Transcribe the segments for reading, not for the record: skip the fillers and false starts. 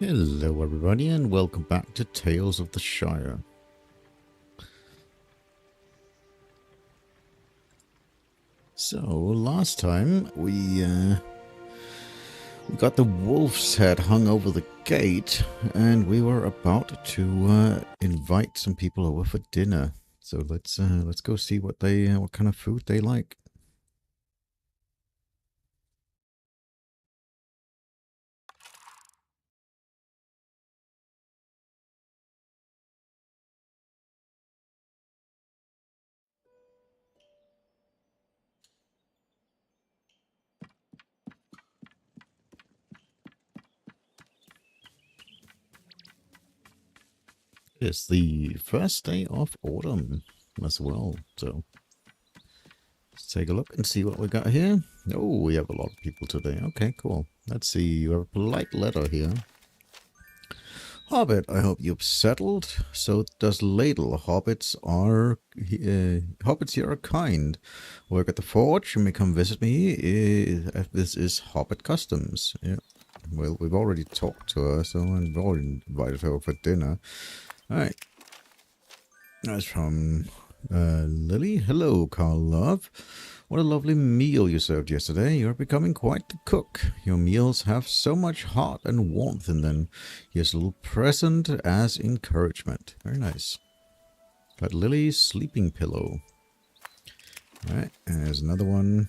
Hello everybody and welcome back to Tales of the Shire. So last time we got the wolf's head hung over the gate and we were about to invite some people over for dinner. So let's go see what kind of food they like. It's the first day of autumn as well, so let's take a look and see what we got here. Oh, we have a lot of people today. Okay, cool. Let's see. You have a polite letter here. Hobbit, I hope you've settled. So does Ladle. Hobbits here are kind. Work at the forge. You may come visit me. This is Hobbit customs. Yeah. Well, we've already talked to her, so I've already invited her for dinner. Alright. That's from Lily. Hello, Carl Love. What a lovely meal you served yesterday. You're becoming quite the cook. Your meals have so much heart and warmth in them. Here's a little present as encouragement. Very nice. Got Lily's sleeping pillow. Alright, there's another one.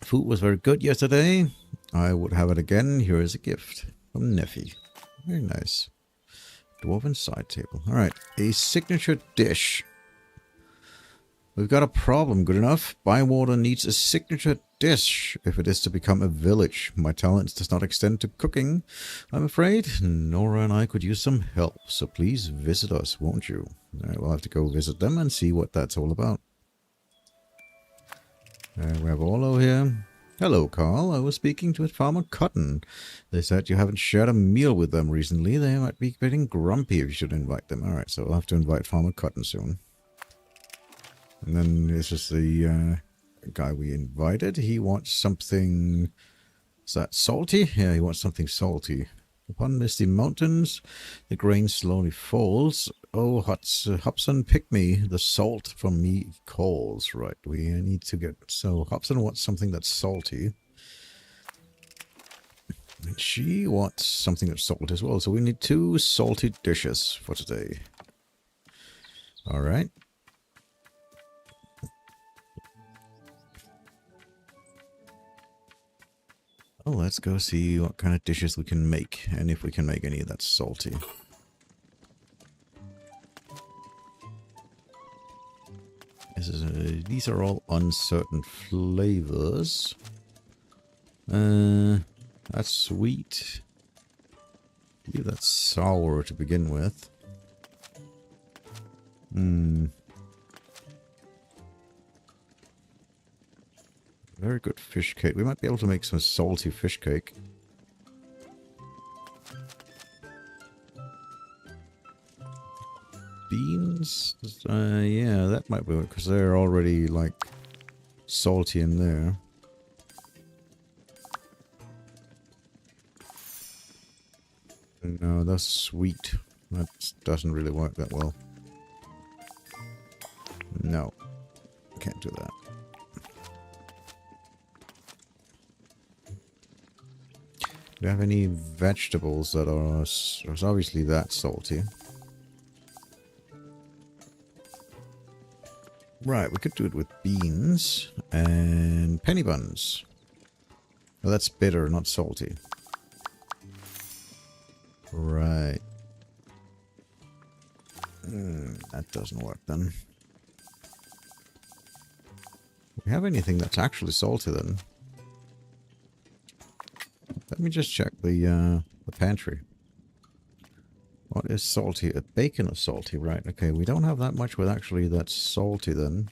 Food was very good yesterday. I would have it again. Here is a gift from Neffy. Very nice. Dwarven side table. Alright, a signature dish. We've got a problem. Good enough. Bywater needs a signature dish if it is to become a village. My talents does not extend to cooking, I'm afraid. Nora and I could use some help, so please visit us, won't you? Alright, we'll have to go visit them and see what that's all about. We have Orlo here. Hello, Carl. I was speaking to Farmer Cotton. They said you haven't shared a meal with them recently. They might be getting grumpy if you should invite them. Alright, so we'll have to invite Farmer Cotton soon. And then this is the guy we invited. He wants something... Is that salty? Yeah, he wants something salty. Upon misty mountains, the grain slowly falls. Oh, Hobson, pick me. The salt from me calls. Right, we need to get... So, Hobson wants something that's salty. And she wants something that's salty as well. So we need 2 salty dishes for today. Alright. Well, let's go see what kind of dishes we can make, and if we can make any that's salty. These are all uncertain flavors. That's sweet. I believe that's sour to begin with. Very good fish cake. We might be able to make some salty fish cake. Beans? Yeah, that might work because they're already like salty in there. No, that's sweet. That doesn't really work that well. No, can't do that. Do you have any vegetables that are obviously that salty? Right, we could do it with beans and penny buns. Well, that's bitter, not salty. Right. That doesn't work then. Do we have anything that's actually salty then? Let me just check the pantry. What is salty? A bacon is salty, right? Okay, we don't have that much with actually that's salty then.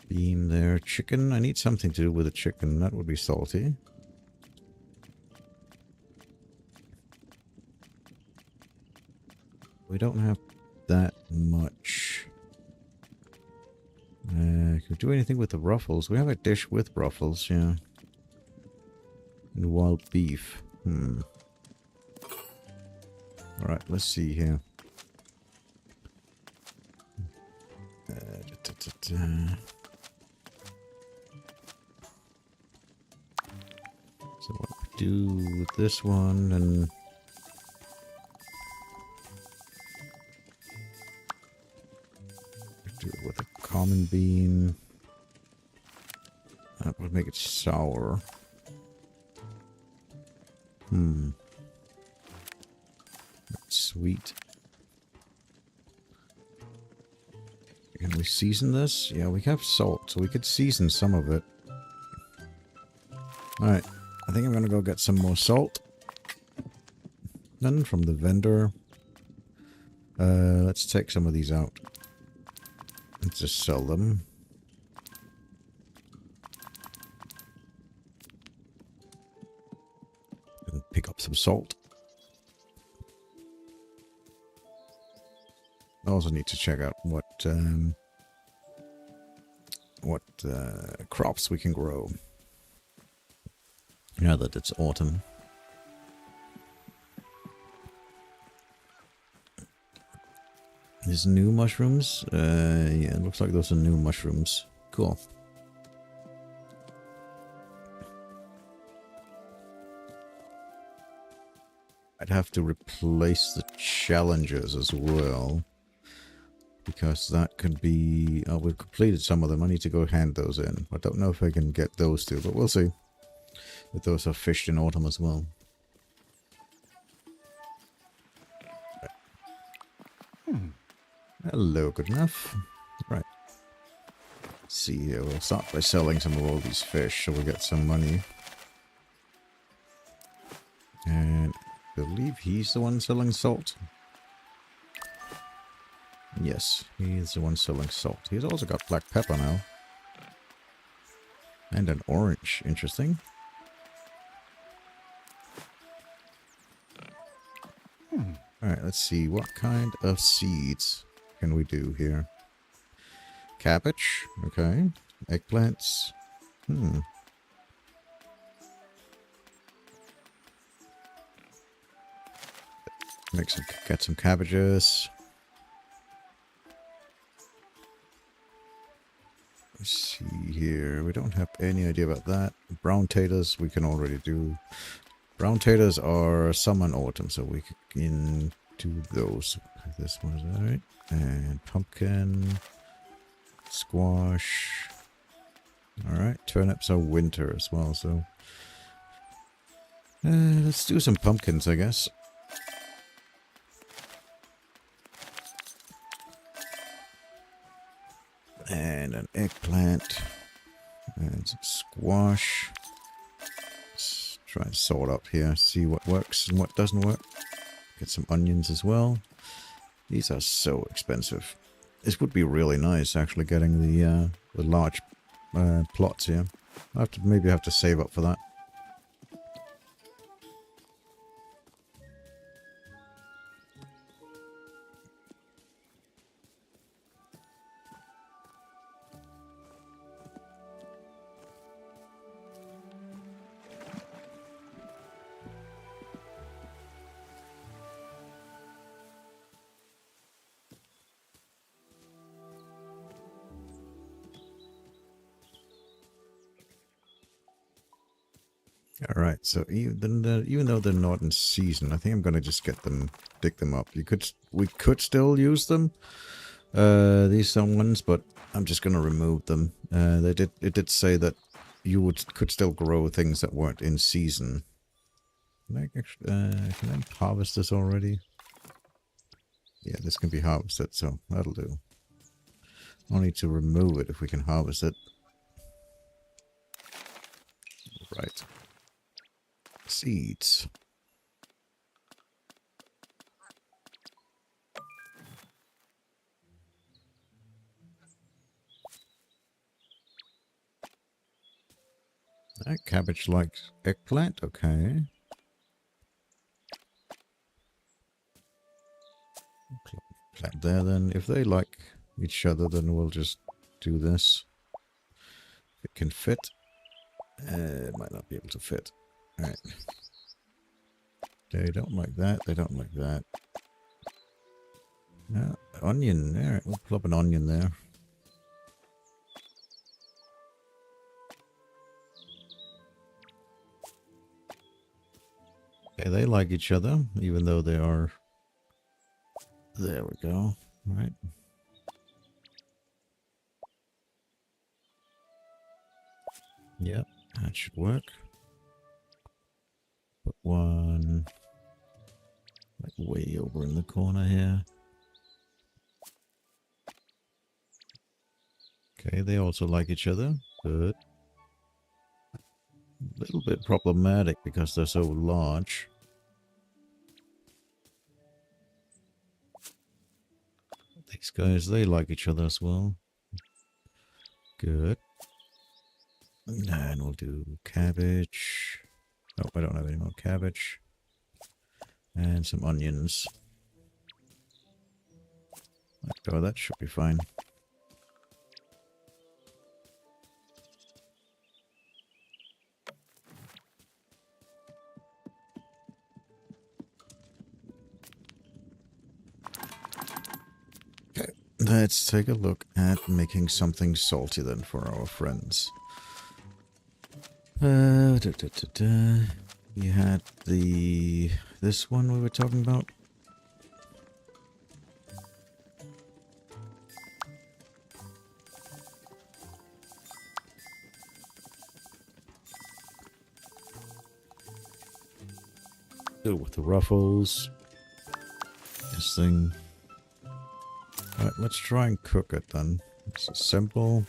Bean there. Chicken. I need something to do with the chicken. That would be salty. We don't have that much. Can we do anything with the ruffles? We have a dish with ruffles, yeah. And wild beef. Alright, let's see here. So what we do with this one, and do it with a common bean. That would make it sour. That's sweet. Can we season this? Yeah, we have salt, so we could season some of it. Alright, I think I'm gonna go get some more salt. Then from the vendor. Let's take some of these out. Let's just sell them. And pick up some salt. I also need to check out what crops we can grow now that it's autumn. There's new mushrooms. Yeah, it looks like those are new mushrooms. Cool. I'd have to replace the challenges as well. Because that could be... Oh, we've completed some of them. I need to go hand those in. I don't know if I can get those two, but we'll see. But those are fished in autumn as well. Hello, good enough. Right. Let's see here. We'll start by selling some of all these fish so we'll get some money. And I believe he's the one selling salt. Yes, he's the one selling salt. He's also got black pepper now. And an orange. Interesting. Alright, let's see. What kind of seeds can we do here? Cabbage. Okay. Eggplants. Get some cabbages. Let's see here. We don't have any idea about that. Brown taters we can already do. Brown taters are summer and autumn, so we can do those. This one's alright. And pumpkin. Squash. Alright. Turnips are winter as well, so... let's do some pumpkins, I guess. And an eggplant. And some squash. Let's try and sort up here. See what works and what doesn't work. Get some onions as well. These are so expensive. This would be really nice, actually, getting the large plots here. I maybe have to save up for that. Alright, so even though they're not in season, I think I'm gonna just dig them up. We could still use them, these ones, but I'm just gonna remove them. It did say that you could still grow things that weren't in season. Can I harvest this already? Yeah, this can be harvested, so that'll do. I'll need to remove it if we can harvest it. Right. Seeds. That cabbage likes eggplant, okay. Plant there then. If they like each other, then we'll just do this. If it can fit. It might not be able to fit. Alright. They don't like that, they don't like that. Onion. Alright, we'll plop an onion there. Okay, they like each other, even though they are... There we go. Alright. Yep, that should work. Put one... like way over in the corner here. Okay, they also like each other. Good. A little bit problematic because they're so large. These guys, they like each other as well. Good. And we'll do cabbage. Oh, I don't have any more cabbage. And some onions. Oh, that should be fine. Okay, let's take a look at making something salty then for our friends. We had this one we were talking about. Do it with the ruffles. This thing. Alright, let's try and cook it then. This is simple.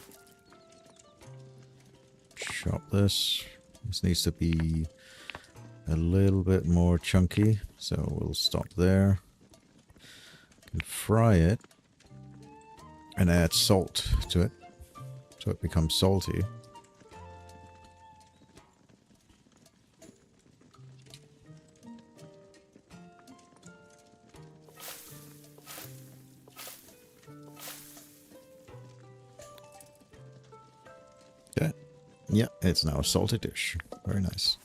Chop this. This needs to be a little bit more chunky, so we'll stop there. And fry it and add salt to it so it becomes salty. Okay. Yeah, it's now a salty dish. Very nice.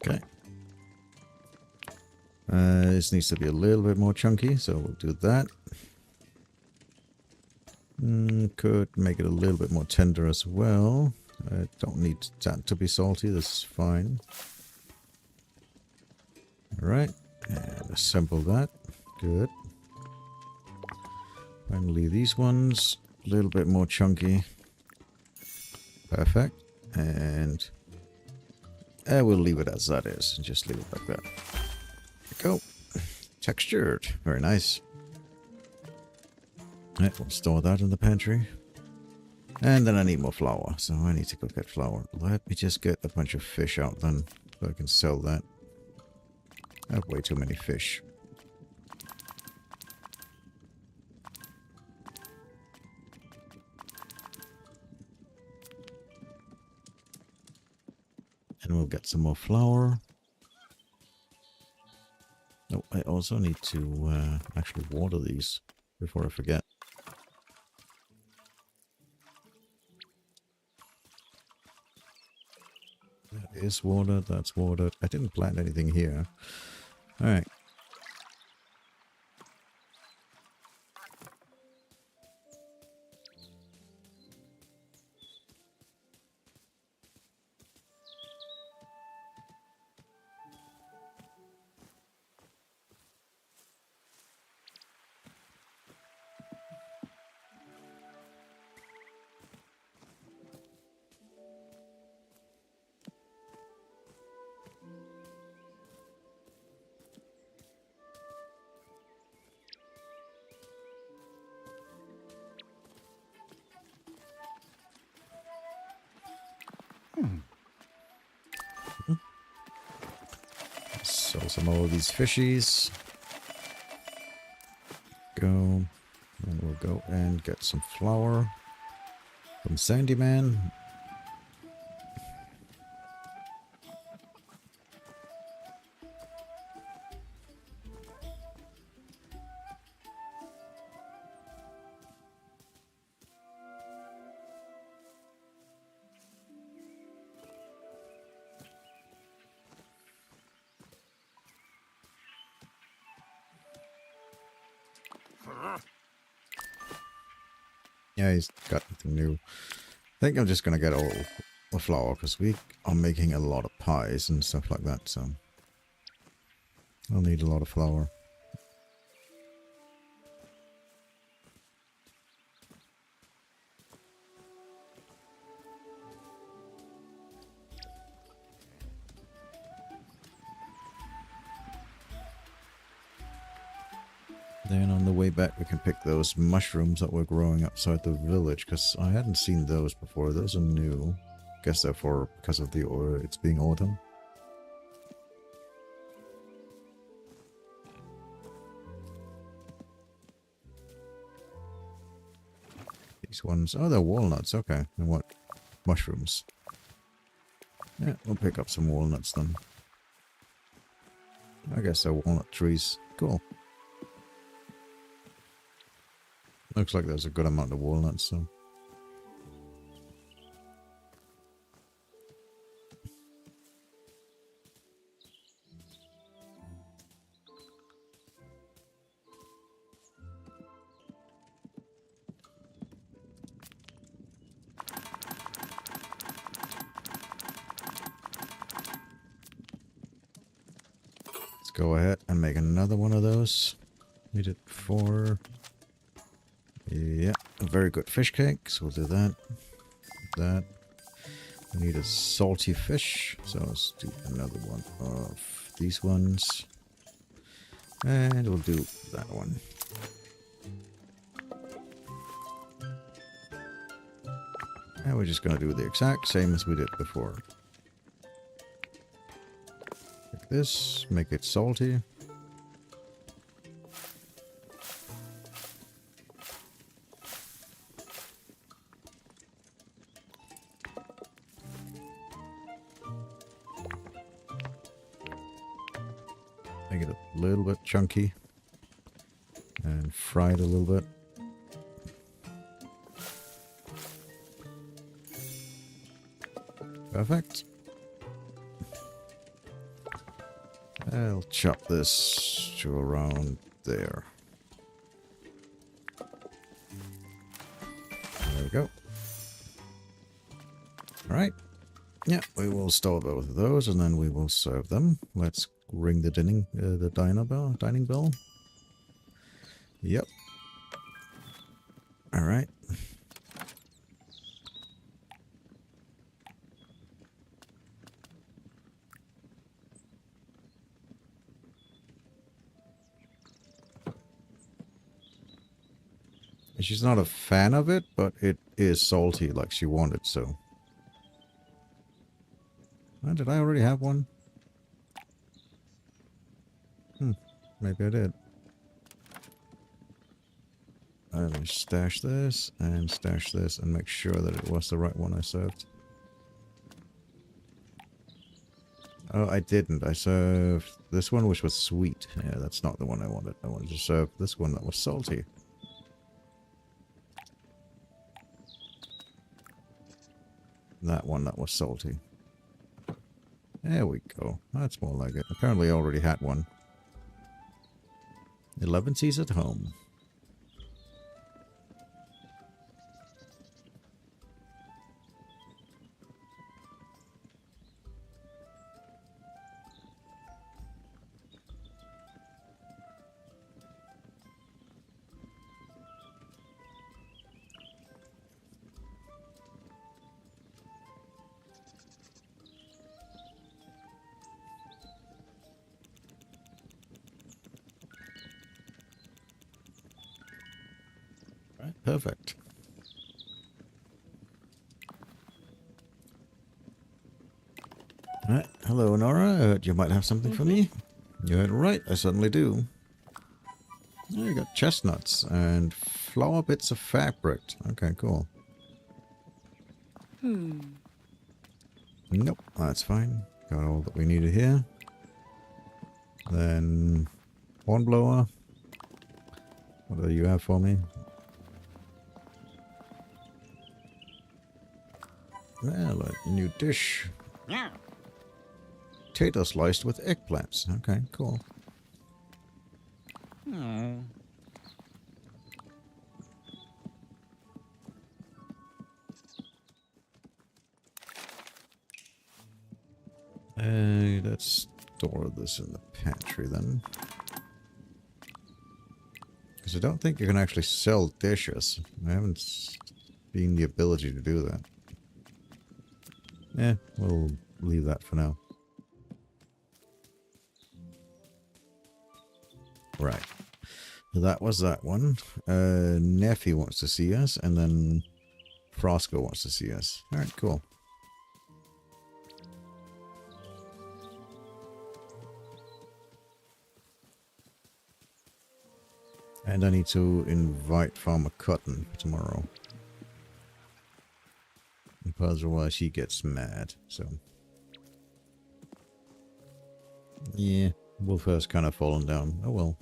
Okay. This needs to be a little bit more chunky, so we'll do that. Could make it a little bit more tender as well. I don't need that to be salty, this is fine. Alright, and assemble that. Good. Finally, these ones, a little bit more chunky. Perfect. And we'll leave it as that is. Just leave it like that. There we go. Textured. Very nice. Right, we'll store that in the pantry. And then I need more flour, so I need to go get flour. Let me just get a bunch of fish out then, so I can sell that. I have way too many fish. And we'll get some more flour. Oh, I also need to actually water these before I forget. That is watered, that's watered. I didn't plant anything here. Alright. Sell some more of these fishies. Go. And we'll go and get some flour from Sandyman. Yeah, he's got nothing new. I think I'm just gonna get all the flour because we are making a lot of pies and stuff like that, so I'll need a lot of flour. Then on the way back we can pick those mushrooms that were growing outside the village, because I hadn't seen those before. Those are new. Guess they're because of it's being autumn. These ones, oh, they're walnuts. Okay, and what? Mushrooms. Yeah, we'll pick up some walnuts then. I guess they're walnut trees. Cool. Looks like there's a good amount of walnuts, so. Let's go ahead and make another one of those. We did 4. Yeah, a very good fish cake, so we'll do that. That. We need a salty fish, so let's do another one of these ones. And we'll do that one. And we're just going to do the exact same as we did before. Like this, make it salty. Make it a little bit chunky and fry it a little bit. Perfect. I'll chop this to around there. There we go. Alright. Yeah, we will store both of those and then we will serve them. Let's ring the dining bell. Yep. Alright. She's not a fan of it, but it is salty like she wanted, so. Oh, did I already have one? Maybe I did. Let me stash this and make sure that it was the right one I served. Oh, I didn't. I served this one, which was sweet. Yeah, that's not the one I wanted. I wanted to serve this one that was salty. That one that was salty. There we go. That's more like it. Apparently I already had one. 11 C's at home. Perfect. Alright, hello Nora, I heard you might have something for me. You heard right, I certainly do. Oh, you got chestnuts and flower bits of fabric. Okay, cool. Nope, that's fine. Got all that we needed here. Then, hornblower. What do you have for me? Well, a new dish. Yeah. Potato sliced with eggplants. Okay, cool. Let's store this in the pantry then. Because I don't think you can actually sell dishes. I haven't seen the ability to do that. Yeah, we'll leave that for now. Right. So that was that one. Neffy wants to see us, and then Frosco wants to see us. Alright, cool. And I need to invite Farmer Cotton tomorrow. Because otherwise he gets mad, so. Yeah, Wolf has kind of fallen down. Oh well.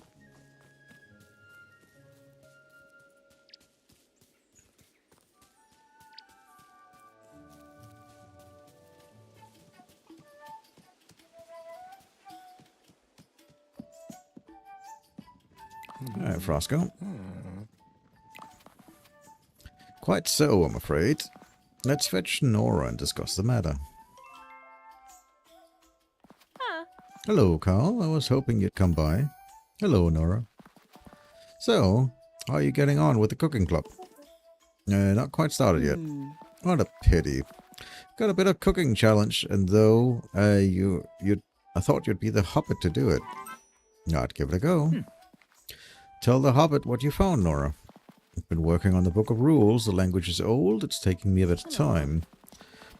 Alright, Frosco. Quite so, I'm afraid. Let's fetch Nora and discuss the matter. Hello, Carl. I was hoping you'd come by. Hello, Nora. So, how are you getting on with the cooking club? Not quite started yet. What a pity. Got a bit of cooking challenge, and though I thought you'd be the Hobbit to do it. I'd give it a go. Tell the Hobbit what you found, Nora. I've been working on the Book of Rules. The language is old. It's taking me a bit of time.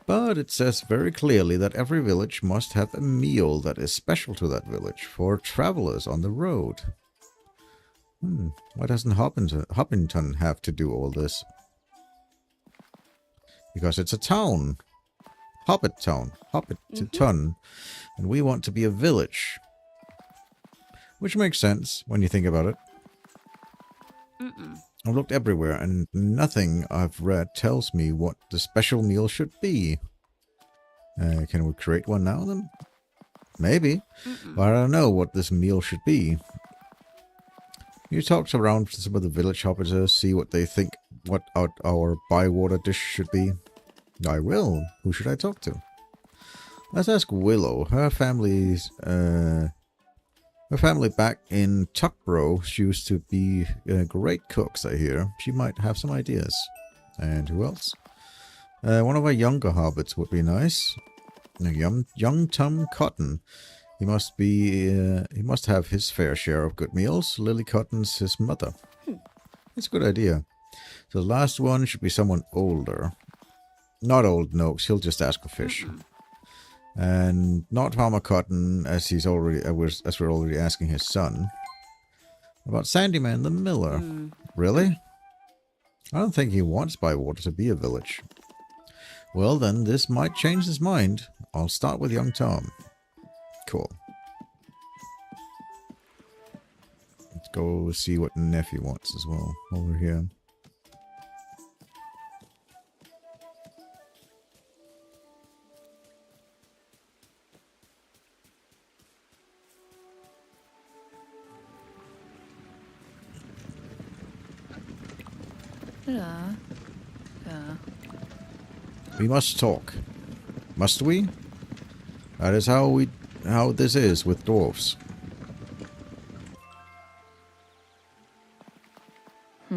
But it says very clearly that every village must have a meal that is special to that village for travelers on the road. Why doesn't Hoppington have to do all this? Because it's a town. Hobbit town. Hobbit-ton. And we want to be a village. Which makes sense when you think about it. I've looked everywhere and nothing I've read tells me what the special meal should be. Can we create one now then? Maybe. But I don't know what this meal should be. You talked around to some of the village hobbiters, see what they think what our bywater dish should be. I will. Who should I talk to? Let's ask Willow. Her family back in Tuckborough used to be great cooks, I hear. She might have some ideas. And who else? One of our younger hobbits would be nice. Young Tom Cotton. He must have his fair share of good meals. Lily Cotton's his mother. That's a good idea. So the last one should be someone older. Not old, no. He'll just ask for fish. And not Farmer Cotton, as we're already asking his son. About Sandyman the Miller. Really? I don't think he wants Bywater to be a village. Well then, this might change his mind. I'll start with young Tom. Cool. Let's go see what Nephew wants as well over here. We must talk. Must we? That is how this is with dwarves.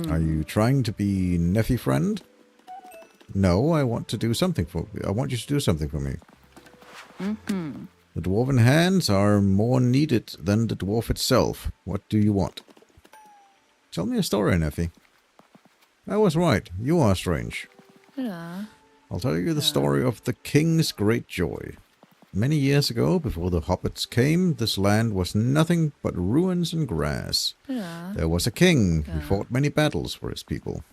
Are you trying to be Nephi friend? No, I want you to do something for me. The dwarven hands are more needed than the dwarf itself. What do you want? Tell me a story, Nephi. I was right. You are strange. I'll tell you the story of the King's Great Joy. Many years ago, before the Hobbits came, this land was nothing but ruins and grass. There was a king who fought many battles for his people.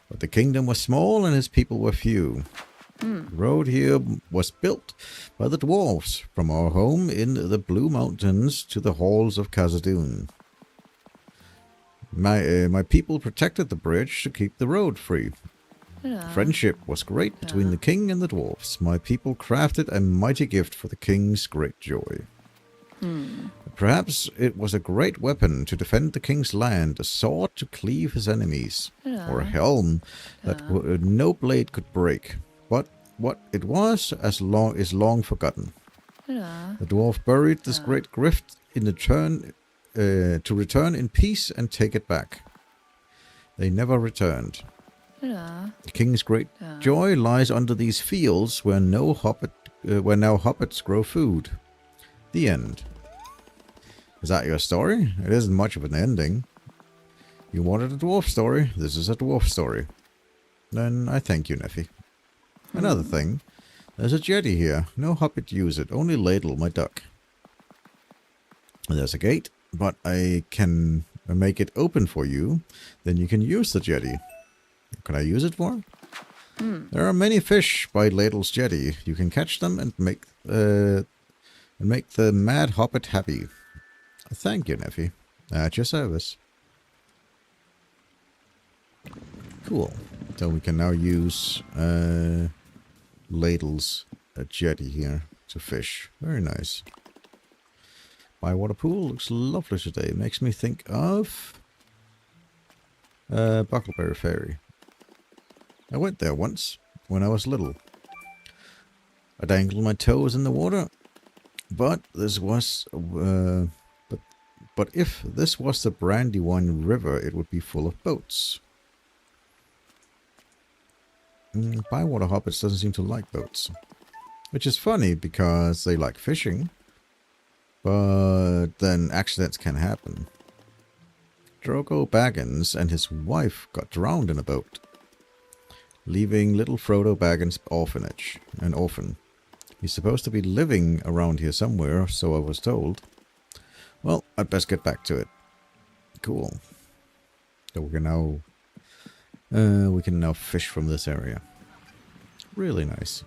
But the kingdom was small and his people were few. The road here was built by the dwarves from our home in the Blue Mountains to the halls of Khazad-dûm. My people protected the bridge to keep the road free. Friendship was great between the king and the dwarves. My people crafted a mighty gift for the king's great joy. Perhaps it was a great weapon to defend the king's land, a sword to cleave his enemies, or a helm that no blade could break. But what it was is long forgotten. The dwarf buried this great gift in the to return in peace and take it back. They never returned. The king's great joy lies under these fields where now hobbits grow food. The end. Is that your story? It isn't much of an ending. You wanted a dwarf story? This is a dwarf story. Then I thank you, Neffy. Another thing. There's a jetty here. No hobbit use it. Only Ladle, my duck. There's a gate, but I can make it open for you. Then you can use the jetty. What can I use it for? There are many fish by Ladle's jetty. You can catch them and make the mad hobbit happy. Thank you, Neffy. At your service. Cool. So we can now use Ladle's jetty here to fish. Very nice. Bywater pool looks lovely today. Makes me think of Buckleberry Ferry. I went there once when I was little. I dangled my toes in the water, but this was but if this was the Brandywine River, it would be full of boats. Bywater hobbits doesn't seem to like boats, which is funny because they like fishing, but then accidents can happen. Drogo Baggins and his wife got drowned in a boat, leaving little Frodo Baggins an orphan. He's supposed to be living around here somewhere, so I was told. Well, I'd best get back to it. Cool. So we can now fish from this area. Really nice.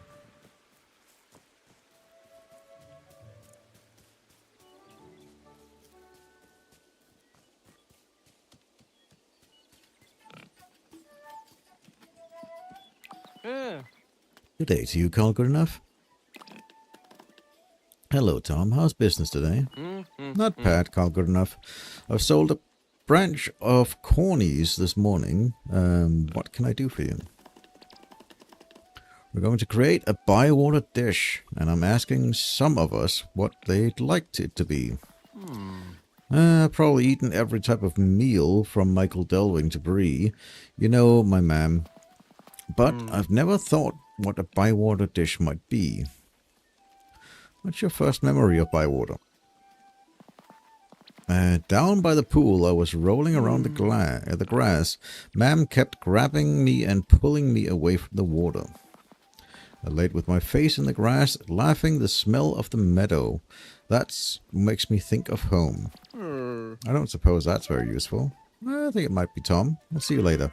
Good day to you, Carl. Good enough? Hello, Tom. How's business today? Not bad, Carl. Good enough. I've sold a branch of cornies this morning. What can I do for you? We're going to create a Bywater dish, and I'm asking some of us what they'd like it to be. Probably eaten every type of meal from Michael Delving to Brie. You know, my ma'am. But I've never thought what a Bywater dish might be. What's your first memory of Bywater? Down by the pool, I was rolling around the grass. Ma'am kept grabbing me and pulling me away from the water. I laid with my face in the grass, laughing the smell of the meadow. That makes me think of home. I don't suppose that's very useful. I think it might be Tom. I'll see you later.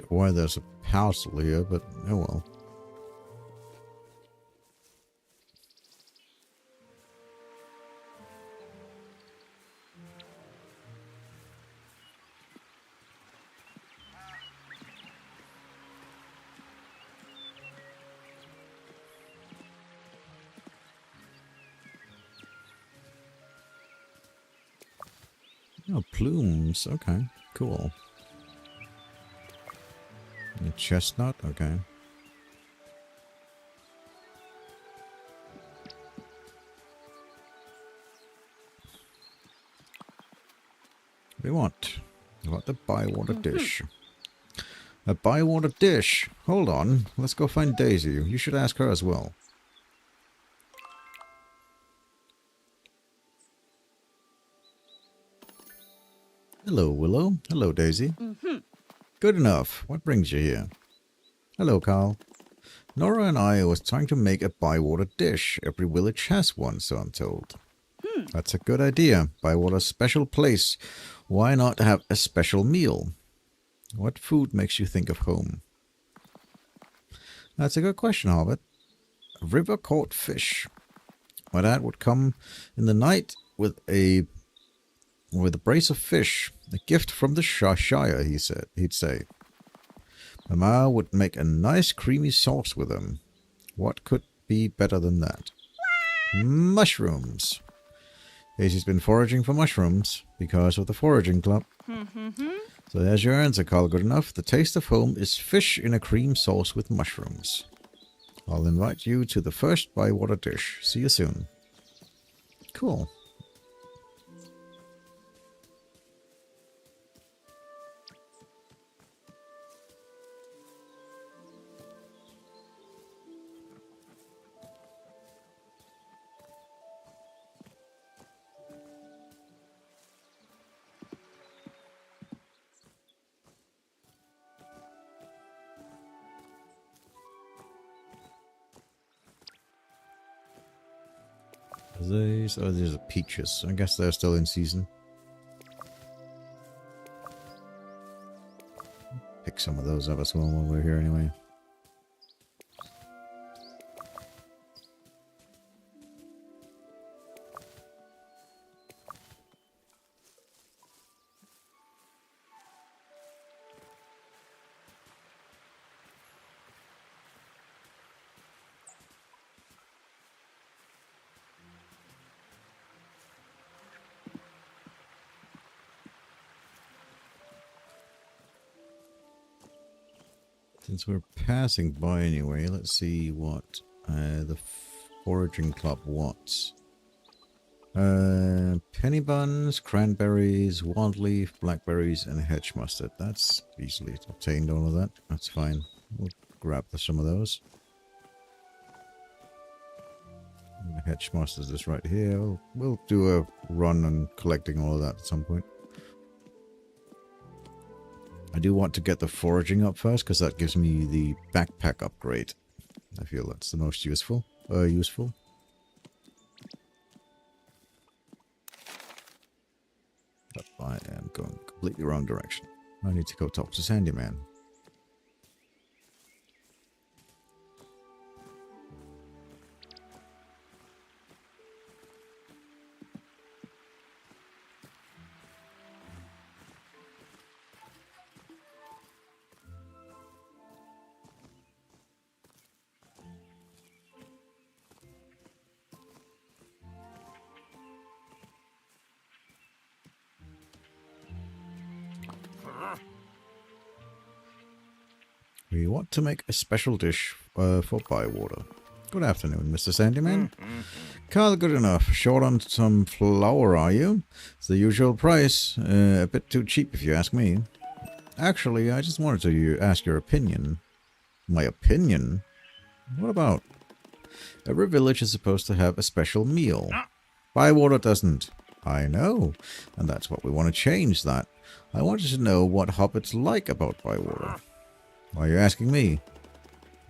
Why there's a parcel here, but oh well. Oh, plumes. Okay, cool. A chestnut? Okay. What do you want? I want the Bywater dish. A Bywater dish? Hold on. Let's go find Daisy. You should ask her as well. Hello, Willow. Hello, Daisy. Good enough. What brings you here? Hello, Carl. Nora and I was trying to make a Bywater dish. Every village has one, so I'm told. That's a good idea. Bywater's special place. Why not have a special meal? What food makes you think of home? That's a good question, Hobbit. River caught fish. My dad would come in the night with a brace of fish, a gift from the Shire, he'd say. Mama would make a nice creamy sauce with them. What could be better than that? Mushrooms. Casey's been foraging for mushrooms because of the foraging club. So there's your answer, Carl. Good enough. The taste of home is fish in a cream sauce with mushrooms. I'll invite you to the first Bywater dish. See you soon. Cool. These are peaches. I guess they're still in season. Pick some of those up as well while we're here anyway. Since we're passing by anyway, let's see what the foraging club wants. Penny buns, cranberries, wild leaf, blackberries, and hedge mustard. That's easily obtained, all of that. That's fine. We'll grab some of those. And the hedge mustard is right here. We'll do a run on collecting all of that at some point. I do want to get the foraging up first, because that gives me the backpack upgrade. I feel that's the most useful. But I am going completely wrong direction. I need to go talk to Sandyman. We want to make a special dish for Bywater. Good afternoon, Mr. Sandyman. Carl, good enough. Short on some flour, are you? It's the usual price. A bit too cheap, if you ask me. Actually, I just wanted to ask your opinion. My opinion? What about? Every village is supposed to have a special meal. Bywater doesn't. I know. And that's what we want to change that. I wanted to know what Hobbits like about Bywater. Why are you asking me?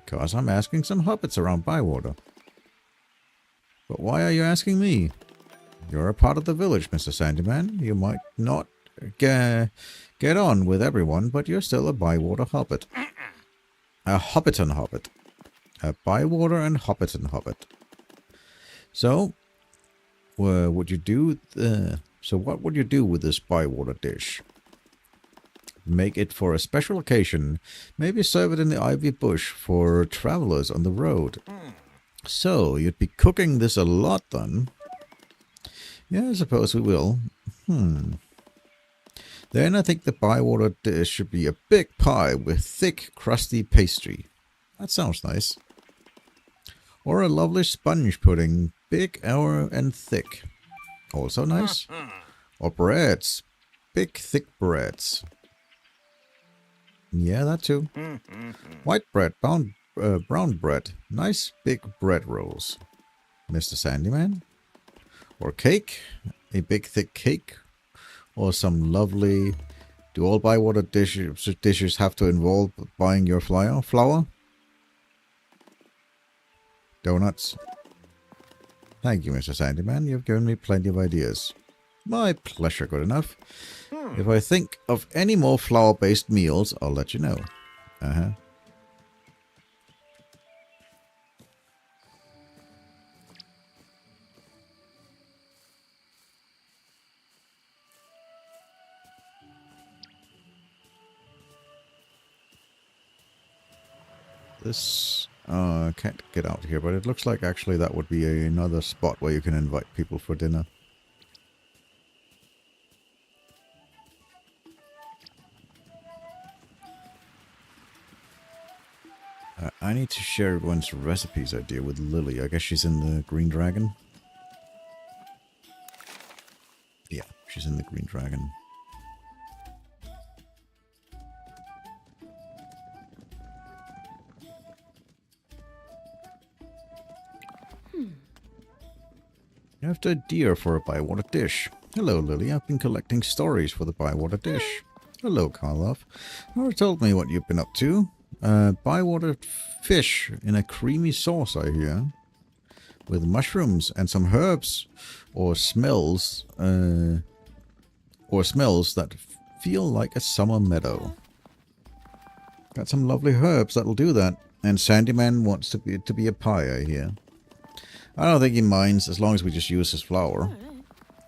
Because I'm asking some Hobbits around Bywater. But why are you asking me? You're a part of the village, Mr. Sandyman. You might not get on with everyone, but you're still a Bywater Hobbit. A Hobbiton Hobbit. A Bywater and Hobbiton Hobbit. So, what would you do with this Bywater dish? Make it for a special occasion. Maybe serve it in the ivy bush for travelers on the road. So, you'd be cooking this a lot then? Yeah, I suppose we will. Then I think the Bywater dish should be a big pie with thick, crusty pastry. That sounds nice. Or a lovely sponge pudding, big and thick. Also nice. Or breads. Big, thick breads. Yeah, that too. White bread, brown bread. Nice big bread rolls. Mr. Sandyman? Or cake? A big thick cake? Or some lovely... Do all Bywater dishes have to involve buying your flour? Donuts? Thank you, Mr. Sandyman. You've given me plenty of ideas. My pleasure, good enough. If I think of any more flour-based meals, I'll let you know. Uh-huh. This... I can't get out here, but it looks like actually that would be another spot where you can invite people for dinner. I need to share everyone's recipes idea with Lily. I guess she's in the Green Dragon. Yeah, she's in the Green Dragon. After a deer for a Bywater dish. Hello, Lily. I've been collecting stories for the Bywater dish. Hello, Karloff. Nora told me what you've been up to. Bywater fish in a creamy sauce, I hear. With mushrooms and some herbs or smells that feel like a summer meadow. Got some lovely herbs that'll do that. And Sandyman wants to be a pie, I hear. I don't think he minds as long as we just use his flour.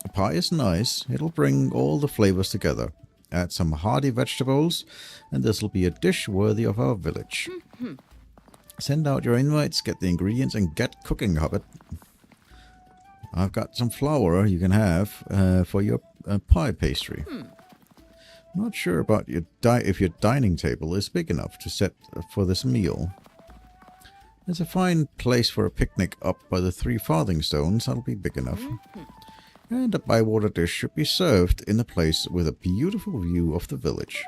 A pie is nice. It'll bring all the flavors together. Add some hearty vegetables, and this'll be a dish worthy of our village. Send out your invites, get the ingredients, and get cooking, Hobbit. I've got some flour you can have for your pie pastry. Not sure about if your dining table is big enough to set for this meal. There's a fine place for a picnic up by the 3 farthing stones. That'll be big enough. And a Bywater dish should be served in a place with a beautiful view of the village.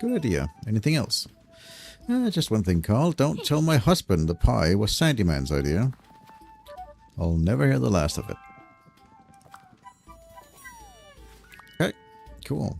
Good idea. Anything else? Just one thing, Carl. Don't tell my husband the pie was Sandyman's idea. I'll never hear the last of it. Okay, cool.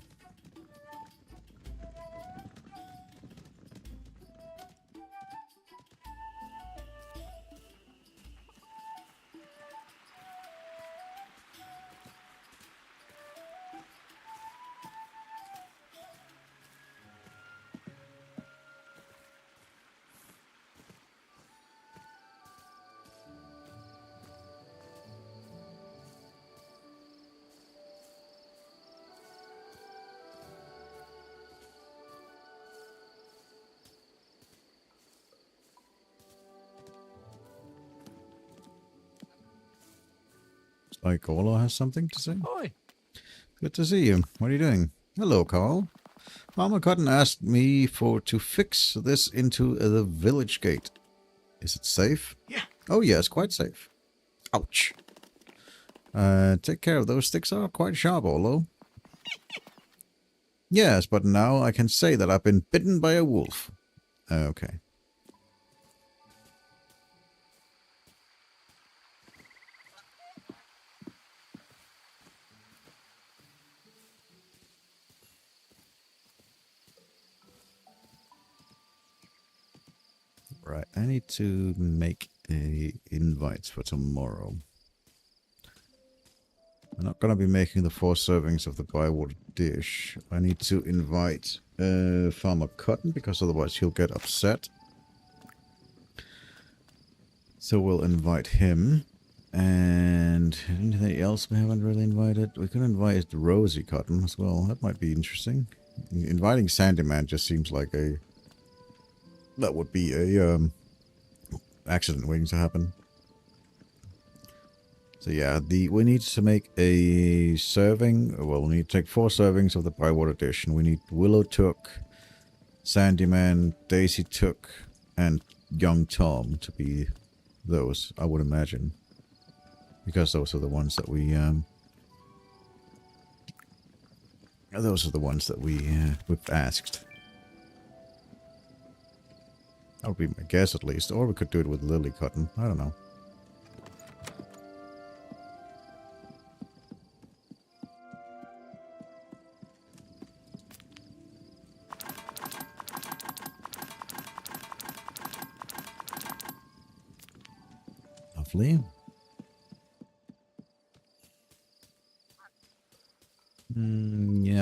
Like Olo has something to say? Oi. Good to see you. What are you doing? Hello, Carl. Farmer Cotton asked me to fix this into the village gate. Is it safe? Yeah. Oh, yeah, it's quite safe. Ouch. Take care of those sticks are quite sharp, Olo. Yes, but now I can say that I've been bitten by a wolf. Okay. Right, I need to make invites for tomorrow. I'm not going to be making the 4 servings of the Bywater dish. I need to invite Farmer Cotton, because otherwise he'll get upset. So we'll invite him. And anything else we haven't really invited? We could invite Rosie Cotton as well. That might be interesting. Inviting Sandyman just seems like a... That would be a accident waiting to happen. So yeah, we need to make a serving. Well, we need to take 4 servings of the Bywater dish, and we need Willow Took, Sandyman, Daisy Took, and Young Tom to be those, I would imagine, because those are the ones that we we've asked. That would be my guess, at least. Or we could do it with Lily Cotton. I don't know. Lovely.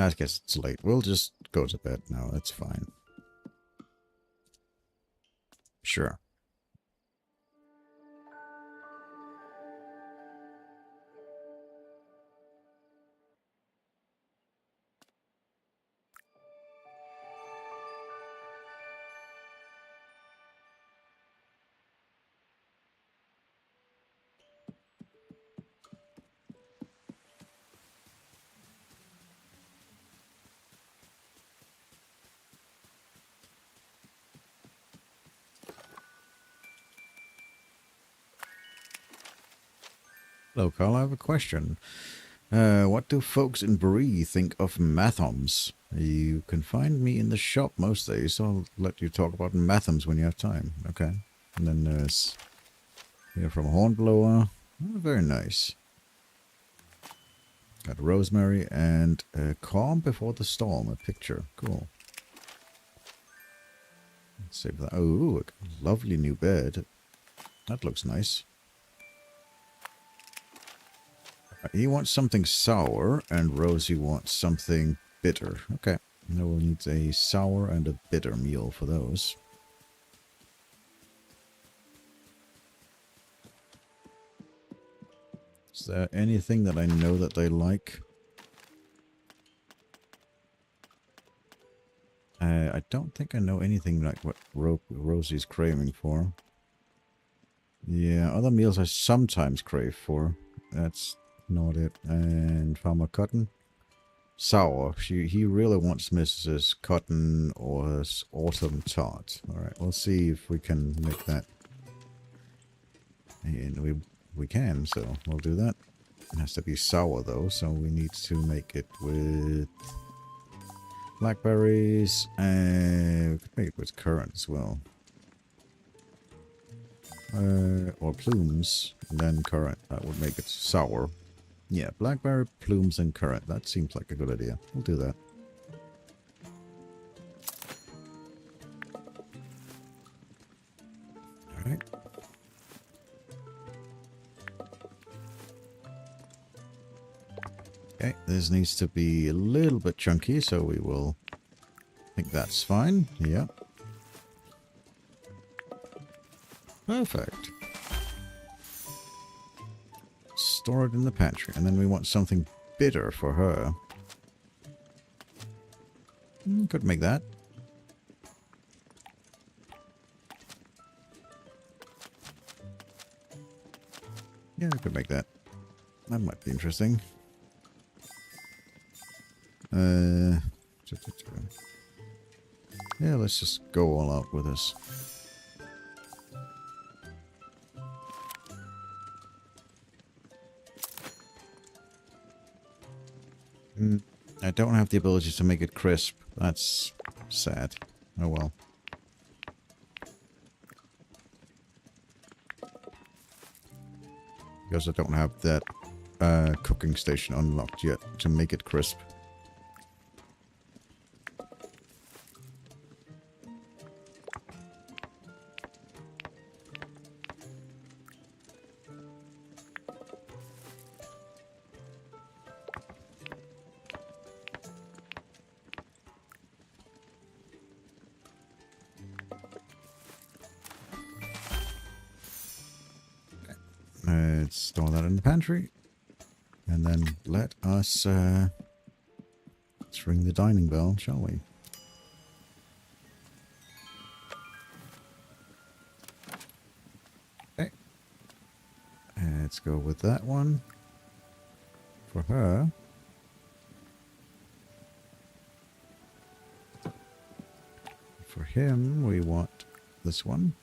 Yeah, I guess it's late. We'll just go to bed now. That's fine. Sure. Hello, Carl. I have a question. What do folks in Bree think of mathoms? You can find me in the shop most days, so I'll let you talk about mathoms when you have time. Okay. And then there's here from Hornblower. Oh, very nice. Got rosemary and calm before the storm. A picture. Cool. Let's save that. Oh, a lovely new bed. That looks nice. He wants something sour, and Rosie wants something bitter. Okay. Now we'll need a sour and a bitter meal for those. Is there anything that I know that they like? I don't think I know anything like what Rosie's craving for. Yeah, other meals I sometimes crave for. That's not it. And Farmer Cotton. Sour. He really wants Mrs. Cotton or his autumn tart. Alright, we'll see if we can make that. And we can, so we'll do that. It has to be sour though, so we need to make it with blackberries, and we could make it with currant as well. Or plumes, and then currant. That would make it sour. Yeah, blackberry, plumes, and currant. That seems like a good idea. We'll do that. Alright. Okay, this needs to be a little bit chunky, so we will think that's fine. Yeah. Perfect. Store it in the pantry, and then we want something bitter for her. Could make that. Yeah, we could make that. That might be interesting. Yeah, let's just go all out with this. I don't have the ability to make it crisp. That's sad. Oh well. Because I don't have that cooking station unlocked yet to make it crisp. Let's store that in the pantry. And then let us let's ring the dining bell, shall we? Okay. Let's go with that one. For her. For him, we want this one.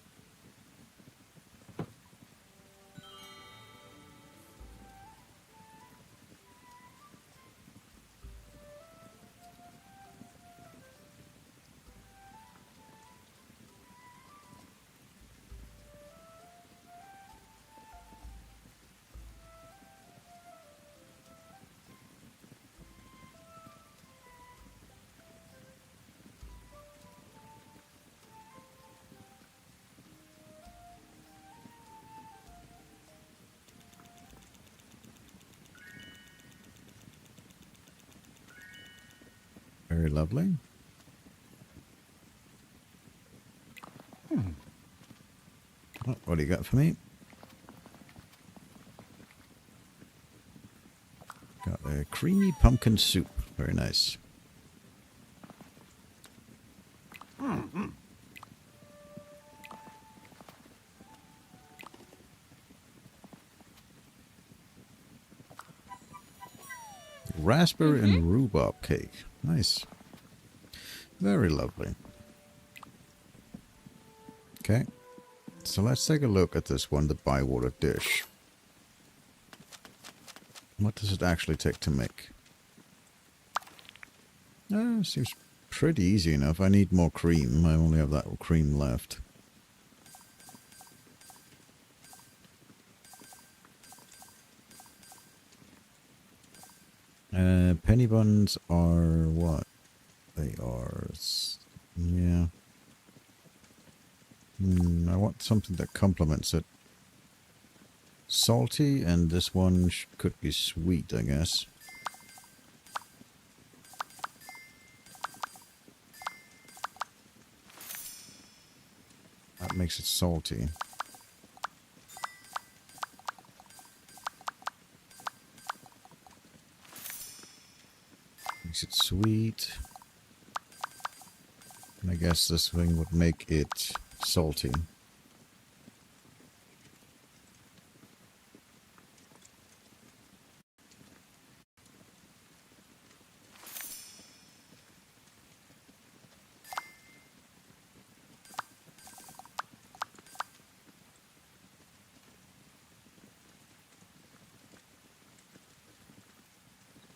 Very lovely. Oh, what do you got for me? Got a creamy pumpkin soup. Very nice. Raspberry and rhubarb cake. Nice. Very lovely. Okay. So let's take a look at this one, the Bywater dish. What does it actually take to make? Seems pretty easy enough. I need more cream. I only have that cream left. Penny buns are what? They are... yeah. I want something that complements it. Salty, and this one could be sweet, I guess. That makes it salty. Makes it sweet. And I guess this thing would make it salty.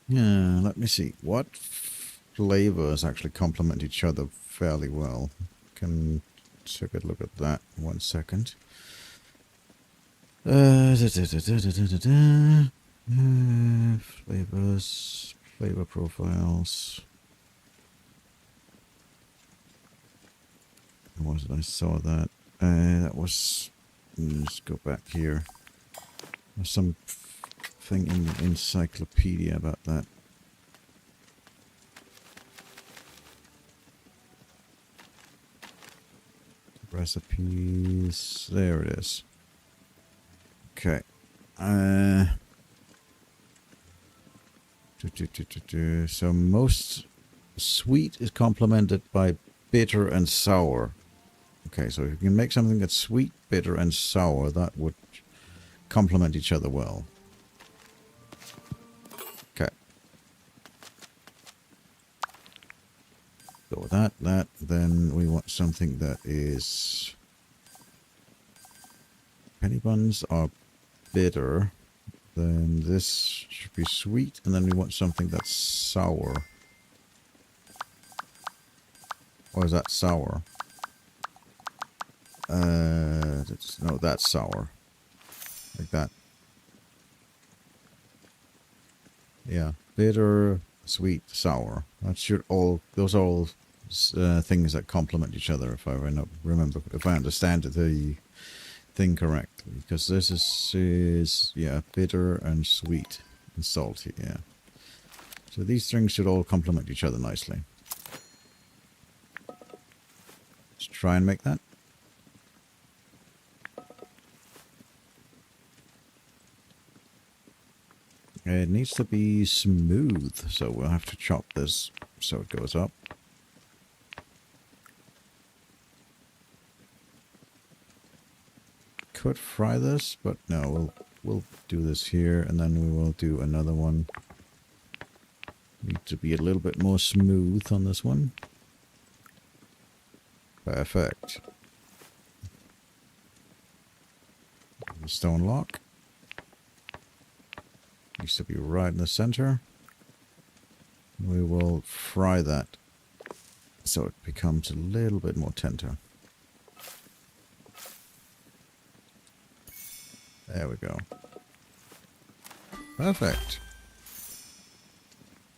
Yeah, let me see. What flavors actually complement each other fairly well? Can take a look at that. 1 second. Flavors, flavor profiles. Was it? I saw that. That was. Let's go back here. There's some thing in the encyclopedia about that. Recipes. There it is. Okay. So most sweet is complemented by bitter and sour. Okay, so if you can make something that's sweet, bitter, and sour, that would complement each other well. Okay. Go with that. Then we want something that is... penny buns are bitter. Then this should be sweet. And then we want something that's sour. Or is that sour? No, that's sour. Like that. Yeah. Bitter, sweet, sour. That should all... those are all things that complement each other, if I remember, if I understand the thing correctly. Because this is yeah, bitter and sweet and salty, yeah. So these things should all complement each other nicely. Let's try and make that. It needs to be smooth, so we'll have to chop this so it goes up. Could fry this, but no, we'll do this here, and then we will do another one. Need to be a little bit more smooth on this one. Perfect. The stone lock. Needs to be right in the center. We will fry that so it becomes a little bit more tender. There we go. Perfect.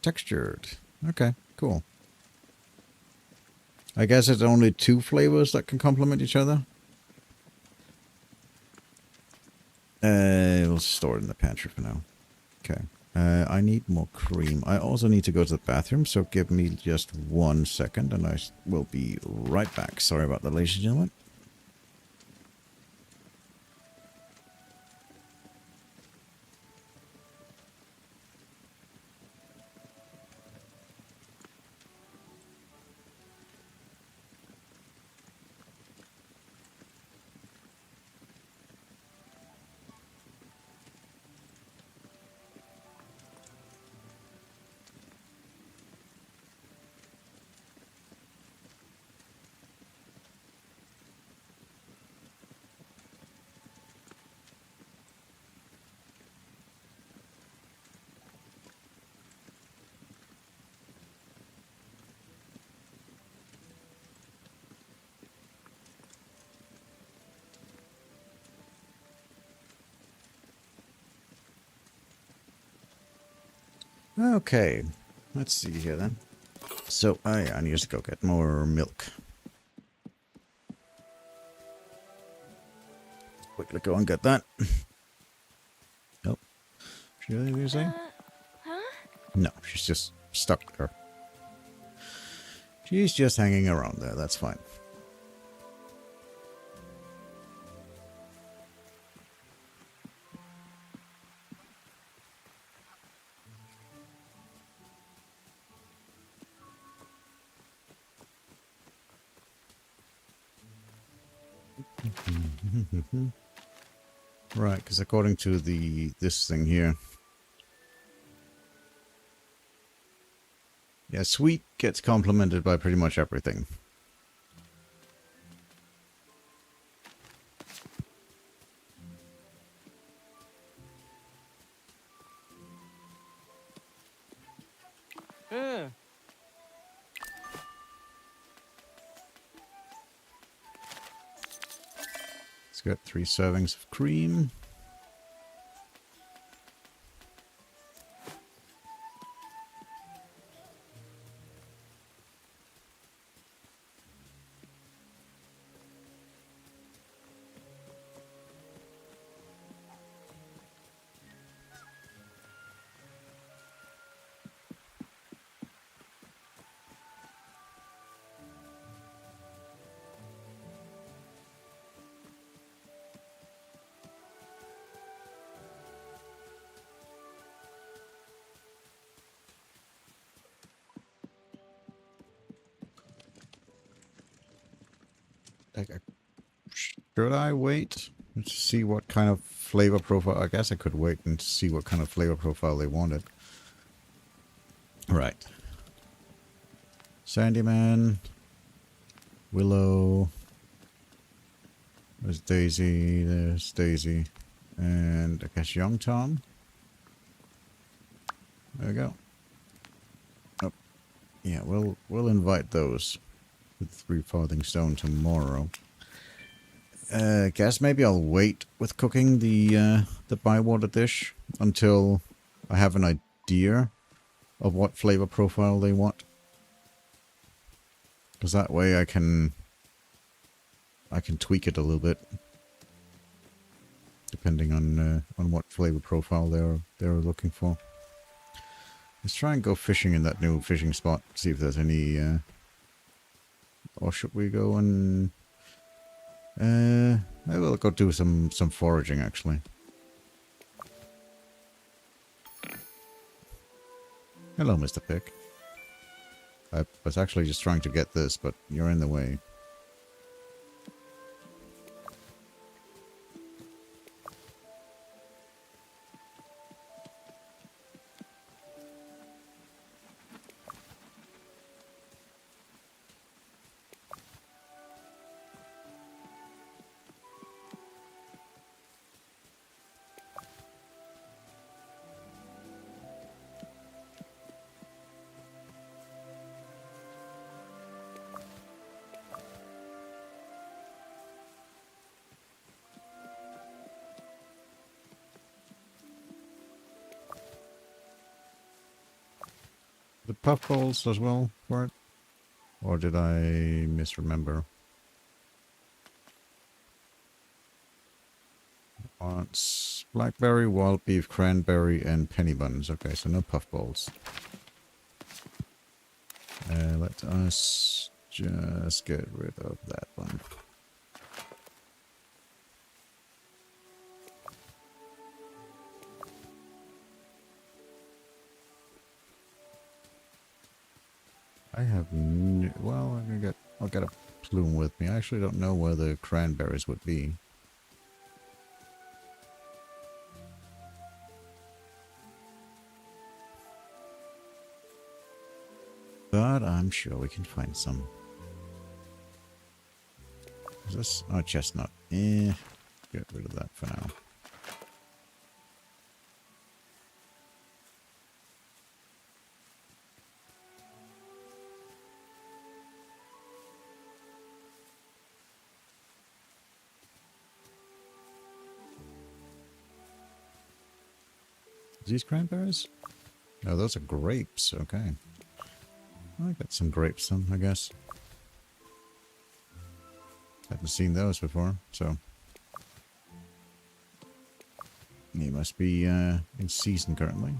Textured. Okay, cool. I guess it's only 2 flavors that can complement each other. We'll store it in the pantry for now. Okay. I need more cream. I also need to go to the bathroom, so give me just 1 second and I will be right back. Sorry about that, ladies and gentlemen. Okay, let's see here then. So I need to go get more milk. Quickly go and get that. Oh, she anything to say? Huh? No, she's just stuck there. She's just hanging around there, that's fine. Right, because according to this thing here, yeah, sweet gets complemented by pretty much everything. Let's get 3 servings of cream. Should I wait to see what kind of flavor profile? I guess I could wait and see what kind of flavor profile they wanted. Right. Sandyman. Willow. There's Daisy. There's Daisy. And I guess Young Tom. There we go. Oh. Yeah, we'll invite those with 3 farthing stone tomorrow. Guess maybe I'll wait with cooking the bywater dish until I have an idea of what flavor profile they want. Because that way I can tweak it a little bit, depending on what flavor profile they're looking for. Let's try and go fishing in that new fishing spot. See if there's any. Or should we go and? Maybe we'll go do some foraging actually. Hello, Mr. Pick. I was actually just trying to get this, but you're in the way. The puffballs as well for it? Or did I misremember? Wants blackberry, wild beef, cranberry, and penny buns. Okay, so no puffballs. Let us just get rid of that one. I have well, I'll get a plume with me. I actually don't know where the cranberries would be. But I'm sure we can find some. Is this? Oh, chestnut. Get rid of that for now. These cranberries? No, those are grapes. Okay. I got some grapes then, I guess. Haven't seen those before, so. He must be in season currently.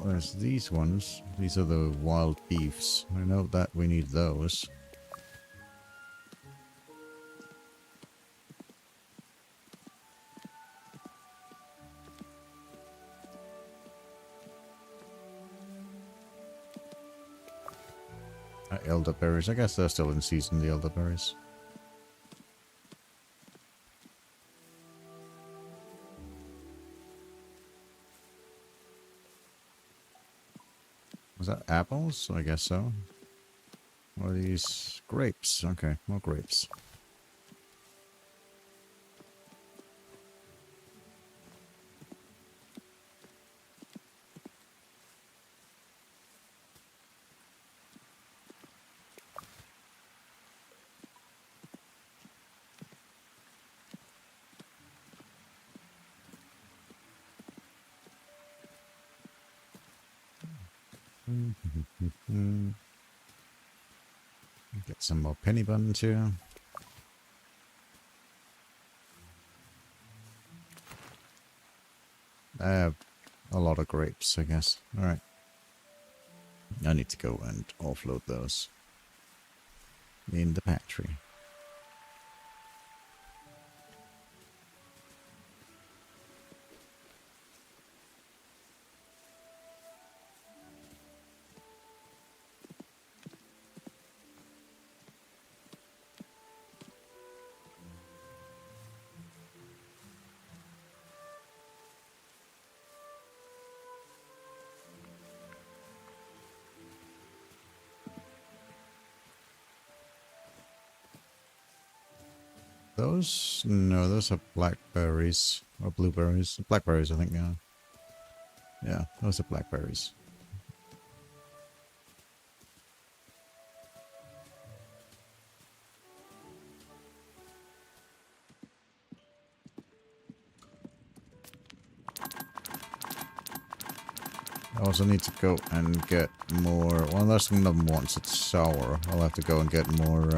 There's these ones. These are the wild beefs. I know that we need those. Elderberries. I guess they're still in season, the elderberries. Was that apples? I guess so. What are these? Grapes. Okay, more grapes. Get some more penny buns here. I have a lot of grapes, I guess. Alright. I need to go and offload those in the pantry. Those? No, those are blackberries. Or blueberries. Blackberries, I think, yeah. Yeah, those are blackberries. I also need to go and get more... Well, unless one of them wants it sour, I'll have to go and get more,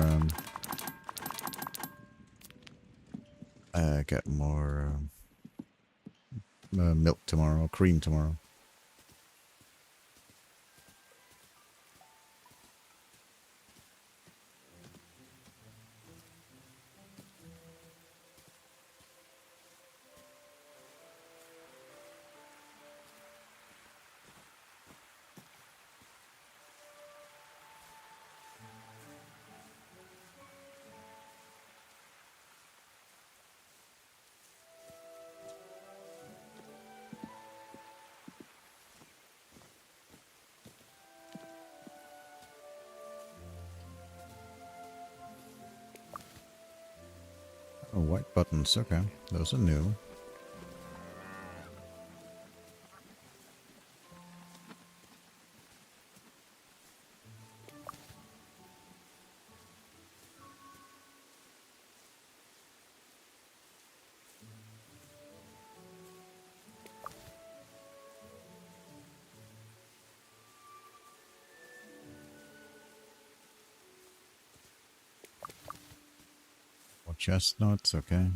milk tomorrow, cream tomorrow. Oh, white buttons, okay. Those are new. chestnuts, okay.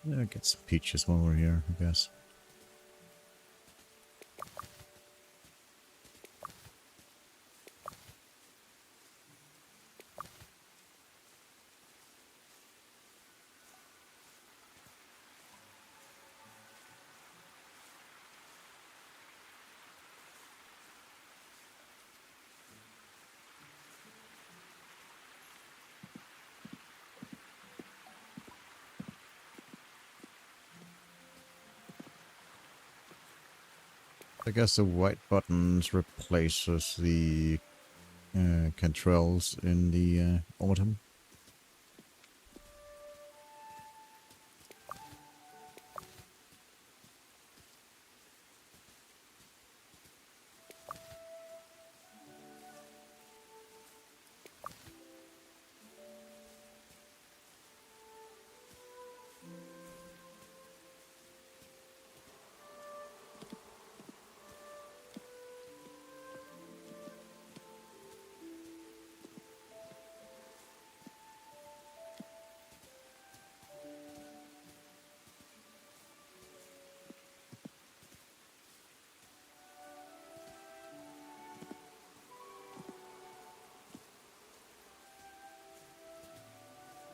Yeah, get some peaches while we're here, I guess. I guess the white buttons replaces the controls in the autumn.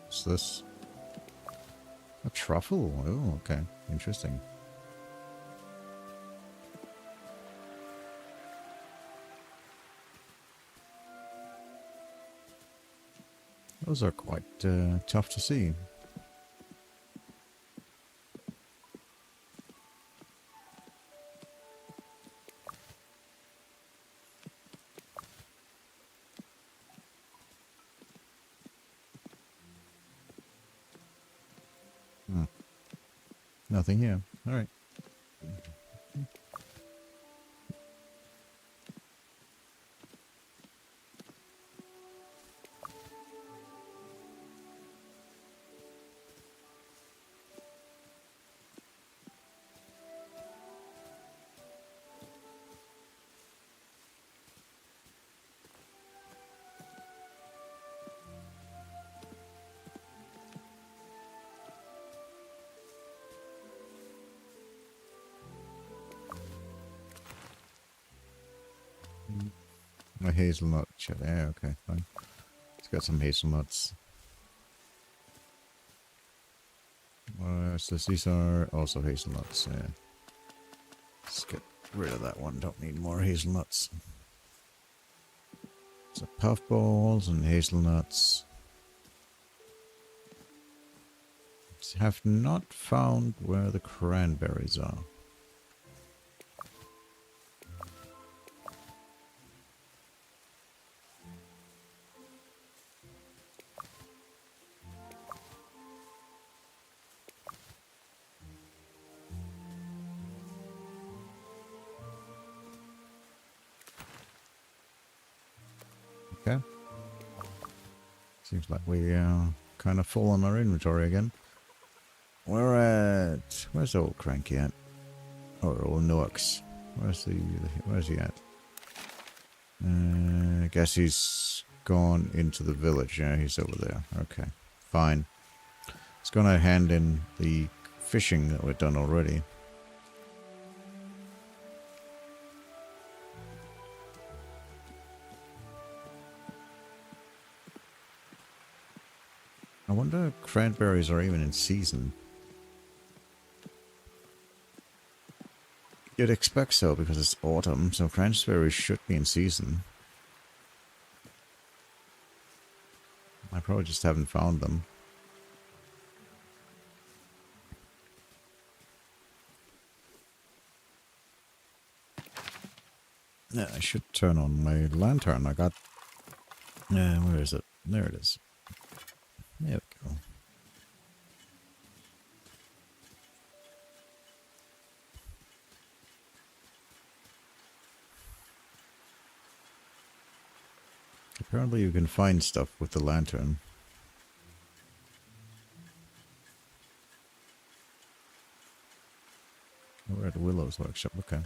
What's this? A truffle? Oh, okay. Interesting. Those are quite tough to see. Nothing here. All right. A hazelnut chili. Yeah, okay, fine. Let's get some hazelnuts. So these are also hazelnuts. Yeah. Let's get rid of that one. Don't need more hazelnuts. So puffballs and hazelnuts. Have not found where the cranberries are. Okay. Seems like we kind of full on our inventory again. We're at... Where's old Cranky at? Oh, old Nooks. Where's he at? I guess he's gone into the village. Yeah, he's over there. Okay, fine. He's gonna hand in the fishing that we've done already. I wonder if cranberries are even in season. You'd expect so because it's autumn, so cranberries should be in season. I probably just haven't found them. Yeah, I should turn on my lantern. I got... where is it? There it is. There we go. Apparently you can find stuff with the lantern. We're at Willow's workshop, okay.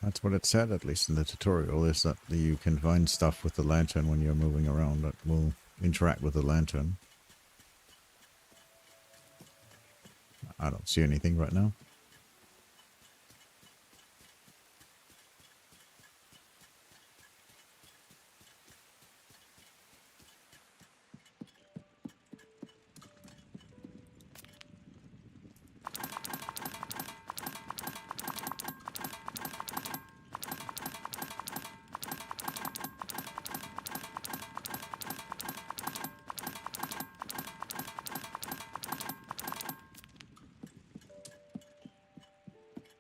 That's what it said, at least in the tutorial, is that you can find stuff with the lantern when you're moving around that will interact with the lantern. I don't see anything right now.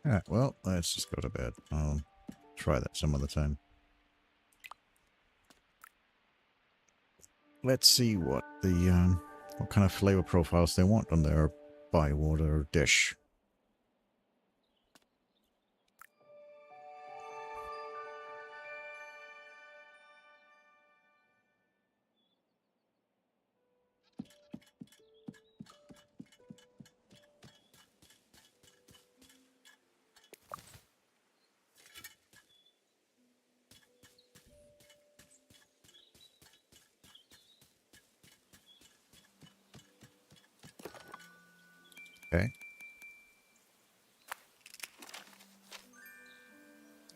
Alright, well, let's just go to bed. I'll try that some other time. Let's see what the what kind of flavor profiles they want on their bywater dish. Okay.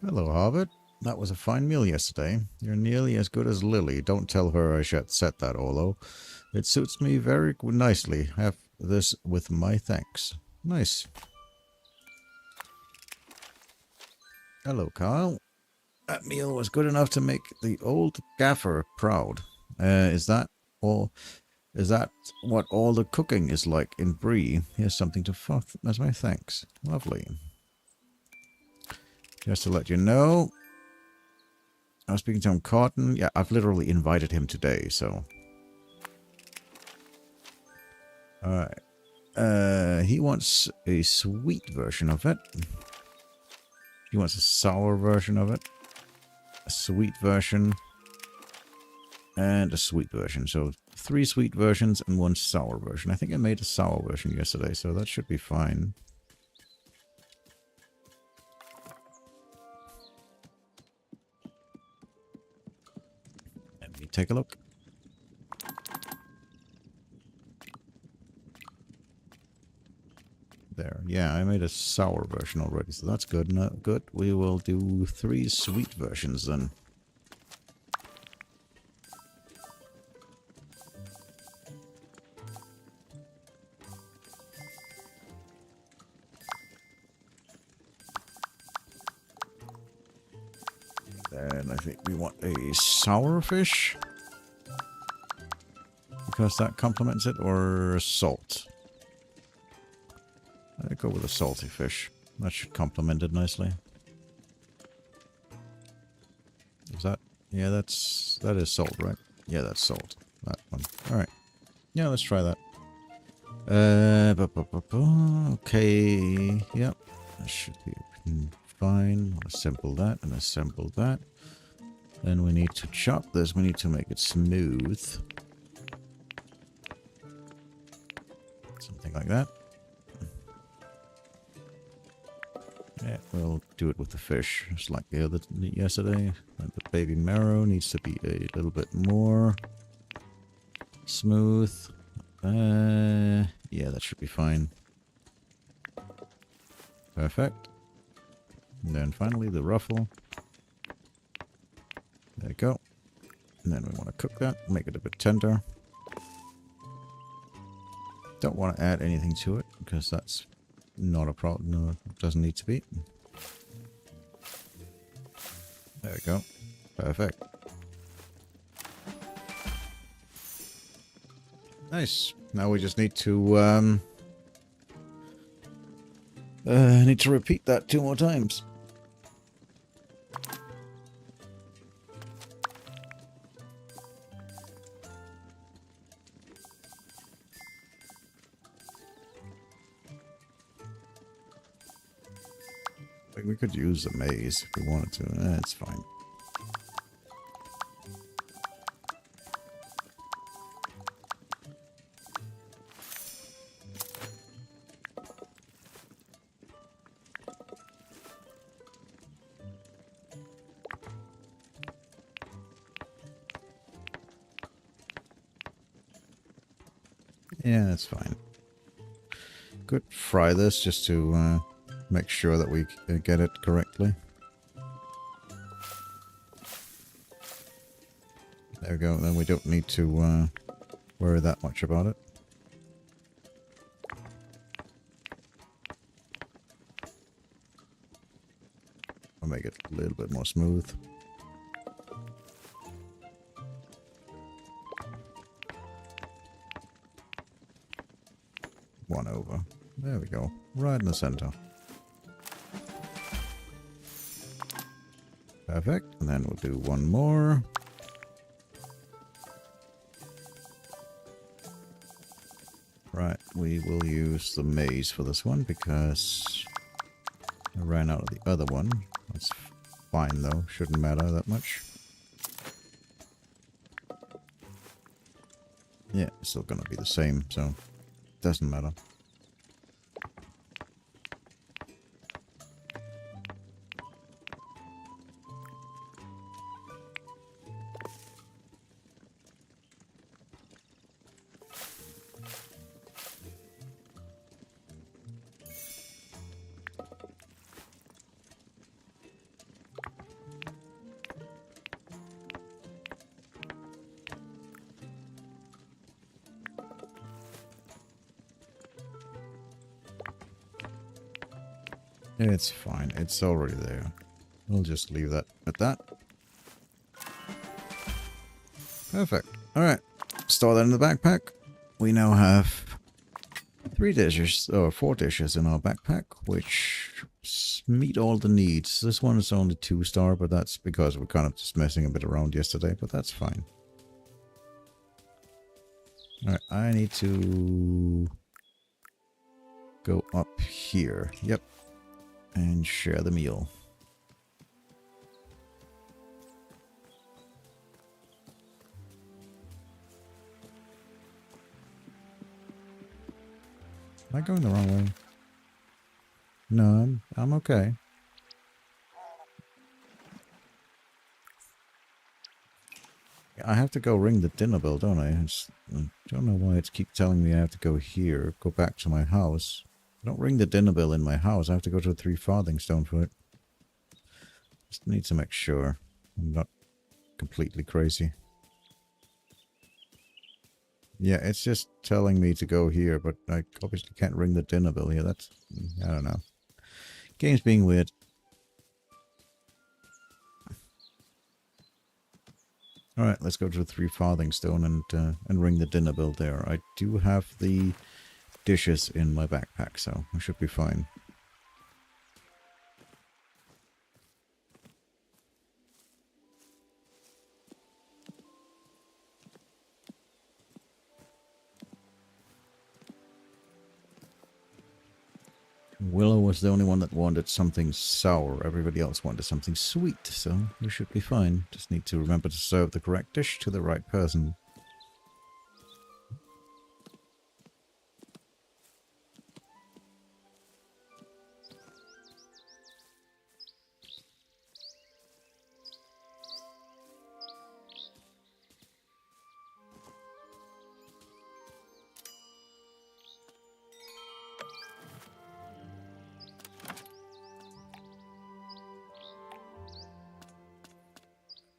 Hello, Hobbit. That was a fine meal yesterday. You're nearly as good as Lily. Don't tell her I said that, Olo. It suits me very nicely. Have this with my thanks. Nice. Hello, Kyle. That meal was good enough to make the old gaffer proud. Is that what all the cooking is like in Bree? Here's something to fuck as my thanks. Lovely. Just to let you know, I was speaking to him, Cotton. Yeah, I've literally invited him today, so. Alright. He wants a sweet version of it. He wants a sour version of it. A sweet version. And a sweet version. So 3 sweet versions and 1 sour version. I think I made a sour version yesterday, so that should be fine. Let me take a look. There. Yeah, I made a sour version already, so that's good. No, good. We will do 3 sweet versions then. And I think we want a sour fish, because that complements it, or salt. I'd go with a salty fish. That should complement it nicely. Is that? Yeah, that is salt, right? Yeah, that's salt. That one. All right. Yeah, let's try that. Okay. Yep. That should be fine. Assemble that and assemble that. Then we need to chop this. We need to make it smooth. Something like that. Yeah, we'll do it with the fish, just like the other yesterday. And the baby marrow needs to be a little bit more smooth. Yeah, that should be fine. Perfect. And then finally the ruffle. There you go. And then we want to cook that, make it a bit tender. Don't want to add anything to it because that's not a problem. No, it doesn't need to be. There we go. Perfect. Nice. Now we just need to repeat that 2 more times. We could use a maze if we wanted to. It's fine. Yeah, that's fine. Could fry this just to make sure that we get it correctly. There we go. Then we don't need to worry that much about it. I'll make it a little bit more smooth. One over. There we go. Right in the center. Perfect. And then we'll do one more. Right. We will use the maze for this one because I ran out of the other one. That's fine though. Shouldn't matter that much. Yeah, it's still gonna be the same, so doesn't matter. It's fine. It's already there. We'll just leave that at that. Perfect. Alright. Store that in the backpack. We now have 3 dishes, or 4 dishes in our backpack, which meet all the needs. This one is only 2-star, but that's because we're kind of just messing a bit around yesterday, but that's fine. Alright, I need to go up here. Yep. And share the meal. Am I going the wrong way? No, I'm okay. I have to go ring the dinner bell, don't I? I don't know why it's keep telling me I have to go here, go back to my house. I don't ring the dinner bell in my house. I have to go to a 3 farthing stone for it. Just need to make sure I'm not completely crazy. Yeah, it's just telling me to go here, but I obviously can't ring the dinner bell here. That's... I don't know. Game's being weird. Alright, let's go to the 3 farthing stone and ring the dinner bell there. I do have the dishes in my backpack, so I should be fine. Willow was the only one that wanted something sour. Everybody else wanted something sweet, so we should be fine. Just need to remember to serve the correct dish to the right person.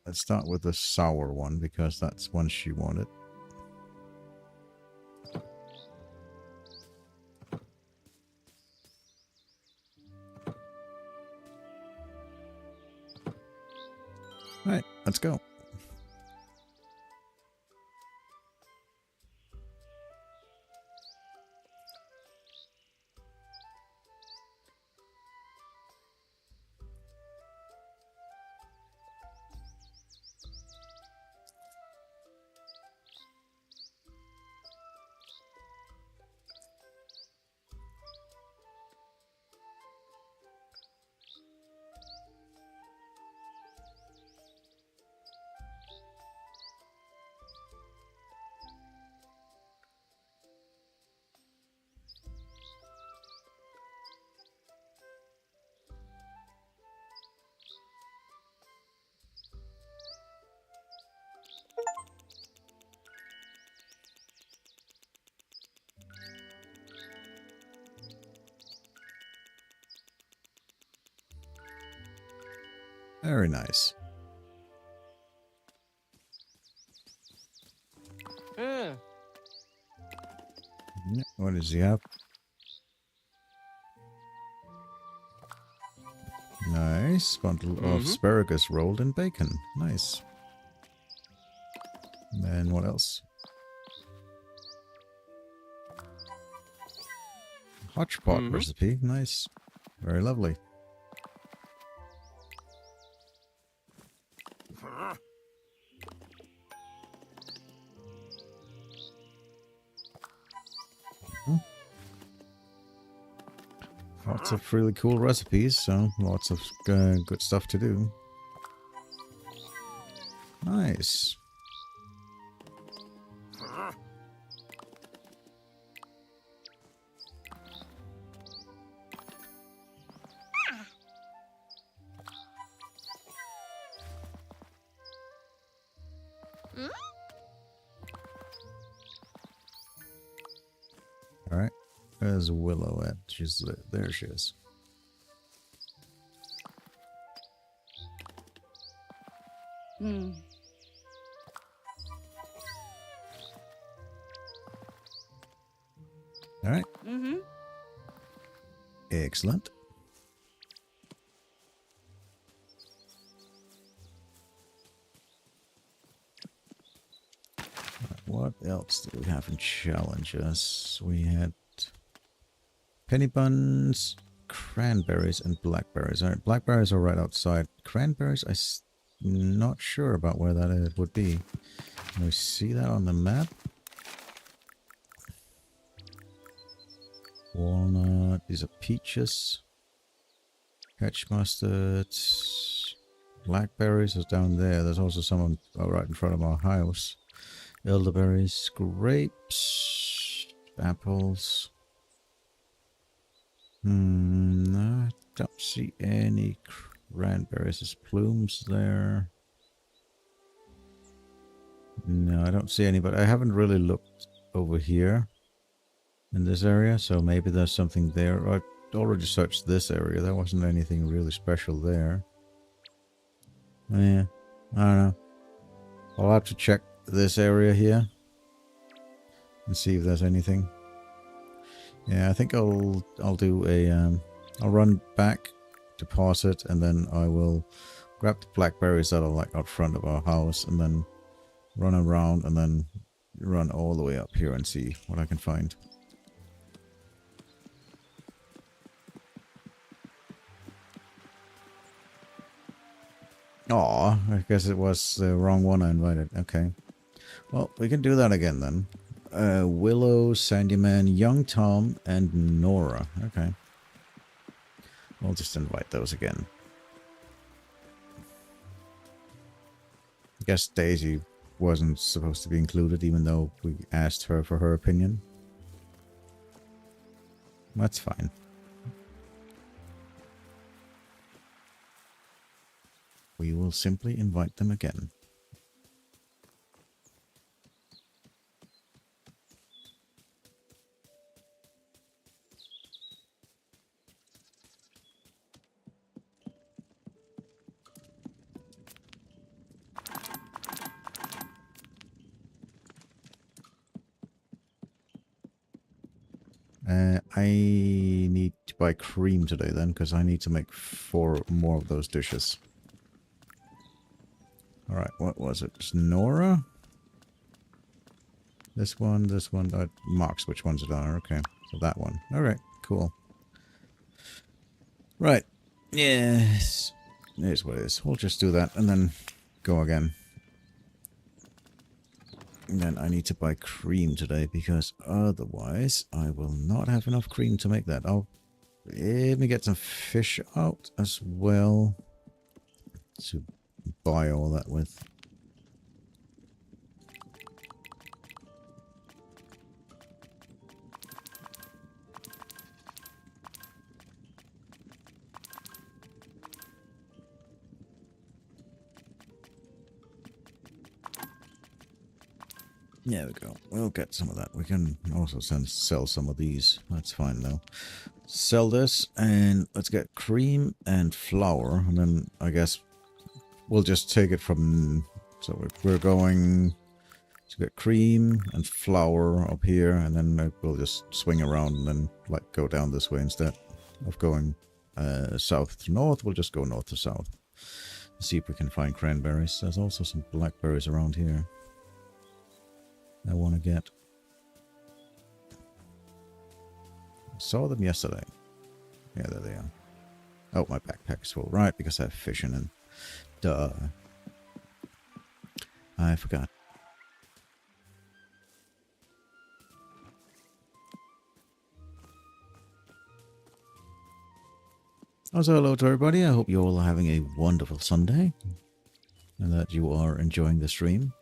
Let's start with the sour one, because that's one she wanted. Alright, let's go. Very nice. What does he have? Nice. Bundle of asparagus rolled in bacon. Nice. And then what else? Hodgepodge recipe. Nice. Very lovely. Lots of really cool recipes, so lots of good stuff to do. Nice. All right. Where's Willow at? She's there. She is. All right. Excellent. What else do we have in challenges? We had penny buns, cranberries, and blackberries. All right, blackberries are right outside. Cranberries, I'm not sure about where that would be. Can we see that on the map? Walnut. These are peaches. Catch mustards. Blackberries is down there. There's also some right in front of our house. Elderberries, grapes, apples. No, I don't see any cranberries. There's plumes there. No, I don't see any, but I haven't really looked over here in this area, so maybe there's something there. I already searched this area. There wasn't anything really special there. Yeah, I don't know. I'll have to check this area here and see if there's anything. Yeah, I think I'll do a I'll run back to pause it, and then I will grab the blackberries that are like out front of our house, and then run around, and then run all the way up here and see what I can find. Aw, I guess it was the wrong one I invited. Okay. Well, we can do that again then. Willow, Sandyman, Young Tom, and Nora. Okay. We'll just invite those again. I guess Daisy wasn't supposed to be included, even though we asked her for her opinion. That's fine. We will simply invite them again. I need to buy cream today then, because I need to make 4 more of those dishes. Alright, what was it? It's Nora? This one, that marks which ones it are. Okay, so that one. Alright, cool. Right. Yes. Here's what it is. We'll just do that and then go again. And then I need to buy cream today because otherwise I will not have enough cream to make that. I'll let me get some fish out as well to buy all that with. There we go. We'll get some of that. We can also sell some of these. That's fine though. Sell this and let's get cream and flour. And then I guess we'll just take it from... So we're going to get cream and flour up here. And then we'll just swing around and then like go down this way instead of going south to north. We'll just go north to south. See if we can find cranberries. There's also some blackberries around here I want to get. I saw them yesterday. Yeah, there they are. Oh, my backpack's full. Right, because I have fish in it. Duh. I forgot. Also, hello to everybody. I hope you're all having a wonderful Sunday. And that you are enjoying the stream.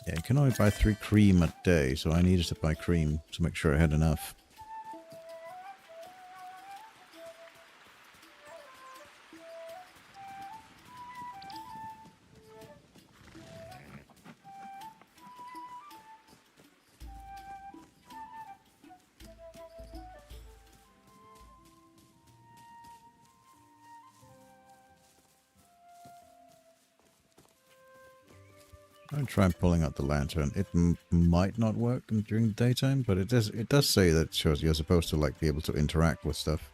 Yeah, you can only buy 3 cream a day, so I needed to buy cream to make sure I had enough. I'm trying pulling out the lantern. It might not work during the daytime, but it does say that it shows you're supposed to like be able to interact with stuff.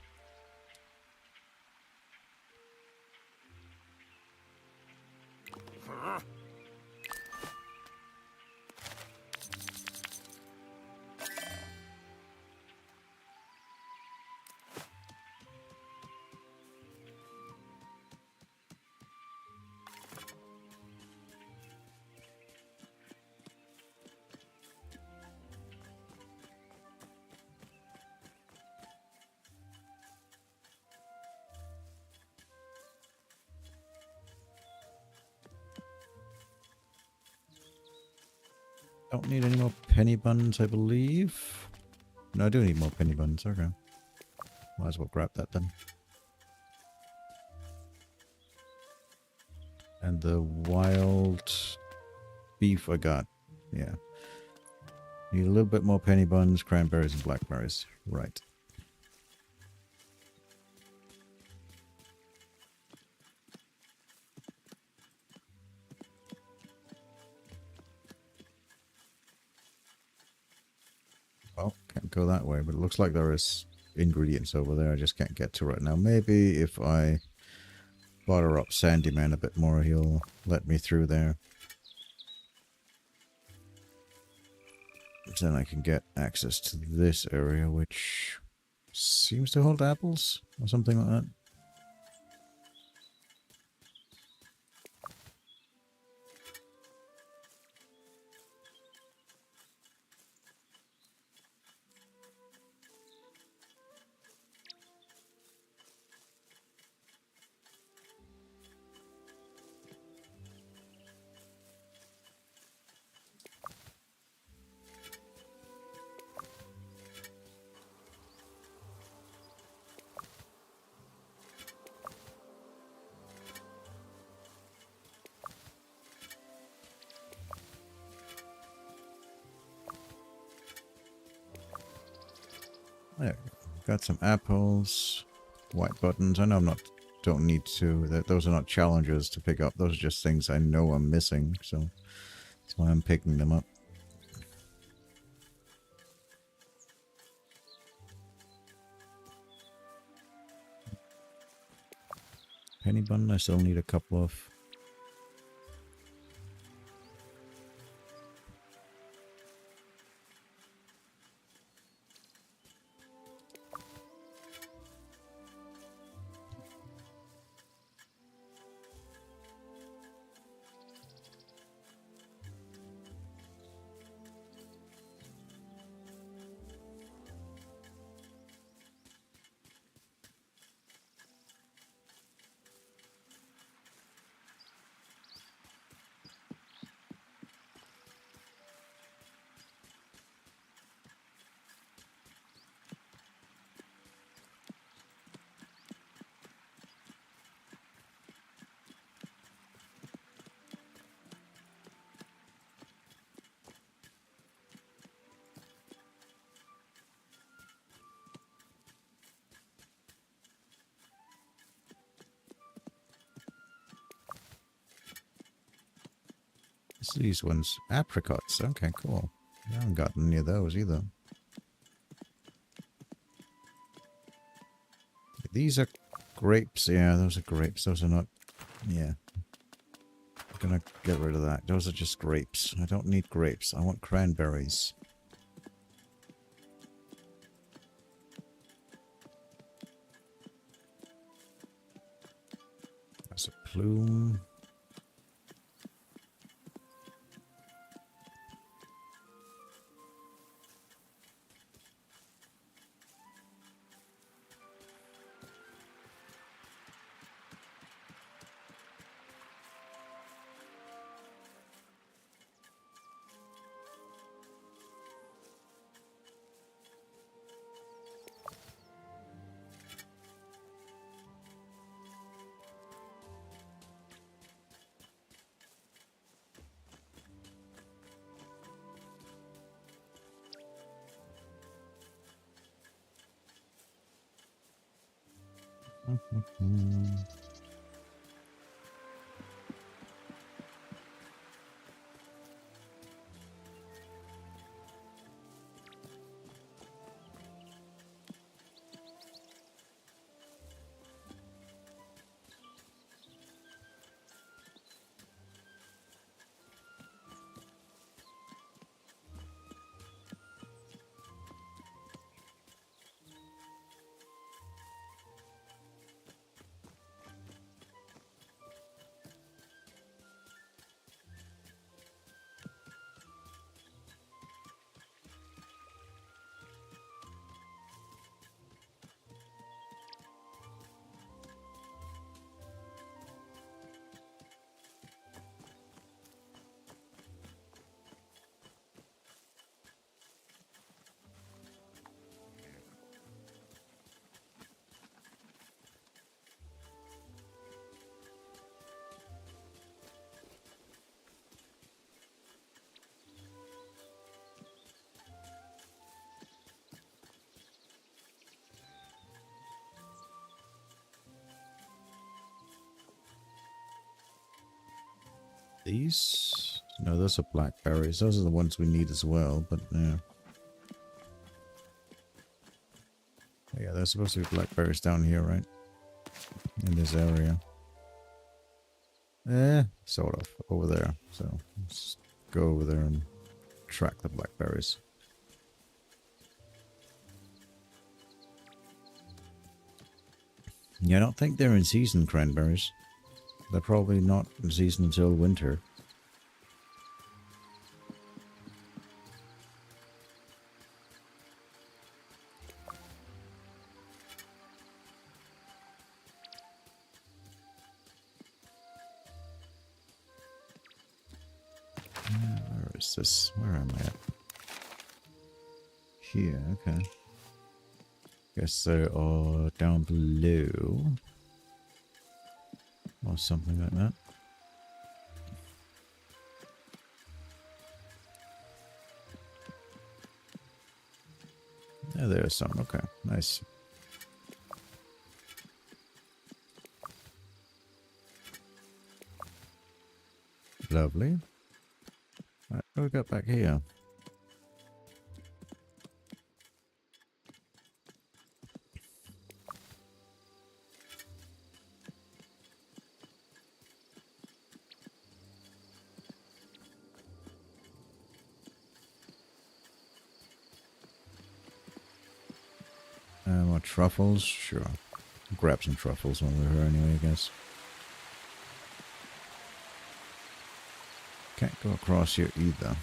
Don't need any more penny buns, I believe. No, I do need more penny buns. Okay. Might as well grab that then. And the wild beef I got. Yeah. Need a little bit more penny buns, cranberries, and blackberries. Right. Well, can't go that way, but it looks like there is ingredients over there I just can't get to right now. Maybe if I butter up Sandyman a bit more, he'll let me through there. then I can get access to this area, which seems to hold apples or something like that. There we go. Got some apples, white buttons. I know don't need to. Those are not challenges to pick up. Those are just things I know I'm missing. So that's why I'm picking them up. Penny bun. I still need a couple of. It's these ones. Apricots. Okay, cool. I haven't gotten any of those either. These are grapes. Yeah, those are grapes. Those are not... Yeah. I'm gonna get rid of that. Those are just grapes. I don't need grapes. I want cranberries. That's a plume. These? No, those are blackberries. Those are the ones we need as well, but yeah. Yeah, there's supposed to be blackberries down here, right? In this area. Sort of. Over there. So, let's go over there and track the blackberries. Yeah, I don't think they're in season, cranberries. They're probably not in season until winter. Where is this? Where am I at? Here, okay. Guess they are down below. Or something like that. Yeah, there's some. Okay, nice. Lovely. Right, what do we got back here? More truffles? Sure. Grab some truffles when we're here anyway, I guess. Can't go across here either.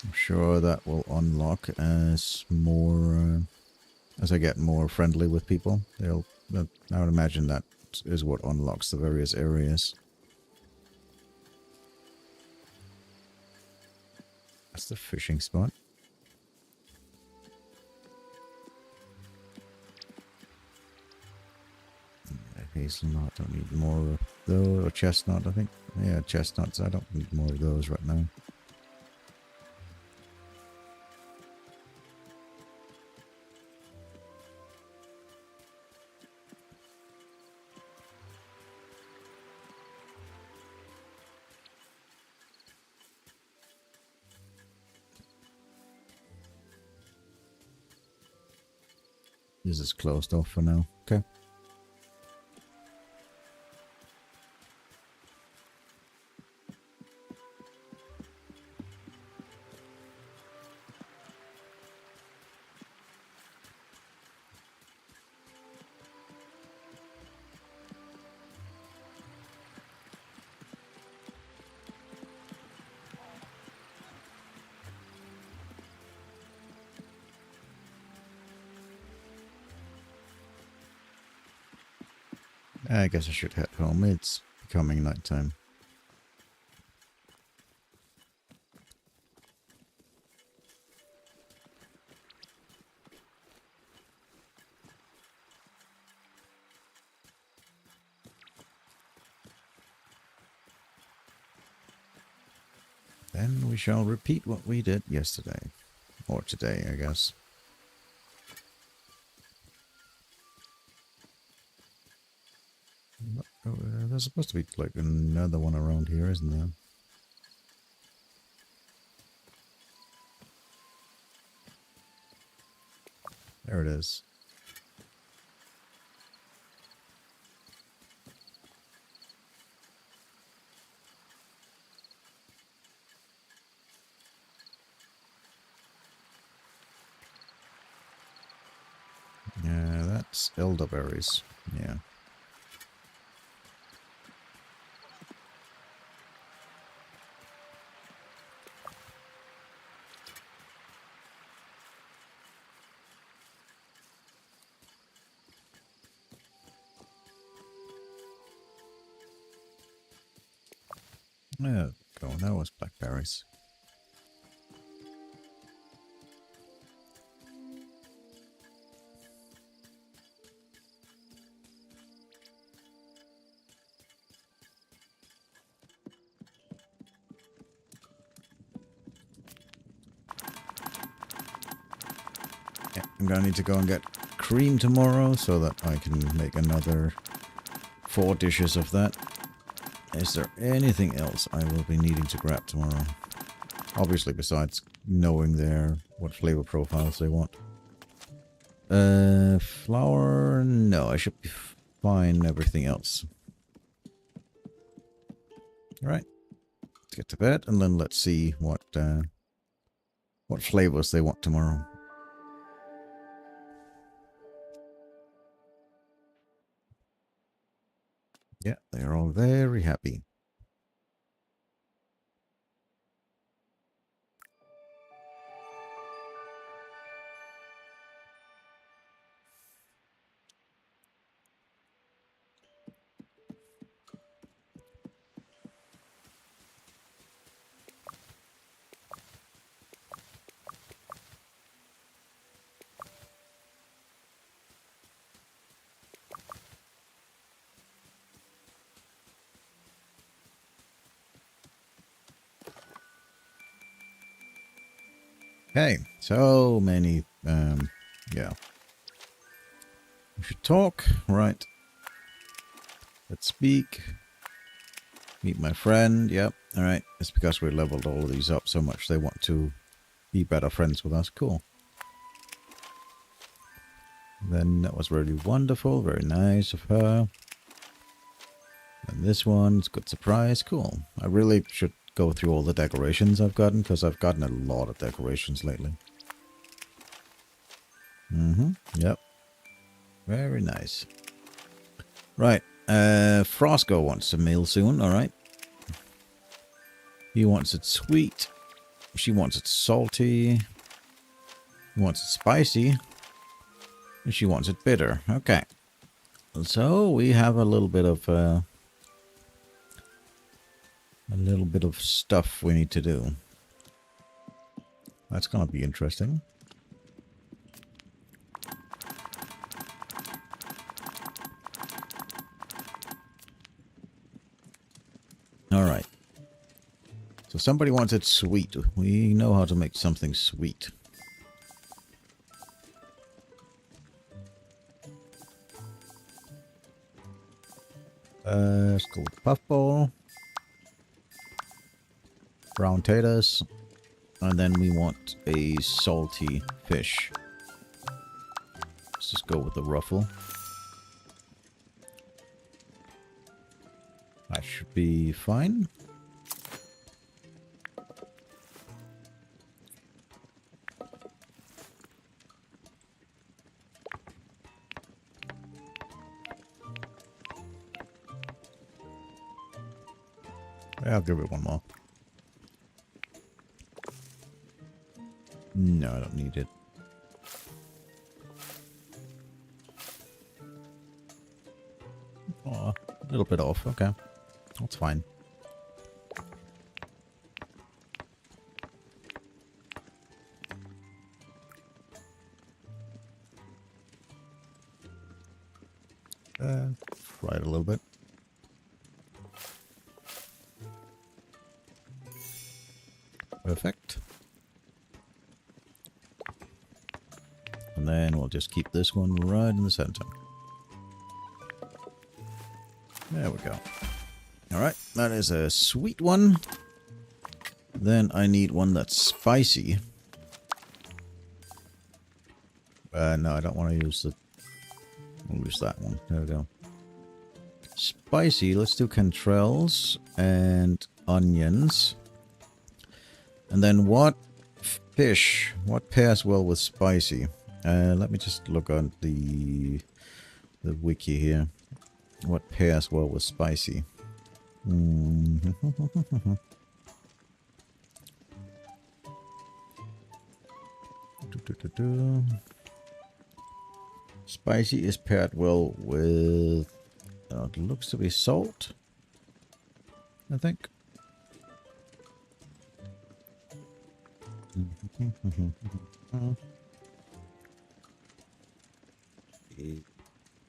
I'm sure that will unlock as more... as I get more friendly with people. I would imagine that is what unlocks the various areas. That's the fishing spot. Hazelnut, don't need more of those. Or chestnut, I think. Yeah, chestnuts, I don't need more of those right now. This is closed off for now. Okay. I guess I should head home. It's becoming nighttime. Then we shall repeat what we did yesterday. Or today, I guess. There's supposed to be like another one around here, isn't there? There it is. Yeah, that's elderberries. Yeah. Yeah, go on. That was blackberries. Yeah, I'm gonna need to go and get cream tomorrow so that I can make another 4 dishes of that. Is there anything else I will be needing to grab tomorrow? Obviously, besides knowing what flavor profiles they want. Flour? No, I should be fine. Everything else. Alright. Let's get to bed and then let's see what flavors they want tomorrow. Yeah, they're all very happy. Hey, so many, yeah. We should talk, right. Let's speak. Meet my friend, yep, alright. It's because we leveled all of these up so much they want to be better friends with us, cool. Then that was really wonderful, very nice of her. And this one's good surprise, cool. I really should go through all the decorations I've gotten, because I've gotten a lot of decorations lately. Yep. Very nice. Right, Frosco wants a meal soon, alright. He wants it sweet. She wants it salty. He wants it spicy. And she wants it bitter. Okay. So we have a little bit of stuff we need to do. That's gonna be interesting. Alright. So somebody wants it sweet. We know how to make something sweet. Let's go with puffball. Brown taters. And then we want a salty fish. Let's just go with the ruffle. That should be fine. I'll give it one more. No, I don't need it. Oh, a little bit off. Okay. That's fine. Fry it a little bit. Perfect. And then we'll just keep this one right in the center. There we go. Alright, that is a sweet one. Then I need one that's spicy. No, I don't want to use the... I'll use that one. There we go. Spicy, let's do cantrels and onions. And then what fish? What pairs well with spicy? Let me just look on the wiki here. What pairs well with spicy? Spicy is paired well with... it looks to be salt, I think.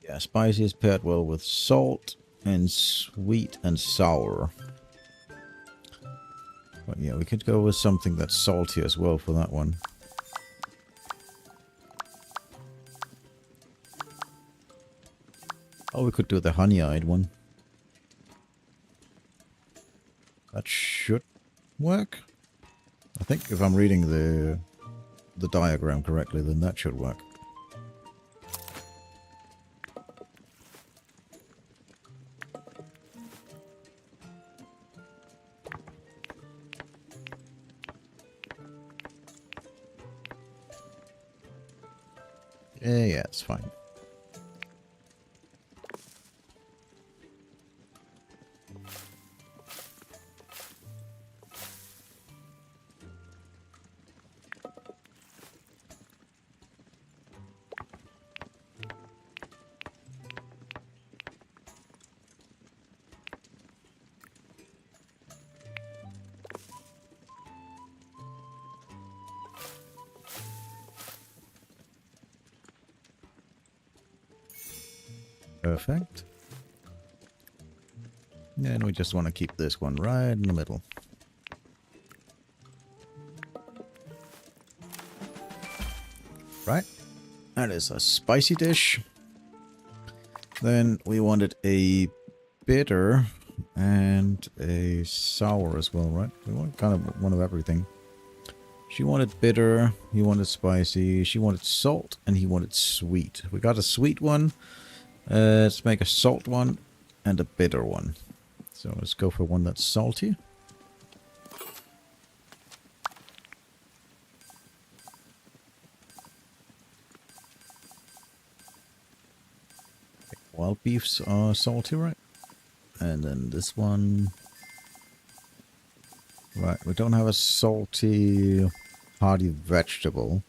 Yeah, spicy is paired well with salt and sweet and sour. But yeah, we could go with something that's salty as well for that one. Oh, we could do the honey-eyed one. That should work. I think if I'm reading the diagram correctly, then that should work. Yeah, it's fine. Perfect. And we just want to keep this one right in the middle. Right. That is a spicy dish. Then we wanted a bitter and a sour as well, right? We want kind of one of everything. She wanted bitter, he wanted spicy, she wanted salt, and he wanted sweet. We got a sweet one. Let's make a salt one and a bitter one. So let's go for one that's salty. Wild beefs are salty, right? And then this one. Right, we don't have a salty, hearty vegetable.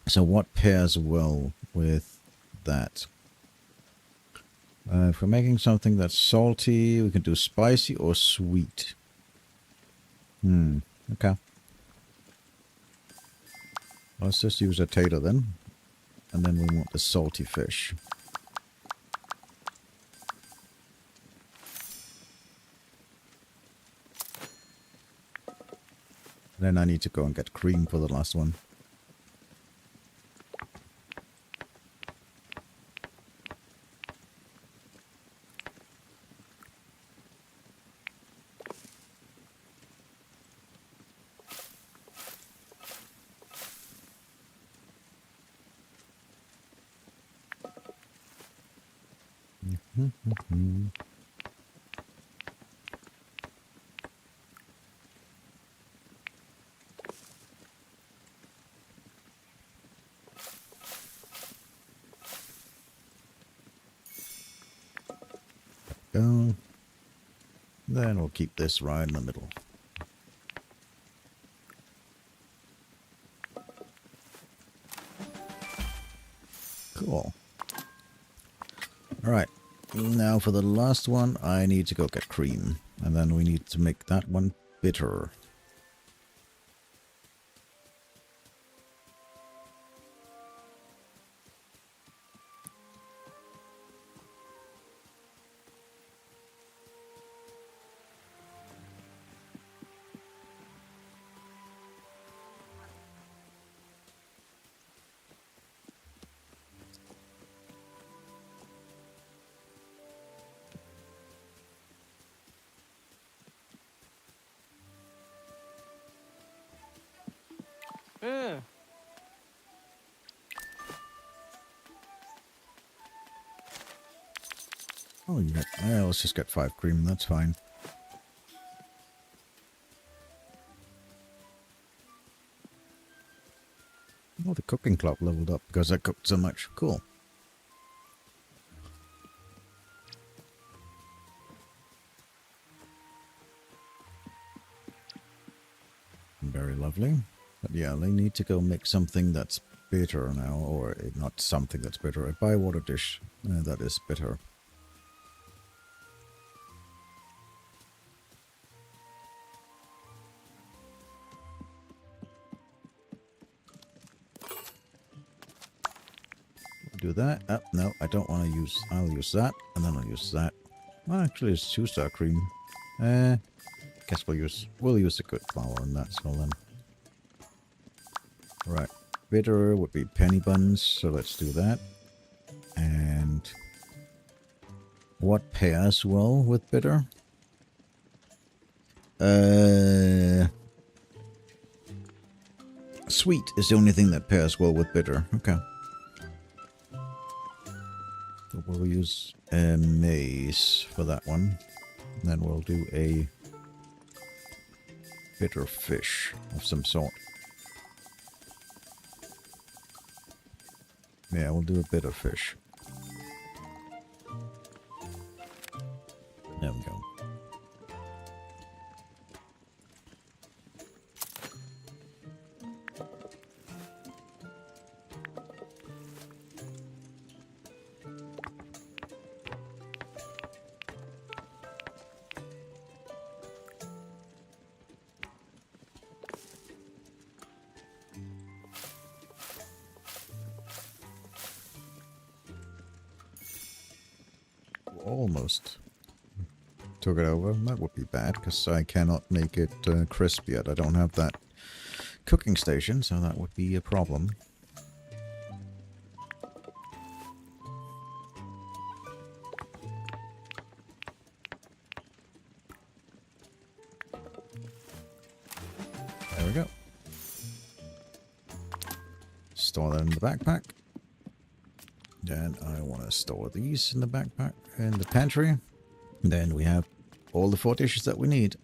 So what pairs well with that? If we're making something that's salty, we can do spicy or sweet. Okay. Let's just use a tater then. And then we want the salty fish. Then I need to go and get cream for the last one. Go. Then we'll keep this right in the middle. Cool. Alright. Now for the last one, I need to go get cream. And then we need to make that one bitter. Yeah. Oh, yeah, let's just get 5 cream, that's fine. Oh, the cooking club leveled up because I cooked so much. Cool. Very lovely. But yeah, they need to go make something that's bitter now, or not something that's bitter, a bywater dish that is bitter. Do that. Oh, no, I don't want to use... I'll use that, and then I'll use that. Well, actually, it's 2-star cream. Guess we'll use the good flour and that, so then. Right. Bitter would be penny buns, so let's do that. And what pairs well with bitter? Sweet is the only thing that pairs well with bitter. Okay. So we'll use maize for that one. And then we'll do a bitter fish of some sort. Yeah, we'll do a bitter fish. There we go. almost took it over. That would be bad, because I cannot make it crisp yet. I don't have that cooking station, so that would be a problem. There we go. Store that in the backpack. Then I want to store these in the backpack, in the pantry. Then we have all the 4 dishes that we need.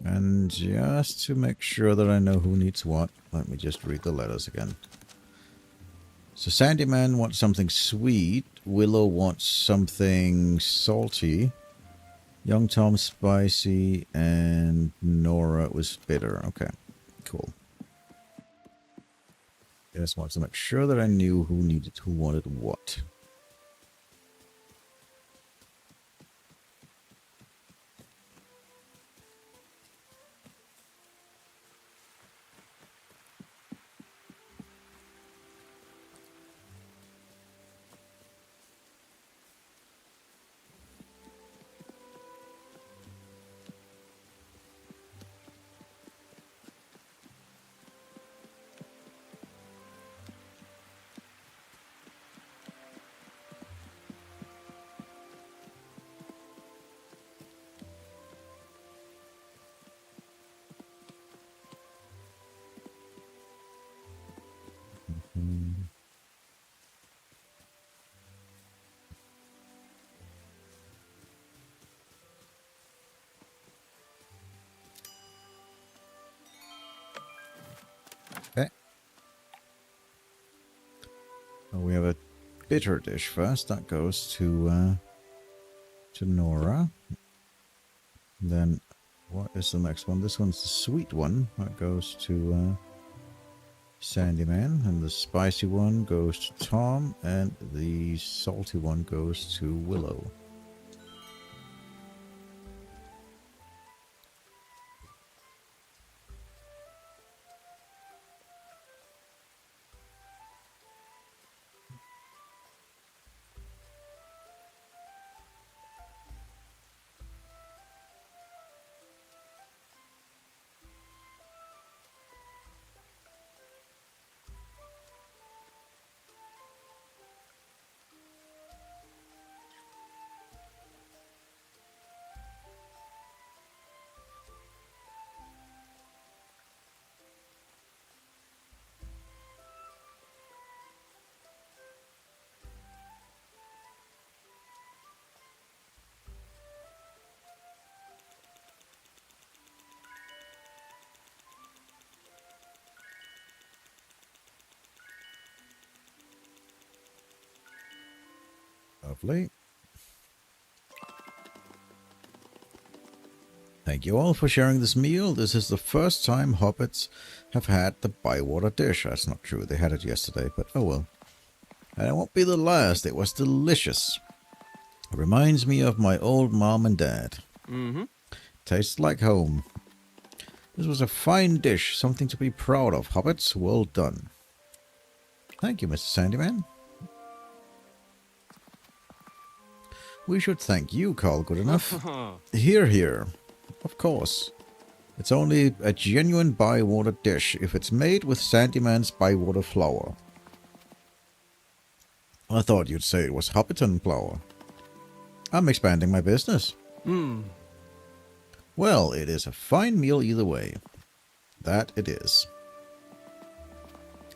And just to make sure that I know who needs what, let me just read the letters again. So Sandyman wants something sweet. Willow wants something salty. Young Tom spicy. And Nora was bitter. Okay, cool. I just wanted to make sure that I knew who wanted what. Okay. Oh, we have a bitter dish first. That goes to Nora. Then what is the next one? This one's the sweet one. That goes to Sandyman. And the spicy one goes to Tom. And the salty one goes to Willow. Lovely. Thank you all for sharing this meal. This is the first time Hobbits have had the Bywater dish. That's not true. They had it yesterday, but oh well. And it won't be the last. It was delicious. It reminds me of my old mom and dad. Mm-hmm. Tastes like home. This was a fine dish. Something to be proud of. Hobbits, well done. Thank you, Mr. Sandyman. We should thank you, Carl Goodenough. Hear, hear. Of course. It's only a genuine Bywater dish if it's made with Sandyman's Bywater flour. I thought you'd say it was Hobbiton flour. I'm expanding my business. Well, it is a fine meal either way. That it is.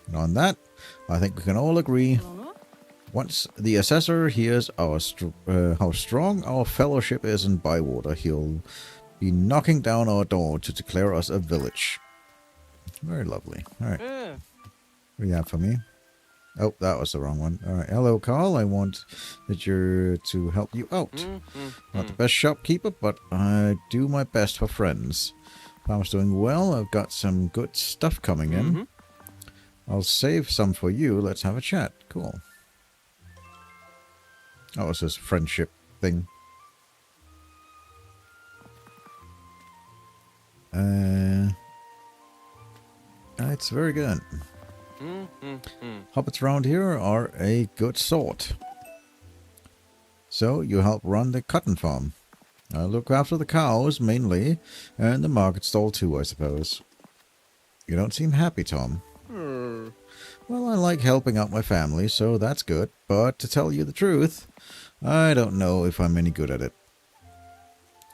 And on that, I think we can all agree. Once the assessor hears our how strong our fellowship is in Bywater, he'll be knocking down our door to declare us a village. Very lovely. All right. What do you have for me? Oh, that was the wrong one. All right. Hello, Carl. I want to help you out. Not the best shopkeeper, but I do my best for friends. Farm's doing well. I've got some good stuff coming in. I'll save some for you. Let's have a chat. Cool. Oh, it's this friendship thing. It's very good. Hobbits around here are a good sort. So you help run the cotton farm. I look after the cows, mainly, and the market stall too, I suppose. You don't seem happy, Tom. Well, I like helping out my family, so that's good. But to tell you the truth, I don't know if I'm any good at it.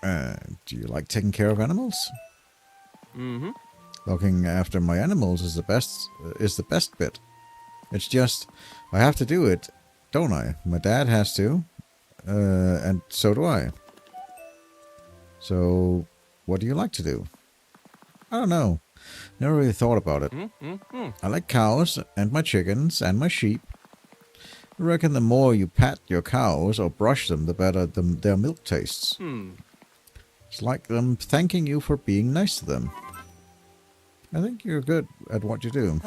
Do you like taking care of animals? Mm-hmm. Looking after my animals is the best bit. It's just, I have to do it, don't I? My dad has to, and so do I. So, what do you like to do? I don't know. Never really thought about it. I like cows, and my chickens, and my sheep. I reckon the more you pat your cows or brush them, the better their milk tastes. It's like them thanking you for being nice to them. I think you're good at what you do.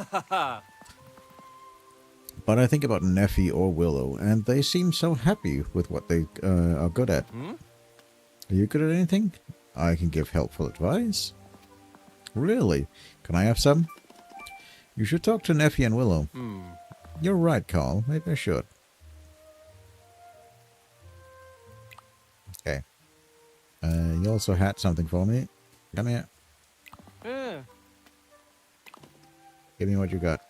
But I think about Neffy or Willow, and they seem so happy with what they are good at. Are you good at anything? I can give helpful advice. Really? Can I have some? You should talk to Neffy and Willow. You're right, Carl. Maybe I should. Okay. You also had something for me. Come here. Give me what you got.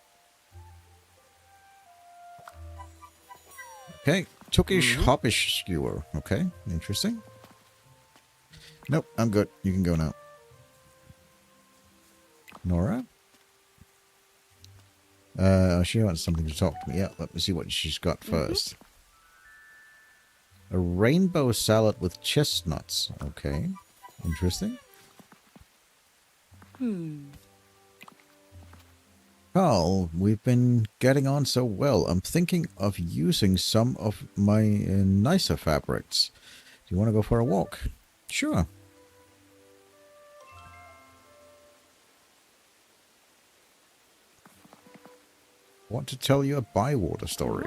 Okay. Tookish hoppish skewer. Okay. Interesting. Nope. I'm good. You can go now. Nora? She wants something to talk to me. Yeah, let me see what she's got first. A rainbow salad with chestnuts. Okay. Interesting. Carl, we've been getting on so well. I'm thinking of using some of my nicer fabrics. Do you want to go for a walk? Sure. I want to tell you a Bywater story.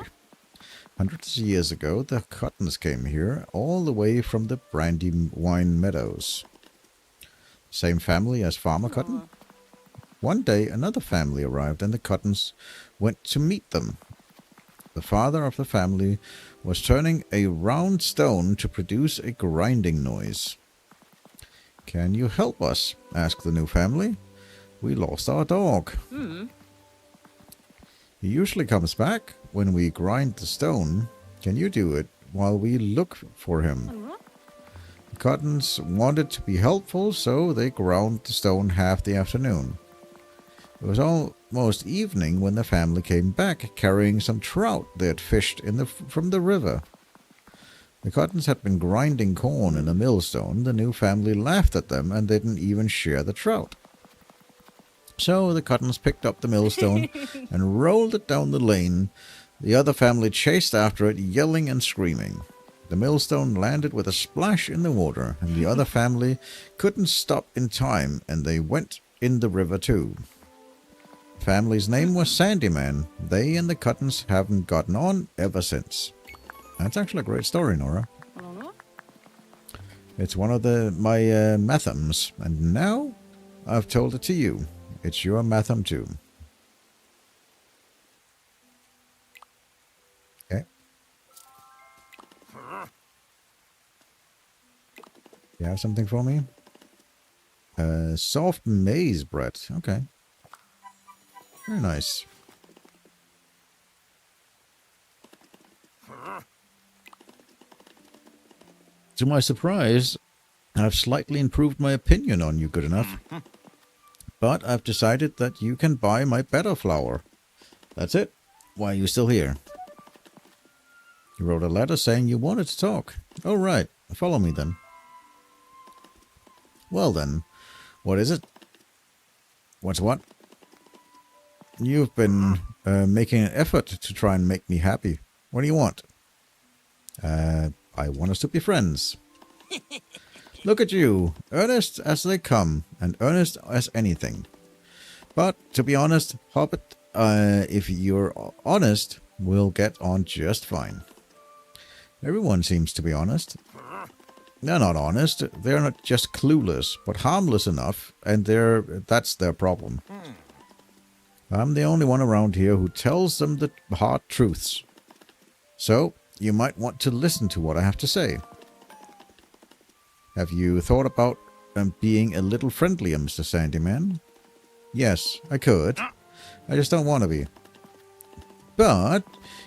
Hundreds of years ago, the Cottons came here, all the way from the Brandywine Meadows. Same family as Farmer Cotton? One day, another family arrived, and the Cottons went to meet them. The father of the family was turning a round stone to produce a grinding noise. Can you help us? Asked the new family. We lost our dog. He usually comes back when we grind the stone. Can you do it while we look for him? The Cottons wanted to be helpful, so they ground the stone half the afternoon. It was almost evening when the family came back, carrying some trout they had fished from the river. The Cottons had been grinding corn in a millstone. The new family laughed at them and didn't even share the trout. So the Cottons picked up the millstone and rolled it down the lane. The other family chased after it, yelling and screaming. The millstone landed with a splash in the water, and the other family couldn't stop in time, and they went in the river too. The family's name was Sandyman. They and the Cottons haven't gotten on ever since. That's actually a great story, Nora. It's one of my mathams, and now I've told it to you. It's your matham too. Okay. You have something for me? Soft maize bread. Okay. Very nice. To my surprise, I've slightly improved my opinion on you, good enough. But I've decided that you can buy my better flour. That's it. Why are you still here? You wrote a letter saying you wanted to talk. Oh, right. Follow me then. Well then, what is it? What's what? You've been making an effort to try and make me happy. What do you want? I want us to be friends. Look at you, earnest as they come, and earnest as anything. But, to be honest, Hobbit, if you're honest, we'll get on just fine. Everyone seems to be honest. They're not honest, they're not just clueless, but harmless enough, and that's their problem. I'm the only one around here who tells them the hard truths. So, you might want to listen to what I have to say. Have you thought about being a little friendlier, Mr. Sandyman? Yes, I could. I just don't want to be. But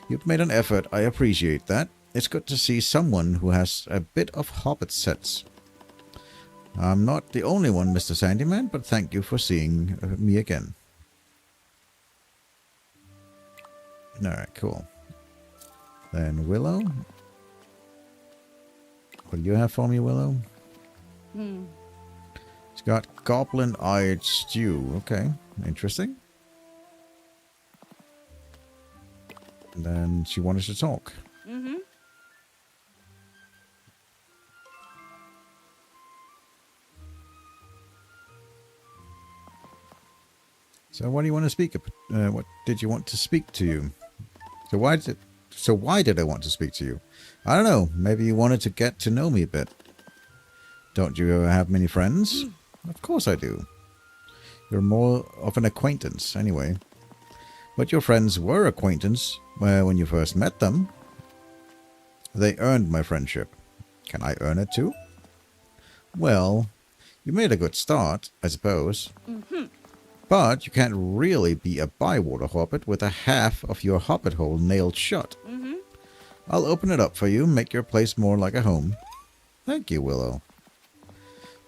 you've made an effort. I appreciate that. It's good to see someone who has a bit of Hobbit sense. I'm not the only one, Mr. Sandyman, but thank you for seeing me again. Alright, cool. Then Willow. What do you have for me, Willow? It's got goblin-eyed stew. Okay, interesting. And then she wanted to talk. So what do you want to speak? What did you want to speak to you? So why did I want to speak to you? I don't know. Maybe you wanted to get to know me a bit. Don't you have many friends? Of course I do. You're more of an acquaintance, anyway. But your friends were acquaintance when you first met them. They earned my friendship. Can I earn it too? Well, you made a good start, I suppose. But you can't really be a bywater hobbit with a half of your hobbit hole nailed shut. I'll open it up for you, make your place more like a home. Thank you, Willow.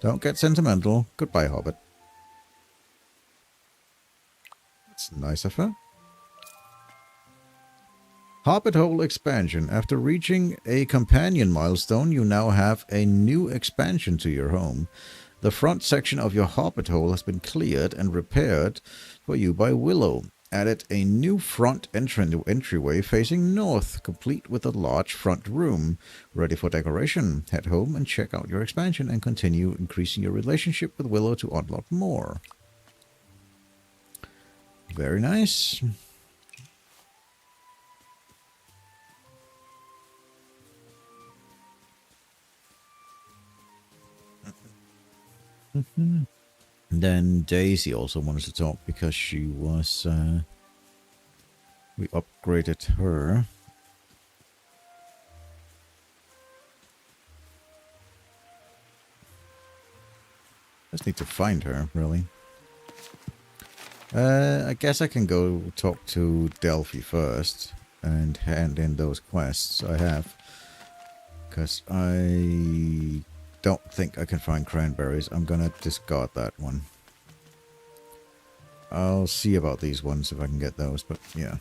Don't get sentimental. Goodbye, Hobbit. That's nice of her. Hobbit Hole expansion. After reaching a companion milestone, you now have a new expansion to your home. The front section of your Hobbit Hole has been cleared and repaired for you by Willow. Added a new front entryway facing north, complete with a large front room. Ready for decoration. Head home and check out your expansion and continue increasing your relationship with Willow to unlock more. Very nice. Then Daisy also wanted to talk because she was, we upgraded her. Just need to find her, really. I guess I can go talk to Delphi first and hand in those quests I have. Because I don't think I can find cranberries. I'm gonna discard that one. I'll see about these ones if I can get those, but yeah.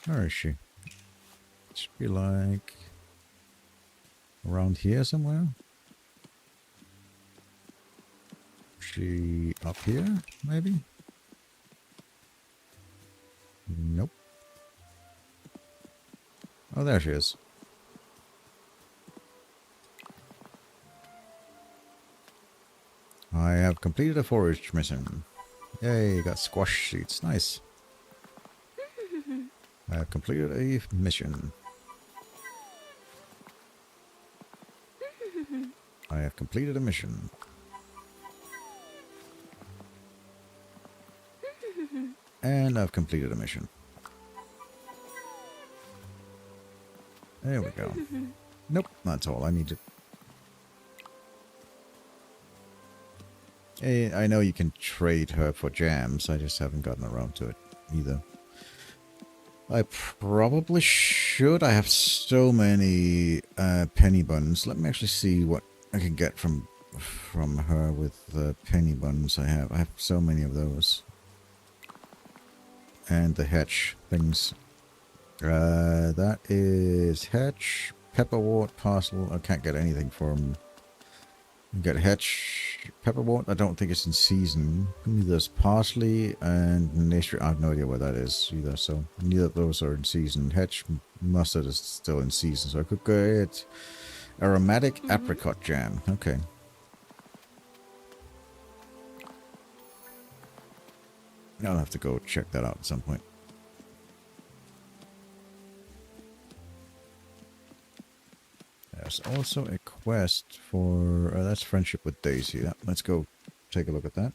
Where is she? Should be like around here somewhere. She up here, maybe? Nope. Oh, there she is. I have completed a forage mission. Yay, got squash seeds. Nice. I have completed a mission. I have completed a mission. And I've completed a mission. There we go. Nope, that's all I needed. Hey, I know you can trade her for jams. I just haven't gotten around to it either. I probably should. I have so many penny buns. Let me actually see what I can get from her with the penny buns I have. I have so many of those. And the hedge things. That is hedge, pepperwort, parcel. I can't get anything from. Get hedge, pepperwort. I don't think it's in season. There's parsley and nature. I have no idea what that is either. So neither of those are in season. Hedge mustard is still in season. So I could get aromatic apricot jam. Okay. I'll have to go check that out at some point. there's also a quest for... that's friendship with Daisy. Yeah, let's go take a look at that.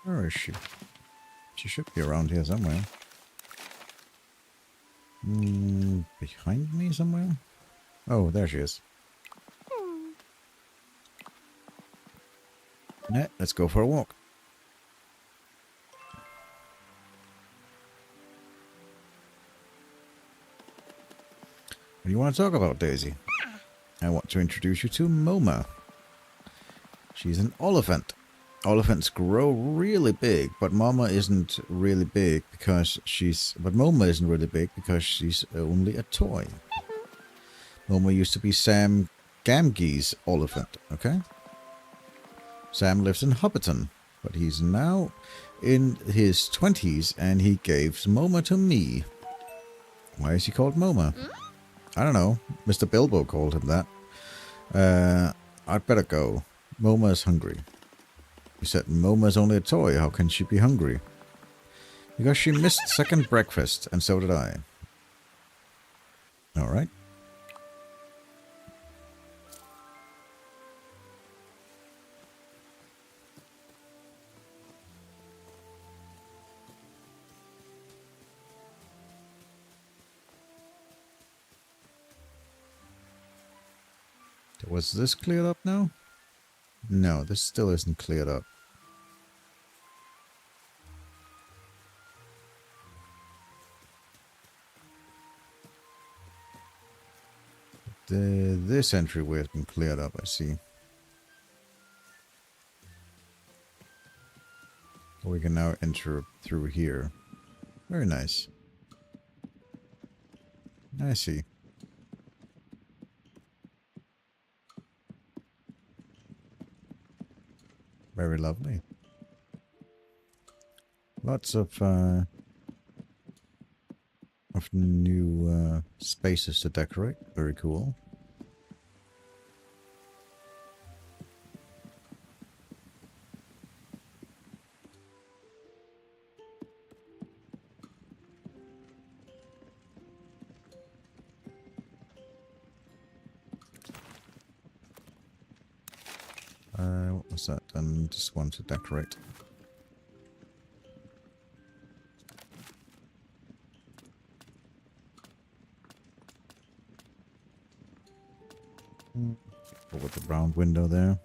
Where is she? She should be around here somewhere. Behind me somewhere? Oh, there she is. Yeah, let's go for a walk. What do you want to talk about, Daisy? I want to introduce you to Moma. She's an elephant. Elephants grow really big, but Moma isn't really big because she's... But Moma isn't really big because she's only a toy. Moma used to be Sam Gamgee's elephant, okay? Sam lives in Hobbiton, but he's now in his 20s and he gave Moma to me. Why is he called Moma? I don't know. Mr. Bilbo called him that. I'd better go. Moma is hungry. He said Moma's only a toy. How can she be hungry? Because she missed second breakfast, and so did I. Alright. Was this cleared up now? No, this still isn't cleared up. This entryway has been cleared up, I see. We can now enter through here. Very nice. I see. Very lovely. Lots of new spaces to decorate. Very cool. What was that? And just one to decorate. Go with the round window there.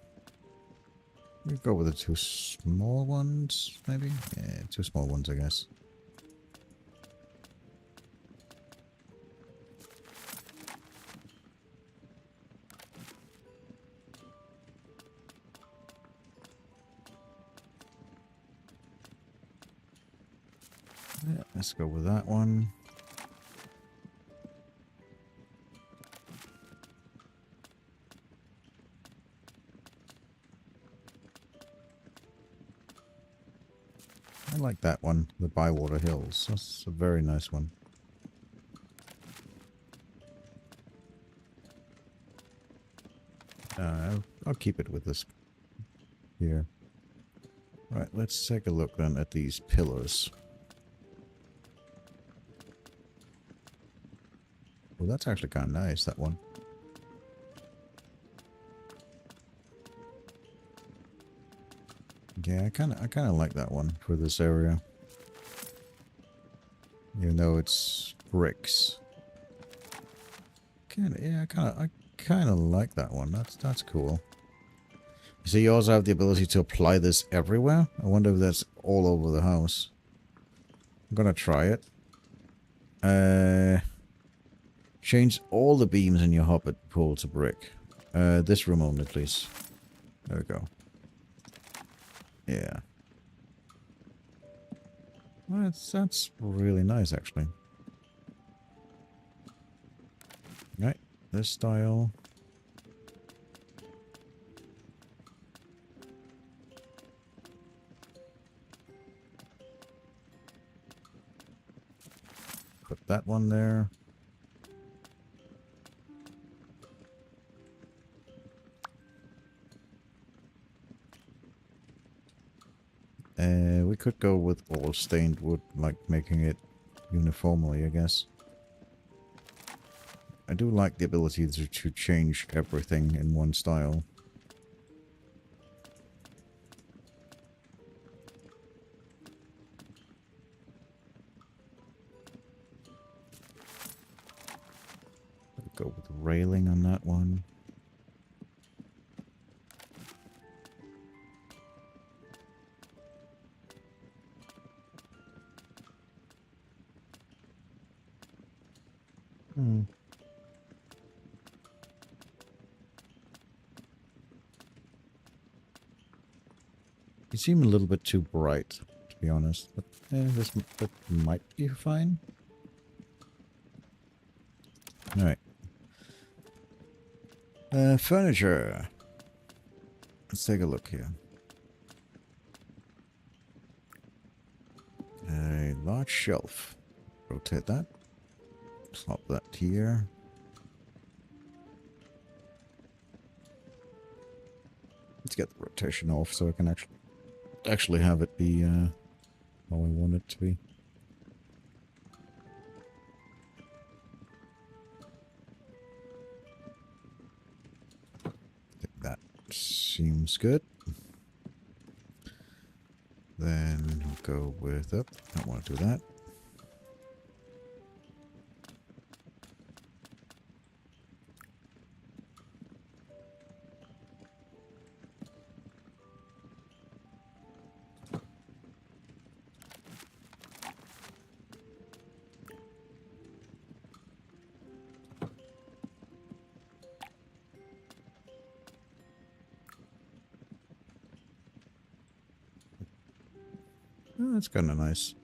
We go with the two small ones, maybe? Yeah, two small ones, I guess. Yeah, let's go with that one. I like that one, the Bywater Hills. That's a very nice one. I'll keep it with this here. Right, let's take a look then at these pillars. Well, that's actually kind of nice, that one. Yeah, I kind of like that one for this area. Even though it's bricks. I kind of like that one. That's cool. So you also have the ability to apply this everywhere. I wonder if that's all over the house. I'm gonna try it. Change all the beams in your Hobbit pool to brick. This room only, please. There we go. Yeah. Well, that's really nice, actually. this style. Put that one there. We could go with all stained wood, like making it uniformly, I guess. I do like the ability to change everything in one style. Go with the railing on that one. You seem a little bit too bright, to be honest. But that might be fine. Alright. Furniture. Let's take a look here. A large shelf. Rotate that. Swap that here. Let's get the rotation off so I can actually have it be how I want it to be. I think that seems good. Then I'll go with up. Don't want to do that. Oh, that's kind of nice.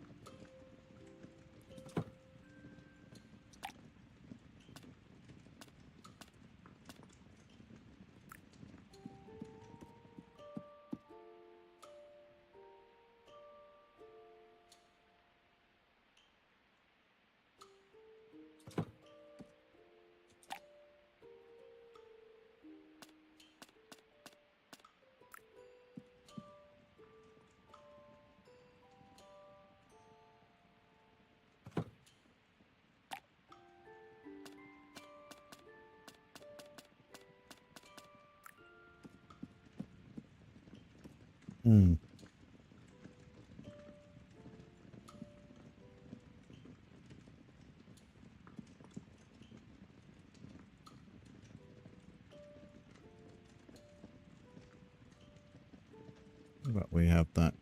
But we have that.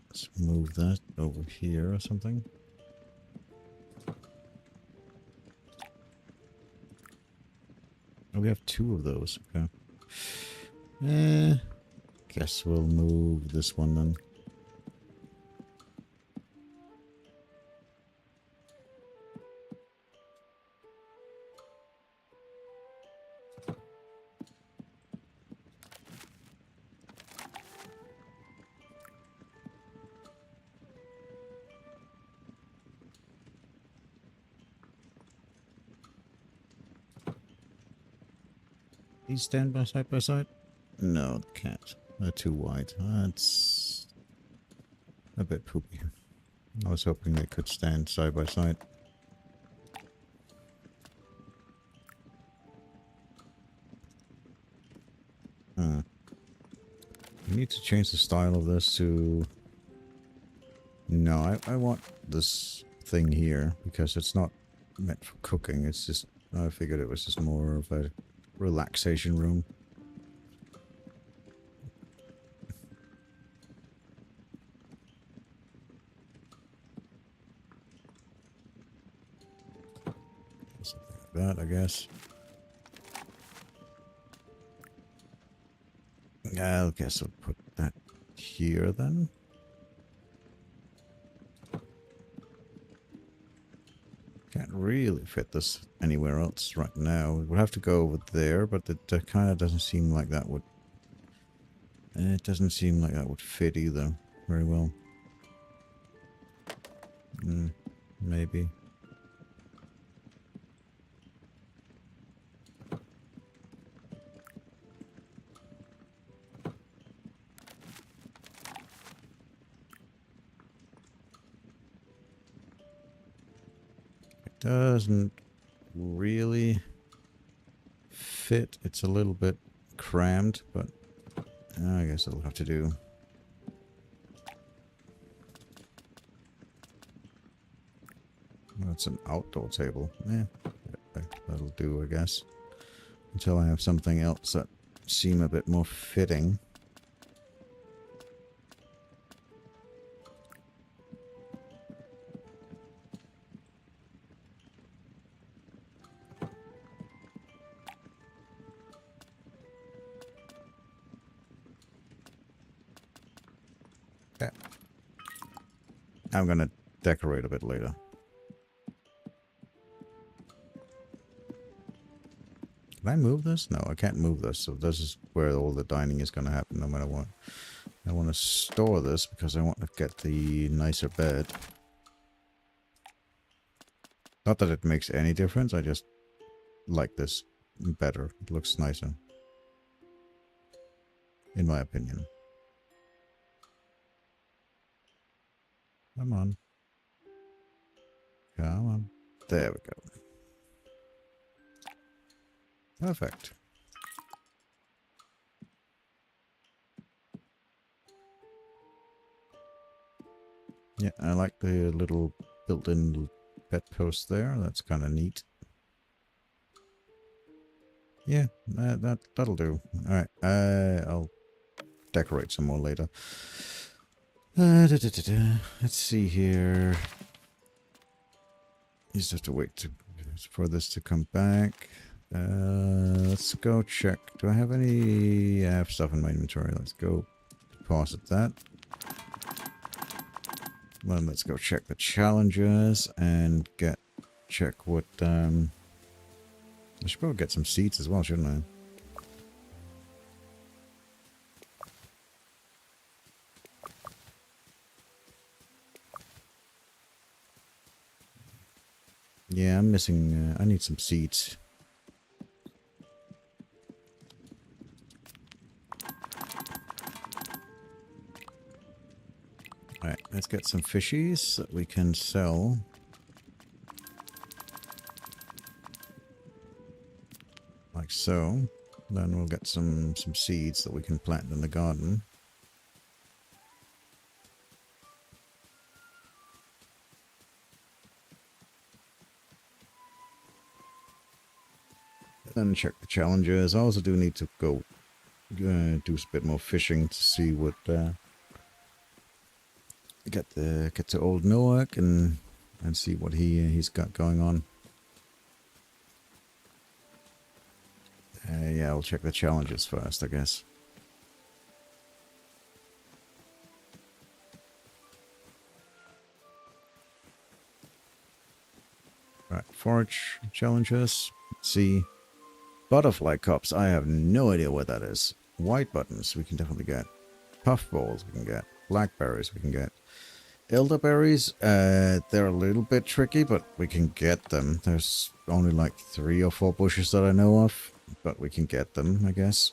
Let's move that over here or something. Oh, we have two of those. Okay. Guess we'll move this one then. These stand by side? No, they can't. They're too wide. That's a bit poopy. I was hoping they could stand side by side. We need to change the style of this to... No, I want this thing here because it's not meant for cooking. It's just... I figured it was just more of a relaxation room. Something like that, I guess. I guess I'll put that here then. Can't really fit this anywhere else right now. We'll have to go over there, but it kind of doesn't seem like that would... It doesn't seem like that would fit either very well. Maybe. It doesn't really fit. It's a little bit crammed, but I guess it'll have to do. That's an outdoor table. Yeah, that'll do, I guess. Until I have something else that seem a bit more fitting. Okay. I'm gonna decorate a bit later. Can I move this? No, I can't move this. So this is where all the dining is going to happen no matter what. I want to store this because I want to get the nicer bed. Not that it makes any difference. I just like this better. It looks nicer. In my opinion. Come on. Come on. There we go. Perfect. Yeah, I like the little built-in pet post there. That's kind of neat. Yeah, that'll do. All right, I'll decorate some more later. Let's see here. You just have to wait for this to come back. Let's go check. Do I have any... I have stuff in my inventory. Let's go deposit that. Well, let's go check the challenges and check what... I should probably get some seeds as well, shouldn't I? Yeah, I'm missing... I need some seeds. Alright, let's get some fishies that we can sell. Like so. Then we'll get some seeds that we can plant in the garden. Then check the challenges. I also do need to go do a bit more fishing to see what get to old Noak and see what he's got going on. Yeah, I'll check the challenges first, I guess. Right, forage challenges. Let's see. Butterfly cups. I have no idea what that is. White buttons we can definitely get. Puffballs we can get. Blackberries we can get. Elderberries, they're a little bit tricky, but we can get them. There's only like 3 or 4 bushes that I know of, but we can get them, I guess.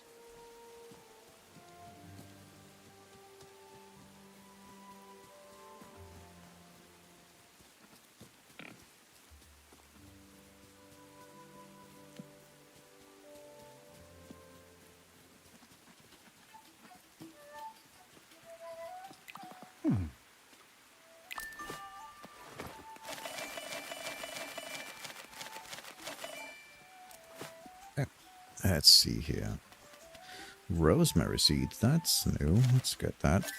Let's see here. Rosemary seeds, that's new. Let's get that.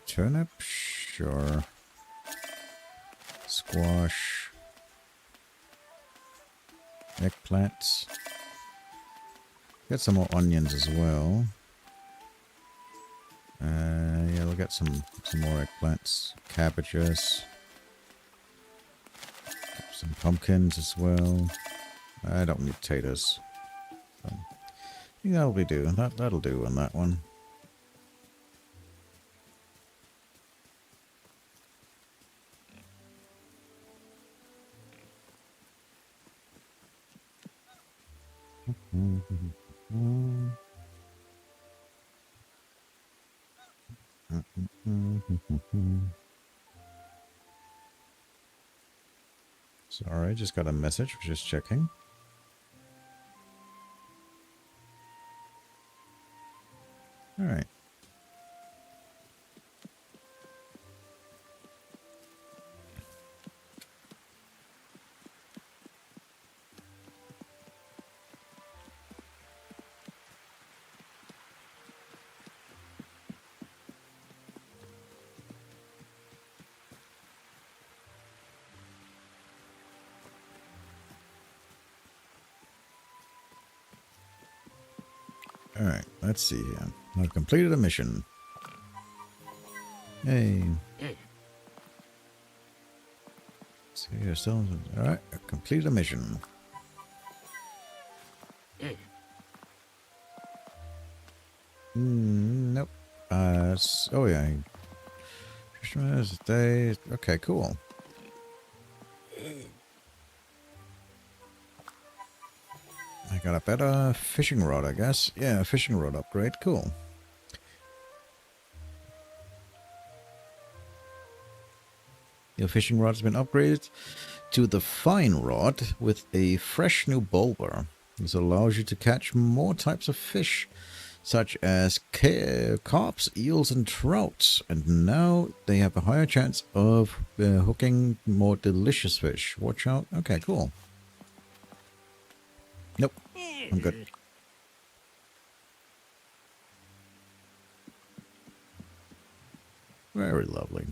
Turnip, sure. Squash. Eggplants. Get some more onions as well. Yeah, we'll get some more eggplants, cabbages, some pumpkins as well. I don't need potatoes. So, I think that'll be do. That'll do on that one. Sorry, just got a message. Just checking. All right. Alright, let's see here. I've completed a mission. Hey. See here, still. Alright, I've completed a mission. Nope. Oh yeah. Christmas Day. Okay, cool. I got a better fishing rod, I guess. Yeah, fishing rod upgrade. Cool. Your fishing rod has been upgraded to the fine rod with a fresh new bulber. This allows you to catch more types of fish, such as carps, eels, and trouts. And now they have a higher chance of hooking more delicious fish. Watch out. Okay, cool. Nope. I'm good. Very lovely.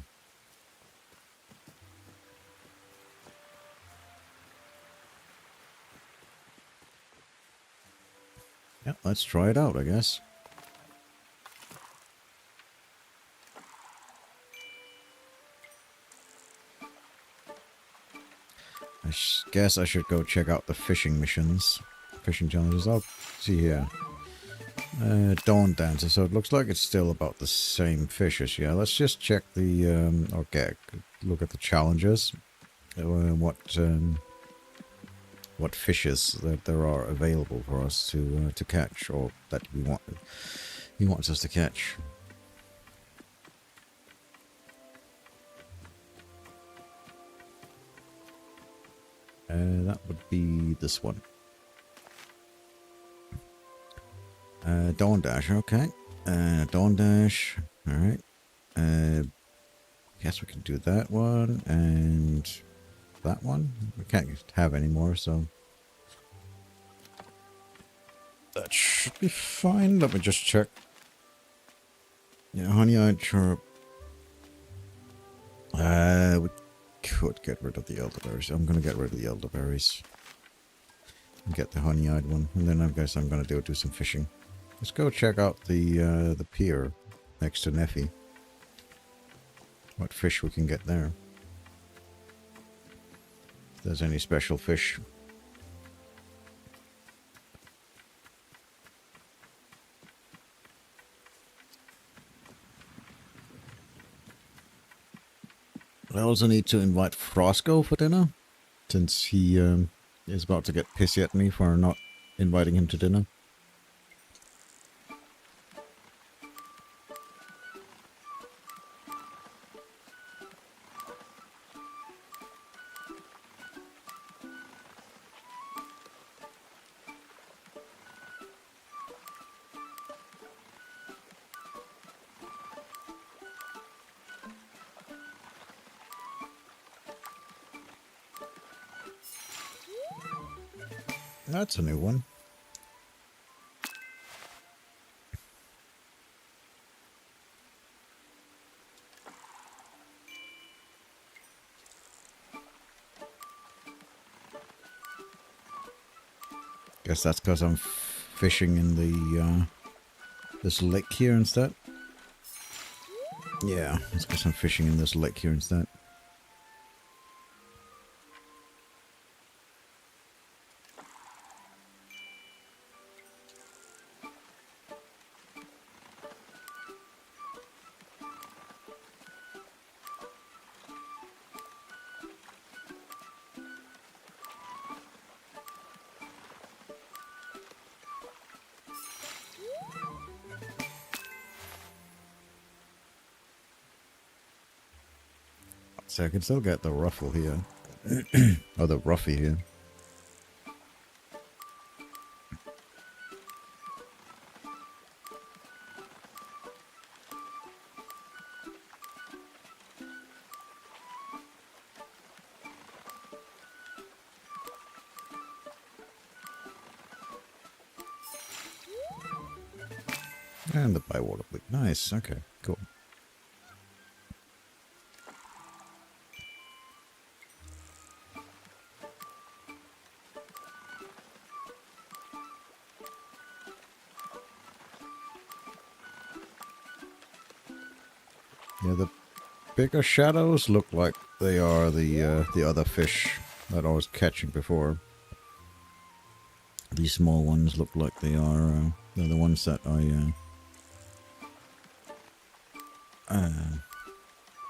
Yeah, let's try it out, I guess. I guess I should go check out the fishing missions. Fishing challenges. I'll see here. Dawn Dancer. So it looks like it's still about the same fishes. Yeah, let's just check the... okay, look at the challenges. What fishes that there are available for us to catch, or that he wants us to catch. That would be this one. Dawn Dash, okay. Dawn Dash, alright. Guess we can do that one, and that one. We can't have any more, so that should be fine. Let me just check. Yeah, honey-eyed chirp. We could get rid of the elderberries. I'm gonna get rid of the elderberries and get the honey-eyed one, and then I guess I'm gonna do some fishing. Let's go check out the pier next to Neffy. What fish we can get there. If there's any special fish. I also need to invite Frosco for dinner, since he is about to get pissy at me for not inviting him to dinner. That's a new one. Guess that's because I'm fishing in the this lake here instead. Yeah, let's go some fishing in this lake here instead. So I can still get the ruffle here. Or the ruffy here. And the bywater bleak. Nice. Okay, cool. Yeah, the bigger shadows look like they are the other fish that I was catching before. These small ones look like they are they're the ones that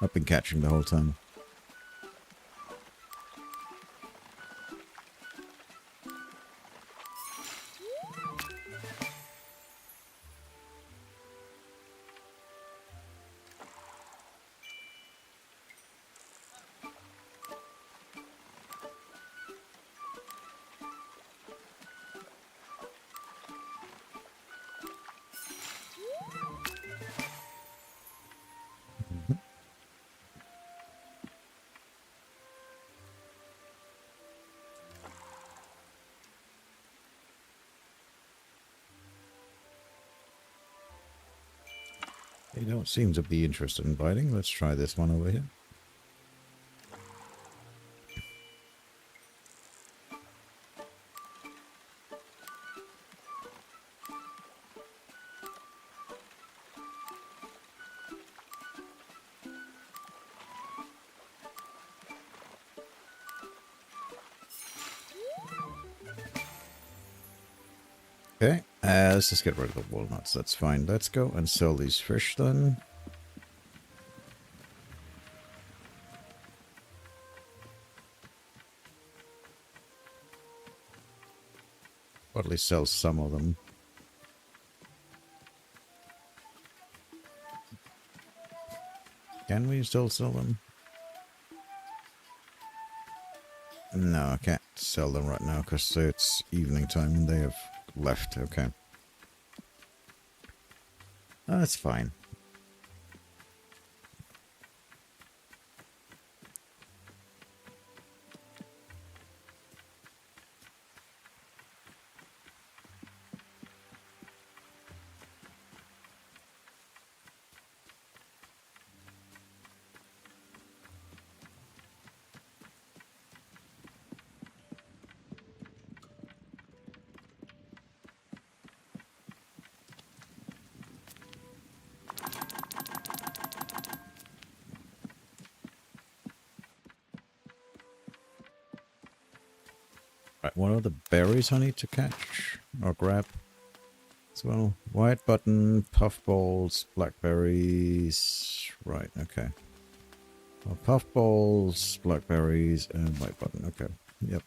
I've been catching the whole time. They don't seem to be interested in biting. Let's try this one over here. Okay, let's just get rid of the walnuts. That's fine. Let's go and sell these fish then. Or at least sell some of them. Can we still sell them? No, I can't sell them right now because it's evening time and they have left. Okay. That's fine. Right, what are the berries I need to catch or grab as well? White button, puffballs, blackberries. Right, okay. Well, puffballs, blackberries, and white button. Okay, yep.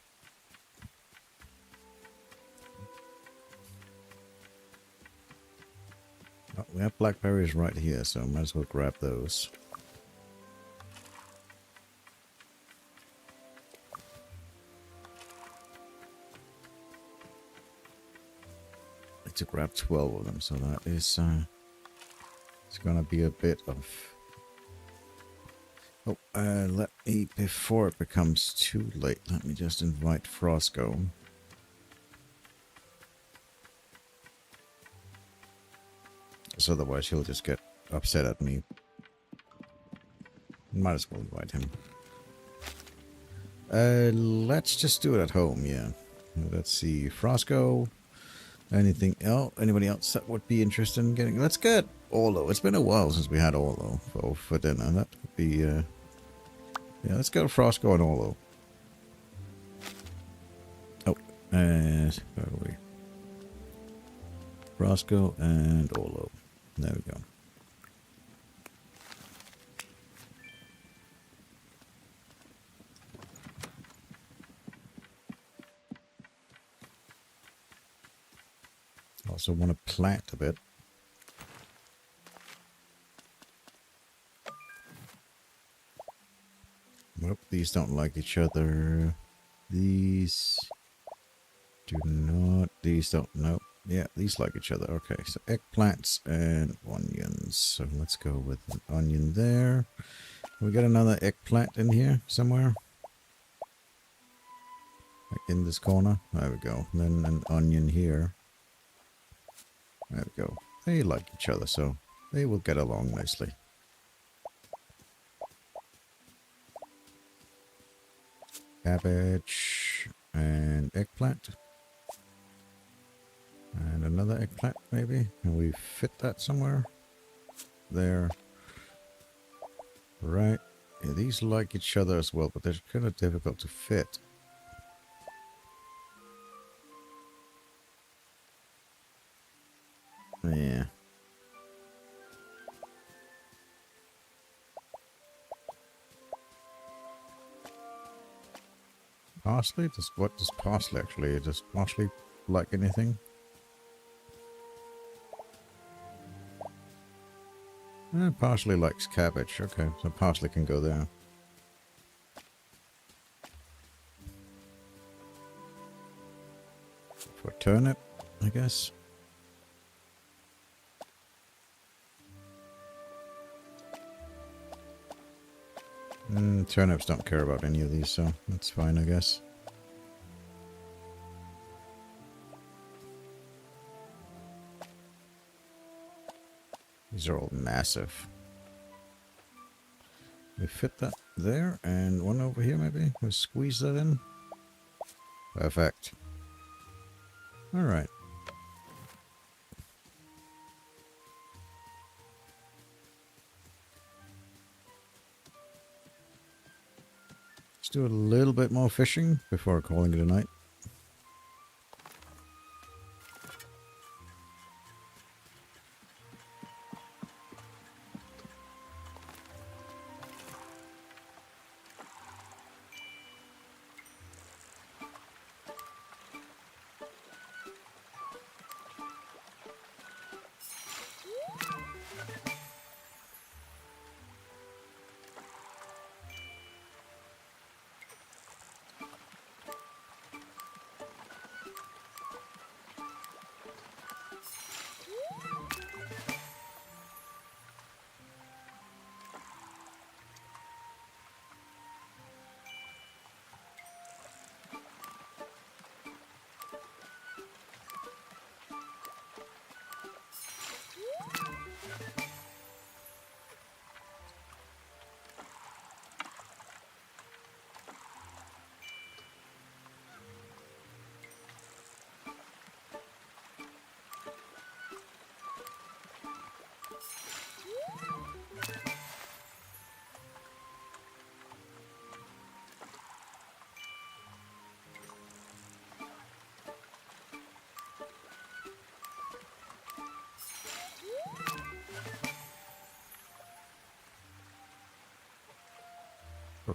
Oh, we have blackberries right here, so I might as well grab those. To grab 12 of them, so that is it's gonna be a bit of let me, before it becomes too late, let me just invite Frosco. Because otherwise he'll just get upset at me. Might as well invite him. Let's just do it at home, yeah. Let's see, Frosco. Anything else? Anybody else that would be interested in getting? Let's get Orlo. It's been a while since we had Orlo for dinner. That would be. Yeah, let's go Frosco and Orlo. Oh, and where are we? Frosco and Orlo. There we go. Also want to plant a bit. Nope, these don't like each other. These do not. These don't. Nope. Yeah, these like each other. Okay, so eggplants and onions. So let's go with an onion there. We got another eggplant in here somewhere. Like in this corner. There we go. And then an onion here. There we go. They like each other, so they will get along nicely. Cabbage and eggplant. And another eggplant, maybe. Can we fit that somewhere? There. Right. Yeah, these like each other as well, but they're kind of difficult to fit. Yeah. Parsley? What does parsley actually? Does parsley like anything? Parsley likes cabbage. Okay, so parsley can go there. For turnip, I guess. Turnips don't care about any of these, so that's fine, I guess. These are all massive. We fit that there, and one over here maybe? We'll squeeze that in. Perfect. Alright. Let's do a little bit more fishing before calling it a night.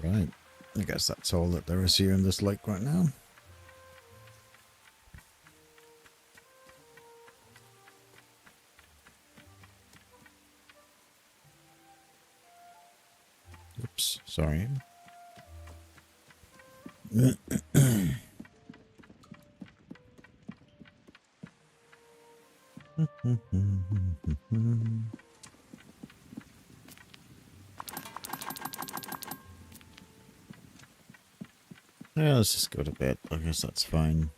Right. I guess that's all that there is here in this lake right now. Oops, sorry. Yeah, let's just go to bed. I guess that's fine.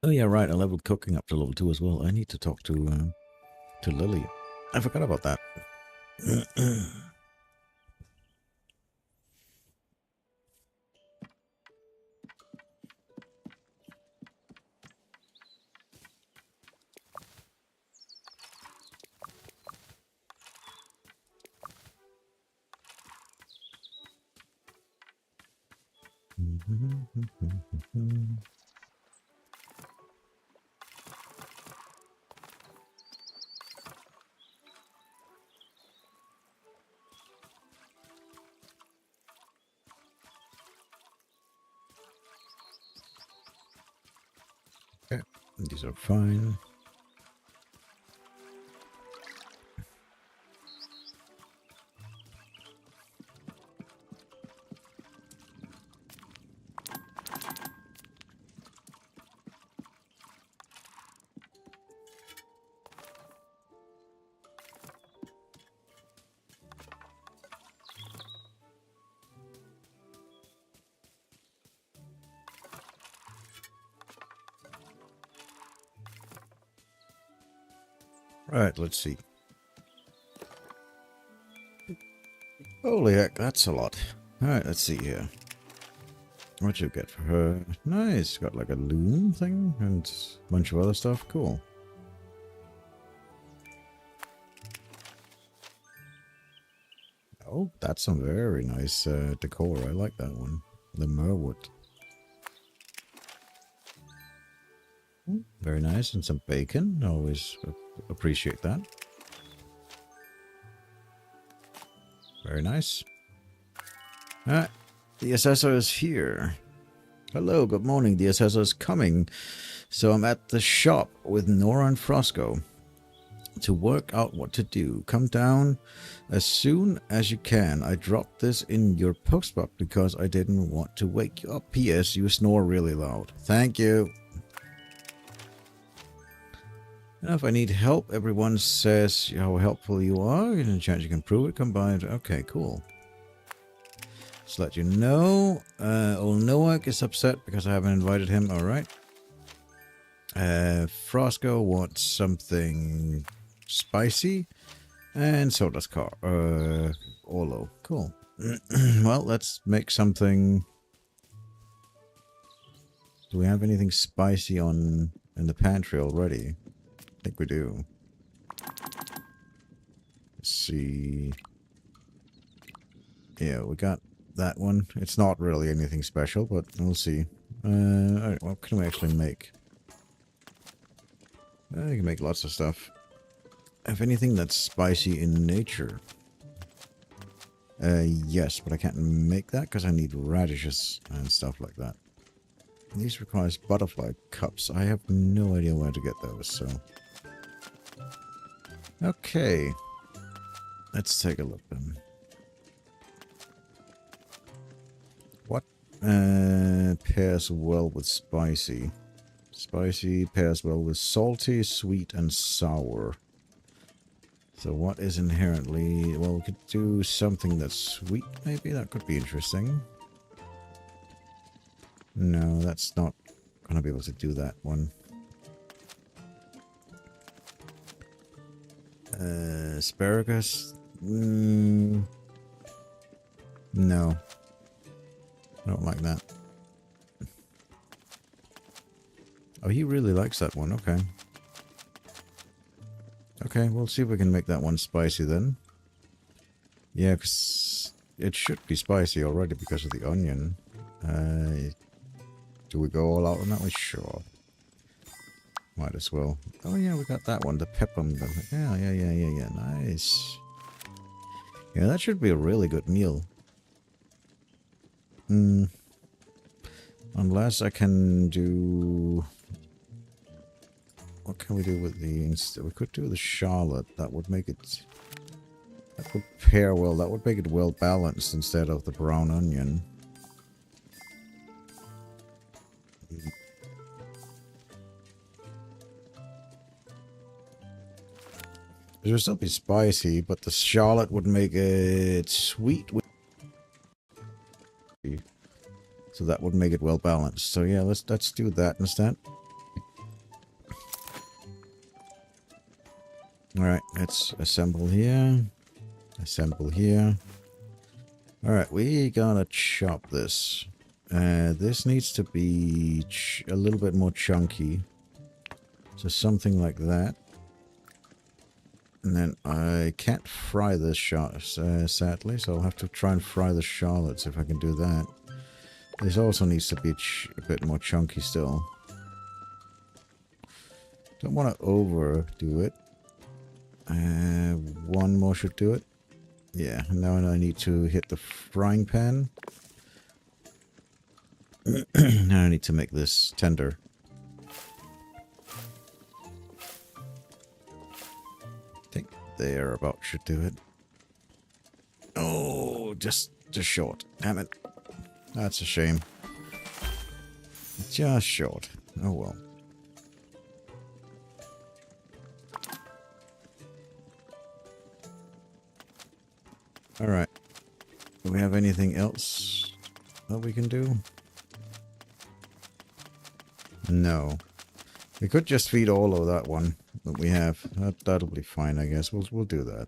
Oh yeah, right. I leveled cooking up to level 2 as well. I need to talk to Lily. I forgot about that. Okay, these are fine. Right, let's see. Holy heck, that's a lot. Alright, let's see here. What you get for her? Nice, got like a loom thing and a bunch of other stuff. Cool. Oh, that's some very nice decor. I like that one. The merwood. Very nice, and some bacon. Always appreciate that. Very nice. Ah, the assessor is here. Hello, good morning. The assessor is coming. So I'm at the shop with Nora and Frosco to work out what to do. Come down as soon as you can. I dropped this in your postbox because I didn't want to wake you up. P.S. You snore really loud. Thank you. Now, if I need help, everyone says how helpful you are. Any chance you can prove it? Come by. Okay, cool. Just let you know. Old Noak is upset because I haven't invited him. All right. Frosco wants something spicy, and so does Orlo. Cool. Well, let's make something. Do we have anything spicy in the pantry already? I think we do. Let's see. Yeah, we got that one. It's not really anything special, but we'll see. Alright, what can we actually make? You can make lots of stuff. Have anything that's spicy in nature? Yes, but I can't make that because I need radishes and stuff like that. These requires butterfly cups. I have no idea where to get those, so... Okay. Let's take a look then. What pairs well with spicy? Spicy pairs well with salty, sweet, and sour. So what is inherently... Well, we could do something that's sweet, maybe? That could be interesting. No, that's not going to be able to do that one. Asparagus? No. I don't like that. Oh, he really likes that one. Okay. Okay, we'll see if we can make that one spicy then. Yeah, because it should be spicy already because of the onion. Do we go all out on that one? Sure. Might as well. Oh yeah, we got that one. The pepper. Yeah. Nice. Yeah, that should be a really good meal. Unless I can do... What can we do with the... We could do the Charlotte. That would make it... That would pair well. That would make it well balanced instead of the brown onion. It would still be spicy, but the Charlotte would make it sweet. So that would make it well balanced. So yeah, let's do that instead. Alright, let's assemble here. Assemble here. Alright, we gotta chop this. This needs to be a little bit more chunky. So something like that. And then I can't fry this sadly, so I'll have to try and fry the shallots if I can do that. This also needs to be a bit more chunky still. Don't want to overdo it. One more should do it. Yeah, now I need to hit the frying pan. Now I need to make this tender. I think there about should do it. Oh, just short. Damn it. That's a shame. Just short. Oh well. Alright. Do we have anything else that we can do? No. We could just feed all of that one that we have. That'll be fine, I guess. We'll do that.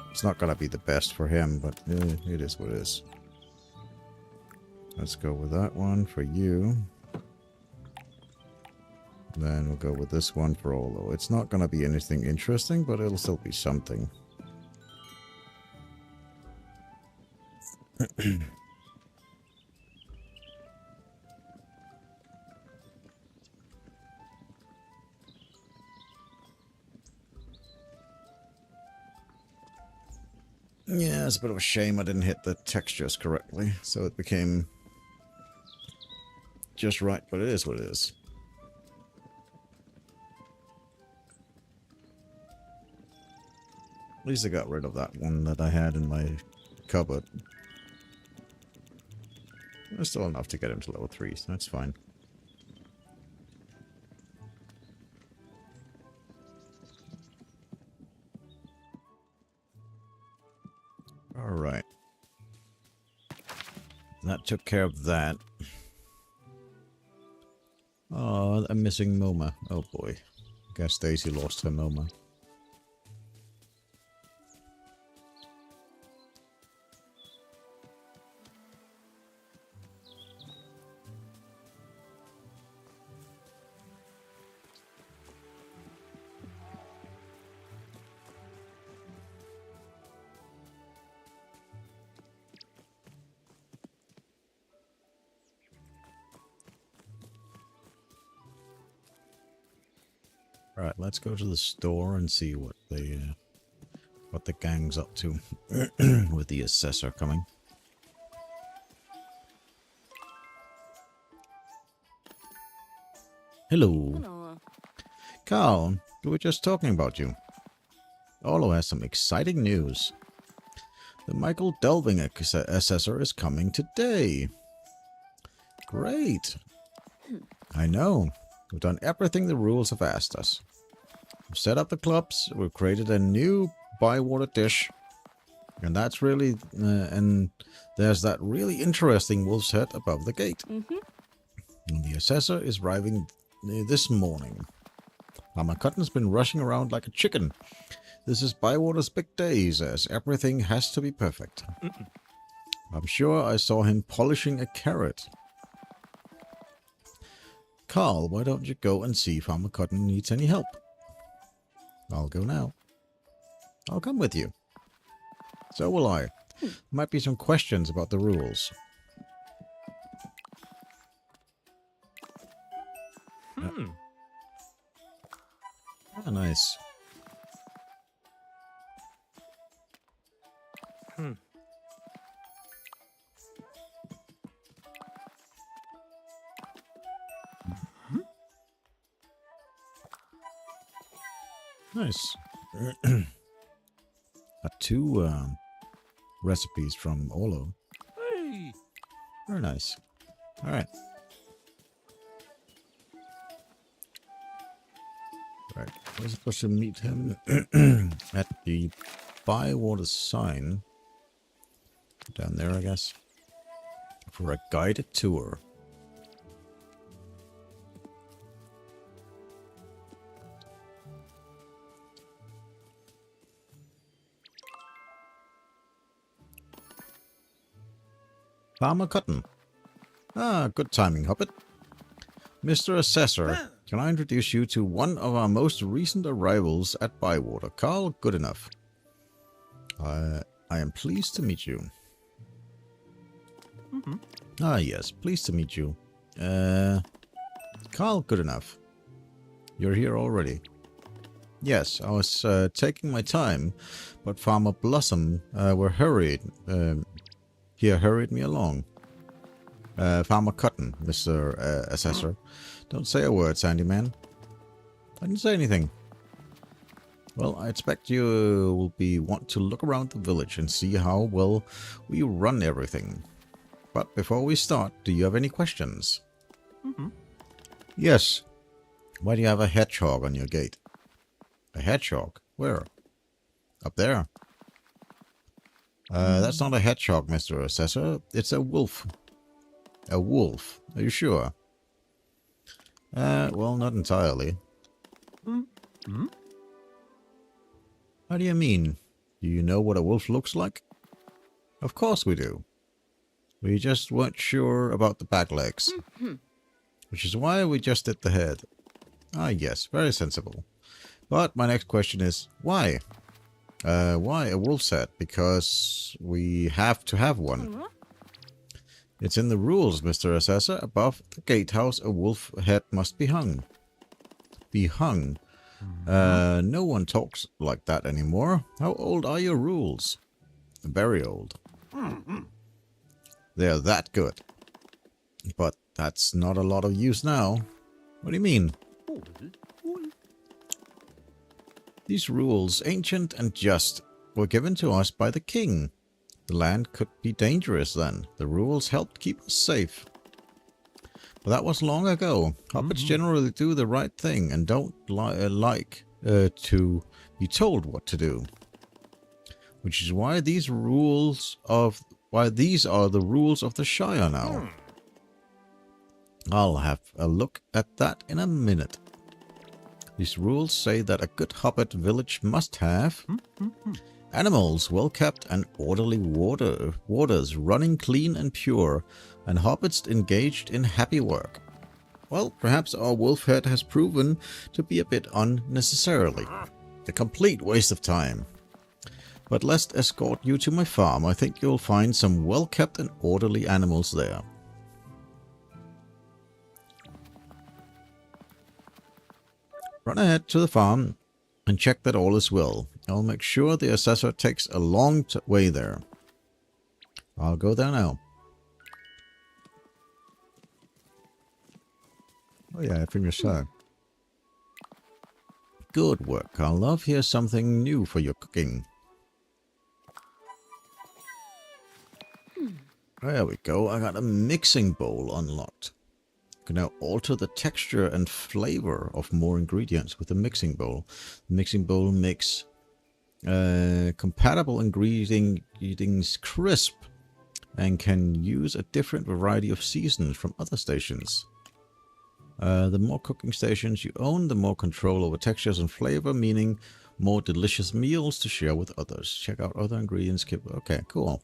It's not gonna be the best for him, but it is what it is. Let's go with that one for you. Then we'll go with this one for Olo. It's not gonna be anything interesting, but it'll still be something. Yeah, it's a bit of a shame I didn't hit the textures correctly, so it became just right, but it is what it is. At least I got rid of that one that I had in my cupboard. There's still enough to get him to level 3, so that's fine. Alright. That took care of that. Oh, I'm missing Moma. Oh boy. Guess Daisy lost her Moma. Right, let's go to the store and see what the gang's up to with the assessor coming. Hello. Hello. Carl, we were just talking about you. Olo has some exciting news. The Michael Delving assessor is coming today. Great. I know. We've done everything the rules have asked us. We've set up the clubs, we've created a new bywater dish, and that's really, and there's that really interesting wolf's head above the gate. Mm-hmm. And the assessor is arriving this morning. Mama Cotton's been rushing around like a chicken. This is Bywater's big day, he says. Everything has to be perfect. I'm sure I saw him polishing a carrot. Carl, why don't you go and see if Farmer Cotton needs any help? I'll go now. I'll come with you. So will I. Might be some questions about the rules. Ah, nice. Nice. Got two recipes from Olo. Hey. Very nice. All right. Right. We're supposed to meet him at the Bywater sign. Down there, I guess. For a guided tour. Farmer Cotton. Ah, good timing, Hobbit. Mr. Assessor, can I introduce you to one of our most recent arrivals at Bywater, Carl Goodenough. I am pleased to meet you. Mm-hmm. Ah, yes, pleased to meet you. Carl Goodenough. You're here already. Yes, I was taking my time, but Farmer Blossom hurried me along. Farmer Cotton, Mr. Assessor. Don't say a word, Sandyman. I didn't say anything. Well, I expect you will want to look around the village and see how well we run everything. But before we start, do you have any questions? Mm-hmm. Yes. Why do you have a hedgehog on your gate? A hedgehog? Where? Up there. That's not a hedgehog, Mr. Assessor. It's a wolf. A wolf? Are you sure? Well, not entirely. Mm-hmm. How do you mean? Do you know what a wolf looks like? Of course we do. We just weren't sure about the back legs. Which is why we just did the head. Ah, yes, very sensible. But my next question is, why? Why a wolf's head? Because we have to have one. It's in the rules, Mr. Assessor. Above the gatehouse, a wolf head must be hung. Be hung? No one talks like that anymore. How old are your rules? Very old. They're that good. But that's not a lot of use now. What do you mean? These rules, ancient and just, were given to us by the king. The land could be dangerous then. The rules helped keep us safe. But that was long ago. Hobbits generally do the right thing and don't like to be told what to do. Which is why these are the rules of the Shire now. I'll have a look at that in a minute. These rules say that a good Hobbit village must have animals well kept and orderly waters running clean and pure, and hobbits engaged in happy work. Well, perhaps our wolf head has proven to be a bit unnecessarily. A complete waste of time. But let's escort you to my farm. I think you'll find some well kept and orderly animals there. Run ahead to the farm and check that all is well. I'll make sure the assessor takes a long way there. I'll go there now. Oh yeah, I finished that. Good work, Karlov. Here's something new for your cooking. There we go. I got a mixing bowl unlocked. You can now alter the texture and flavor of more ingredients with the mixing bowl. The mixing bowl makes compatible ingredients crisp and can use a different variety of seasons from other stations. The more cooking stations you own, the more control over textures and flavor, meaning more delicious meals to share with others. Check out other ingredients. Okay, cool.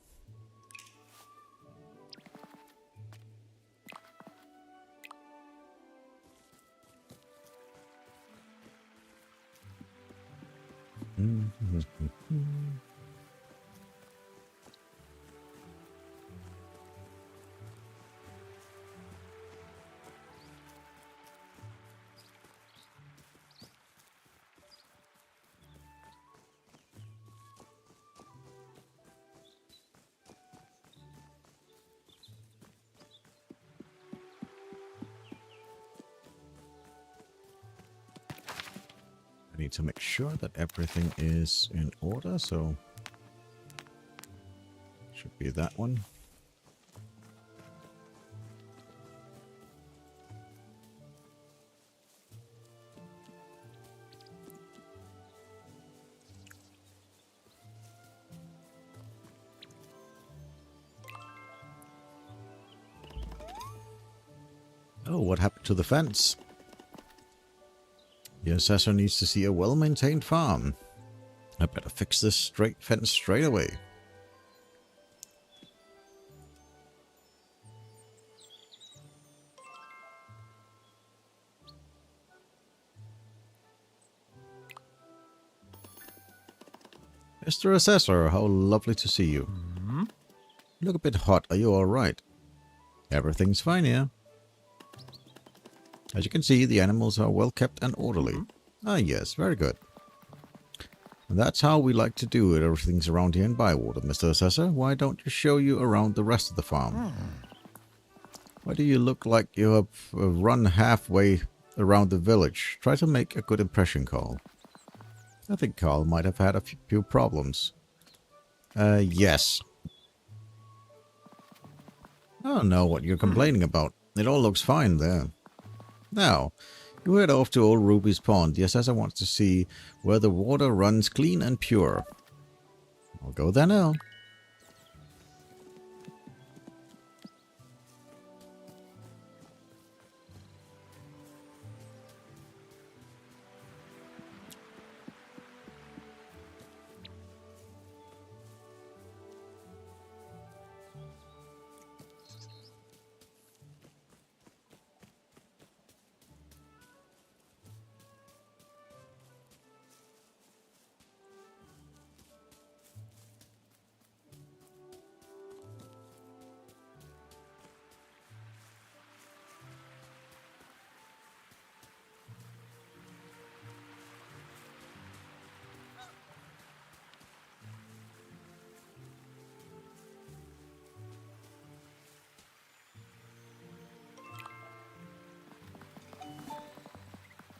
Need to make sure that everything is in order, so should be that one. Oh, what happened to the fence? The assessor needs to see a well-maintained farm. I better fix this fence straight away. Mr. Assessor, how lovely to see you. Mm-hmm. You look a bit hot. Are you alright? Everything's fine here. As you can see, the animals are well kept and orderly. Ah, yes, very good. And that's how we like to do it. Everything's around here in Bywater, Mr. Assessor. Why don't you show you around the rest of the farm? Why do you look like you have run halfway around the village? Try to make a good impression, Carl. I think Carl might have had a few problems. Yes. I don't know what you're complaining about. It all looks fine there. Now, you head off to old Ruby's pond. The assessor wants to see where the water runs clean and pure. I'll go there now.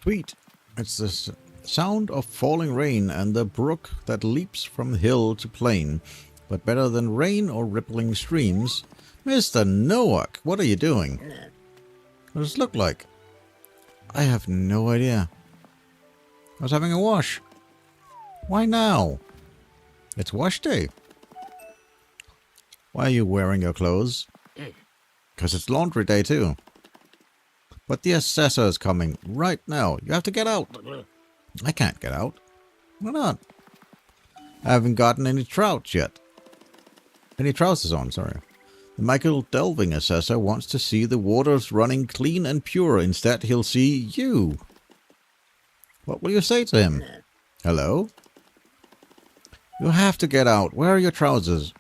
Sweet. It's the sound of falling rain and the brook that leaps from hill to plain. But better than rain or rippling streams. Mr. Nowak, what are you doing? What does it look like? I have no idea. I was having a wash. Why now? It's wash day. Why are you wearing your clothes? Because it's laundry day too. But the assessor is coming right now. You have to get out. I can't get out. Why not? I haven't gotten any trout yet. Any trousers on, sorry. The Michael Delving assessor wants to see the waters running clean and pure. Instead, he'll see you. What will you say to him? Hello? You have to get out. Where are your trousers?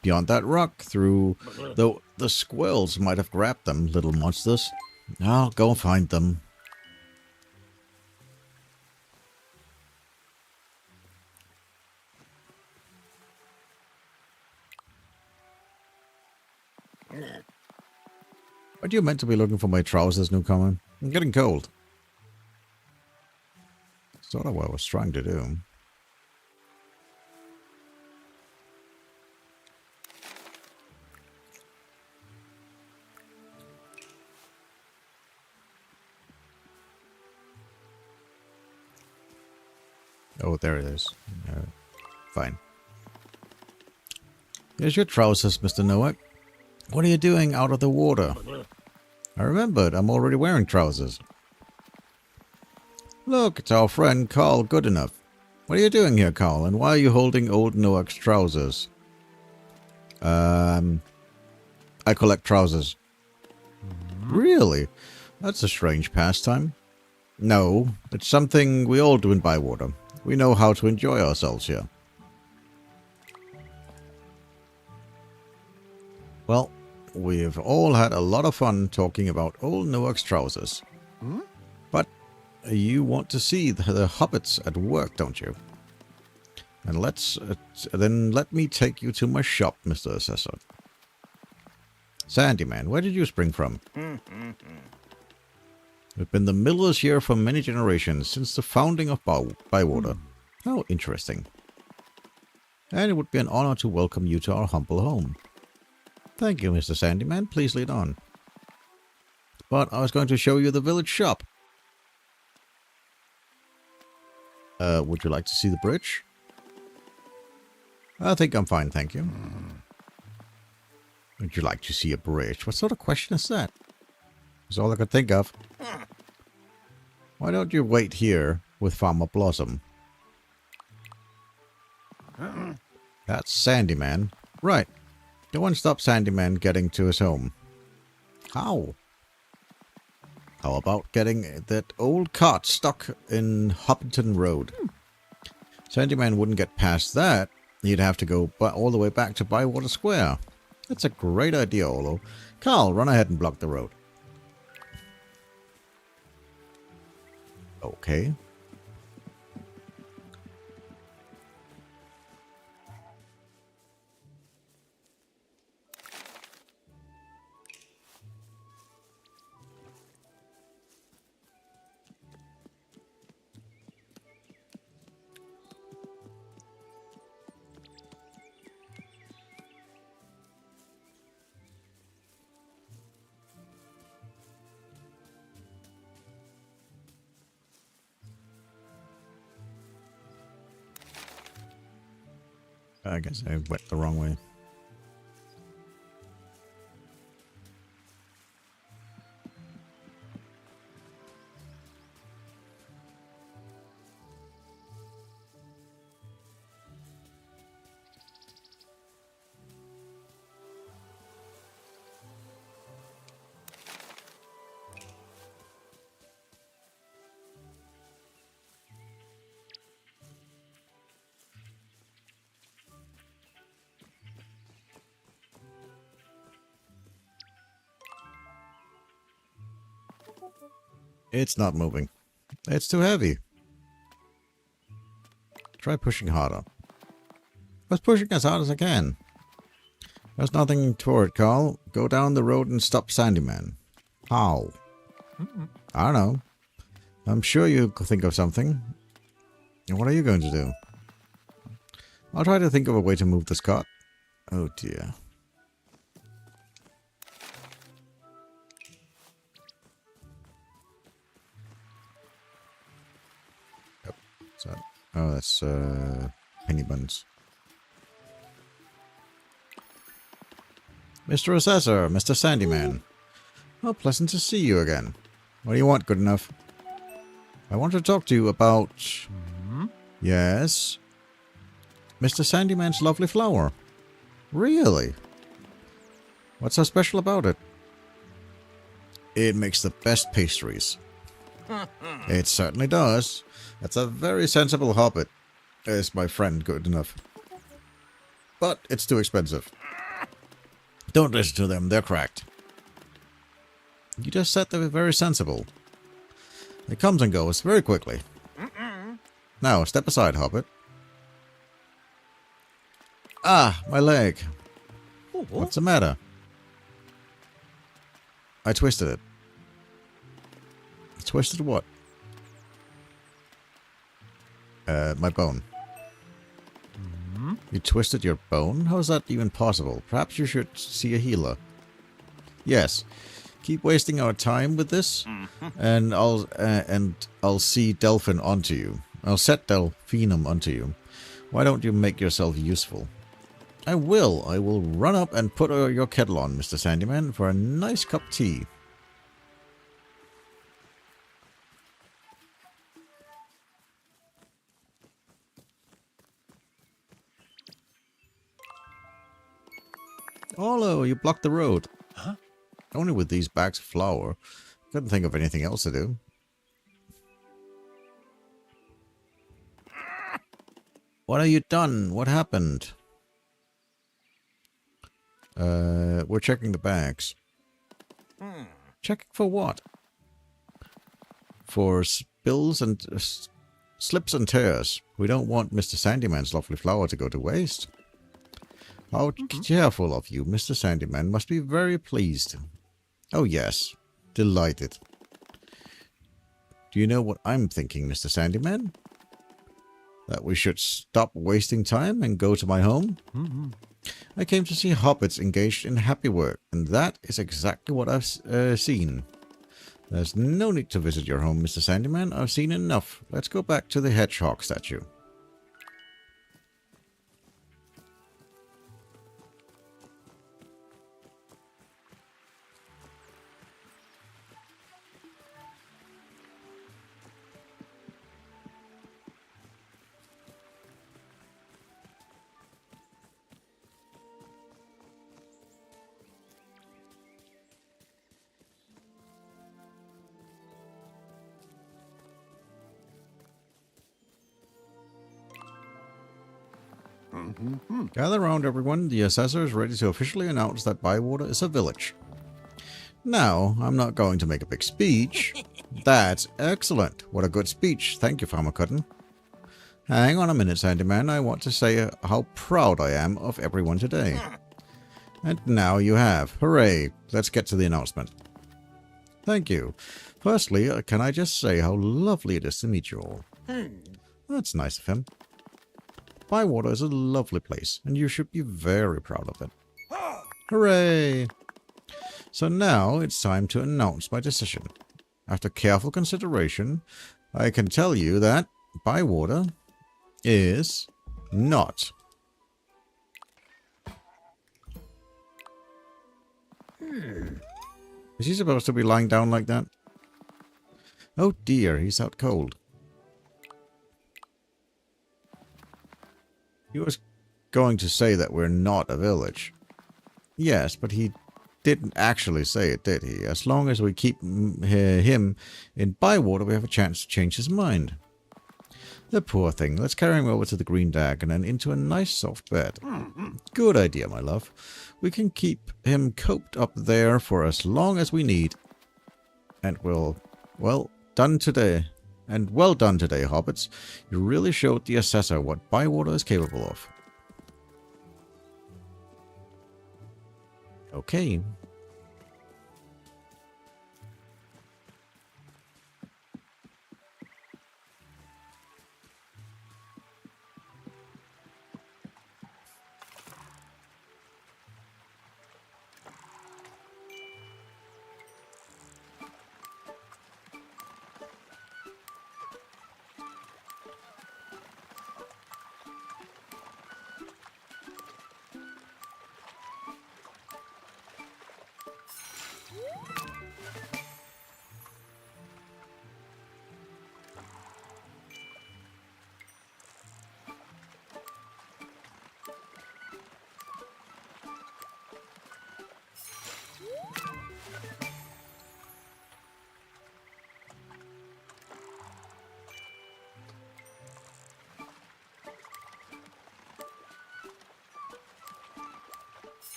Beyond that rock, through... Though the squirrels might have grabbed them, little monsters. I'll go find them. Aren't you meant to be looking for my trousers, newcomer? I'm getting cold. Sort of what I was trying to do. Oh, there it is. Fine. Here's your trousers, Mr. Nowak. What are you doing out of the water? I remembered. I'm already wearing trousers. Look, it's our friend Carl Goodenough. What are you doing here, Carl? And why are you holding old Nowak's trousers? I collect trousers. Really? That's a strange pastime. No, it's something we all do in Bywater. We know how to enjoy ourselves here. Well, we've all had a lot of fun talking about old Nowak's trousers. But you want to see the Hobbits at work, don't you? And then let me take you to my shop, Mr. Assessor. Sandyman, where did you spring from? We've been the millers here for many generations, since the founding of Bywater. How interesting. And it would be an honor to welcome you to our humble home. Thank you, Mr. Sandyman. Please lead on. But I was going to show you the village shop. Would you like to see the bridge? I think I'm fine, thank you. Would you like to see a bridge? What sort of question is that? That's all I could think of. Why don't you wait here with Farmer Blossom? That's Sandyman. Right. Go and stop Sandyman getting to his home. How? How about getting that old cart stuck in Hoppiton Road? Sandyman wouldn't get past that. He'd have to go all the way back to Bywater Square. That's a great idea, Olo. Carl, run ahead and block the road. Okay. I guess I went the wrong way. It's not moving. It's too heavy. Try pushing harder. I was pushing as hard as I can. There's nothing to it, Carl. Go down the road and stop Sandyman. How? I don't know. I'm sure you could think of something. And what are you going to do? I'll try to think of a way to move this cart. Oh dear. Oh, that's penny buns. Mr. Assessor, Mr. Sandyman. How pleasant to see you again. What do you want, good enough? I want to talk to you about... Yes? Mr. Sandyman's lovely flower. Really? What's so special about it? It makes the best pastries. It certainly does. That's a very sensible hobbit. Is my friend good enough? But it's too expensive. Don't listen to them, they're cracked. You just said they were very sensible. It comes and goes very quickly. Now, step aside, Hobbit. Ah, my leg. What's the matter? I twisted it. Twisted what? My bone. You twisted your bone? How is that even possible? Perhaps you should see a healer. Yes. Keep wasting our time with this, and I'll see Delphin onto you. I'll set Delphinum onto you. Why don't you make yourself useful? I will. I will run up and put your kettle on, Mr. Sandyman, for a nice cup of tea. Olo, you blocked the road. Huh? Only with these bags of flour. Couldn't think of anything else to do. What have you done? What happened? We're checking the bags. Checking for what? For spills and slips and tears. We don't want Mr. Sandyman's lovely flower to go to waste. How careful of you. Mr. Sandyman must be very pleased. Oh yes, delighted. Do you know what I'm thinking, Mr. Sandyman? That we should stop wasting time and go to my home? I came to see hobbits engaged in happy work, and that is exactly what I've seen. There's no need to visit your home, Mr. Sandyman. I've seen enough. Let's go back to the hedgehog statue. Gather round, everyone. The assessor is ready to officially announce that Bywater is a village. Now, I'm not going to make a big speech. That's excellent. What a good speech. Thank you, Farmer Cutton. Hang on a minute, Sandyman. I want to say how proud I am of everyone today. And now you have. Hooray. Let's get to the announcement. Thank you. Firstly, can I just say how lovely it is to meet you all? That's nice of him. Bywater is a lovely place, and you should be very proud of it. Hooray! So now it's time to announce my decision. After careful consideration, I can tell you that Bywater is not. Is he supposed to be lying down like that? Oh dear, he's out cold. He was going to say that we're not a village. Yes, but he didn't actually say it, did he? As long as we keep him in Bywater, we have a chance to change his mind. The poor thing. Let's carry him over to the Green Dragon and into a nice soft bed. Good idea, my love. We can keep him coped up there for as long as we need. And well done today. And well done today, Hobbits. You really showed the assessor what Bywater is capable of. Okay.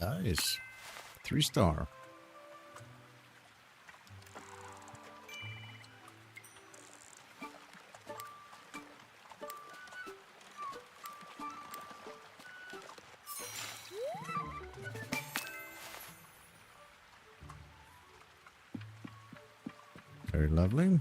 Nice. 3-star. Very lovely.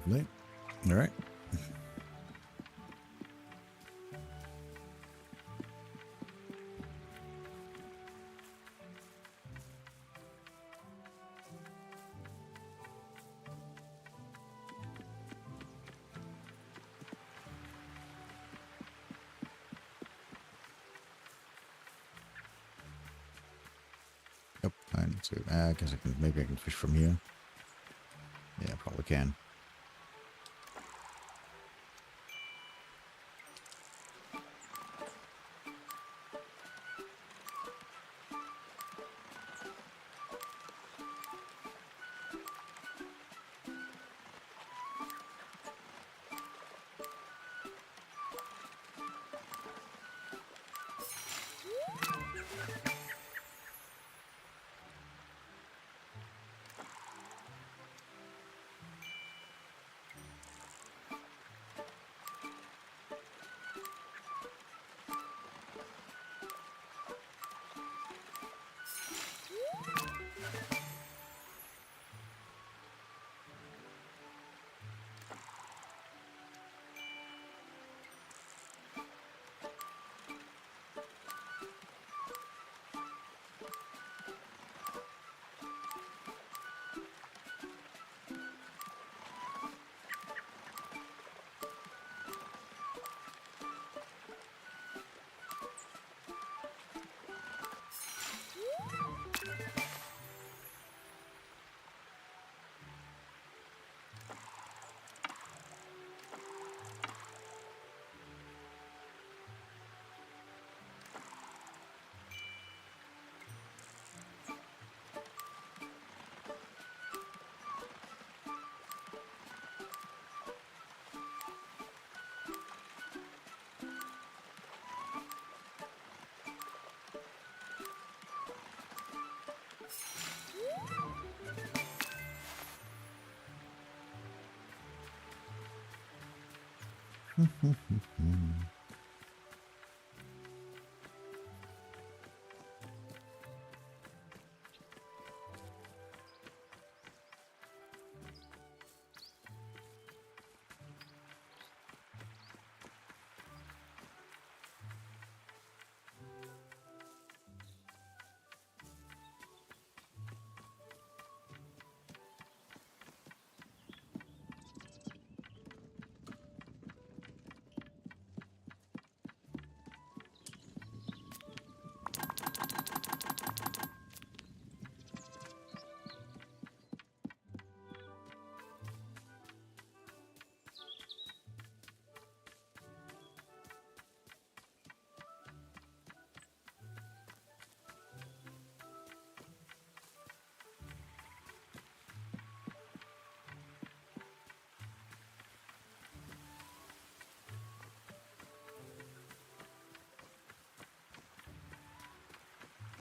Lovely. All right. Yep, I need to. I guess I can. Maybe I can fish from here. Yeah, probably can.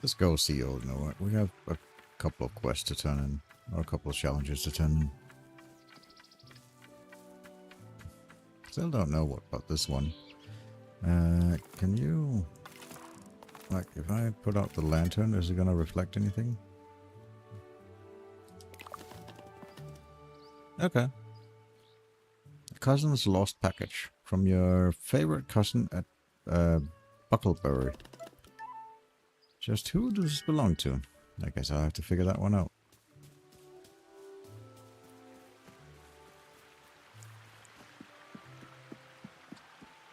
Let's go see old Noah. We have a couple of quests to turn in, or a couple of challenges to turn in. Still don't know what about this one. Can you, like, if I put out the lantern, is it gonna reflect anything? Okay. Cousin's lost package from your favorite cousin at Bucklebury. Just who does this belong to? I guess I'll have to figure that one out.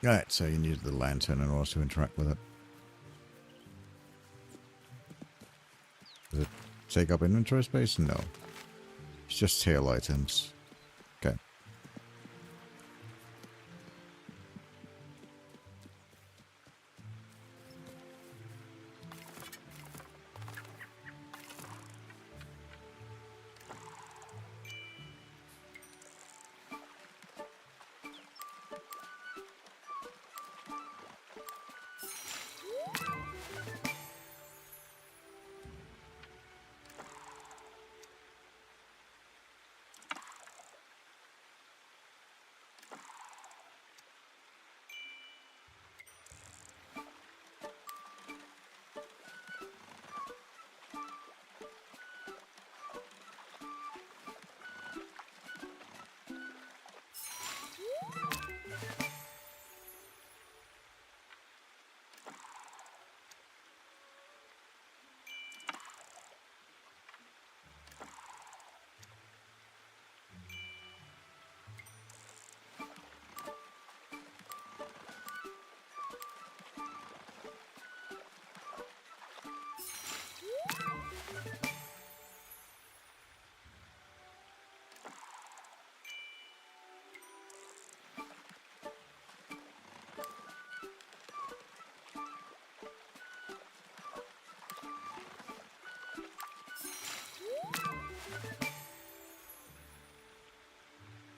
Alright, so you need the lantern in order to interact with it. Does it take up inventory space? No. It's just tail items. Okay.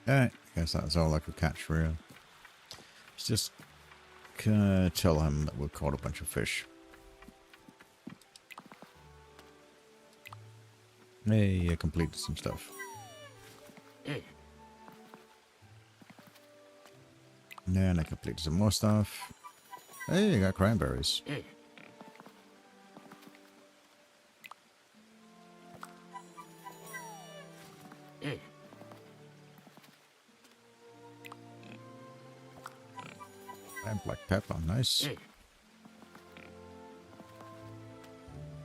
Alright, guess that's all I could catch for you. Let's just tell him that we caught a bunch of fish. Hey, I completed some stuff. And I completed some more stuff. Hey, I got cranberries. And black pepper, nice.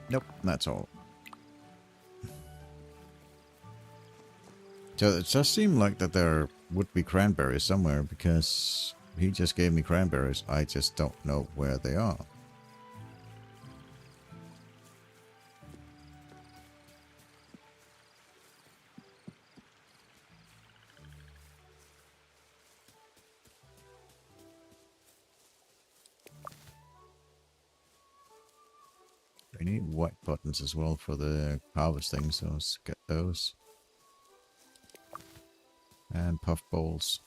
Nope, that's all. So it does seem like that there would be cranberries somewhere because he just gave me cranberries. I just don't know where they are. We need white buttons as well for the harvesting, so let's get those. And puff bowls.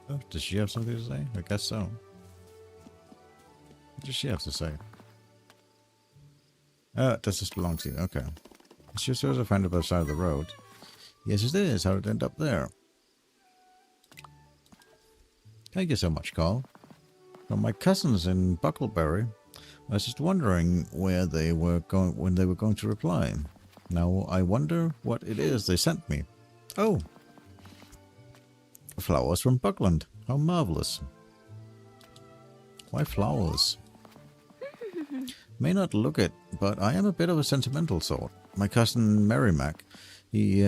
Oh, does she have something to say? I guess so. What does she have to say? Does this belong to you? Okay. It's just yours I found it by the side of the road. Yes, it is. How did it end up there? Thank you so much, Carl. From my cousins in Bucklebury, I was just wondering where they were going when they were going to reply. Now I wonder what it is they sent me. Oh, flowers from Buckland. How marvelous. Why flowers? May not look it, but I am a bit of a sentimental sort. My cousin Merrimack, he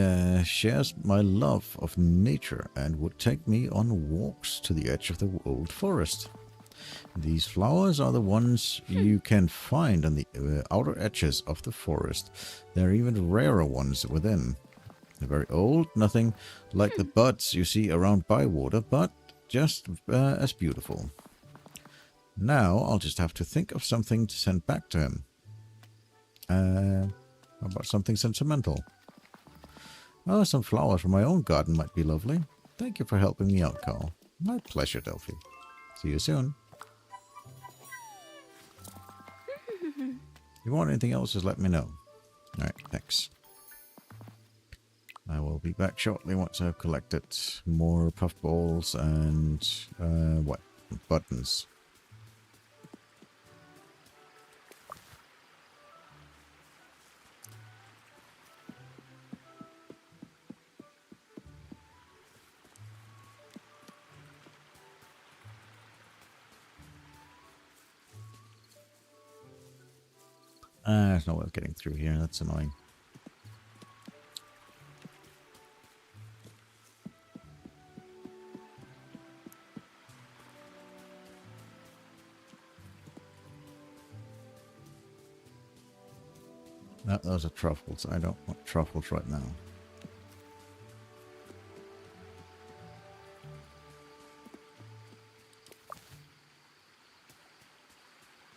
shares my love of nature and would take me on walks to the edge of the old forest. These flowers are the ones you can find on the outer edges of the forest. There are even rarer ones within. They're very old, nothing like the buds you see around Bywater, but just as beautiful. Now I'll just have to think of something to send back to him. How about something sentimental? Oh, some flowers from my own garden might be lovely. Thank you for helping me out, Carl. My pleasure, Delphi. See you soon. If you want anything else, just let me know. Alright, thanks. I will be back shortly once I've collected more puffballs and what? Buttons. There's no way of getting through here. That's annoying. No, those are truffles. I don't want truffles right now.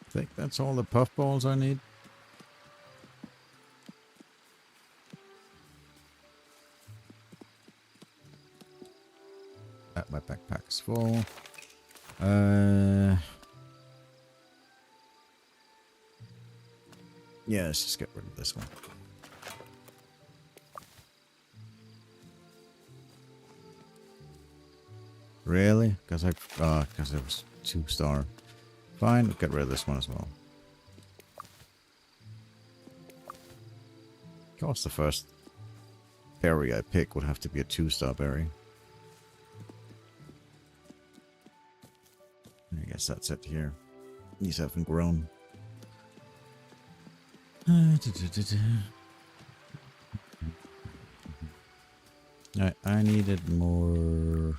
I think that's all the puffballs I need. My backpack is full. Yeah, let's just get rid of this one. Really? Because it was 2-star. Fine, we'll get rid of this one as well. Of course, the first berry I pick would have to be a 2-star berry. I guess that's it here. These haven't grown. I needed more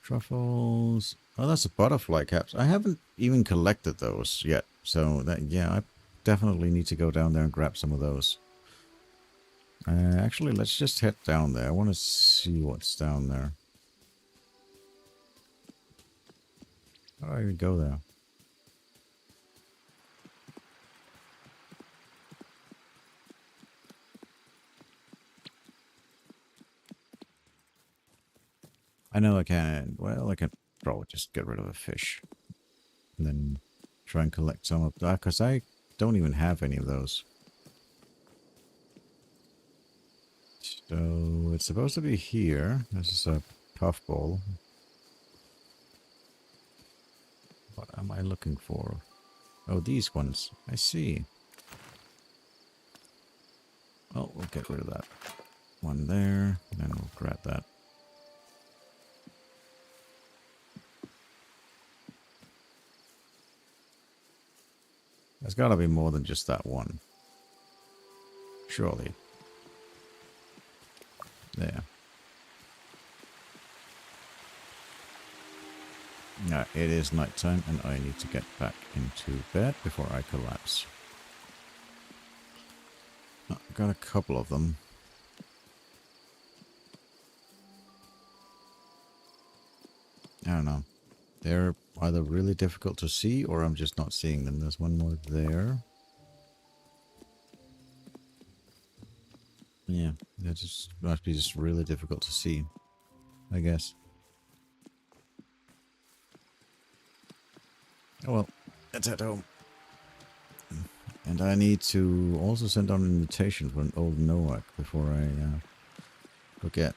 truffles. Oh, that's a butterfly caps. I haven't even collected those yet. So, that yeah, I definitely need to go down there and grab some of those. Actually, let's just head down there. I want to see what's down there. How do I even go there? I know I can. Well, I can probably just get rid of a fish. And then try and collect some of that. Because I don't even have any of those. So it's supposed to be here. This is a puffball. What am I looking for? Oh, these ones. I see. Oh, we'll get rid of that one there. And then we'll grab that. There's got to be more than just that one. Surely. There. Now, it is nighttime and I need to get back into bed before I collapse. Oh, I've got a couple of them. I don't know. They're either really difficult to see or I'm just not seeing them. There's one more there. Yeah, that just must be just really difficult to see, I guess. Oh well, let's head home. And I need to also send out an invitation for an old Noak before I forget.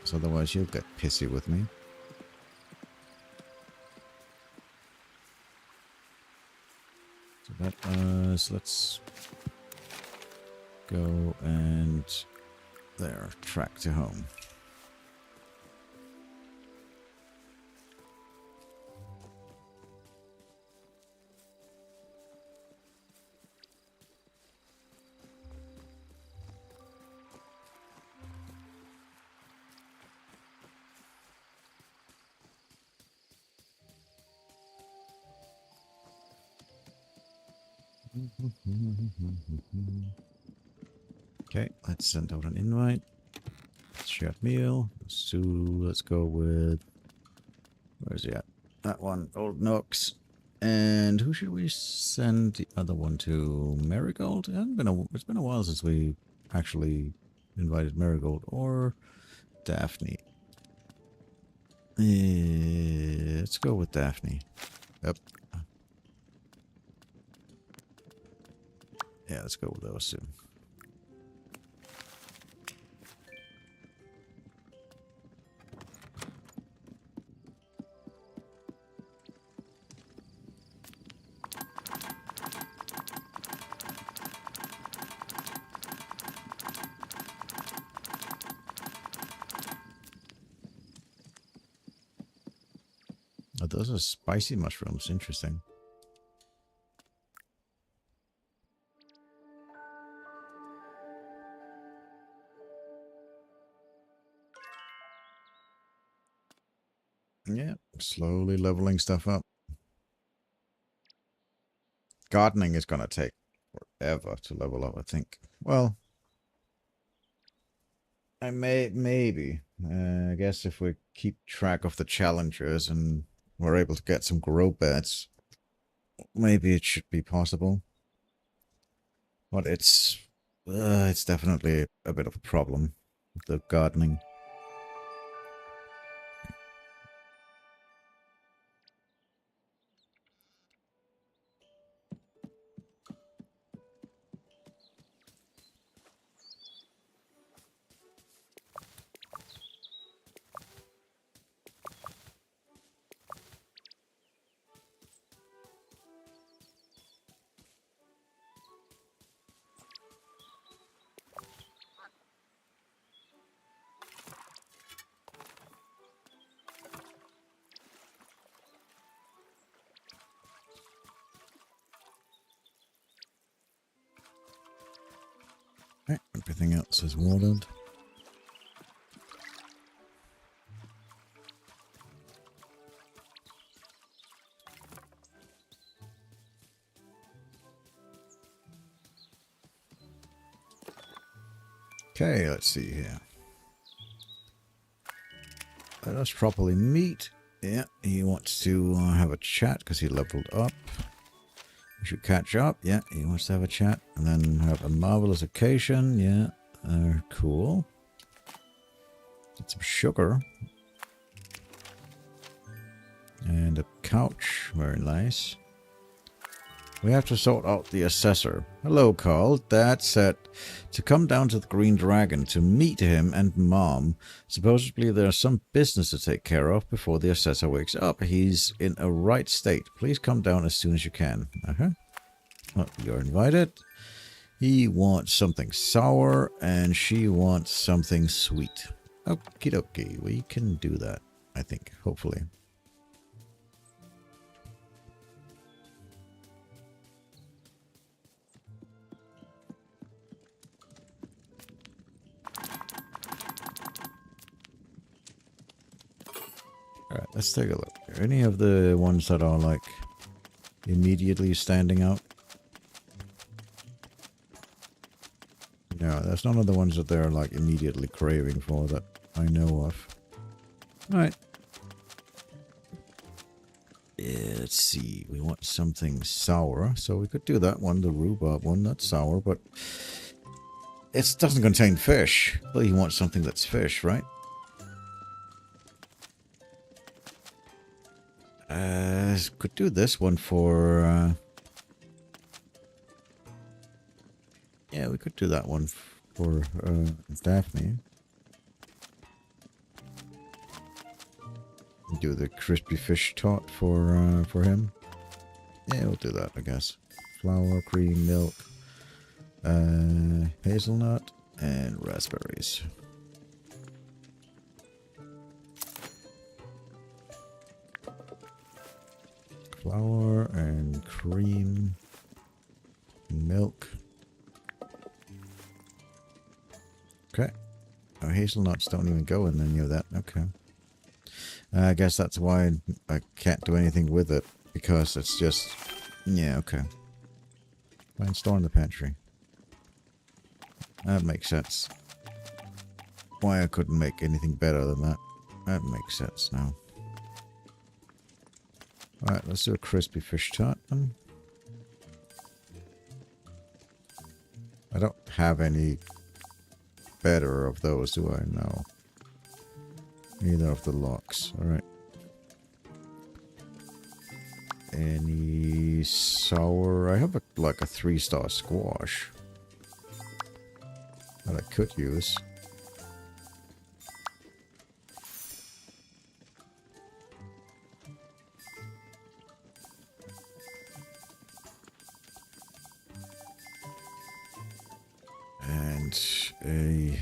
So otherwise you'll get pissy with me. So that let's go and there, track to home. Okay, let's send out an invite. Shared meal. So let's go with, where's he at? That one, Old Nooks. And who should we send the other one to? Marigold? It's been a while since we actually invited Marigold or Daphne. Let's go with Daphne. Yep. Yeah, let's go with those two. Oh, those are spicy mushrooms. Interesting. Yeah, slowly leveling stuff up. Gardening is going to take forever to level up, I think. Well, maybe. I guess if we keep track of the challengers and we're able to get some grow beds, maybe it should be possible. But it's definitely a bit of a problem with the gardening. Everything else is watered. Okay, let's see here. Let us properly meet. Yeah, he wants to have a chat because he leveled up. We should catch up. Yeah, he wants to have a chat. And then have a marvelous occasion. Yeah, cool. Get some sugar. And a couch. Very nice. We have to sort out the assessor. Hello, Carl. Dad said to come down to the Green Dragon to meet him and Mom. Supposedly there's some business to take care of before the assessor wakes up. He's in a right state. Please come down as soon as you can. Well, you're invited. He wants something sour and she wants something sweet. Okie dokie. We can do that, I think. Hopefully. Alright, let's take a look. Are any of the ones that are like immediately standing out? No, there's none of the ones that they're like immediately craving for that I know of. Alright. Let's see. We want something sour, so we could do that one, the rhubarb one. That's sour, but it doesn't contain fish. Well, you want something that's fish, right? Could do this one for... yeah, we could do that one for Daphne. Do the crispy fish tot for him. Yeah, we'll do that, I guess. Flour, cream, milk, hazelnut, and raspberries. Flour and cream, milk. Okay. Oh, hazelnuts don't even go in any of that. Okay. I guess that's why I can't do anything with it, because it's just... yeah, okay. Fine, store in the pantry. That makes sense. Why I couldn't make anything better than that. That makes sense now. Alright, let's do a crispy fish tart then. I don't have any better of those, do I? No. Neither of the locks. Alright. Any sour? I have like a 3-star squash that I could use. And a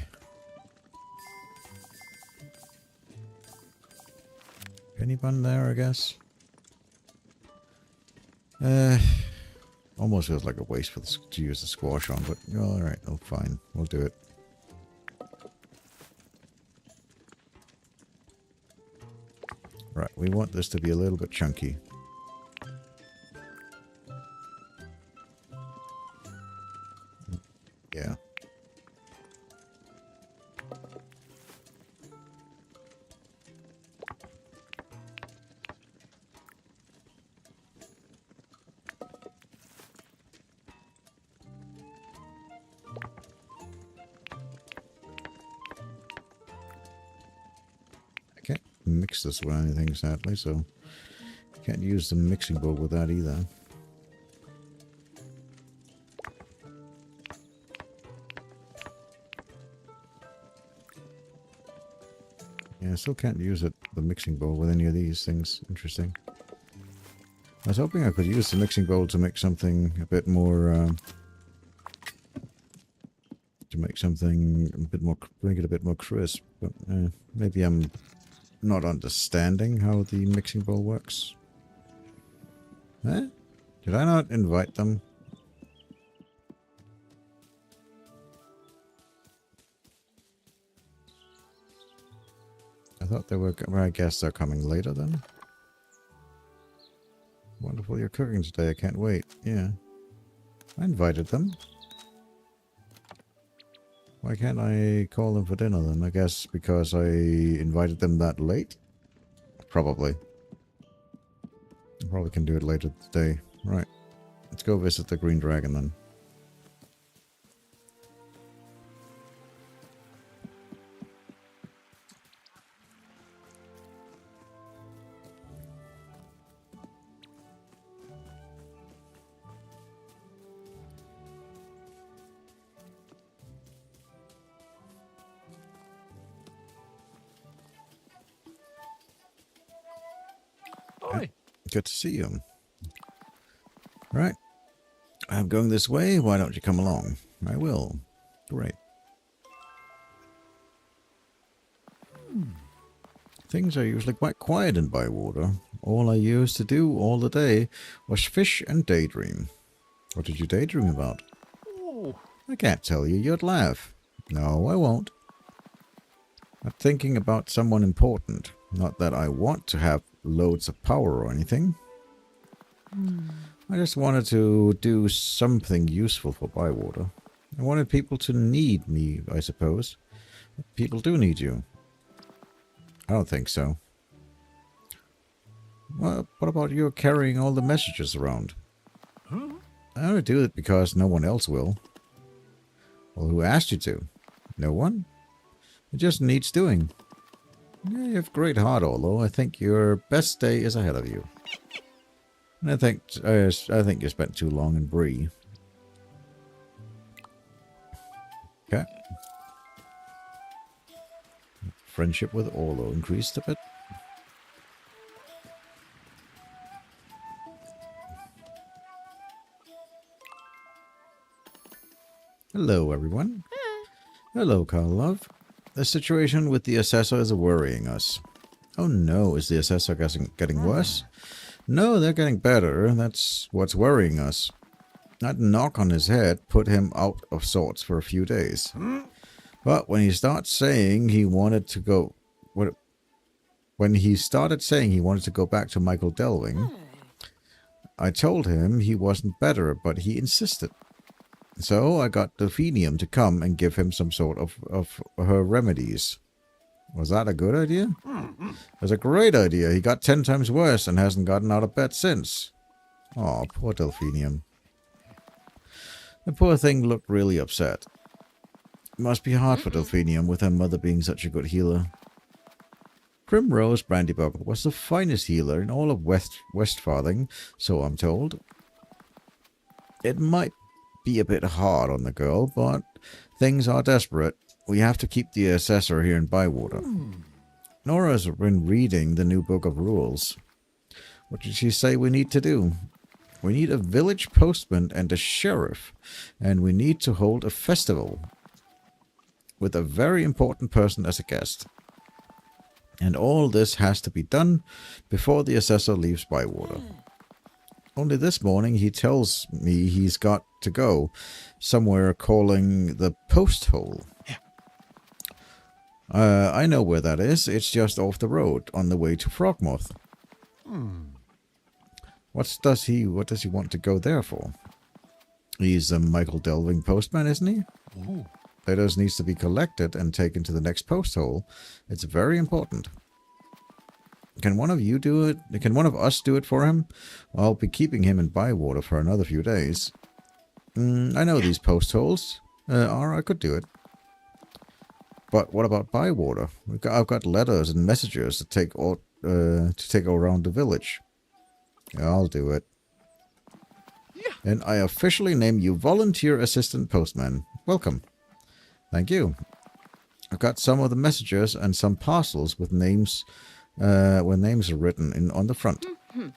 penny bun there, I guess. Almost feels like a waste for to use the squash on, but all right, oh fine, we'll do it. Right, we want this to be a little bit chunky. Yeah. Mix this with anything, sadly, so can't use the mixing bowl with that either. Yeah, I still can't use the mixing bowl with any of these things. Interesting. I was hoping I could use the mixing bowl to make something a bit more make it a bit more crisp, but maybe I'm not understanding how the mixing bowl works. Eh? Did I not invite them? I thought they were... Well, I guess they're coming later then. Wonderful you're cooking today. I can't wait. Yeah. I invited them. Why can't I call them for dinner then? I guess because I invited them that late? Probably. I probably can do it later today. Right. Let's go visit the Green Dragon then. Oi. Good to see you. Right. I'm going this way. Why don't you come along? I will. Great. Things are usually quite quiet in Bywater. All I used to do all the day was fish and daydream. What did you daydream about? Oh. I can't tell you. You'd laugh. No, I won't. I'm thinking about someone important. Not that I want to have loads of power or anything. I just wanted to do something useful for Bywater. I wanted people to need me, I suppose. People do need you. I don't think so. Well, what about you carrying all the messages around? Huh? I only do it because no one else will. Well, who asked you to? No one? It just needs doing. Yeah, you have a great heart, although I think your best day is ahead of you. And I think you spent too long in Bree. Okay. Friendship with Orlo increased a bit. Hello, everyone. Hello, Carl Love. The situation with the assessor is worrying us. Oh no, is the assessor getting worse? No, they're getting better. That's what's worrying us. That knock on his head put him out of sorts for a few days. But when he started saying he wanted to go... When he started saying he wanted to go back to Michael Delving, I told him he wasn't better, but he insisted. So I got Delphinium to come and give him some sort of her remedies. Was that a good idea? It was a great idea. He got 10 times worse and hasn't gotten out of bed since. Oh, poor Delphinium. The poor thing looked really upset. It must be hard for Delphinium with her mother being such a good healer. Primrose Brandybuckle was the finest healer in all of Westfarthing, so I'm told. It might be a bit hard on the girl, but things are desperate. We have to keep the assessor here in Bywater. Nora's been reading the new book of rules. What did she say we need to do? We need a village postman and a sheriff, and we need to hold a festival with a very important person as a guest. And all this has to be done before the assessor leaves Bywater. Only this morning he tells me he's got to go somewhere calling the Post Hole. I know where that is. It's just off the road on the way to Frogmouth. What does he want to go there for? He's a Michael Delving postman, isn't he? Letters needs to be collected and taken to the next post hole. It's very important. Can one of you do it? Can one of us do it for him? I'll be keeping him in Bywater for another few days. I know these post holes. I could do it. But what about Bywater? I've got letters and messages to take around the village. I'll do it. And I officially name you Volunteer Assistant Postman. Welcome. Thank you. I've got some of the messages and some parcels with names, where names are written on the front. You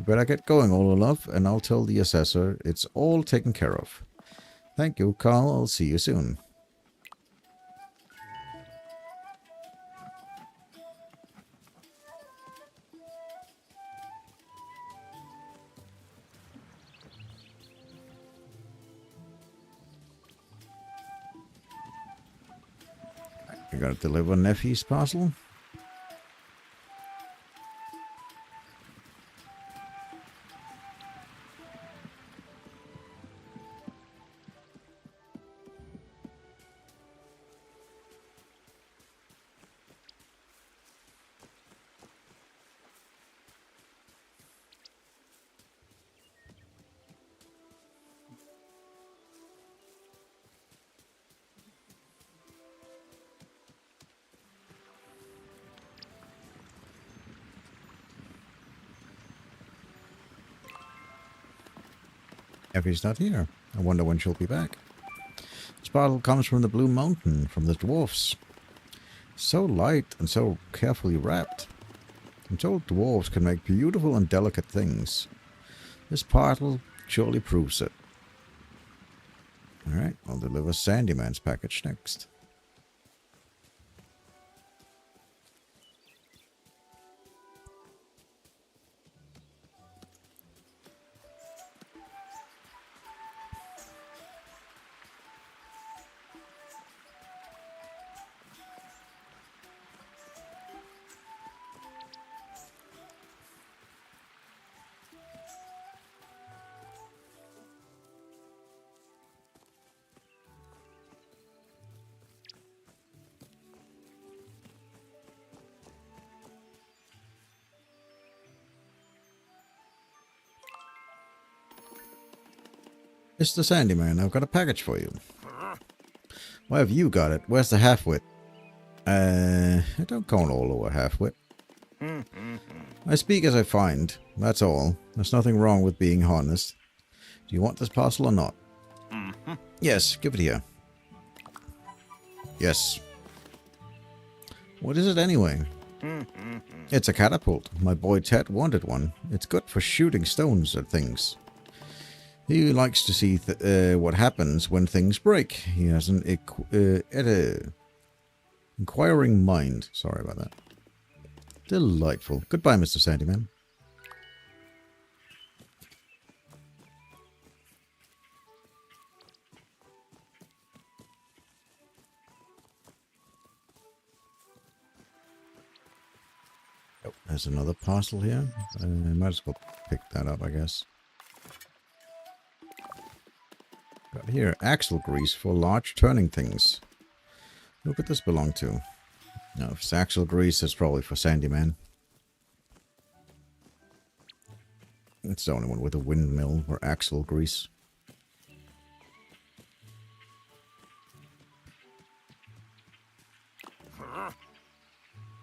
better get going, Olaf, and I'll tell the assessor it's all taken care of. Thank you, Carl. I'll see you soon. You gotta deliver Neffy's parcel? Effie's not here. I wonder when she'll be back. This bottle comes from the Blue Mountain, from the dwarfs. So light and so carefully wrapped. I'm told dwarves can make beautiful and delicate things. This bottle surely proves it. Alright, I'll deliver Sandyman's package next. Mr. Sandyman, I've got a package for you. Why have you got it? Where's the half-wit? Don't go all over half-wit. I speak as I find, that's all. There's nothing wrong with being honest. Do you want this parcel or not? Yes, give it here. Yes. What is it anyway? It's a catapult. My boy Ted wanted one. It's good for shooting stones at things. He likes to see what happens when things break. He has an inquiring mind. Sorry about that. Delightful. Goodbye, Mr. Sandyman. Oh, there's another parcel here. I might as well pick that up, I guess. Got here, axle grease for large turning things. Who could this belong to? No, if it's axle grease, it's probably for Sandyman. It's the only one with a windmill or axle grease.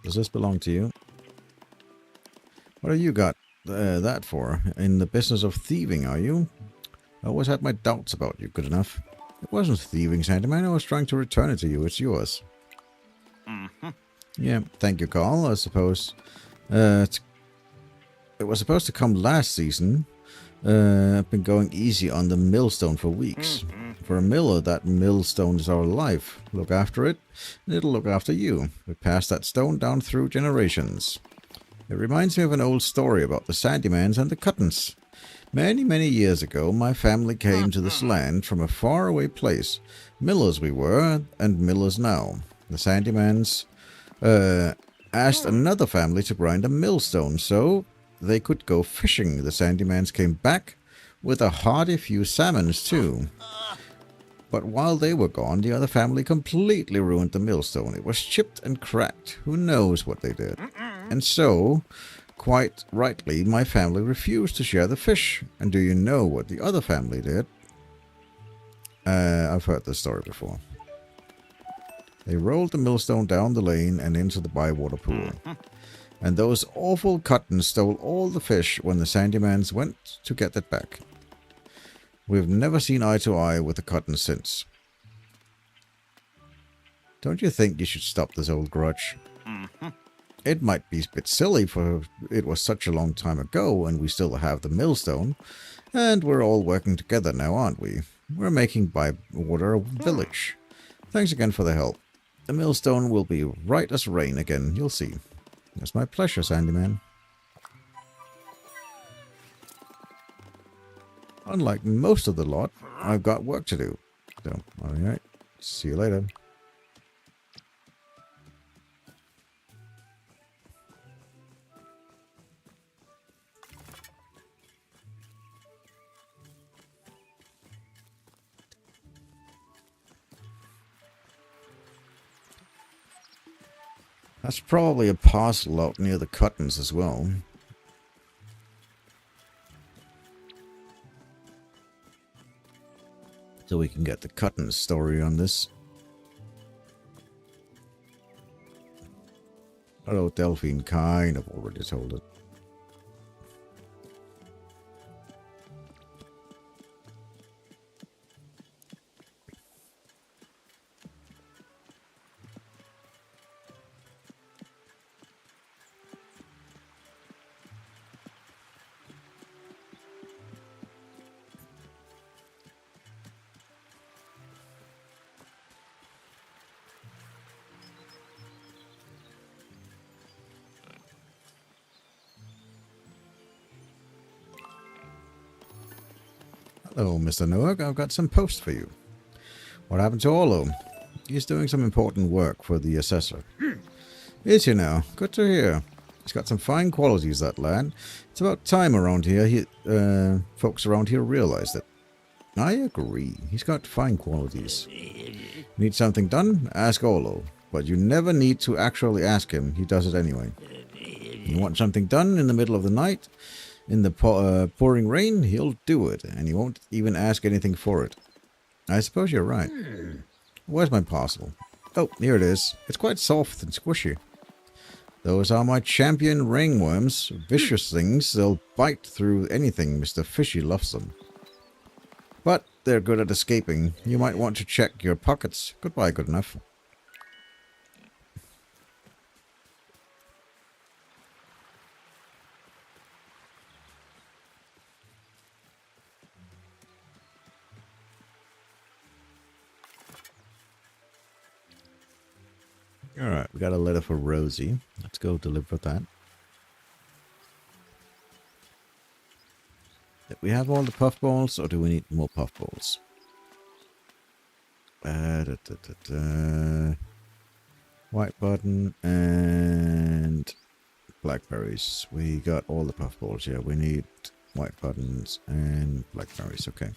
Does this belong to you? What have you got that for? In the business of thieving, are you? I always had my doubts about you, good enough. It wasn't thieving, Sandyman. I was trying to return it to you. It's yours. Yeah, thank you, Carl. I suppose. It was supposed to come last season. I've been going easy on the millstone for weeks. For a miller, that millstone is our life. Look after it, and it'll look after you. We passed that stone down through generations. It reminds me of an old story about the Sandymans and the Cuttons. Many, many years ago, my family came to this land from a faraway place. Millers we were, and millers now. The Sandymans asked another family to grind a millstone so they could go fishing. The Sandymans came back with a hearty few salmons too. But while they were gone, the other family completely ruined the millstone. It was chipped and cracked. Who knows what they did? And so, quite rightly, my family refused to share the fish. And do you know what the other family did? I've heard this story before. They rolled the millstone down the lane and into the bywater pool. And those awful Cuttons stole all the fish when the Sandymans went to get it back. We've never seen eye to eye with the Cuttons since. Don't you think you should stop this old grudge? It might be a bit silly, for it was such a long time ago, and we still have the millstone. And we're all working together now, aren't we? We're making Bywater a village. Thanks again for the help. The millstone will be right as rain again, you'll see. It's my pleasure, Sandyman. Unlike most of the lot, I've got work to do. So, alright. See you later. That's probably a parcel out near the Cuttons as well. So we can get the Cuttons story on this. Although Delphine kind of already told it. Hello, Mr. Newark. I've got some post for you. What happened to Orlo? He's doing some important work for the assessor. Is he now? Good to hear. He's got some fine qualities, that lad. It's about time around here folks around here realized it. I agree. He's got fine qualities. Need something done? Ask Orlo. But you never need to actually ask him. He does it anyway. You want something done in the middle of the night? In the pouring rain? He'll do it. And he won't even ask anything for it. I suppose you're right. Where's my parcel? Oh, here it is. It's quite soft and squishy. Those are my champion ringworms. Vicious things. They'll bite through anything. Mr. Fishy loves them. But they're good at escaping. You might want to check your pockets. Goodbye, good enough. Alright, we got a letter for Rosie. Let's go deliver that. Do we have all the puffballs, or do we need more puffballs? White button and blackberries. We got all the puffballs. Yeah, we need white buttons and blackberries. Okay.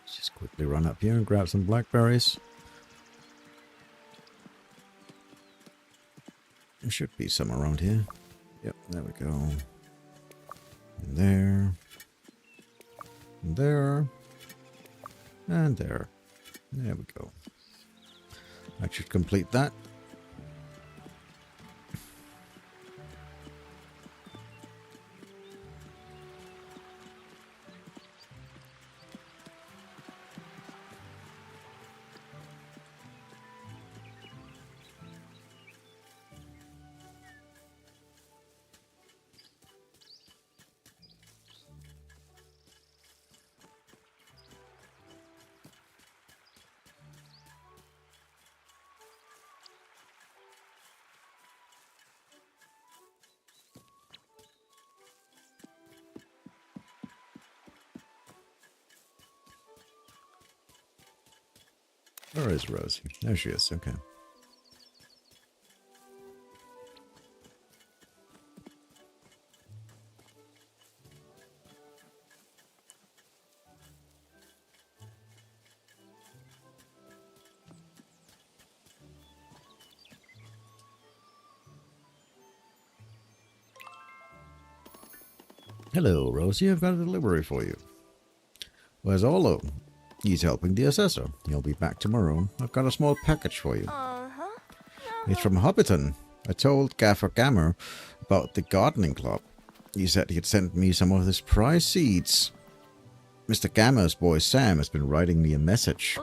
Just quickly run up here and grab some blackberries. There should be some around here. Yep, there we go. And there. And there. And there. There we go. That should complete that. Where is Rosie? There she is. Okay. Hello, Rosie. I've got a delivery for you. Where's Orlo? He's helping the assessor. He'll be back tomorrow. I've got a small package for you. It's from Hobbiton. I told Gaffer Gammer about the gardening club. He said he'd send me some of his prize seeds. Mr. Gammer's boy Sam has been writing me a message.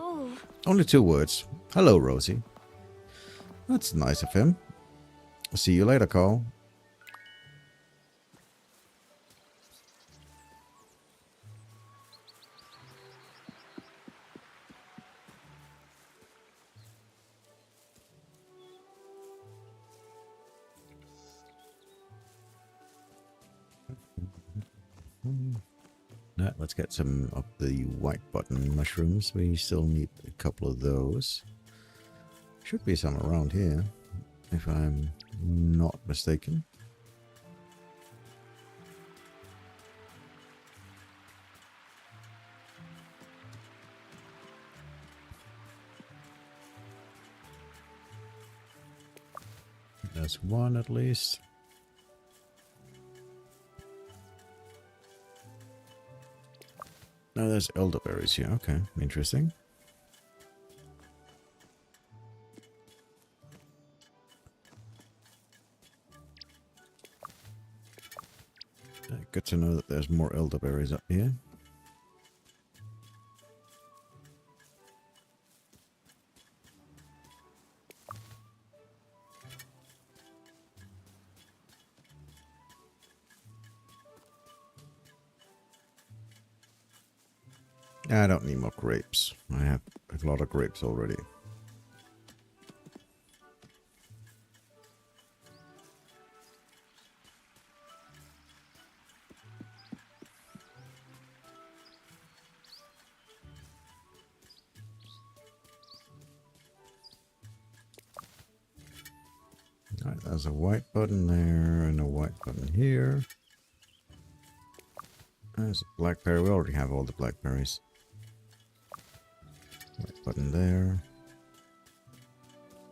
Only 2 words. Hello, Rosie. That's nice of him. See you later, Carl. Now, let's get some of the white button mushrooms. We still need a couple of those. Should be some around here, if I'm not mistaken. There's one at least. No, there's elderberries here. Okay, interesting. Good to know that there's more elderberries up here. I don't need more grapes. I have a lot of grapes already. Alright, there's a white button there and a white button here. There's a blackberry. We already have all the blackberries. White button there.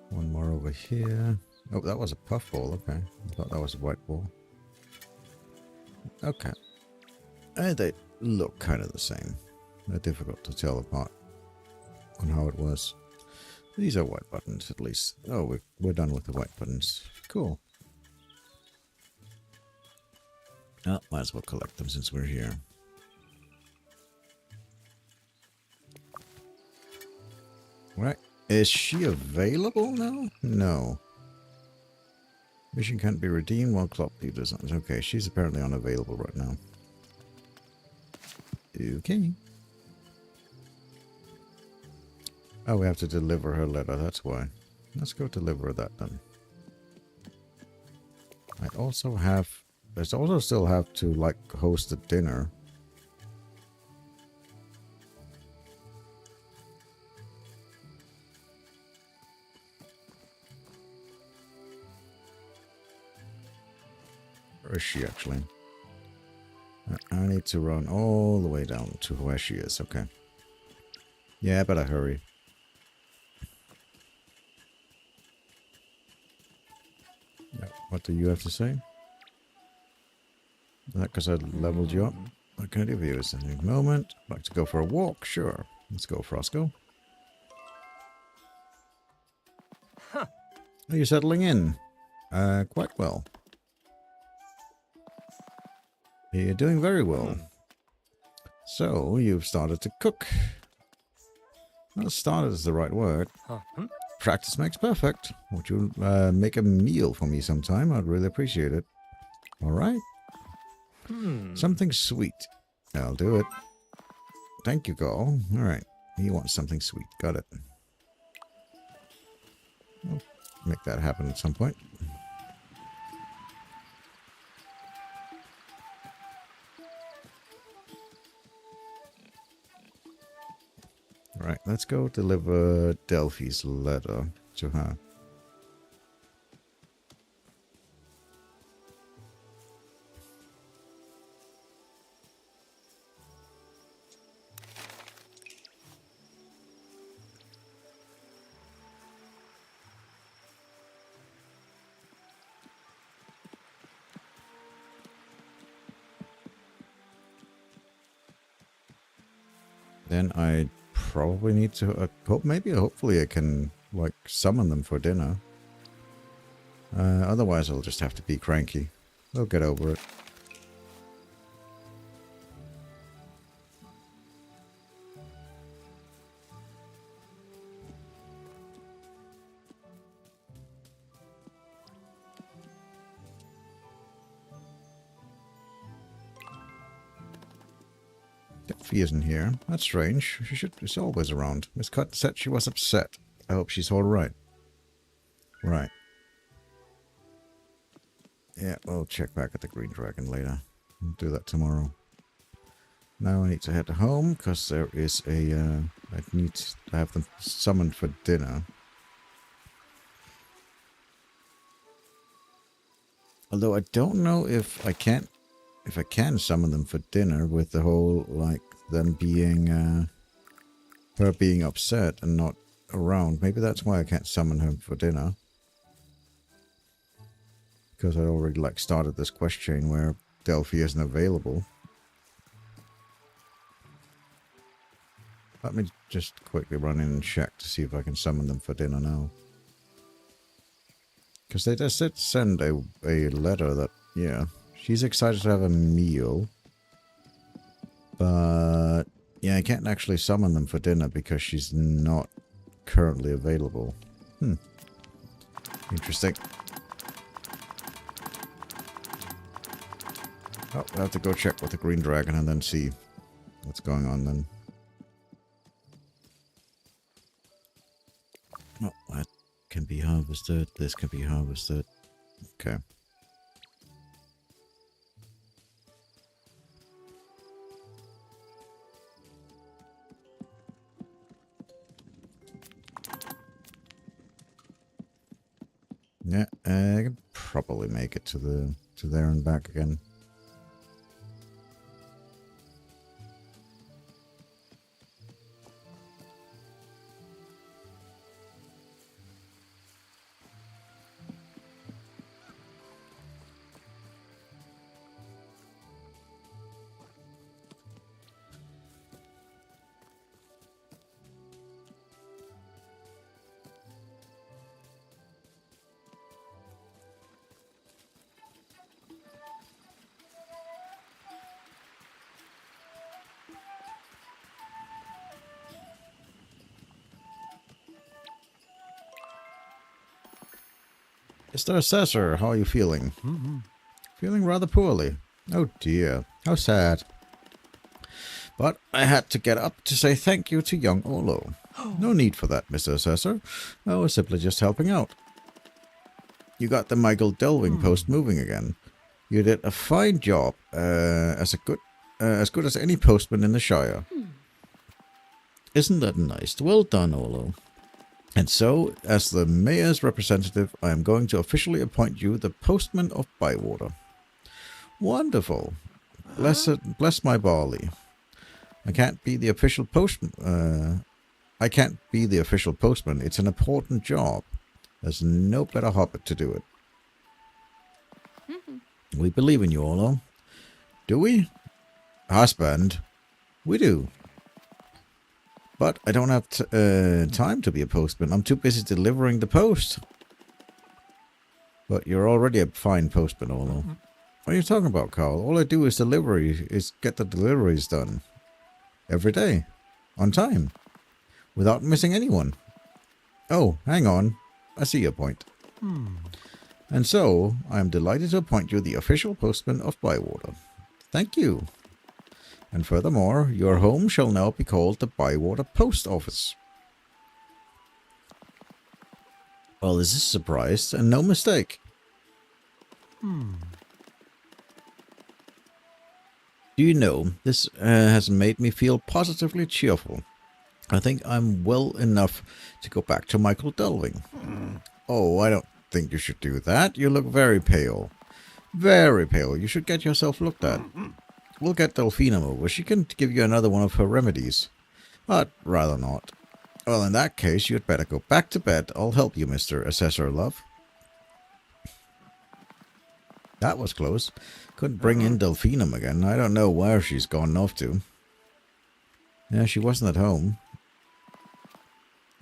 One more over here. Oh, that was a puffball. Okay. I thought that was a white ball. Okay. And they look kind of the same. They're difficult to tell apart on how it was. These are white buttons, at least. Oh, we're done with the white buttons. Cool. Oh, might as well collect them since we're here. Right. Is she available now? No. Mission can't be redeemed while clock leader is on. Okay, she's apparently unavailable right now. Okay. Oh, we have to deliver her letter, that's why. Let's go deliver that then. I also have... There's also still have to, like, host a dinner. Where is she, actually? I need to run all the way down to where she is, okay. Yeah, I better hurry. Yeah, what do you have to say? Is that because I leveled you up? What can I do for you? Is any moment? Like to go for a walk? Sure. Let's go, Frosco. Huh. Are you settling in? Quite well. You're doing very well. So, you've started to cook. Well, started is the right word. Practice makes perfect. Would you make a meal for me sometime? I'd really appreciate it. Alright. Something sweet. I'll do it. Thank you, Gaul. Alright. You want something sweet. Got it. I'll make that happen at some point. Right, let's go deliver Delphi's letter to her. Then I probably need to hopefully I can like summon them for dinner. Otherwise I'll just have to be cranky. They'll get over it. Delphi isn't here. That's strange. She's always around. Miss Cut said she was upset. I hope she's alright. Right. Yeah, we'll check back at the Green Dragon later. We'll do that tomorrow. Now I need to head home, because there is a... I need to have them summoned for dinner. Although I don't know if I can summon them for dinner with the whole, like, them being, her being upset and not around. Maybe that's why I can't summon her for dinner. Because I already, like, started this quest chain where Delphi isn't available. Let me just quickly run in and check to see if I can summon them for dinner now. Because they just did send a letter that, yeah... She's excited to have a meal. But, yeah, I can't actually summon them for dinner because she's not currently available. Interesting. Oh, we'll have to go check with the Green Dragon and then see what's going on then. Oh, that can be harvested. This can be harvested. Okay. Yeah, I can probably make it to there and back again. Mr. Assessor, how are you feeling? Feeling rather poorly. Oh dear, how sad. But I had to get up to say thank you to young Olo. No need for that, Mr. Assessor. I was simply just helping out. You got the Michael Delving post moving again. You did a fine job, as good as any postman in the Shire. Isn't that nice? Well done, Olo. And so, as the mayor's representative, I am going to officially appoint you the postman of Bywater. Wonderful. Bless my barley. I can't be the official postman. It's an important job. There's no better Hobbit to do it. We believe in you, Olo. Do we? Husband. We do. But I don't have time to be a postman. I'm too busy delivering the post. But you're already a fine postman, Olo. What are you talking about, Carl? All I do is get the deliveries done. Every day. On time. Without missing anyone. Oh, hang on. I see your point. And so, I am delighted to appoint you the official postman of Bywater. Thank you. And furthermore, your home shall now be called the Bywater Post Office. Well, this is a surprise, and no mistake. Do you know, this has made me feel positively cheerful. I think I'm well enough to go back to Michael Delving. Oh, I don't think you should do that. You look very pale. Very pale. You should get yourself looked at. We'll get Delphina over. She can give you another one of her remedies. But rather not. Well, in that case, you'd better go back to bed. I'll help you, Mr. Assessor Love. That was close. Couldn't bring in Delphinum again. I don't know where she's gone off to. Yeah, she wasn't at home.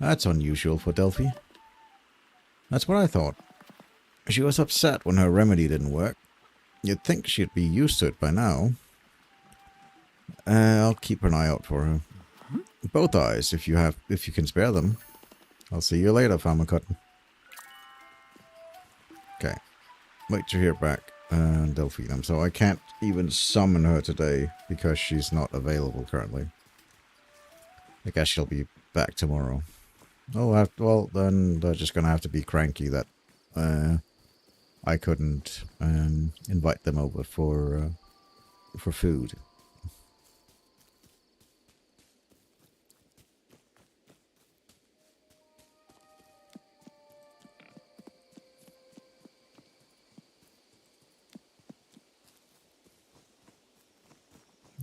That's unusual for Delphi. That's what I thought. She was upset when her remedy didn't work. You'd think she'd be used to it by now. I'll keep an eye out for her. Both eyes, if you can spare them. I'll see you later, Farmer Cotton. Okay. Wait to hear back. Delphinum. So I can't even summon her today because she's not available currently. I guess she'll be back tomorrow. Oh, well, then they're just gonna have to be cranky that I couldn't invite them over for food.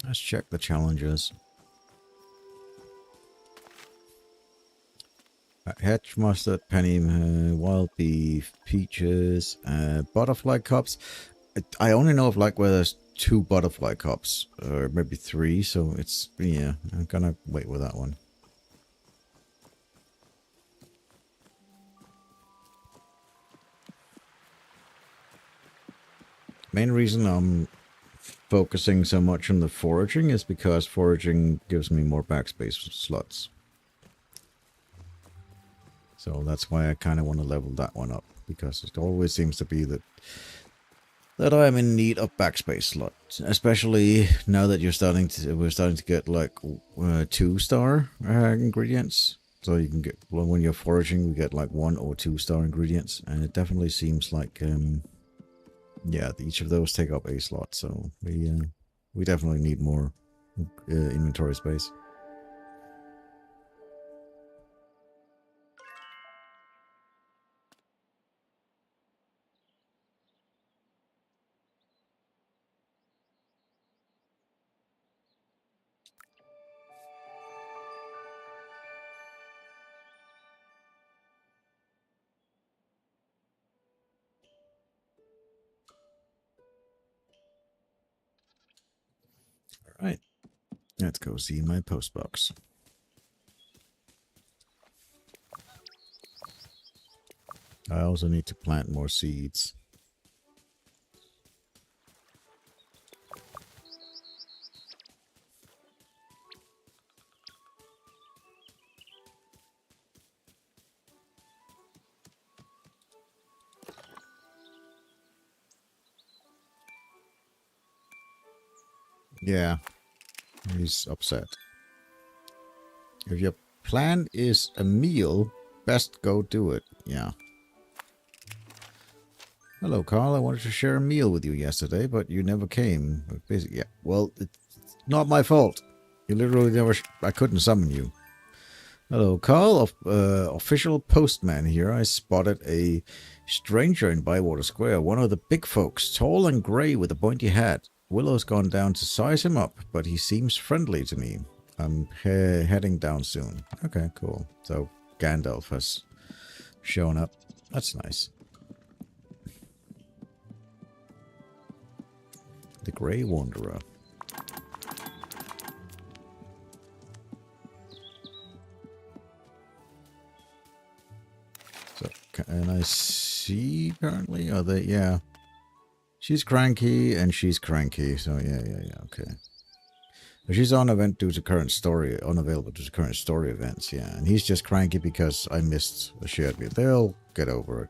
Let's check the challenges. Hedge mustard, penny, wild beef, peaches, butterfly cups. I only know of like where there's 2 butterfly cups, or maybe 3. So it's, yeah, I'm gonna wait with that one. Main reason I'm focusing so much on the foraging is because foraging gives me more backspace slots. So that's why I kind of want to level that one up, because it always seems to be that I'm in need of backspace slots, especially now that we're starting to get like 2-star ingredients. So you can get, well, when you're foraging, we get like 1 or 2 star ingredients, and it definitely seems like, yeah, each of those take up a slot. So we definitely need more inventory space. All right, let's go see my post box. I also need to plant more seeds. Yeah, he's upset. If your plan is a meal, best go do it. Yeah. Hello, Carl. I wanted to share a meal with you yesterday, but you never came. Basically, yeah. Well, it's not my fault. You literally never... I couldn't summon you. Hello, Carl. Official postman here. I spotted a stranger in Bywater Square. One of the big folks, tall and grey with a pointy hat. Willow's gone down to size him up, but he seems friendly to me. I'm heading down soon. Okay, cool. So Gandalf has shown up. That's nice. The Grey Wanderer. So, can I see apparently? Are they? Yeah. She's cranky and she's cranky. So, yeah, okay. She's on event due to current story, unavailable due to current story events, yeah. And he's just cranky because I missed a shared meal. They'll get over it.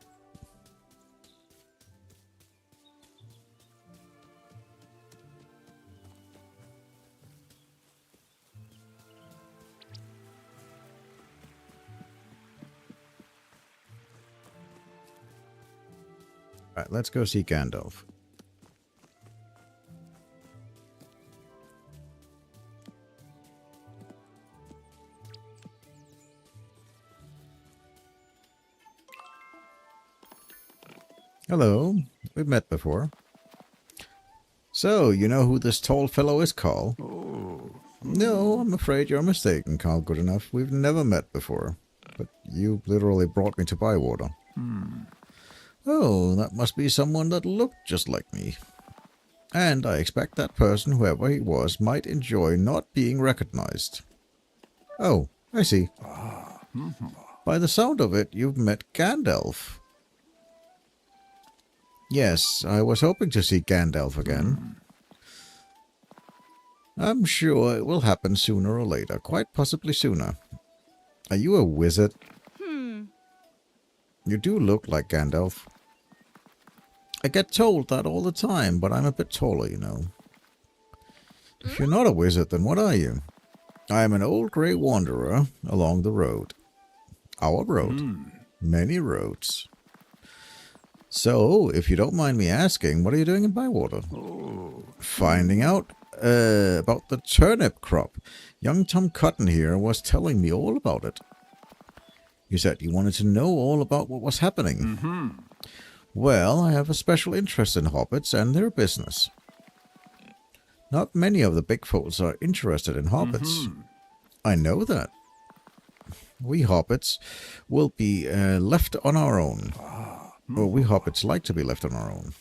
Alright, let's go see Gandalf. Hello, we've met before. So, you know who this tall fellow is, Carl? Oh. No, I'm afraid you're mistaken, Carl Goodenough. We've never met before. But you literally brought me to Bywater. Oh, that must be someone that looked just like me. And I expect that person, whoever he was, might enjoy not being recognized. Oh, I see. By the sound of it, you've met Gandalf. Yes, I was hoping to see Gandalf again. I'm sure it will happen sooner or later, quite possibly sooner. Are you a wizard? You do look like Gandalf. I get told that all the time, but I'm a bit taller, you know. If you're not a wizard, then what are you? I am an old grey wanderer along the road. Our road. Many roads. So, if you don't mind me asking, what are you doing in Bywater? Finding out about the turnip crop. Young Tom Cotton here was telling me all about it. You said you wanted to know all about what was happening. Well, I have a special interest in hobbits and their business. Not many of the big folks are interested in hobbits. I know that. We hobbits will be left on our own. Or we hobbits like to be left on our own.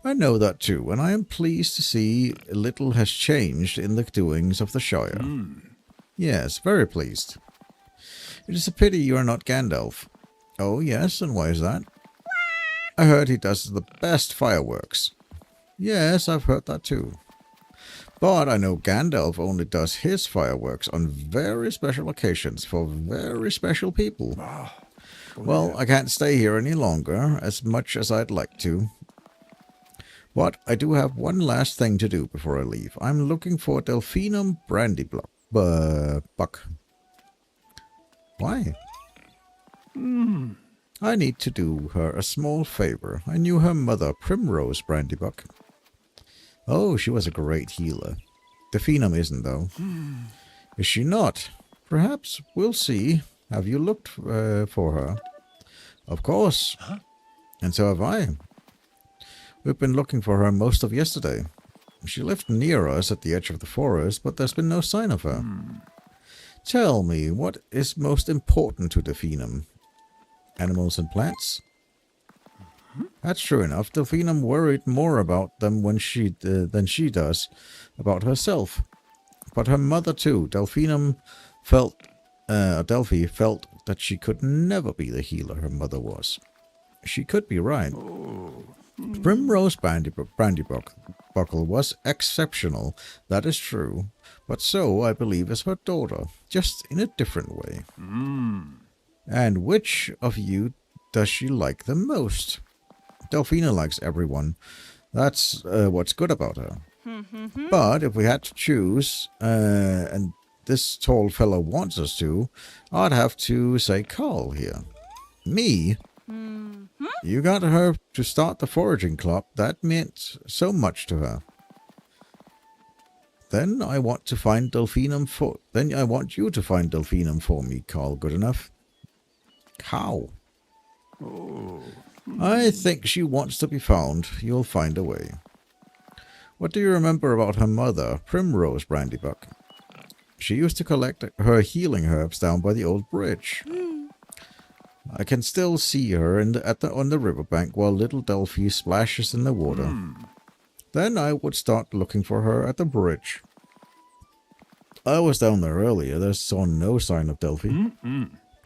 I know that too, and I am pleased to see little has changed in the doings of the Shire. Yes, very pleased. It is a pity you are not Gandalf. Oh yes, and why is that? I heard he does the best fireworks. Yes, I've heard that too. But I know Gandalf only does his fireworks on very special occasions for very special people. Well, I can't stay here any longer, as much as I'd like to. But I do have one last thing to do before I leave. I'm looking for Delphinum brandy buck. Why? I need to do her a small favor. I knew her mother, Primrose Brandybuck. Oh, she was a great healer. The Phenom isn't, though. Is she not? Perhaps we'll see. Have you looked for her? Of course. Huh? And so have I. We've been looking for her most of yesterday. She lived near us at the edge of the forest, but there's been no sign of her. Tell me, what is most important to the Phenom? Animals and plants? That's true enough. The Phenom worried more about them than she does about herself. But her mother too, Delphi felt that she could never be the healer her mother was. She could be right. Primrose Brandybuckle was exceptional, that is true. But so, I believe, is her daughter, just in a different way. And which of you does she like the most? Delphina likes everyone. That's what's good about her. But if we had to choose, and this tall fellow wants us to, I'd have to say Carl here. Me? You got her to start the foraging club. That meant so much to her. Then I want you to find Delphinum for me, Carl Goodenough. How? I think she wants to be found. You'll find a way. What do you remember about her mother, Primrose Brandybuck? She used to collect her healing herbs down by the old bridge. I can still see her on the riverbank while little Delphi splashes in the water. Then I would start looking for her at the bridge. I was down there earlier. There saw no sign of Delphi.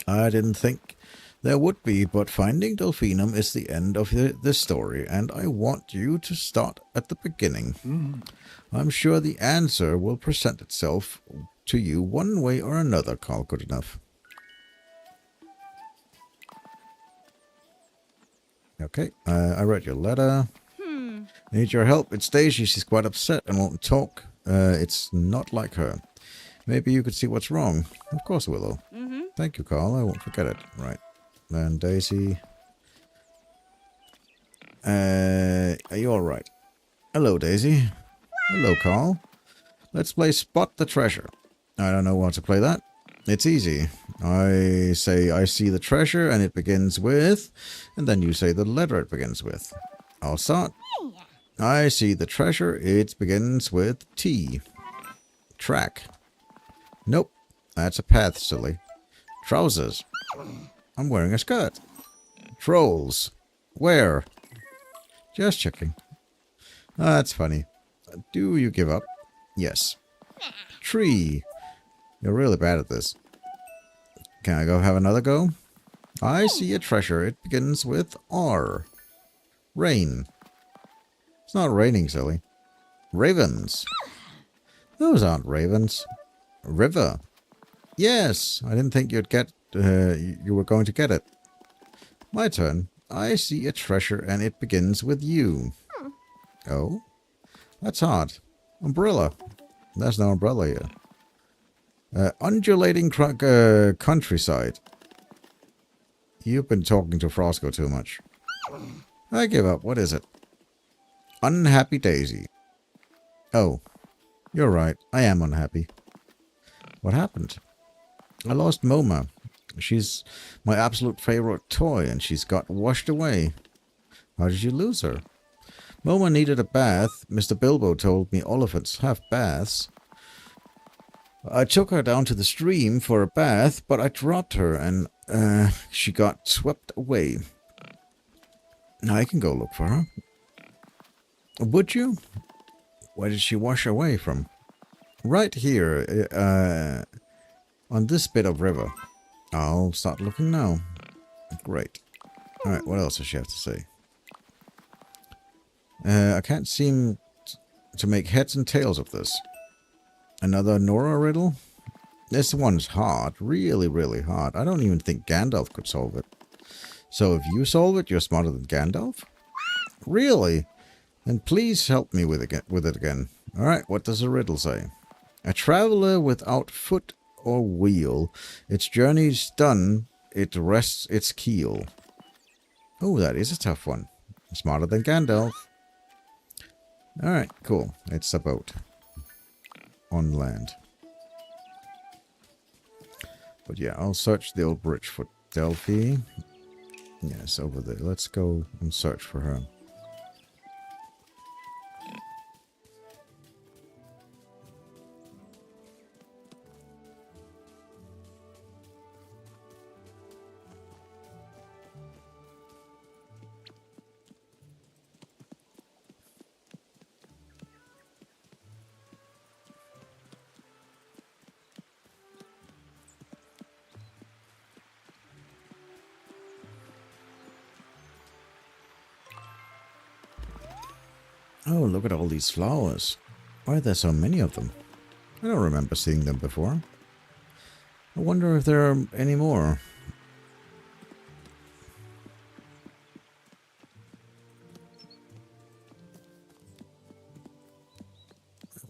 I didn't think there would be, but finding Delphinum is the end of this story, and I want you to start at the beginning. I'm sure the answer will present itself to you one way or another, Carl Goodenough. Okay, I read your letter. Need your help. It's Daisy. She's quite upset and won't talk. It's not like her. Maybe you could see what's wrong. Of course, Willow. Thank you, Carl. I won't forget it. Right. And Daisy. Are you alright? Hello, Daisy. Hello, Carl. Let's play Spot the Treasure. I don't know how to play that. It's easy. I say I see the treasure and it begins with, and then you say the letter it begins with. I'll start. I see the treasure. It begins with T. Track. Nope. That's a path, silly. Trousers. I'm wearing a skirt. Trolls. Where? Just checking. That's funny. Do you give up? Yes. Tree. You're really bad at this. Can I go have another go? I see a treasure. It begins with R. Rain. It's not raining, silly. Ravens. Those aren't ravens. River. Yes, I didn't think you'd get... you were going to get it. My turn. I see a treasure and it begins with U. Oh? That's hard. Umbrella. There's no umbrella here. Undulating countryside. You've been talking to Frosco too much. I give up. What is it? Unhappy Daisy. Oh. You're right. I am unhappy. What happened? I lost Moma. She's my absolute favorite toy and she's got washed away. How did you lose her? Moma needed a bath. Mr. Bilbo told me elephants have baths. I took her down to the stream for a bath, but I dropped her and she got swept away. Now I can go look for her. Would you? Where did she wash away from? Right here, on this bit of river. I'll start looking now. Great. Alright, what else does she have to say? I can't seem to make heads and tails of this. Another Nora riddle? This one's hard. Really, really hard. I don't even think Gandalf could solve it. So if you solve it, you're smarter than Gandalf? Really? Then please help me with it again. Alright, what does the riddle say? A traveler without foot or wheel. Its journey's done, it rests its keel. Oh, that is a tough one. Smarter than Gandalf. Alright, cool. It's a boat. On land. But yeah, I'll search the old bridge for Delphi. Yes, over there. Let's go and search for her. Oh, look at all these flowers. Why are there so many of them? I don't remember seeing them before. I wonder if there are any more.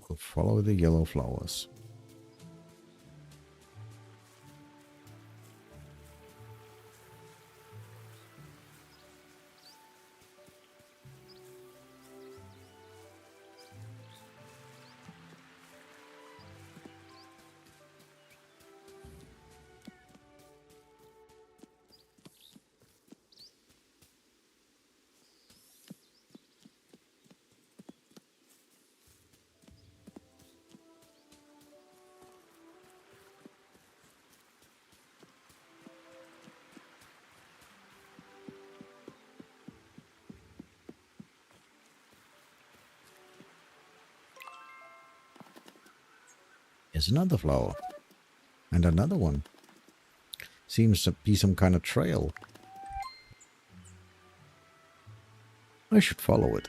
We'll follow the yellow flowers. Here's another flower. And another one. Seems to be some kind of trail. I should follow it.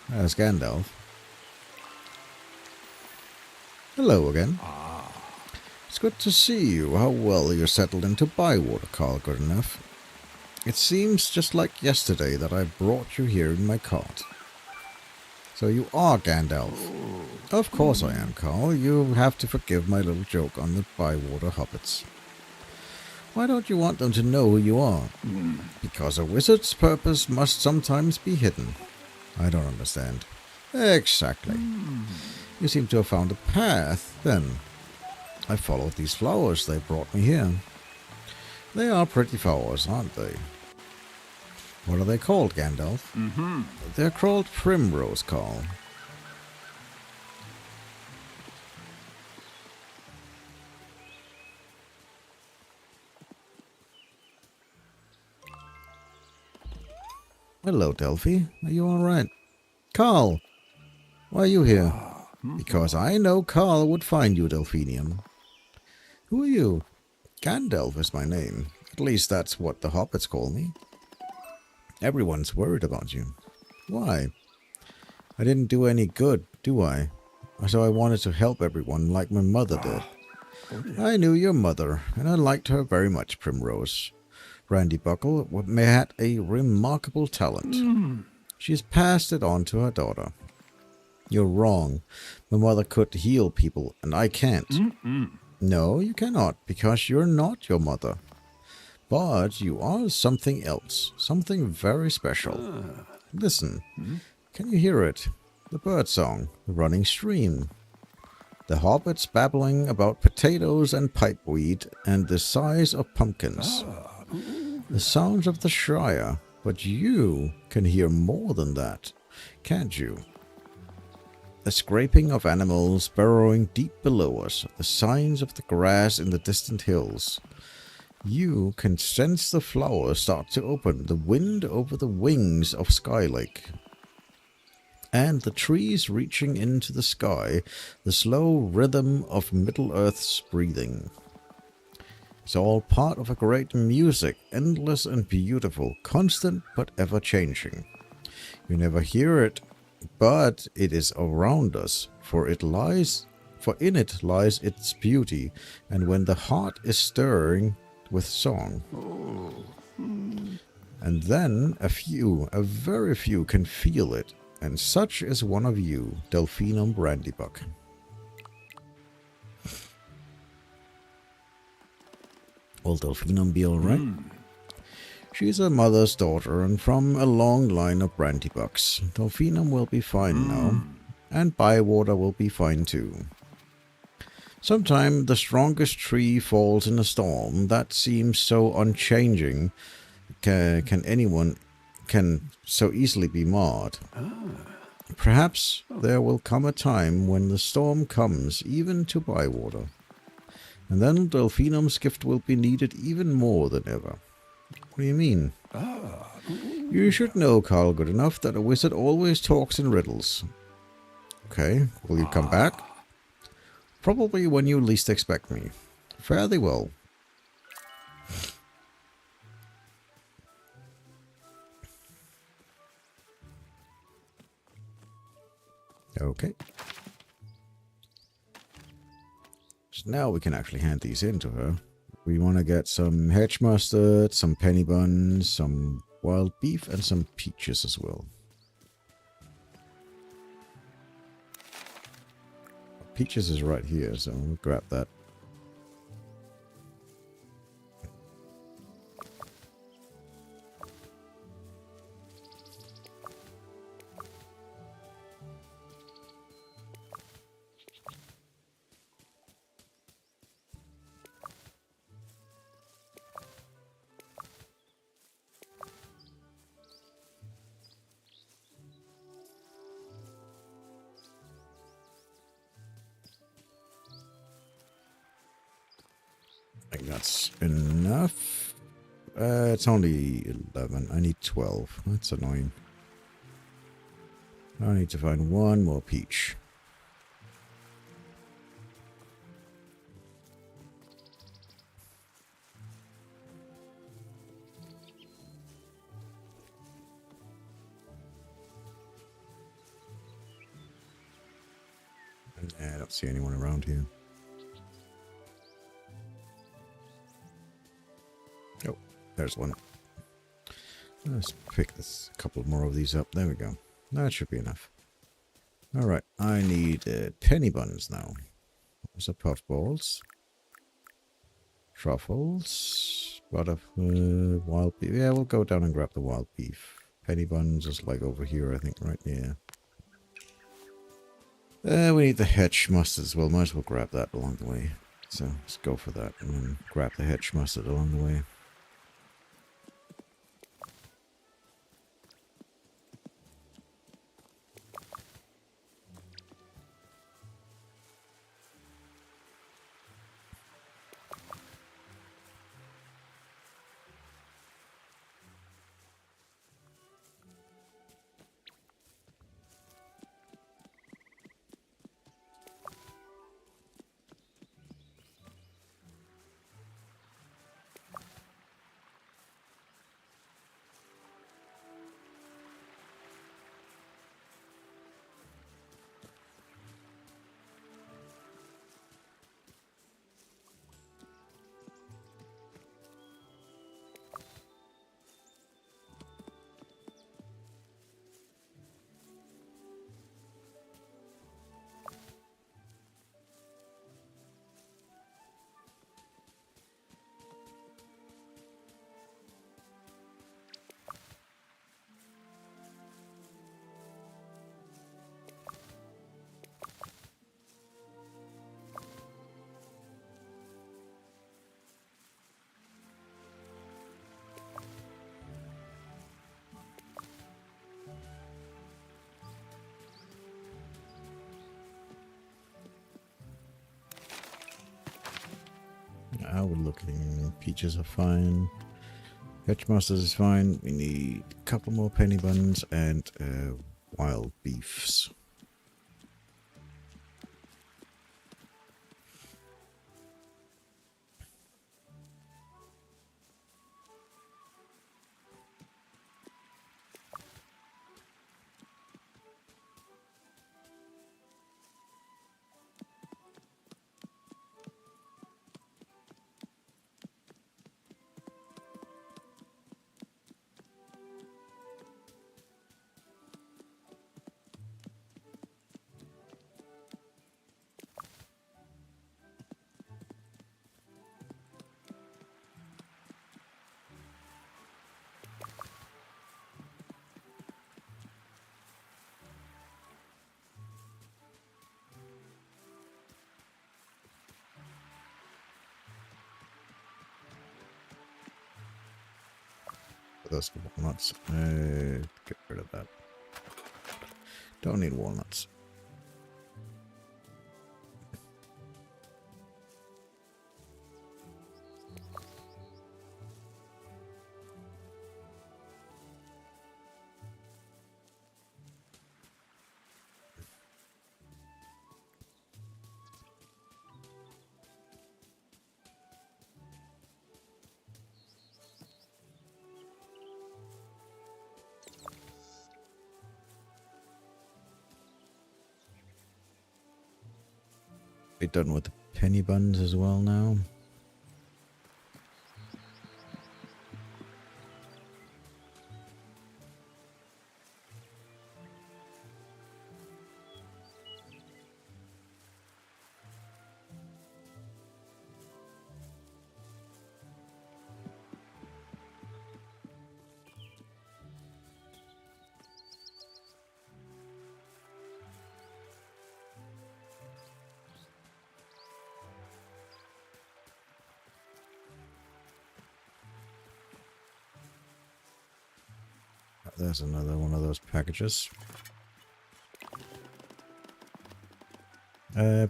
There's Gandalf. Hello again. It's good to see you. How well you're settled into Bywater, Carl Goodenough. It seems just like yesterday that I brought you here in my cart. So you are Gandalf. Of course I am, Carl. You have to forgive my little joke on the Bywater Hobbits. Why don't you want them to know who you are? Because a wizard's purpose must sometimes be hidden. I don't understand. Exactly. You seem to have found a path, then. I followed these flowers. They brought me here. They are pretty flowers, aren't they? What are they called, Gandalf? They're called primrose, Carl. Hello, Delphi. Are you alright? Carl! Why are you here? Because I know Carl would find you, Delphinium. Who are you? Gandalf is my name. At least that's what the Hobbits call me. Everyone's worried about you. Why? I didn't do any good, do I? So I wanted to help everyone like my mother did. I knew your mother, and I liked her very much, Primrose. Randy Buckle had a remarkable talent. She's passed it on to her daughter. You're wrong. My mother could heal people, and I can't. No, you cannot, because you're not your mother. But you are something else, something very special. Listen, can you hear it? The bird song, the running stream. The hobbits babbling about potatoes and pipeweed and the size of pumpkins. The sounds of the Shire, but you can hear more than that, can't you? The scraping of animals burrowing deep below us, the signs of the grass in the distant hills. You can sense the flowers start to open, the wind over the wings of Skylake. and the trees reaching into the sky, the slow rhythm of Middle-earth's breathing. It's all part of a great music, endless and beautiful, constant but ever-changing. You never hear it, but it is around us, for in it lies its beauty, and when the heart is stirring with song. And then a very few can feel it, and such is one of you, Delphinum Brandybuck. Will Delphinum be alright? She's a mother's daughter, and from a long line of Brandybucks. Delphinum will be fine now, and Bywater will be fine too. Sometime the strongest tree falls in a storm that seems so unchanging, can so easily be marred. Perhaps there will come a time when the storm comes even to Bywater, and then Delphinum's gift will be needed even more than ever. What do you mean? You should know, Carl, good enough that a wizard always talks in riddles. Okay, will you come back? Probably when you least expect me. Fare thee well. Okay. So now we can actually hand these in to her. We want to get some hedge mustard, some penny buns, some wild beef, and some peaches as well. Peaches is right here, so we'll grab that. I think that's enough. It's only 11. I need 12. That's annoying. I need to find one more peach. I don't see anyone around here. Oh, there's one. Let's pick this, a couple more of these up. There we go. That should be enough. Alright, I need penny buns now. Those are puffballs. Truffles. Wild beef. Yeah, we'll go down and grab the wild beef. Penny buns is like over here, I think, right? Yeah. We need the hedge mustard as well. Might as well grab that along the way. So let's go for that and then grab the hedge mustard along the way. How we're looking. Peaches are fine. Hedge mustard is fine. We need a couple more penny buns and Wild beefs. Those walnuts. Get rid of that. Don't need walnuts. Be done with the penny buns as well now. There's another one of those packages.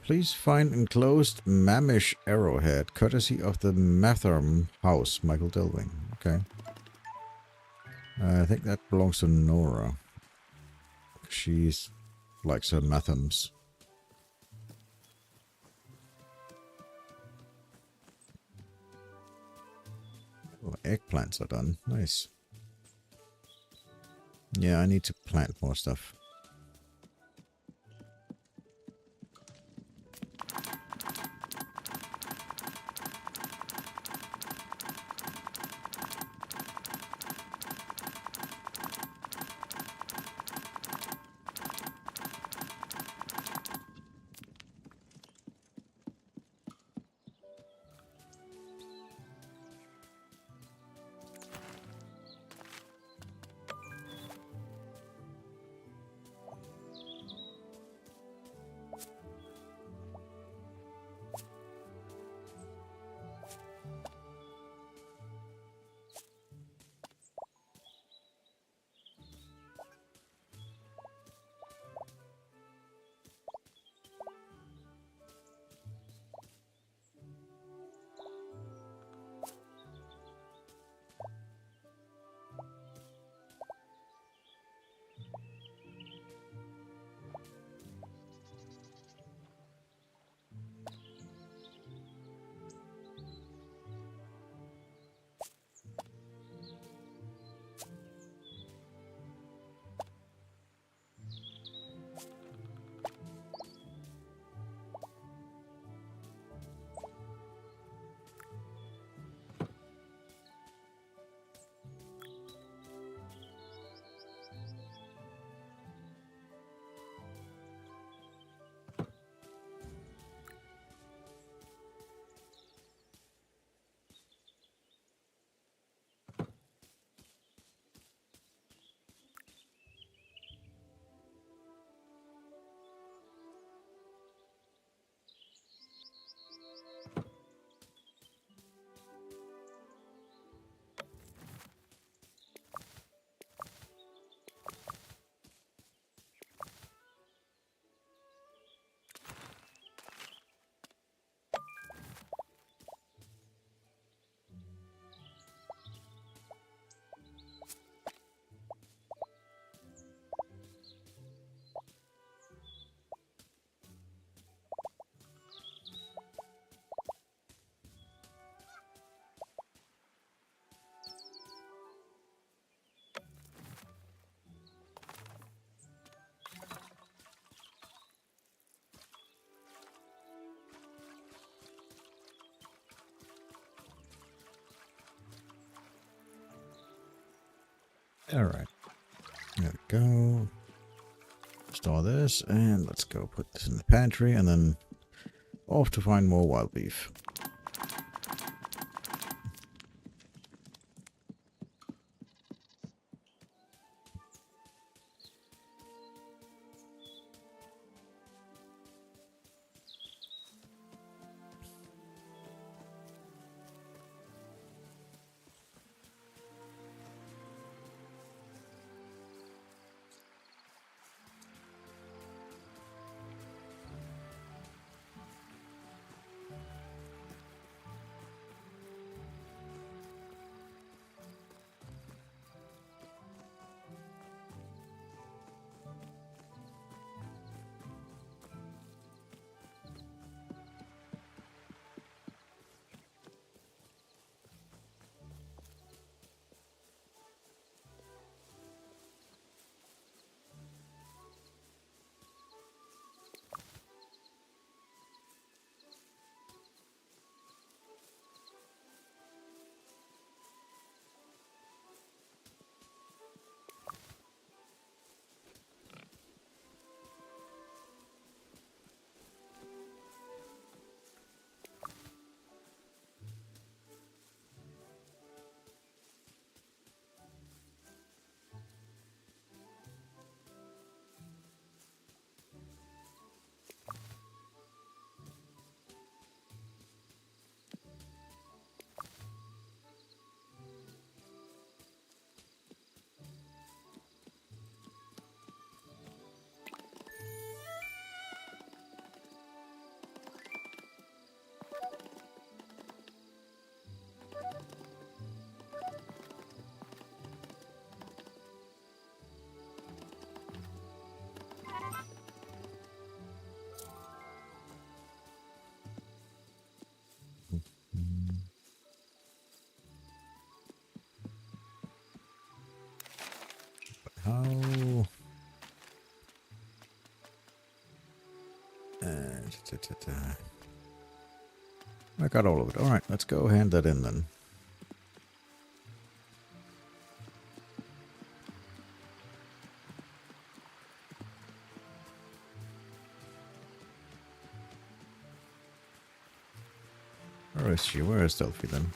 Please find enclosed Mamish arrowhead, courtesy of the Matherm house, Michael Delving. Okay. I think that belongs to Nora. She's likes her Mathams. Oh, eggplants are done. Nice. Yeah, I need to plant more stuff. Alright. There we go. Store this, and let's go put this in the pantry, and then off to find more wild beef. How? I got all of it. Alright, let's go hand that in then. Where is she? Where is Delphi then?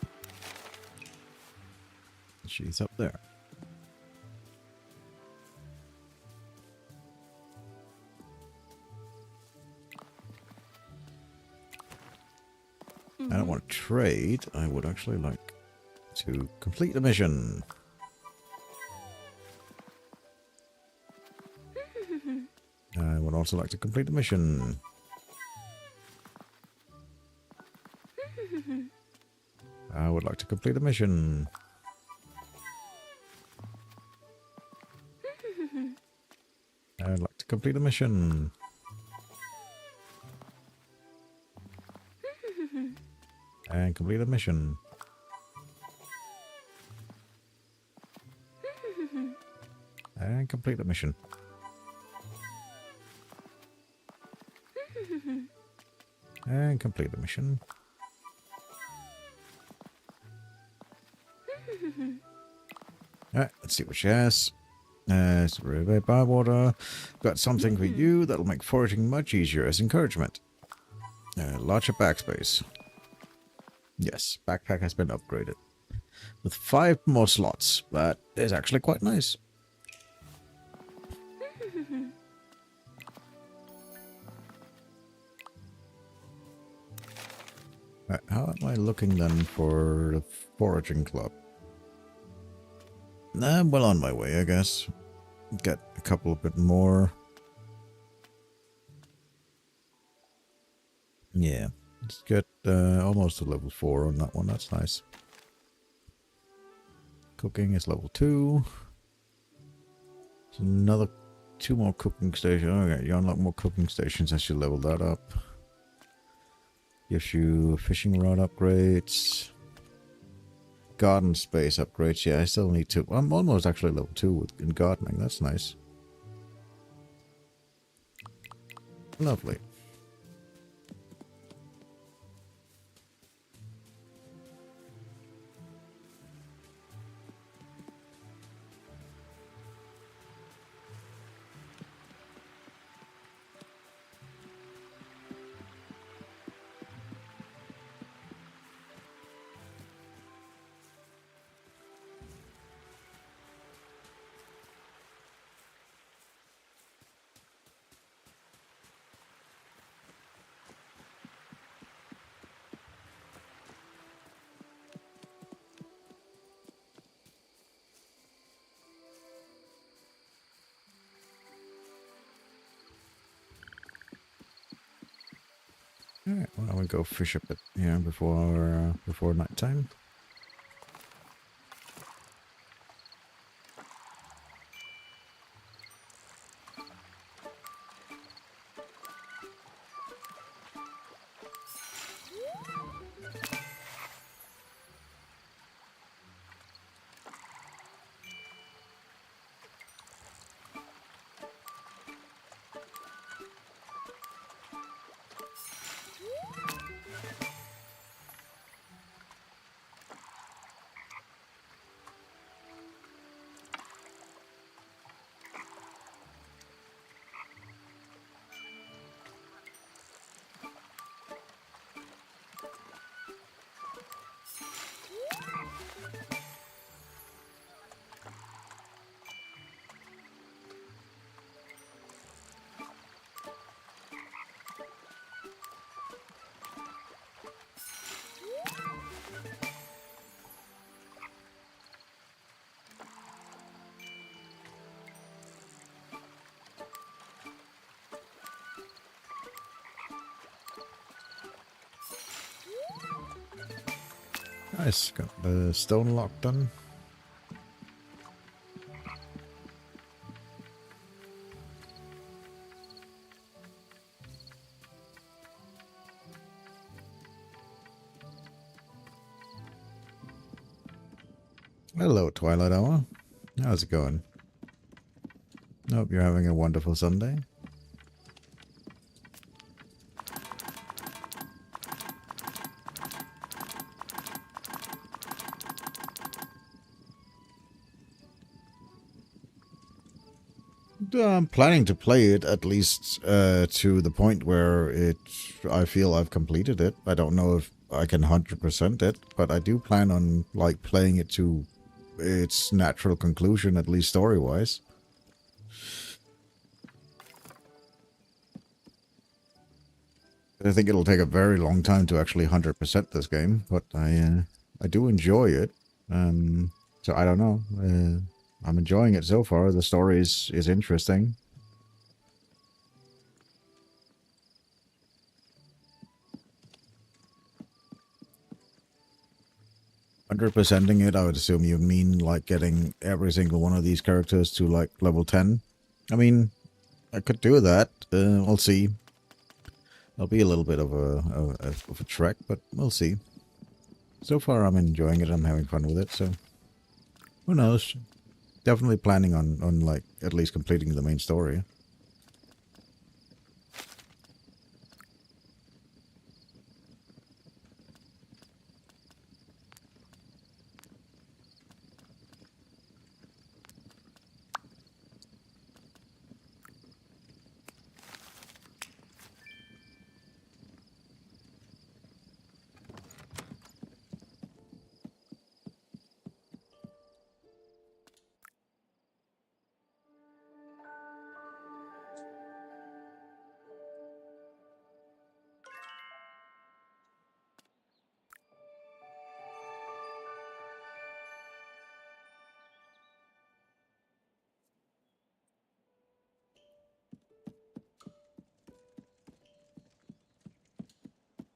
She's up there. I don't want to trade. I would actually like to complete the mission. I would also like to complete the mission. I would like to complete the mission. I'd like to complete the mission. And complete the mission. And complete the mission. And complete the mission. Alright, let's see what she has. Survey by water. Got something for you that'll make foraging much easier as encouragement. Larger backspace. Yes, backpack has been upgraded. With 5 more slots. That is actually quite nice. Right, how am I looking then for the foraging club? I'm well on my way, I guess. Get a couple of bit more. Yeah, let's get almost to level 4 on that one. That's nice. Cooking is level 2. There's another 2 more cooking stations. Okay, you unlock more cooking stations as you level that up. Gives you fishing rod upgrades. Garden space upgrades. Yeah, I still need to. I'm almost actually level 2 in gardening. That's nice. Lovely. Alright, well, we'll go fish a bit here before nighttime. Nice, got the stone lock done. Hello, Twilight Hour. How's it going? Hope you're having a wonderful Sunday. I'm planning to play it at least to the point where I feel I've completed it. I don't know if I can 100% it, but I do plan on like playing it to its natural conclusion, at least story-wise. I think it'll take a very long time to actually 100% this game, but I do enjoy it. So I don't know. I'm enjoying it so far. The story is interesting. "100%ing it," I would assume you mean like getting every single one of these characters to like level 10. I mean, I could do that. We'll see. It'll be a little bit of a trek, but we'll see. So far, I'm enjoying it. I'm having fun with it, so who knows? Definitely planning on like at least completing the main story.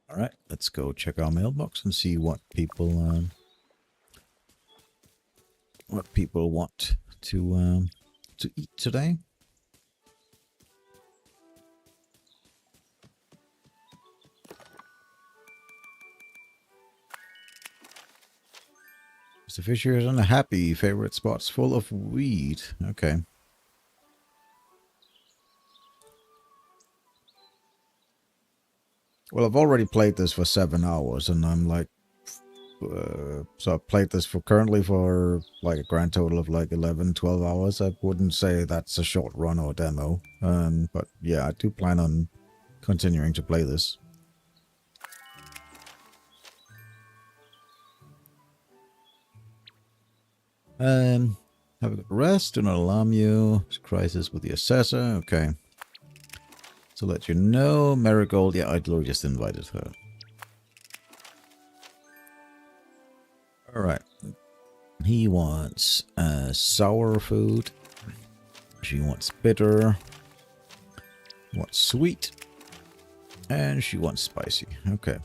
All right, let's go check our mailbox and see what people want to eat today. Mr. Fisher is unhappy. Favorite spots full of weed. Okay. Well, I've already played this for 7 hours, and I'm like, so I've played this currently for like a grand total of like 11, 12 hours. I wouldn't say that's a short run or demo. But yeah, I do plan on continuing to play this. Have a good rest. Do not alarm you. Crisis with the assessor. Okay. To let you know, Marigold. Yeah, Idyllic just invited her. Alright. He wants sour food. She wants bitter. Wants sweet. And she wants spicy. Okay.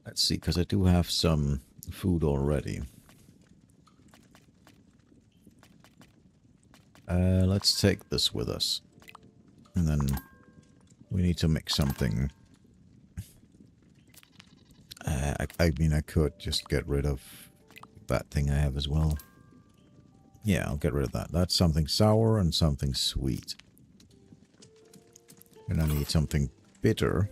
Let's see, because I do have some food already. Let's take this with us. And then we need to make something. I mean, I could just get rid of that thing I have as well. Yeah, I'll get rid of that. That's something sour and something sweet. And I need something bitter.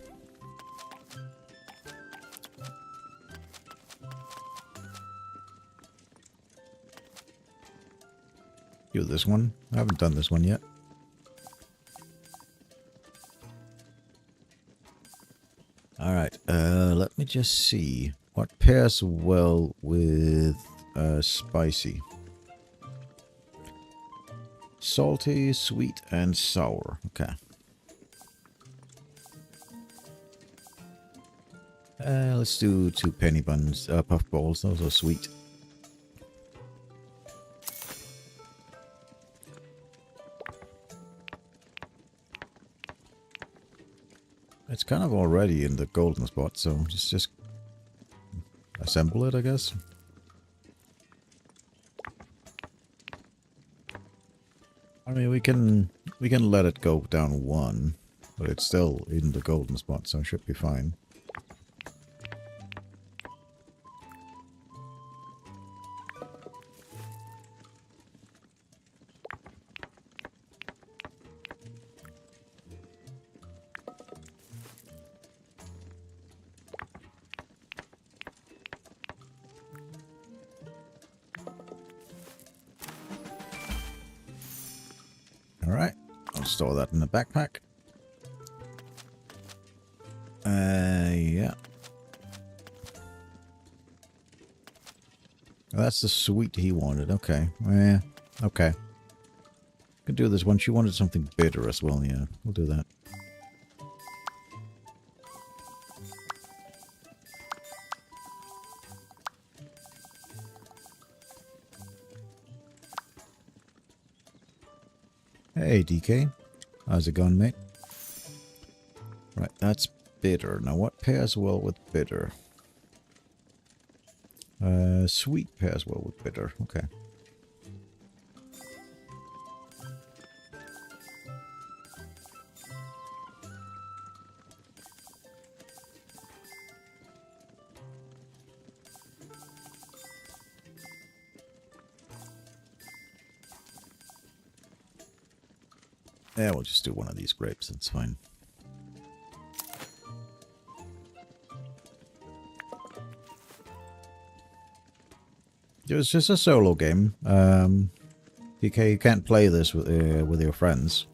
Do this one. I haven't done this one yet. Alright, let me just see. What pairs well with spicy? Salty, sweet, and sour. Okay. Let's do 2 penny buns, puff balls. Those are sweet. It's kind of already in the golden spot, so just assemble it, I guess. I mean, we can let it go down 1, but it's still in the golden spot, so it should be fine. Alright, I'll store that in the backpack. Yeah. That's the sweet he wanted. Okay. Okay. Could do this one. She wanted something bitter as well. Yeah, we'll do that. Hey, DK. How's it going, mate? Right, that's bitter. Now, what pairs well with bitter? Sweet pairs well with bitter. Okay. Yeah, we'll just do one of these grapes. That's fine. It was just a solo game. DK, you can't play this with your friends.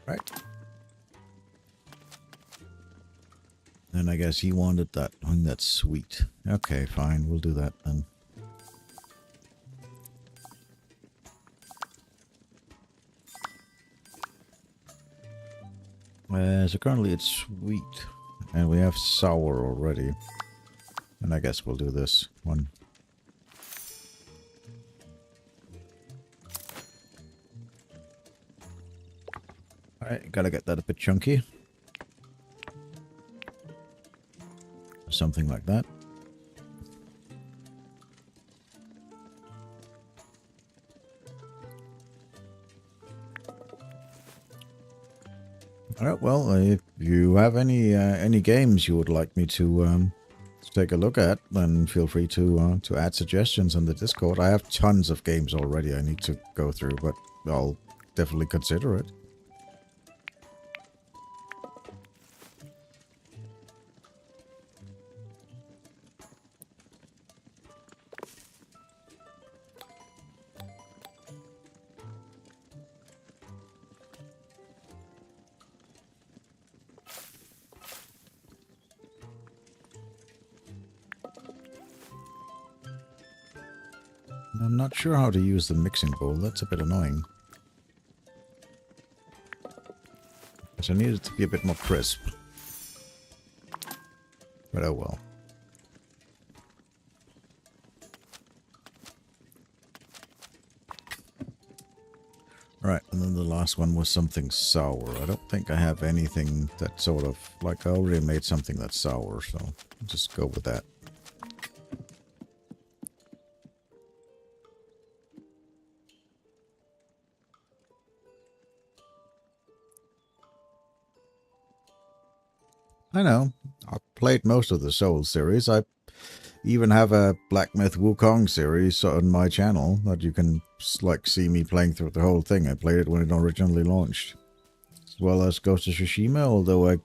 Right. And I guess he wanted that one that's sweet. Okay, fine. We'll do that then. So currently it's sweet. And we have sour already. And I guess we'll do this one. Alright, gotta get that a bit chunky. Something like that. Alright, well, if you have any games you would like me to take a look at, then feel free to add suggestions on the Discord. I have tons of games already I need to go through, but I'll definitely consider it. I'm not sure how to use the mixing bowl. That's a bit annoying. Because I need it to be a bit more crisp. But oh well. Right, and then the last one was something sour. I don't think I have anything that sort of... Like, I already made something that's sour, so I'll just go with that. I know. I've played most of the Souls series. I even have a Black Myth Wukong series on my channel that you can like see me playing through the whole thing. I played it when it originally launched. As well as Ghost of Tsushima, although I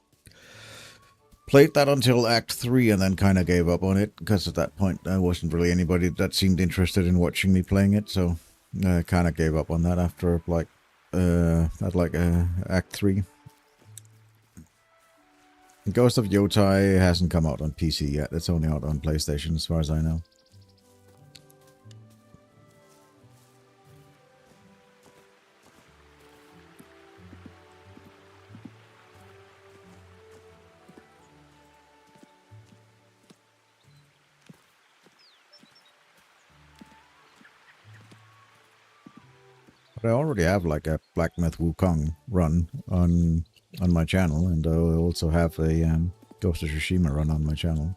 played that until Act 3 and then kind of gave up on it because at that point there wasn't really anybody that seemed interested in watching me playing it, so I kind of gave up on that after like Act 3. Ghost of Yotai hasn't come out on PC yet. It's only out on PlayStation as far as I know. But I already have like a Black Myth Wukong run on my channel, and I also have a Ghost of Tsushima run on my channel.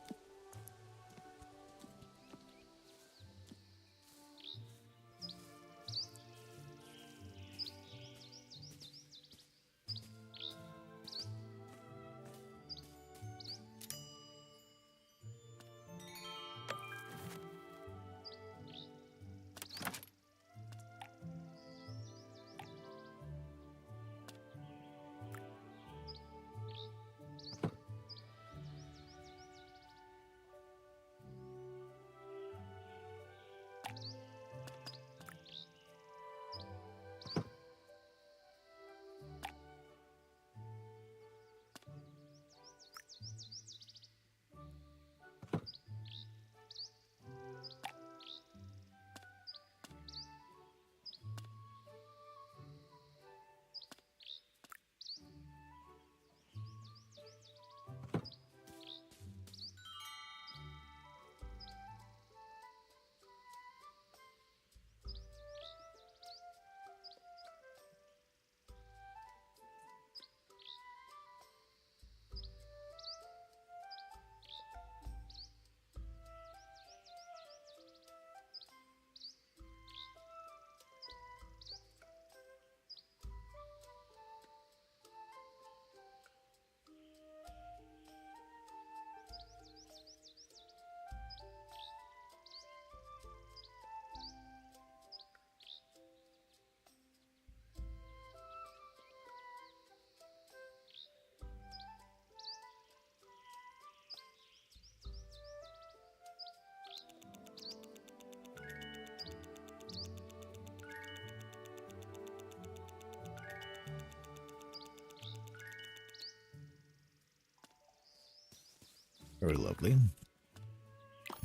Very lovely.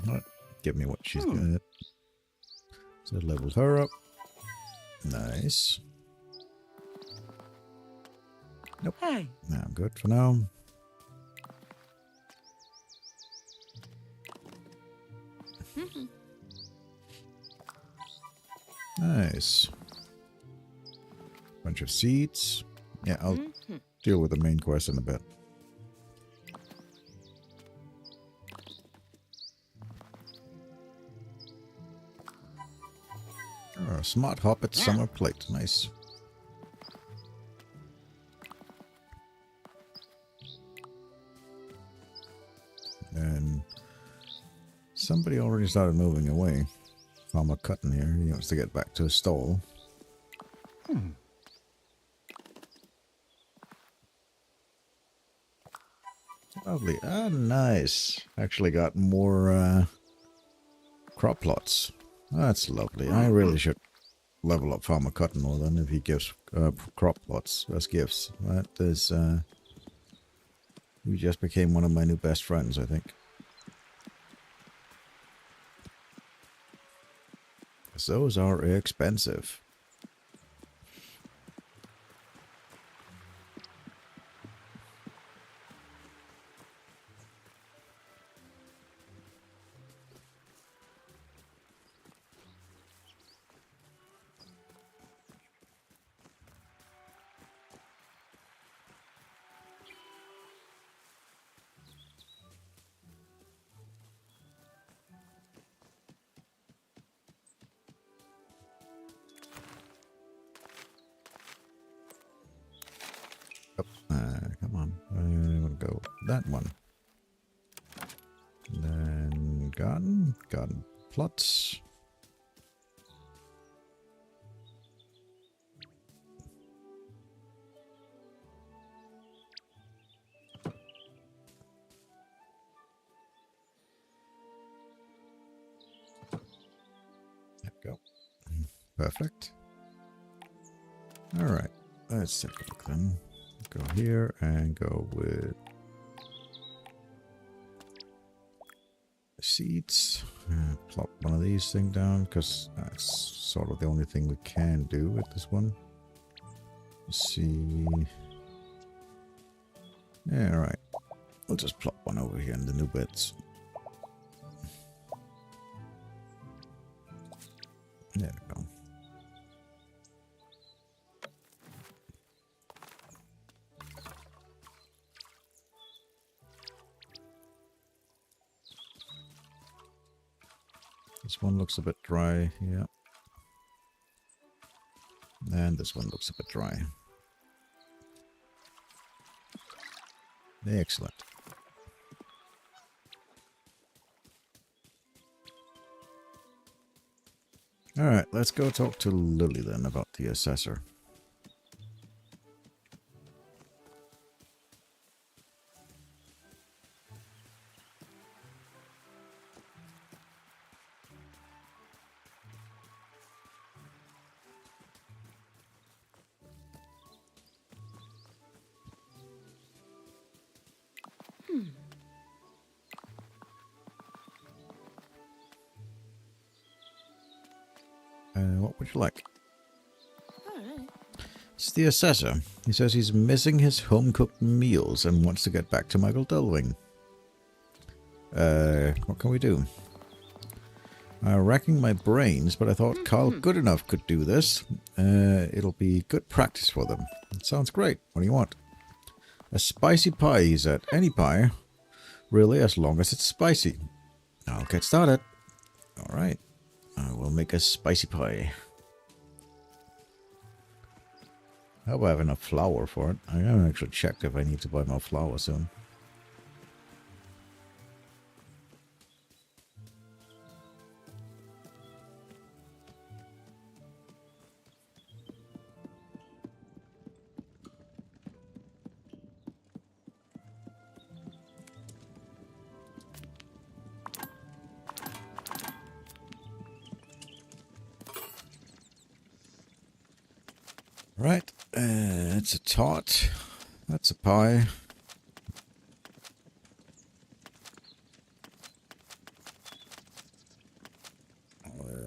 Right, give me what she's got. So level her up. Nice. Nope. Hey. Now I'm good for now. Nice. Bunch of seeds. Yeah, I'll deal with the main quest in a bit. Oh, smart Hobbit summer plate. Nice. And somebody already started moving away. Farmer Cutting here. He wants to get back to his stall. Lovely. Ah, nice. Actually got more crop plots. That's lovely. I really should level up Farmer Cotton more than if he gives crop plots as gifts. That is, he just became one of my new best friends, I think. Those are expensive. Come on. I want to go that one. And then garden plots. There we go. Perfect. All right. Let's take a look then. Go here and go with seeds. Plop one of these things down because that's sort of the only thing we can do with this one. Let's see. Yeah, all right. We'll just plop one over here in the new beds. There we go. This one looks a bit dry, yeah. And this one looks a bit dry. Excellent. Alright, let's go talk to Lily then about the assessor. What would you like? Alright. It's the assessor. He says he's missing his home-cooked meals and wants to get back to Michael Delving. What can we do? Racking my brains, but I thought Carl Goodenough could do this. It'll be good practice for them. It sounds great. What do you want? A spicy pie, he said. Any pie. Really, as long as it's spicy. I'll get started. Alright. I will make a spicy pie. I hope I have enough flour for it. I haven't actually checked if I need to buy more flour soon. Right, it's a tart. That's a pie.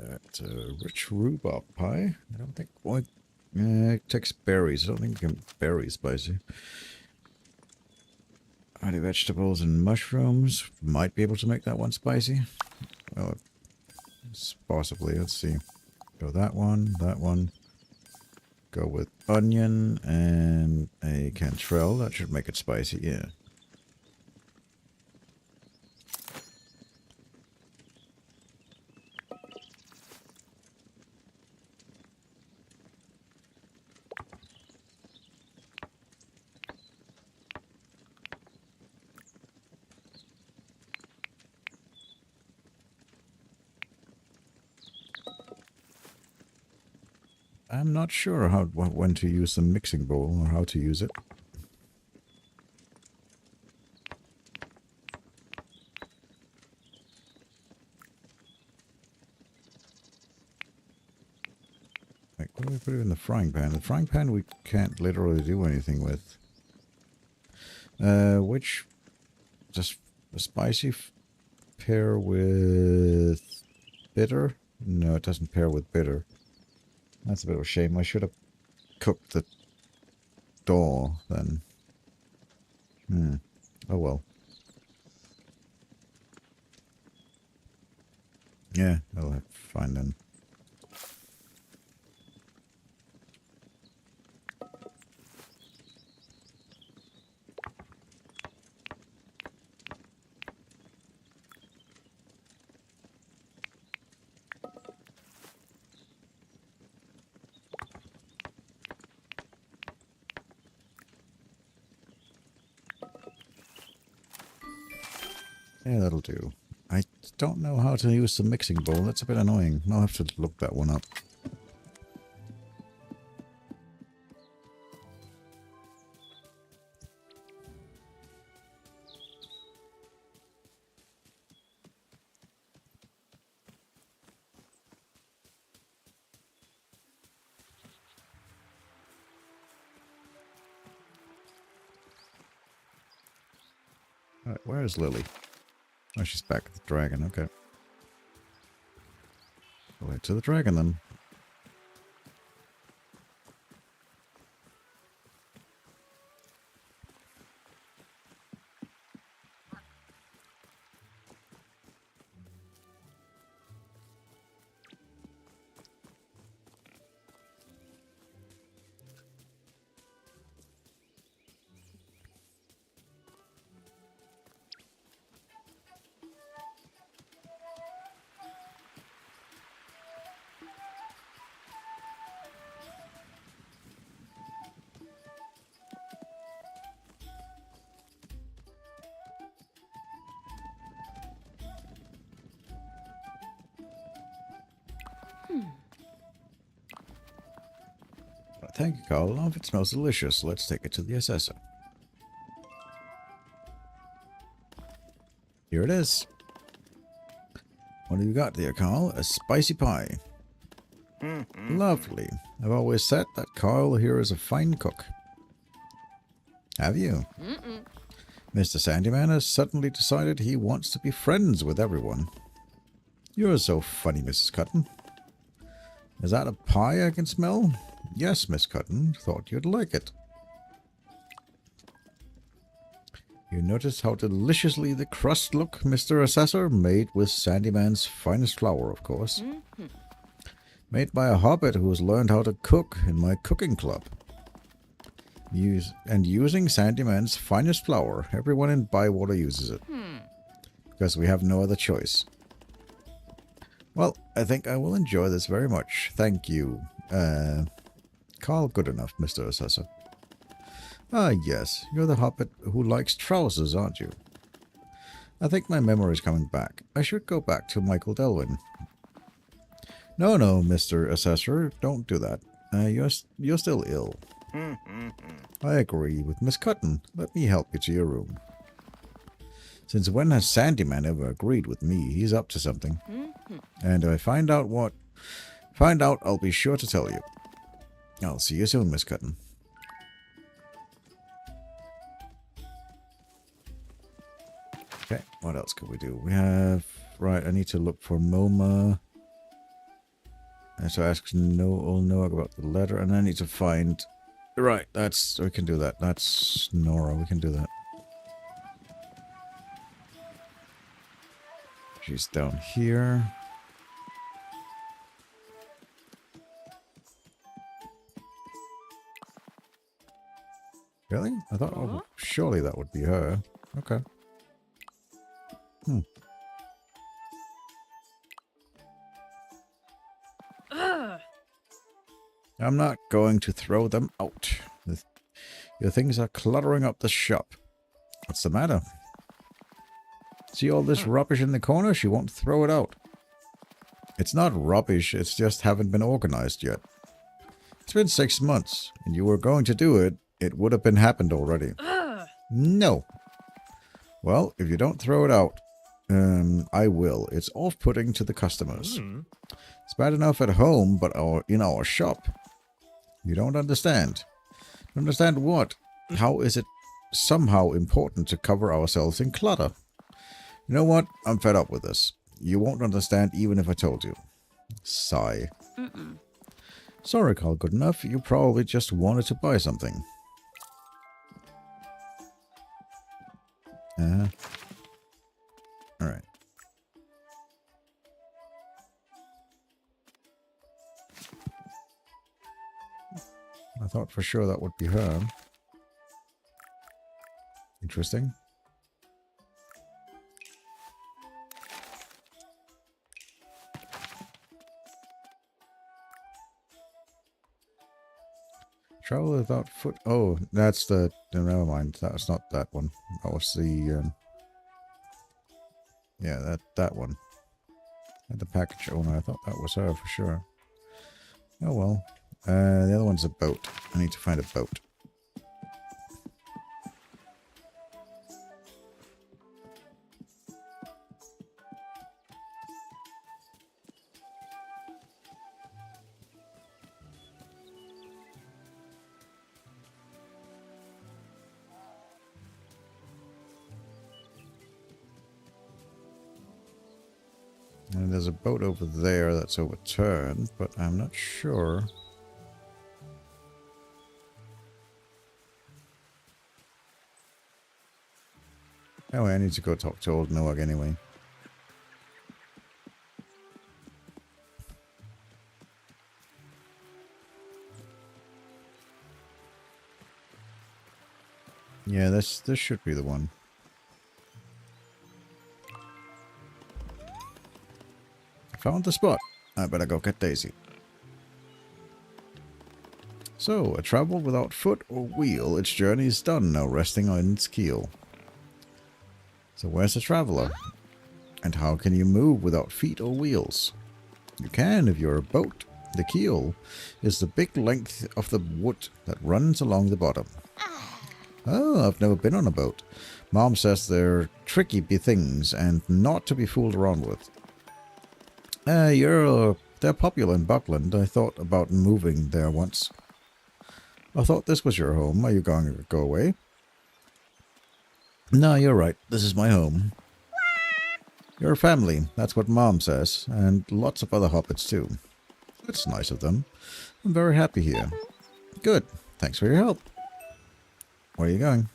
That's a rich rhubarb pie. I don't think it takes berries. I don't think you can berry spicy. Honey vegetables and mushrooms. Might be able to make that one spicy. Well, possibly. Let's see. Go that one, that one. Go with onion and a cantrell. That should make it spicy, yeah. I'm not sure when to use the mixing bowl or how to use it. Like, what do we put it in the frying pan? The frying pan we can't literally do anything with. Which just a spicy pair with bitter. No, it doesn't pair with bitter. That's a bit of a shame. I should have cooked the door then. Oh well. Yeah, I'll have to find then. Yeah, that'll do. I don't know how to use the mixing bowl. That's a bit annoying. I'll have to look that one up. Alright, where is Lily? Oh, she's back at the dragon. Okay. Go right to the dragon then. Thank you, Carl. Oh, if it smells delicious, let's take it to the assessor. Here it is. What have you got there, Carl? A spicy pie. Lovely. I've always said that Carl here is a fine cook. Have you? Mr. Sandyman has suddenly decided he wants to be friends with everyone. You're so funny, Mrs. Cutton. Is that a pie I can smell? Yes, Miss Cutton. Thought you'd like it. You notice how deliciously the crust look, Mr. Assessor? Made with Sandyman's finest flour, of course. Made by a hobbit who has learned how to cook in my cooking club. Using Sandyman's finest flour. Everyone in Bywater uses it. Because we have no other choice. Well, I think I will enjoy this very much. Thank you. Carl, good enough, Mr. Assessor. Ah, yes. You're the hobbit who likes trousers, aren't you? I think my memory's coming back. I should go back to Michael Delwyn. No, Mr. Assessor. Don't do that. You're still ill. I agree with Miss Cutton. Let me help you to your room. Since when has Sandyman ever agreed with me? He's up to something. And if I find out, I'll be sure to tell you. I'll see you soon, Miss Cutton. Okay, what else could we do? We have... Right, I need to look for Moma. And so ask Noah about the letter. And I need to find... Right, we can do that. That's Nora, we can do that. She's down here. Really? I thought, oh, surely that would be her. Okay. I'm not going to throw them out. Your things are cluttering up the shop. What's the matter? See all this rubbish in the corner? She won't throw it out. It's not rubbish, it's just haven't been organized yet. It's been 6 months, and you were going to do it. It would have been happened already. No. Well, if you don't throw it out, I will. It's off-putting to the customers. It's bad enough at home, but in our shop. You don't understand. Understand what? How is it somehow important to cover ourselves in clutter? You know what? I'm fed up with this. You won't understand even if I told you. Sigh. Mm-mm. Sorry, Carl Good Enough. You probably just wanted to buy something. Alright. I thought for sure that would be her. Interesting. Travel without foot. Oh, that's the. No, never mind. That's not that one. That was the. Yeah, that one. And the package owner. I thought that was her for sure. Oh well. The other one's a boat. I need to find a boat. And there's a boat over there that's overturned, but I'm not sure. Oh, I need to go talk to old Noah anyway. Yeah, this should be the one. Found the spot. I better go get Daisy. So, a travel without foot or wheel, its journey is done, now resting on its keel. So where's the traveler? And how can you move without feet or wheels? You can if you're a boat. The keel is the big length of the wood that runs along the bottom. Oh, I've never been on a boat. Mom says they're tricky things and not to be fooled around with. They're popular in Buckland. I thought about moving there once. I thought this was your home. Are you going to go away? No, you're right. This is my home. You're a family. That's what Mom says. And lots of other Hobbits too. That's nice of them. I'm very happy here. Good. Thanks for your help. Where are you going?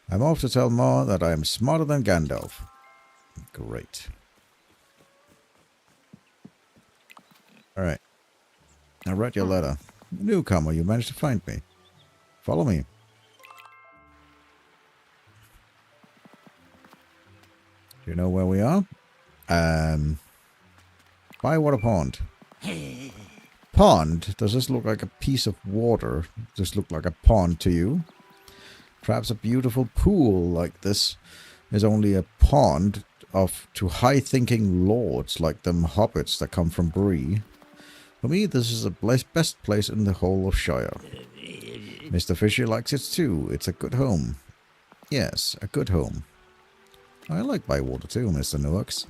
I'm off to tell Ma that I am smarter than Gandalf. Great. Alright. I read your letter. Newcomer, you managed to find me. Follow me. Do you know where we are? Bywater Pond. Pond? Does this look like a piece of water? Does this look like a pond to you? Perhaps a beautiful pool like this is only a pond to high-thinking lords like them hobbits that come from Bree. For me, this is the best place in the whole of Shire. Mr. Fisher likes it too. It's a good home. Yes, a good home. I like Bywater too, Mr. Nuux.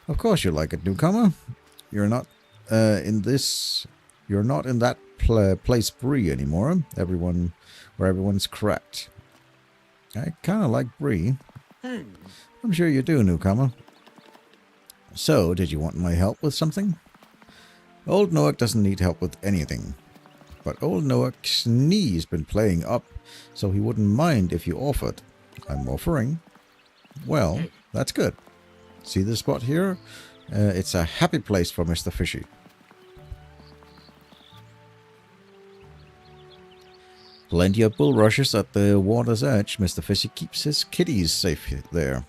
Of course you like it, newcomer. You're not You're not in that place Bree anymore. Everyone's correct. I kind of like Bree. I'm sure you do, newcomer. So, did you want my help with something? Old Noak doesn't need help with anything. But old Noak's knee's been playing up, so he wouldn't mind if you offered. I'm offering. Well, that's good. See this spot here? It's a happy place for Mr. Fishy. Plenty of bulrushes at the water's edge. Mr. Fishy keeps his kitties safe there.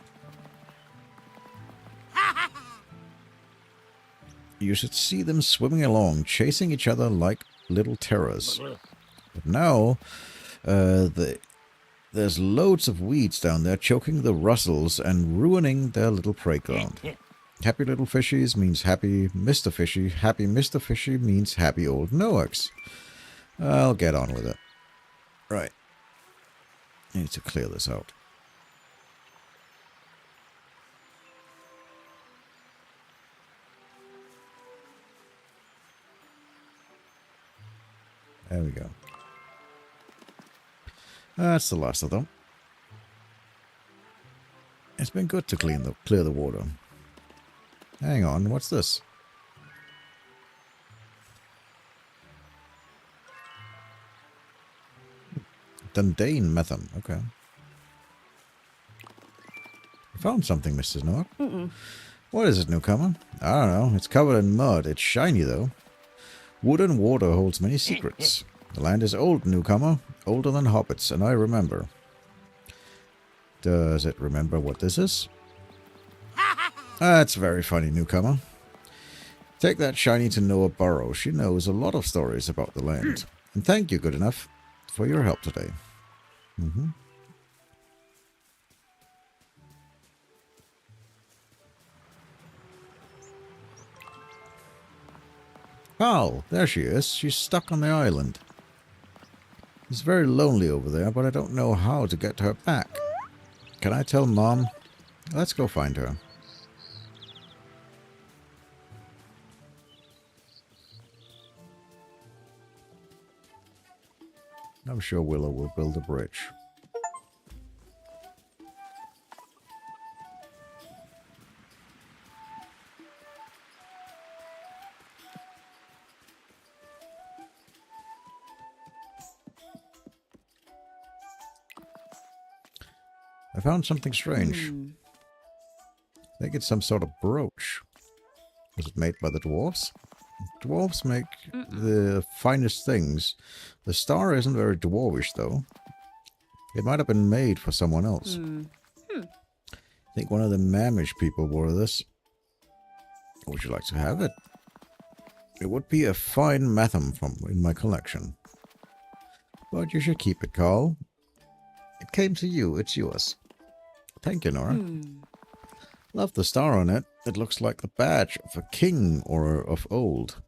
You should see them swimming along, chasing each other like little terrors. But now, there's loads of weeds down there choking the Russells and ruining their little playground. Happy little fishies means happy Mr. Fishy. Happy Mr. Fishy means happy old Noax. I'll get on with it. Right. I need to clear this out. There we go. That's the last of them. It's been good to clear the water. Hang on, what's this? Dundane Metham. Okay. You found something, Mr. Noah. What is it, newcomer? I don't know. It's covered in mud. It's shiny, though. Wood and water holds many secrets. The land is old, newcomer. Older than hobbits, and I remember. Does it remember what this is? That's very funny, newcomer. Take that shiny to Noah Burrow. She knows a lot of stories about the land. And thank you, good enough, for your help today. Carl, there she is. She's stuck on the island. It's very lonely over there, but I don't know how to get her back. Can I tell Mom? Let's go find her. I'm sure Willow will build a bridge. I found something strange. I think it's some sort of brooch. Was it made by the dwarves? Dwarves make the finest things. The star isn't very dwarvish, though. It might have been made for someone else. I think one of the Mamish people wore this. Would you like to have it? It would be a fine Metham from in my collection. But you should keep it, Carl. It came to you. It's yours. Thank you, Nora. Love the star on it. It looks like the badge of a king or of old.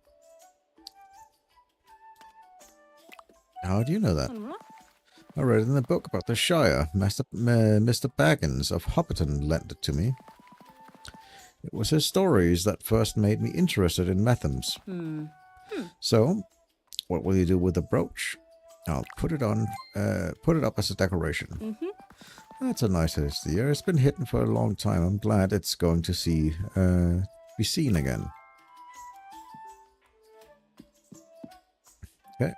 How do you know that? I read it in the book about the Shire. Mr. Baggins of Hobbiton lent it to me. It was his stories that first made me interested in Methams. So, what will you do with the brooch? I'll put it up as a decoration. That's a nice idea. It's been hidden for a long time. I'm glad it's going to be seen again. Okay.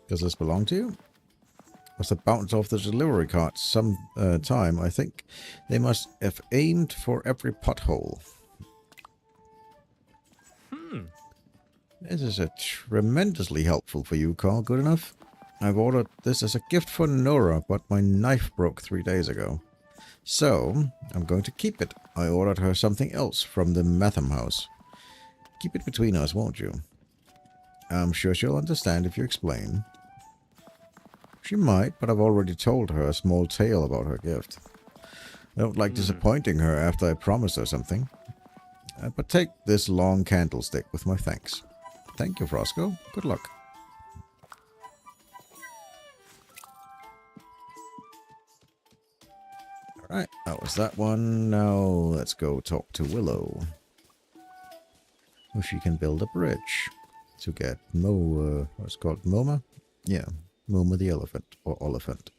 Does this belong to you? Must have bounced off the delivery cart some time. I think they must have aimed for every pothole. This is a tremendously helpful for you, Carl. Good enough? I've ordered this as a gift for Nora, but my knife broke 3 days ago. So, I'm going to keep it. I ordered her something else from the Metham house. Keep it between us, won't you? I'm sure she'll understand if you explain. She might, but I've already told her a small tale about her gift. I don't like disappointing her after I promised her something. But take this long candlestick with my thanks. Thank you, Frosco. Good luck. Alright, that was that one. Now let's go talk to Willow. Oh, she can build a bridge to get what's it called? Moma? Yeah, Moma the elephant, or Oliphant.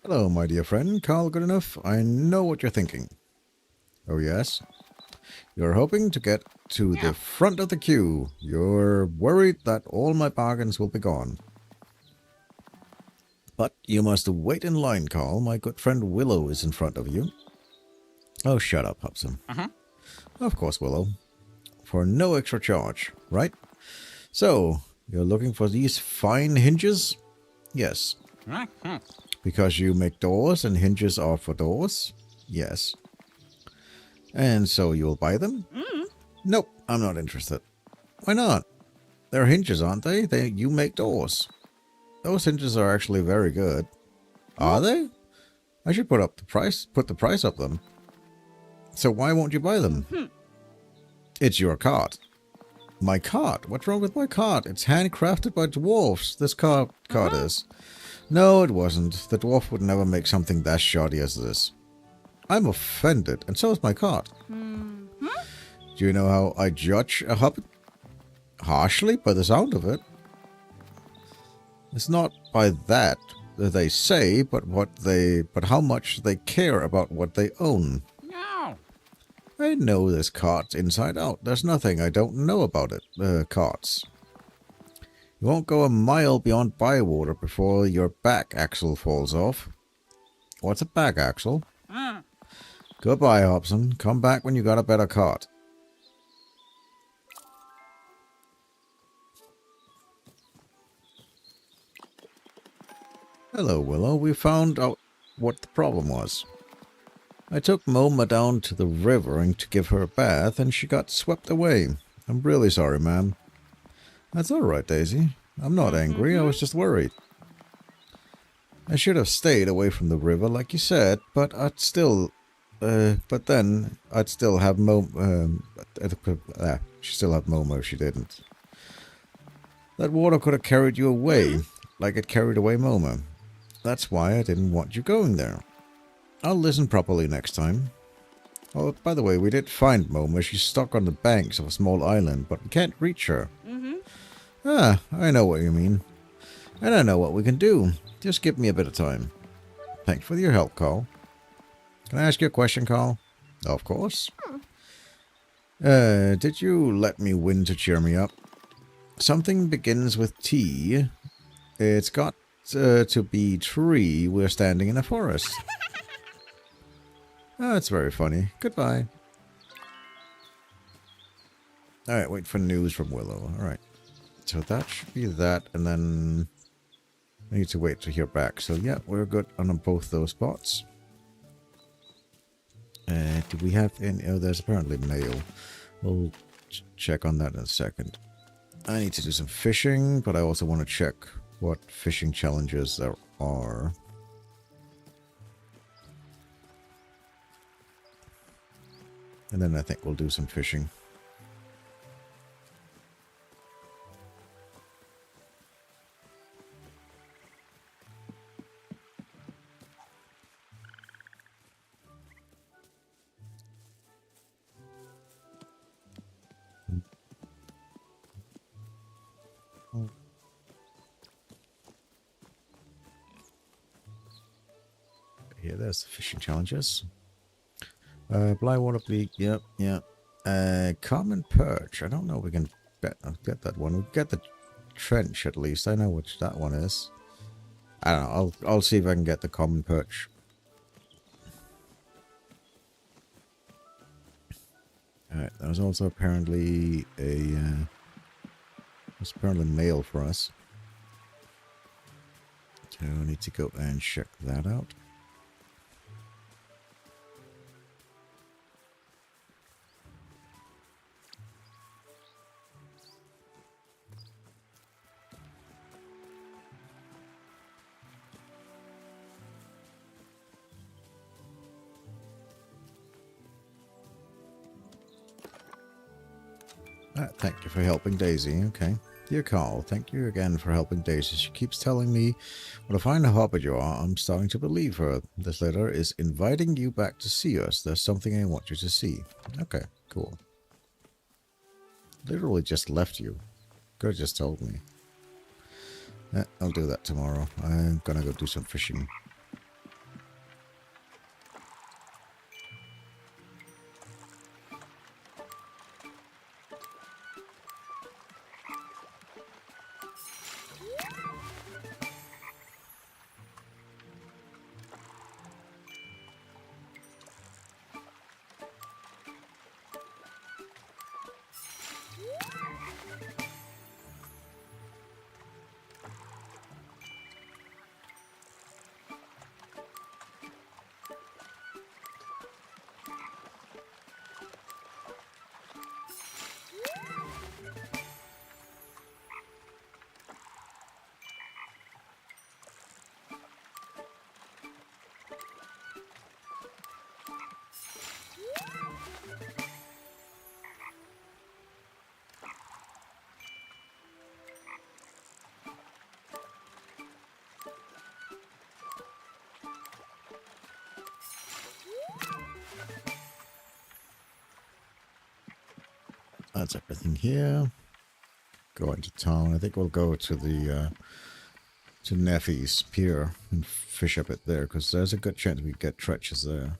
Hello, my dear friend. Carl good enough? I know what you're thinking. Oh, yes? You're hoping to get to the front of the queue. You're worried that all my bargains will be gone. But you must wait in line, Carl. My good friend Willow is in front of you. Oh, shut up, Hobson. Of course, Willow. For no extra charge, right? So, you're looking for these fine hinges? Yes. Because you make doors and hinges are for doors? Yes. And so you'll buy them? Nope, I'm not interested. Why not? They're hinges, aren't they? You make doors. Those hinges are actually very good. Are they? I should put the price up them. So why won't you buy them? It's your cart. My cart? What's wrong with my cart? It's handcrafted by dwarfs. This cart is. No, it wasn't. The dwarf would never make something that shoddy as this. I'm offended, and so is my cart. Do you know how I judge a hobbit? Harshly, by the sound of it. It's not by that they say, but how much they care about what they own. No. I know this cart inside out. There's nothing I don't know about it. Carts. You won't go a mile beyond Bywater before your back axle falls off. What's a back axle? Goodbye, Hobson. Come back when you got a better cart. Hello, Willow. We found out what the problem was. I took Moma down to the river and to give her a bath, and she got swept away. I'm really sorry, ma'am. That's all right, Daisy. I'm not angry. I was just worried. I should have stayed away from the river, like you said, but I'd still... but then I'd still have Moma... she'd still have Moma if she didn't. That water could have carried you away, like it carried away Moma. That's why I didn't want you going there. I'll listen properly next time. Oh, by the way, we did find Moma. She's stuck on the banks of a small island, but we can't reach her. Ah, I know what you mean. And I know what we can do. Just give me a bit of time. Thanks for your help, Carl. Can I ask you a question, Carl? Of course. Did you let me win to cheer me up? Something begins with T. It's got to be tree. We're standing in a forest. Oh, that's very funny. Goodbye. Alright, wait for news from Willow. Alright. So that should be that, and then I need to wait to hear back. So yeah, we're good on both those spots. Do we have any... Oh, there's apparently mail. We'll check on that in a second. I need to do some fishing, but I also want to check what fishing challenges there are. And then I think we'll do some fishing. Yeah, there's the fishing challenges. Blywater Bleak, yep. Common Perch. I don't know if we can get that one. We'll get the Trench at least. I know which that one is. I don't know. I'll see if I can get the Common Perch. Alright, there's also apparently a... there's apparently mail for us. So I need to go and check that out. Thank you for helping Daisy. Okay. Dear Carl, thank you again for helping Daisy. She keeps telling me what a fine hobbit you are. I'm starting to believe her. This letter is inviting you back to see us. There's something I want you to see. Okay, cool. Literally just left you. Could have just told me. I'll do that tomorrow. I'm gonna go do some fishing. That's everything here. Go into town. I think we'll go to the to Neffy's pier and fish a bit there, because there's a good chance we get treasures there.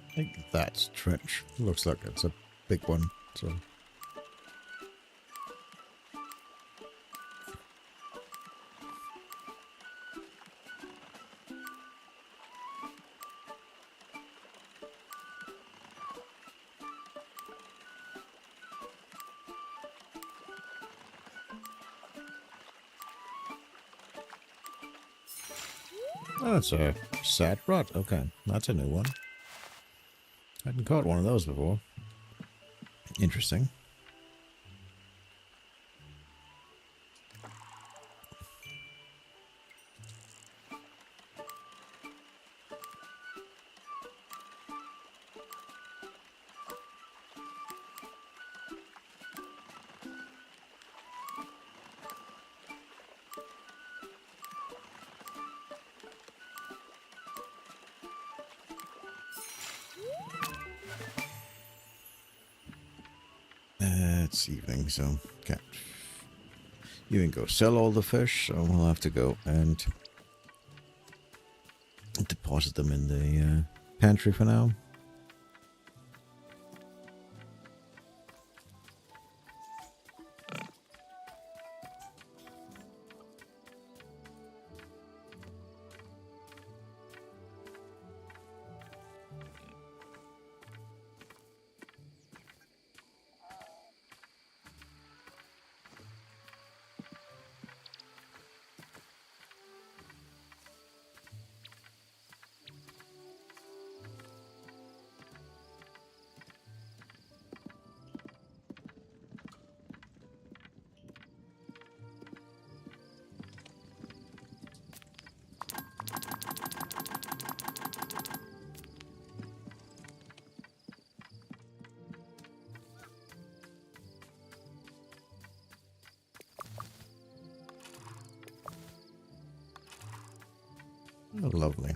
I think that's trench. Looks like it's a big one, so... Oh, it's a sad rod. Okay, that's a new one. Hadn't caught one of those before. Interesting. It's evening, so can't even go sell all the fish, so we'll have to go and deposit them in the pantry for now. Oh, lovely.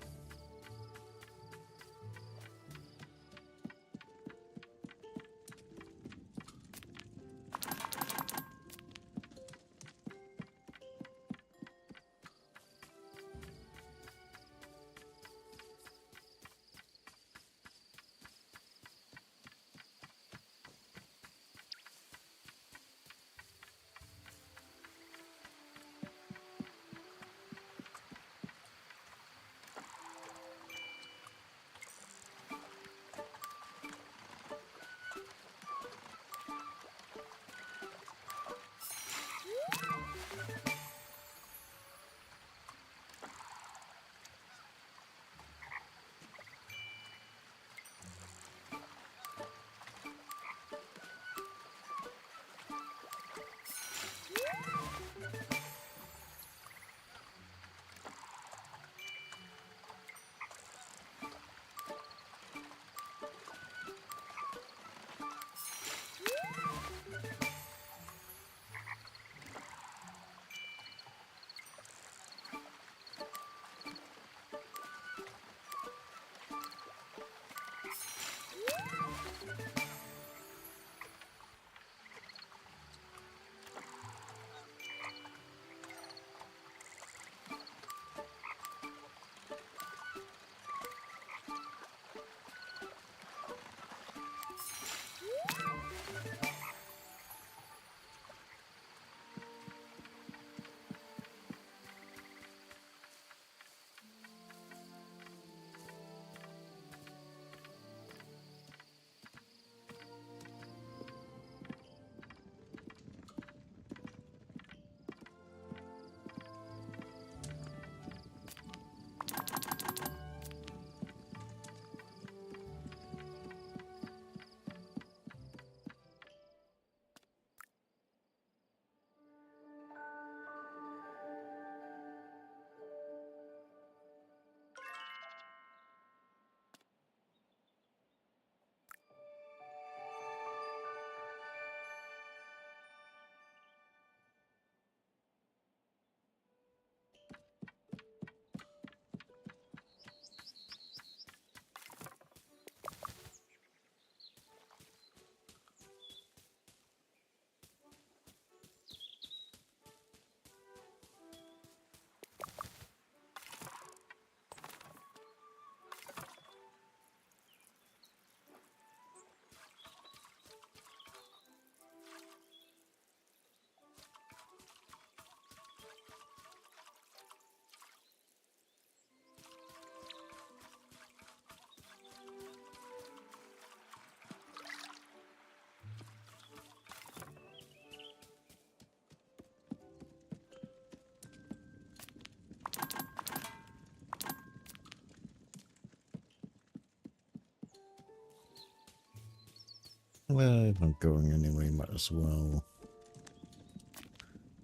Well, if I'm going anyway, might as well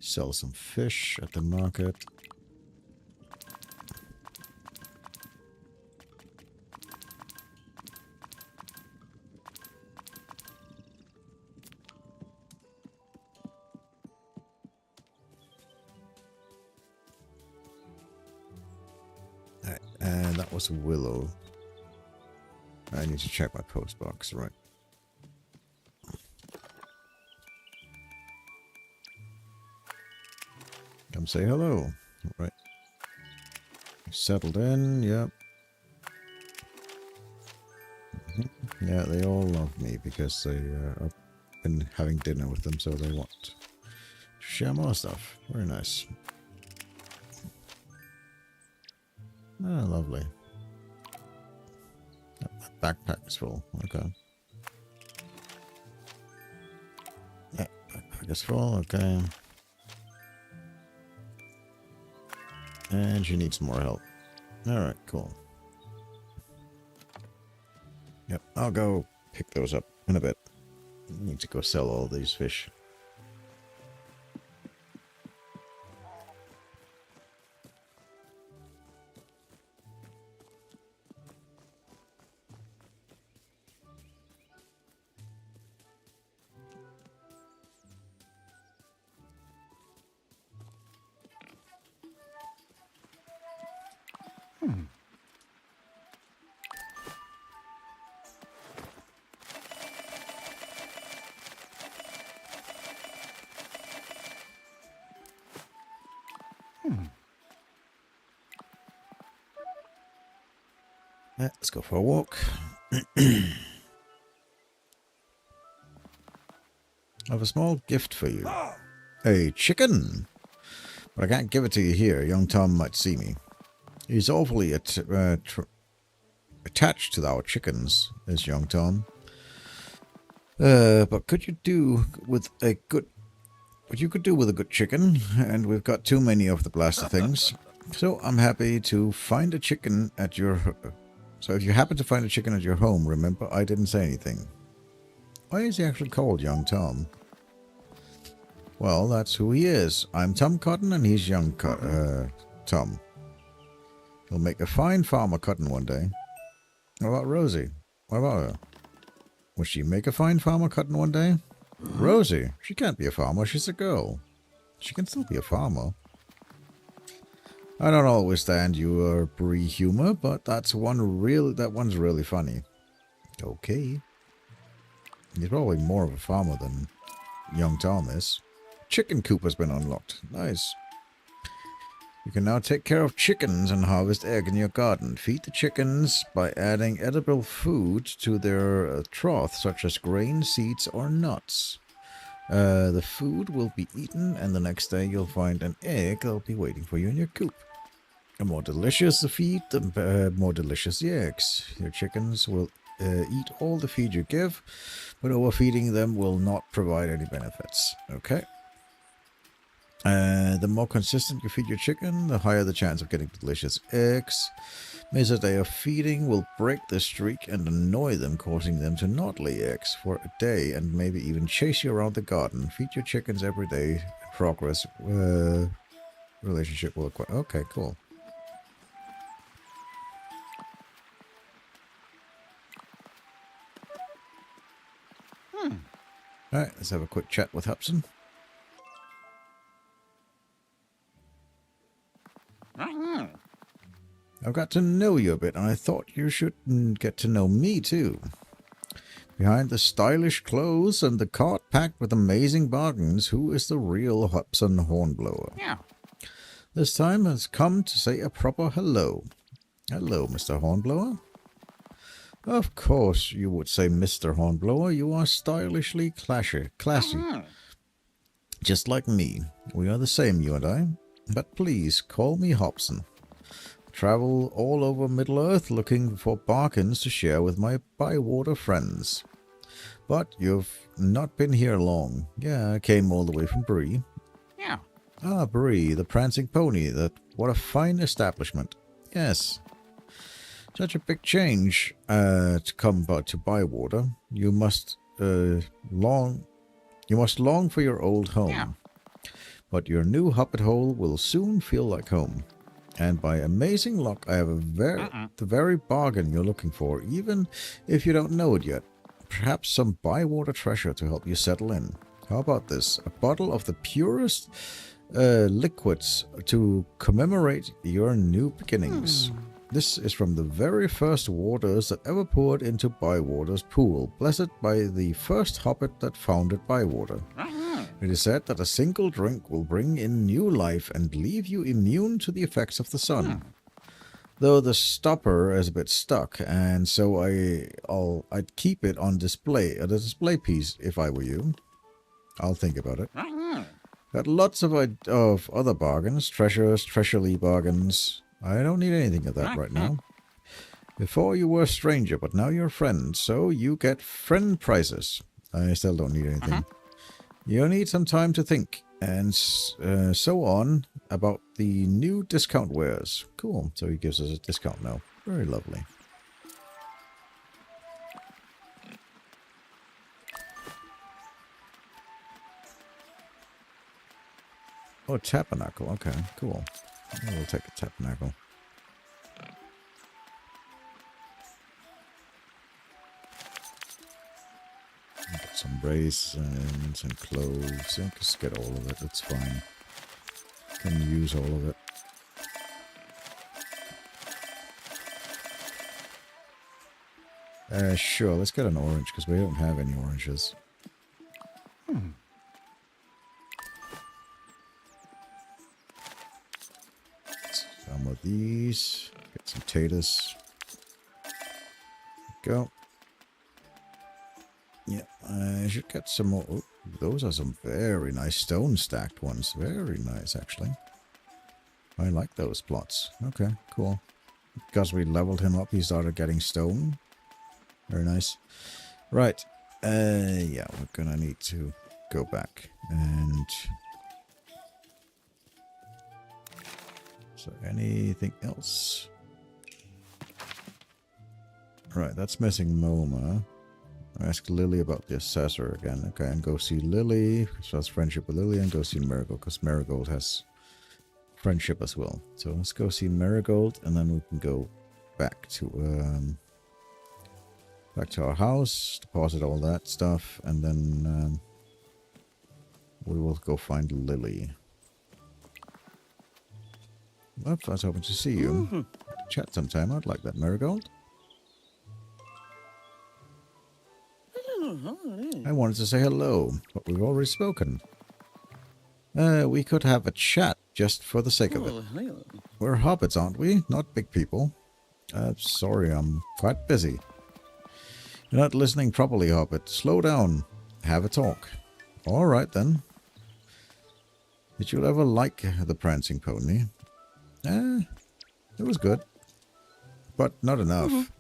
sell some fish at the market. And that was a willow. I need to check my post box, right? Come say hello. Right. Settled in, yep. Yeah, they all love me because I've been having dinner with them, so they want to share more stuff. Very nice. Ah, lovely. My backpack is full. Okay. Yeah, backpack is full. Okay. And she needs more help. Alright, cool. Yep, I'll go pick those up in a bit. Need to go sell all these fish. Let's go for a walk. I have a small gift for you. A chicken! But I can't give it to you here. Young Tom might see me. He's awfully attached to our chickens, is young Tom. But could you do with a good... What you could do with a good chicken, and we've got too many of the blaster things. So I'm happy to find a chicken at your... So if you happen to find a chicken at your home, remember I didn't say anything. Why is he actually called young Tom? Well, that's who he is. I'm Tom Cotton, and he's young Tom. He'll make a fine farmer cotton one day. What about Rosie? What about her? Will she make a fine farmer cotton one day? Rosie? She can't be a farmer. She's a girl. She can still be a farmer. I don't always stand your brie humor, but that one's really funny. Okay. He's probably more of a farmer than young Tom is. Chicken coop has been unlocked. Nice. You can now take care of chickens and harvest egg in your garden. Feed the chickens by adding edible food to their trough, such as grain, seeds, or nuts. The food will be eaten, and the next day you'll find an egg that'll be waiting for you in your coop. The more delicious the feed, the more delicious the eggs. Your chickens will eat all the feed you give, but overfeeding them will not provide any benefits. Okay. The more consistent you feed your chicken, the higher the chance of getting delicious eggs. Miss a day of feeding will break the streak and annoy them, causing them to not lay eggs for a day and maybe even chase you around the garden. Feed your chickens every day. Progress. Relationship will acquire. Okay, cool. Alright, let's have a quick chat with Hudson. I've got to know you a bit, and I thought you should get to know me too. Behind the stylish clothes and the cart packed with amazing bargains, who is the real Hudson Hornblower? Yeah. This time has come to say a proper hello. Hello, Mr. Hornblower. Of course you would say Mr. Hornblower. You are stylishly classy. Just like me. We are the same, you and I. But please, call me Hobson. Travel all over Middle-earth looking for bargains to share with my Bywater friends. But you've not been here long. Yeah, I came all the way from Bree. Yeah. Ah, Bree, the prancing pony. What a fine establishment. Yes. Such a big change to come to Bywater. You must long for your old home. Yeah. But your new Hobbit hole will soon feel like home. And by amazing luck, I have the very bargain you're looking for, even if you don't know it yet. Perhaps some Bywater treasure to help you settle in. How about this? A bottle of the purest liquids to commemorate your new beginnings. This is from the very first waters that ever poured into Bywater's pool, blessed by the first Hobbit that founded Bywater. It is said that a single drink will bring in new life and leave you immune to the effects of the sun. Though the stopper is a bit stuck, and so I'd keep it on display, at a display piece if I were you. I'll think about it. Got lots of other bargains, treasurely bargains. I don't need anything of that right now. Before you were a stranger, but now you're a friend, so you get friend prices. I still don't need anything. You'll need some time to think, and so on, about the new discount wares. Cool, so he gives us a discount now. Very lovely. Oh, tabernacle. Okay, cool. We'll take a tabernacle. Got some raisins and cloves. I just get all of it. It's fine. Can use all of it. Sure. Let's get an orange because we don't have any oranges. Some of these. Get some potatoes. go. Yeah, I should get some more. Oh, those are some very nice stone stacked ones. Very nice, actually. I like those plots. Okay, cool. Because we leveled him up, he started getting stone. Very nice. Right. Yeah, we're gonna need to go back and... So, anything else? Right, that's missing Moma. Ask Lily about the assessor again. Okay, and go see Lily, because she has friendship with Lily, and go see Marigold, because Marigold has friendship as well. So let's go see Marigold, and then we can go back to our house, deposit all that stuff, and then we will go find Lily. Well, I was hoping to see you. Chat sometime. I'd like that, Marigold. I wanted to say hello, but we've already spoken. We could have a chat just for the sake of it. We're hobbits, aren't we? Not big people. Sorry, I'm quite busy. You're not listening properly, Hobbit. Slow down. Have a talk. Alright then. Did you ever like the prancing pony? It was good. But not enough.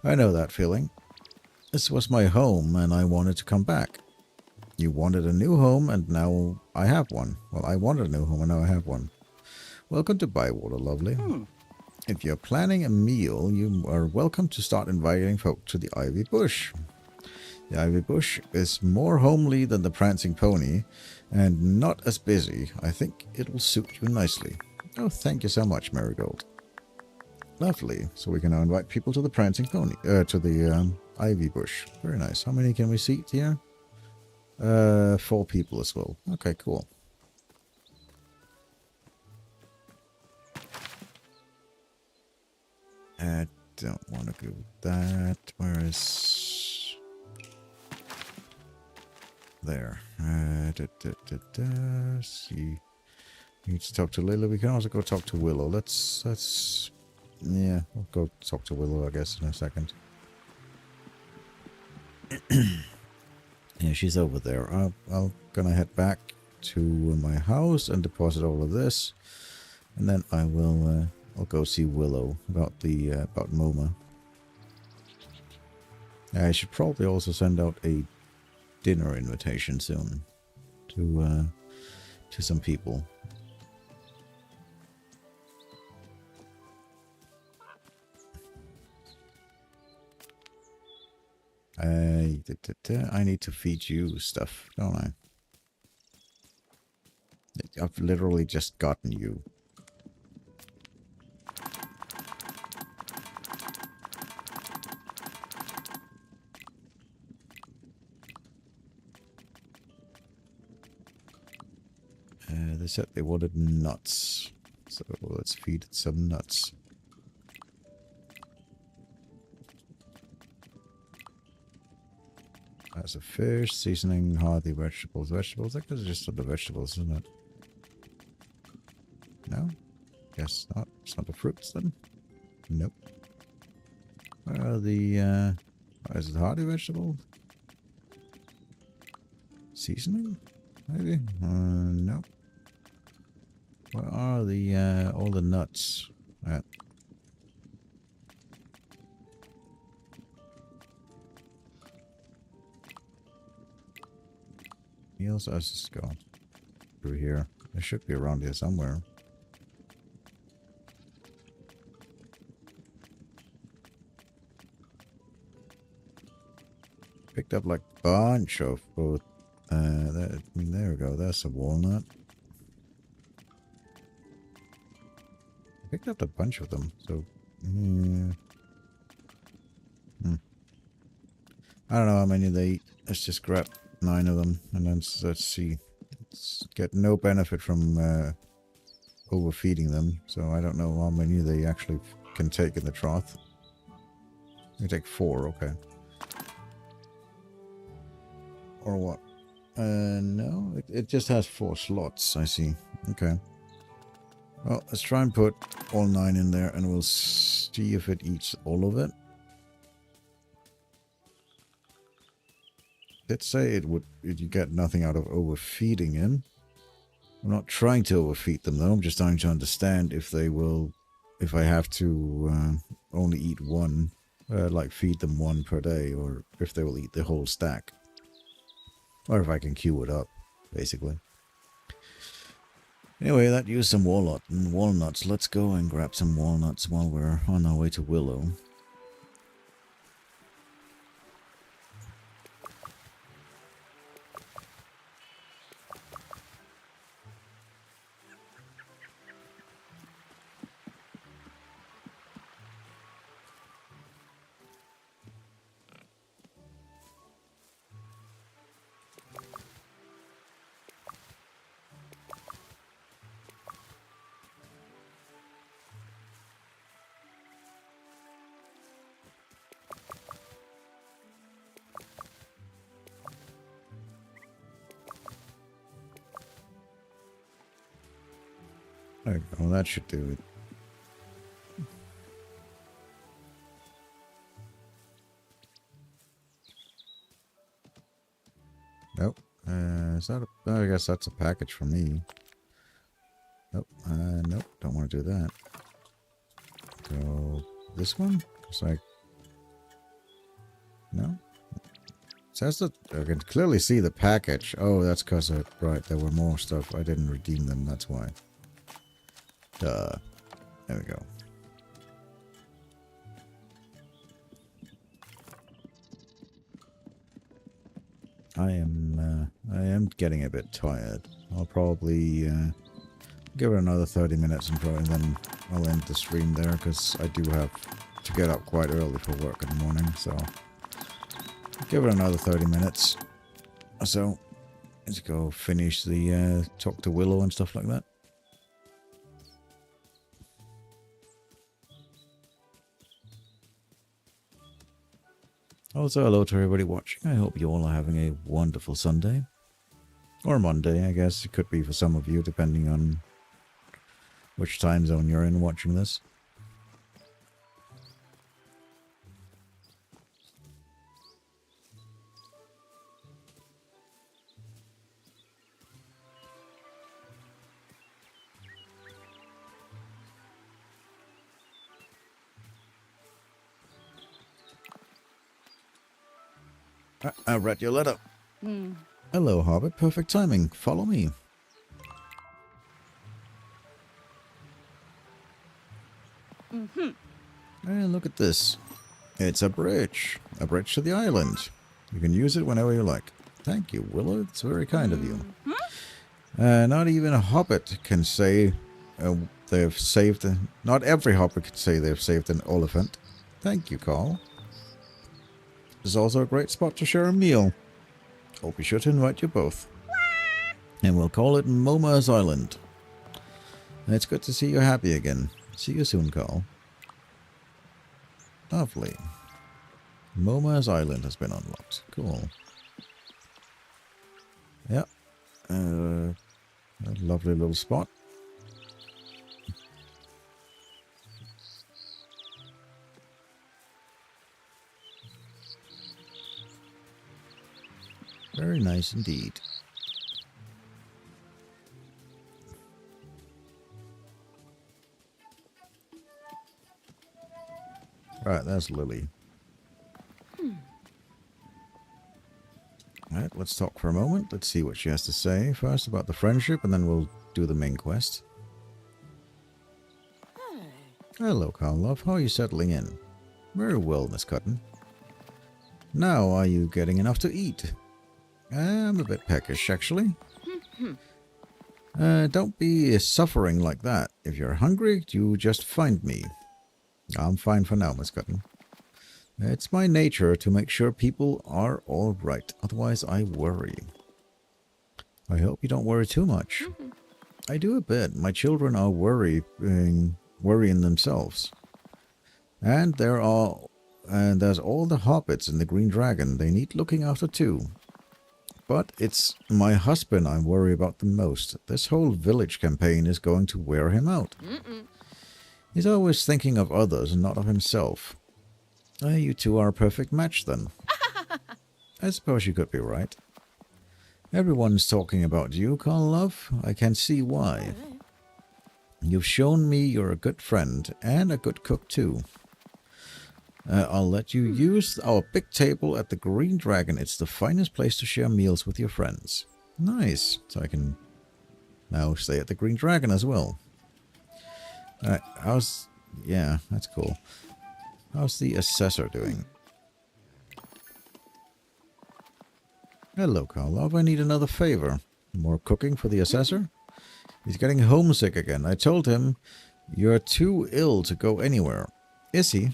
I know that feeling. This was my home and I wanted to come back. You wanted a new home and now I have one. Well, I wanted a new home and now I have one. Welcome to Bywater, lovely. If you're planning a meal, you are welcome to start inviting folk to the Ivy Bush. The Ivy Bush is more homely than the prancing pony and not as busy. I think it will suit you nicely. Oh, thank you so much, Marigold. Lovely. So we can now invite people to the prancing pony, to the Ivy Bush. Very nice. How many can we seat here? 4 people as well. Okay, cool. I don't want to go with that. Where is... There. See. Need to talk to Lily. We can also go talk to Willow. Let's... Yeah, we'll go talk to Willow, I guess, in a second. Yeah, she's over there. I'm gonna head back to my house and deposit all of this. And then I will... I'll go see Willow about the about Moma. I should probably also send out a dinner invitation soon to some people. I need to feed you stuff, don't I? I've literally just gotten you. They said they wanted nuts, so let's feed it some nuts. As a fish, seasoning, hearty vegetables. Vegetables? I guess it's just the vegetables, isn't it? No? Guess not. It's not the fruits then? Nope. Where are the, is it hearty vegetable? Seasoning? Maybe? No. Where are the, all the nuts at? Meals, let's just go through here. They should be around here somewhere. Picked up like a bunch of both. There we go. That's a walnut. Picked up a bunch of them. So, I don't know how many they eat. Let's just grab 9 of them, and then let's see. Let's get no benefit from overfeeding them, so I don't know how many they actually can take in the trough. You take 4, okay. Or what? No, it just has 4 slots, I see. Okay. Well, let's try and put all 9 in there, and we'll see if it eats all of it. did say you get nothing out of overfeeding him. I'm not trying to overfeed them though. I'm just trying to understand if I have to only eat one, like feed them one per day, or if they will eat the whole stack. Or if I can queue it up, basically. Anyway, that used some walnuts. Let's go and grab some walnuts while we're on our way to Willow. There we go, that should do it. Nope. Is that I guess that's a package for me. Nope. Nope. Don't want to do that. Go this one? Because no? It says that I can clearly see the package. Oh, that's because right, there were more stuff. I didn't redeem them, that's why. Duh. There we go. I am getting a bit tired. I'll probably give it another 30 minutes and then I'll end the stream there because I do have to get up quite early for work in the morning. So give it another 30 minutes or so. Let's go finish the talk to Willow and stuff like that. Also, hello to everybody watching. I hope you all are having a wonderful Sunday. Or Monday, I guess. It could be for some of you, depending on which time zone you're in watching this. I read your letter. Hello, Hobbit. Perfect timing. Follow me. Hey, look at this. It's a bridge. A bridge to the island. You can use it whenever you like. Thank you, Willow. It's very kind of you. Not even a Hobbit can say they've saved... Not every Hobbit can say they've saved an elephant. Thank you, Carl. This is also a great spot to share a meal. I'll be sure to invite you both. And we'll call it Moma's Island. It's good to see you happy again. See you soon, Carl. Lovely. Moma's Island has been unlocked. Cool. Yeah. A lovely little spot. Very nice indeed. Right, that's Lily. Alright, let's talk for a moment. Let's see what she has to say first about the friendship, and then we'll do the main quest. Hello, Karlov. How are you settling in? Very well, Miss Cutton. Now, are you getting enough to eat? I'm a bit peckish, actually. Don't be suffering like that. If you're hungry, you just find me. I'm fine for now, Miss Cutton. It's my nature to make sure people are all right. Otherwise, I worry. I hope you don't worry too much. I do a bit. My children are worrying themselves. And there's all the Hobbits and the Green Dragon. They need looking after too. But it's my husband I worry about the most. This whole village campaign is going to wear him out. He's always thinking of others and not of himself. You two are a perfect match then. I suppose you could be right. Everyone's talking about you, Carl Love. I can see why. Alright. You've shown me you're a good friend and a good cook too. I'll let you use our big table at the Green Dragon. It's the finest place to share meals with your friends. Nice. So I can now stay at the Green Dragon as well. Alright, yeah, that's cool. How's the assessor doing? Hello, Karlov. I need another favor. More cooking for the assessor? He's getting homesick again. I told him you're too ill to go anywhere. Is he?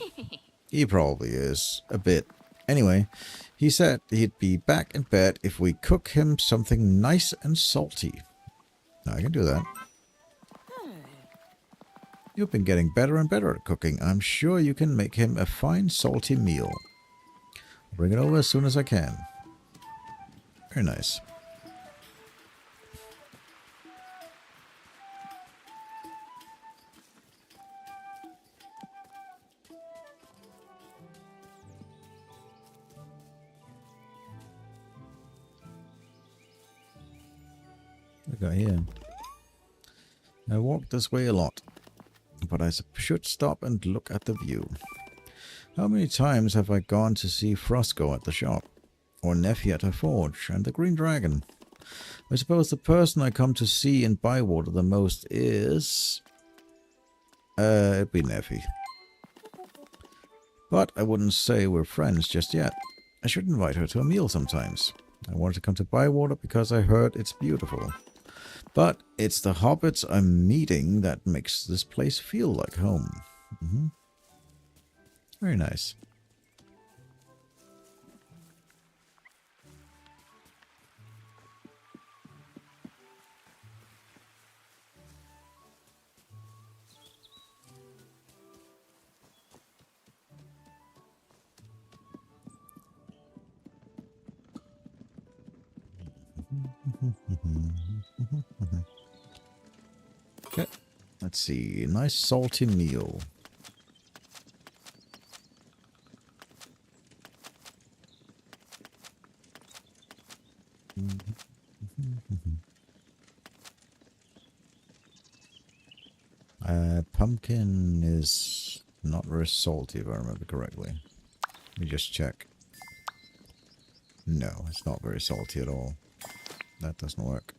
He probably is. A bit. Anyway, he said he'd be back in bed if we cook him something nice and salty. I can do that. You've been getting better and better at cooking. I'm sure you can make him a fine salty meal. I'll bring it over as soon as I can. Very nice. Look at here. I walk this way a lot, but I should stop and look at the view. How many times have I gone to see Frosco at the shop? Or Neffy at her forge, and the Green Dragon? I suppose the person I come to see in Bywater the most is... it'd be Neffy. But I wouldn't say we're friends just yet. I should invite her to a meal sometimes. I wanted to come to Bywater because I heard it's beautiful. But it's the Hobbits I'm meeting that makes this place feel like home. Very nice. Okay, let's see. Nice salty meal. Pumpkin is not very salty, if I remember correctly. Let me just check. No, it's not very salty at all. That doesn't work.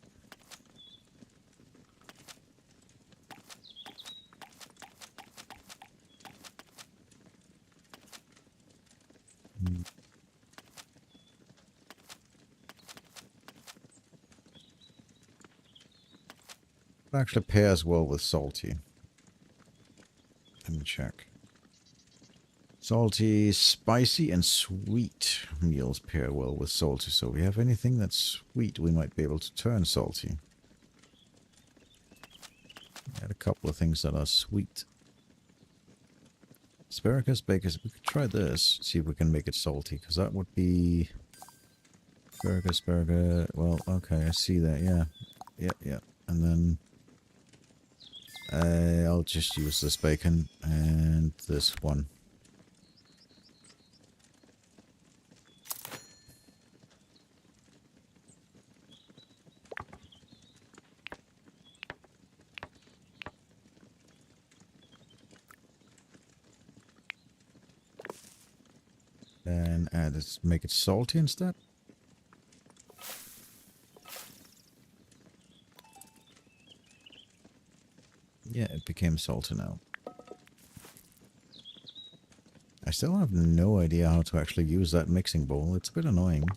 It actually pairs well with salty. Let me check. Salty, spicy, and sweet meals pair well with salty. So if we have anything that's sweet, we might be able to turn salty. Add a couple of things that are sweet. Asparagus, bakers. We could try this. See if we can make it salty, because that would be... Asparagus. Well, okay, I see that. Yeah. Yeah. And then... I'll just use this bacon and this one. And let's make it salty instead. Yeah, it became salty now. I still have no idea how to actually use that mixing bowl. It's a bit annoying.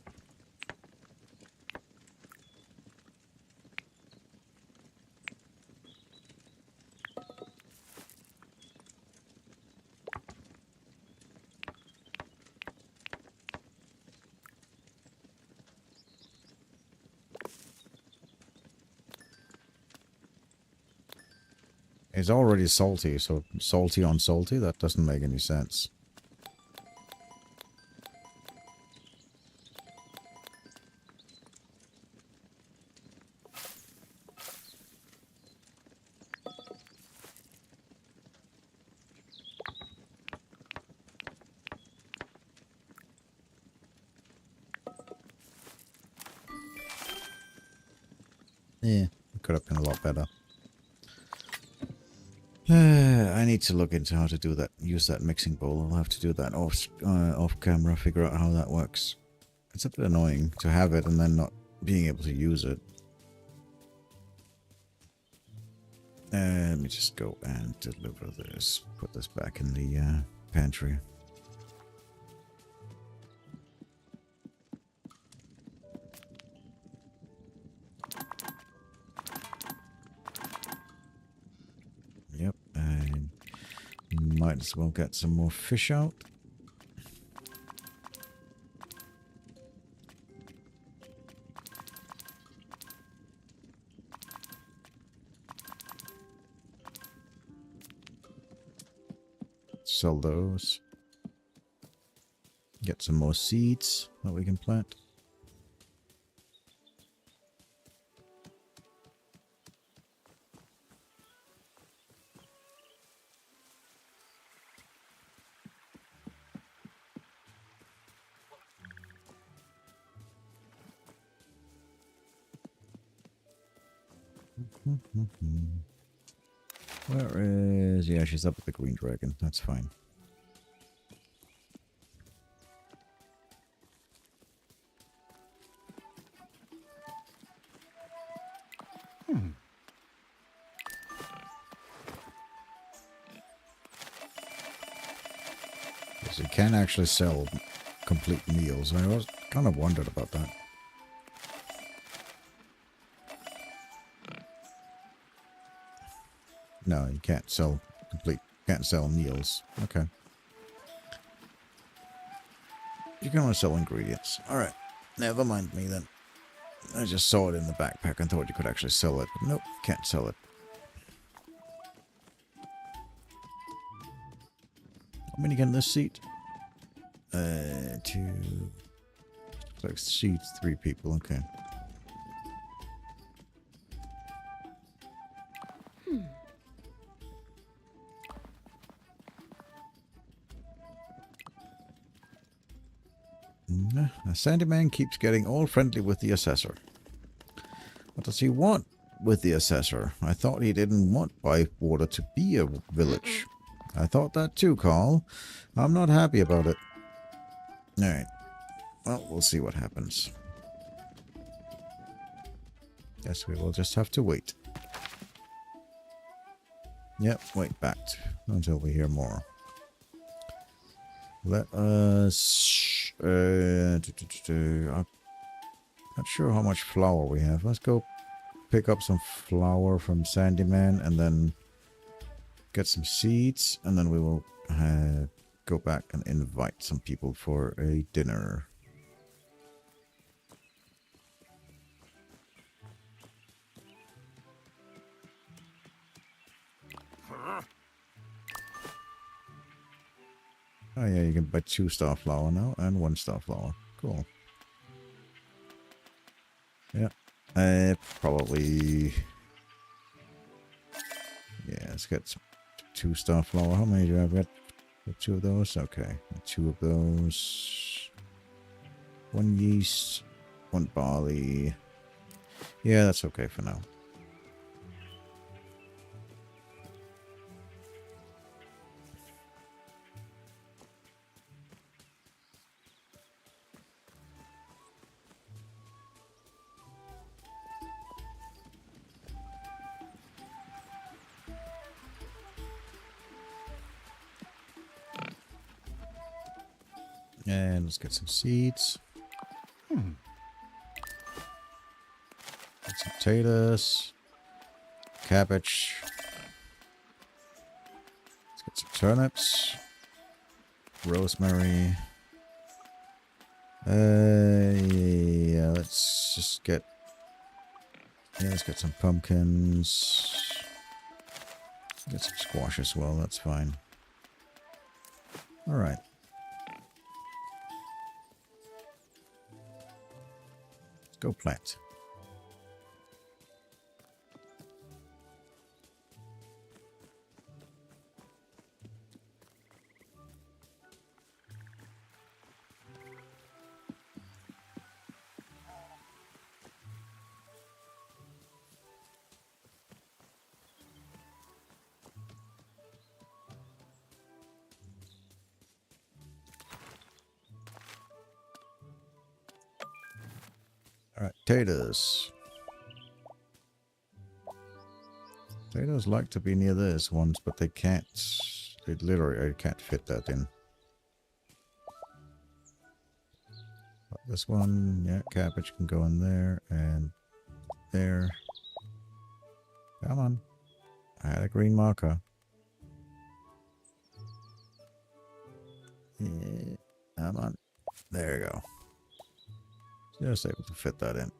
It's already salty, so salty on salty, that doesn't make any sense. Yeah, it could have been a lot better. I need to look into how to do that. Use that mixing bowl. I'll have to do that off camera. Figure out how that works. It's a bit annoying to have it and then not being able to use it. Let me just go and deliver this. Put this back in the pantry. Yep, and might as well get some more fish out. Sell those. Get some more seeds that we can plant. Where is... Yeah, she's up with the green dragon. That's fine. Because you can actually sell complete meals. I was kind of wondered about that. No, you can't sell can't sell meals. Okay. You can only sell ingredients. Alright. Never mind me then. I just saw it in the backpack and thought you could actually sell it. But nope, can't sell it. How many get in this seat? 2... Like seats, 3 people, okay. The Sandyman keeps getting all friendly with the assessor. What does he want with the assessor? I thought he didn't want Bywater to be a village. I thought that too, Carl. I'm not happy about it. Alright. Well, we'll see what happens. Guess we will just have to wait. Yep, wait back until we hear more. Let us... I'm not sure how much flour we have. Let's go pick up some flour from Sandyman and then get some seeds. And then we will go back and invite some people for a dinner. Oh yeah, you can buy 2-star flour now and 1-star flour. Cool. Yeah. Probably... Yeah, let's get some 2-star flour. How many do I have? Got 2 of those? Okay. 2 of those. 1 yeast. 1 barley. Yeah, that's okay for now. And let's get some seeds. Get some potatoes. Cabbage. Let's get some turnips. Rosemary. Yeah, let's just get... Yeah, let's get some pumpkins. Get some squash as well, that's fine. Alright. Go plant. Alright, taters. Taters like to be near this ones, but they can't. They literally, I can't fit that in. But this one, yeah, cabbage can go in there and there. Come on. I had a green marker. Yeah, come on. There you go. Just able to fit that in.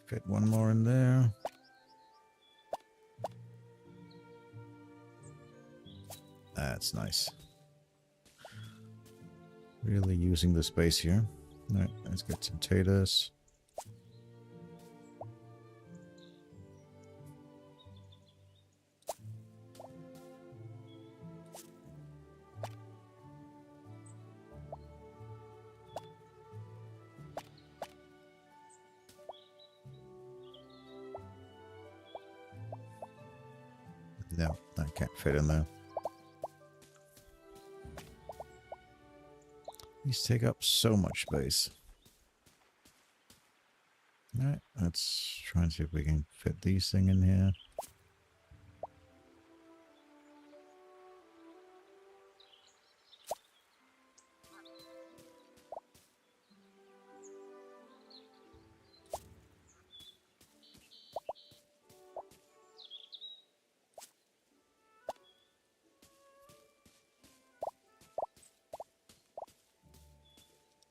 Fit one more in there. That's nice. Really using the space here. Alright, let's get some taters. No, that can't fit in there. These take up so much space. Alright, let's try and see if we can fit these things in here.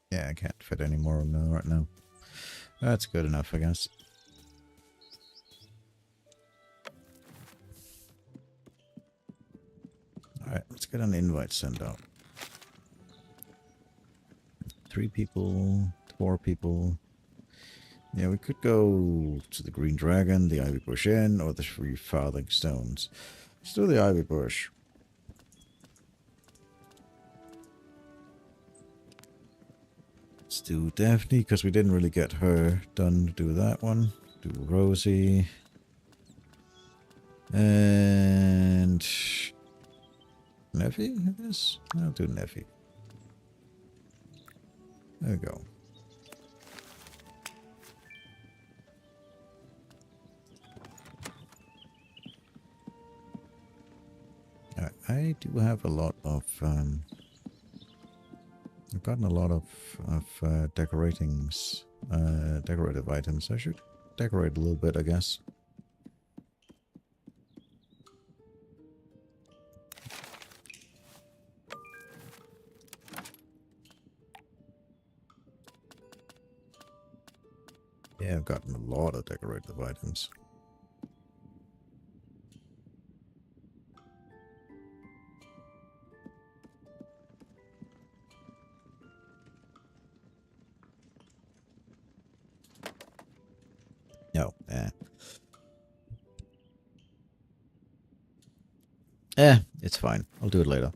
Yeah, I can't fit any more in there right now. That's good enough, I guess. Alright, let's get an invite sent out. 3 people, 4 people. Yeah, we could go to the Green Dragon, the Ivy Bush Inn, or the 3 Farthing Stones. Let's do the Ivy Bush. Let's do Daphne, because we didn't really get her done to do that one. Do Rosie. And Neffy, I guess? I'll do Neffy. There we go. I do have a lot of I've gotten a lot of decorative items. I should decorate a little bit, I guess. Yeah, I've gotten a lot of decorative items. No, it's fine. I'll do it later.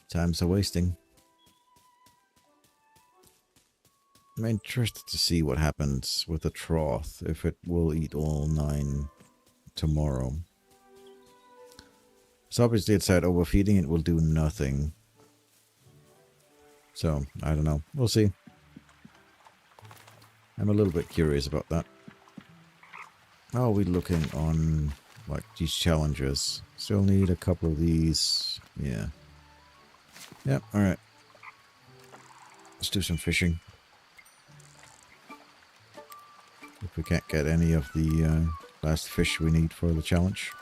Times are wasting. I'm interested to see what happens with the trough, if it will eat all 9 tomorrow. So obviously it said overfeeding it will do nothing. So, I don't know. We'll see. I'm a little bit curious about that. How are we looking on, like, these challenges? Still need a couple of these. Yeah. Yep, alright. Let's do some fishing. If we can't get any of the last fish we need for the challenge.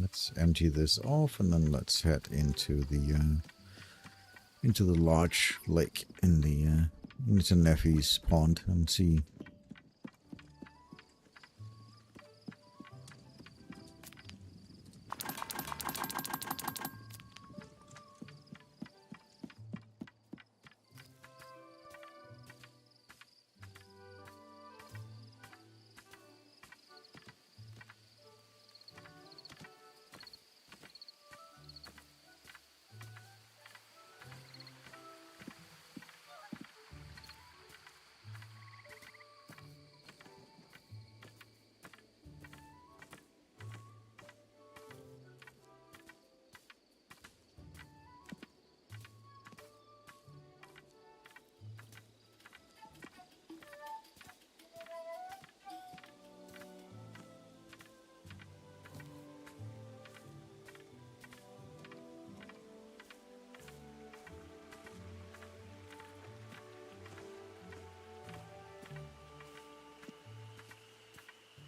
Let's empty this off, and then let's head into the large lake in the into Neffy's pond and see.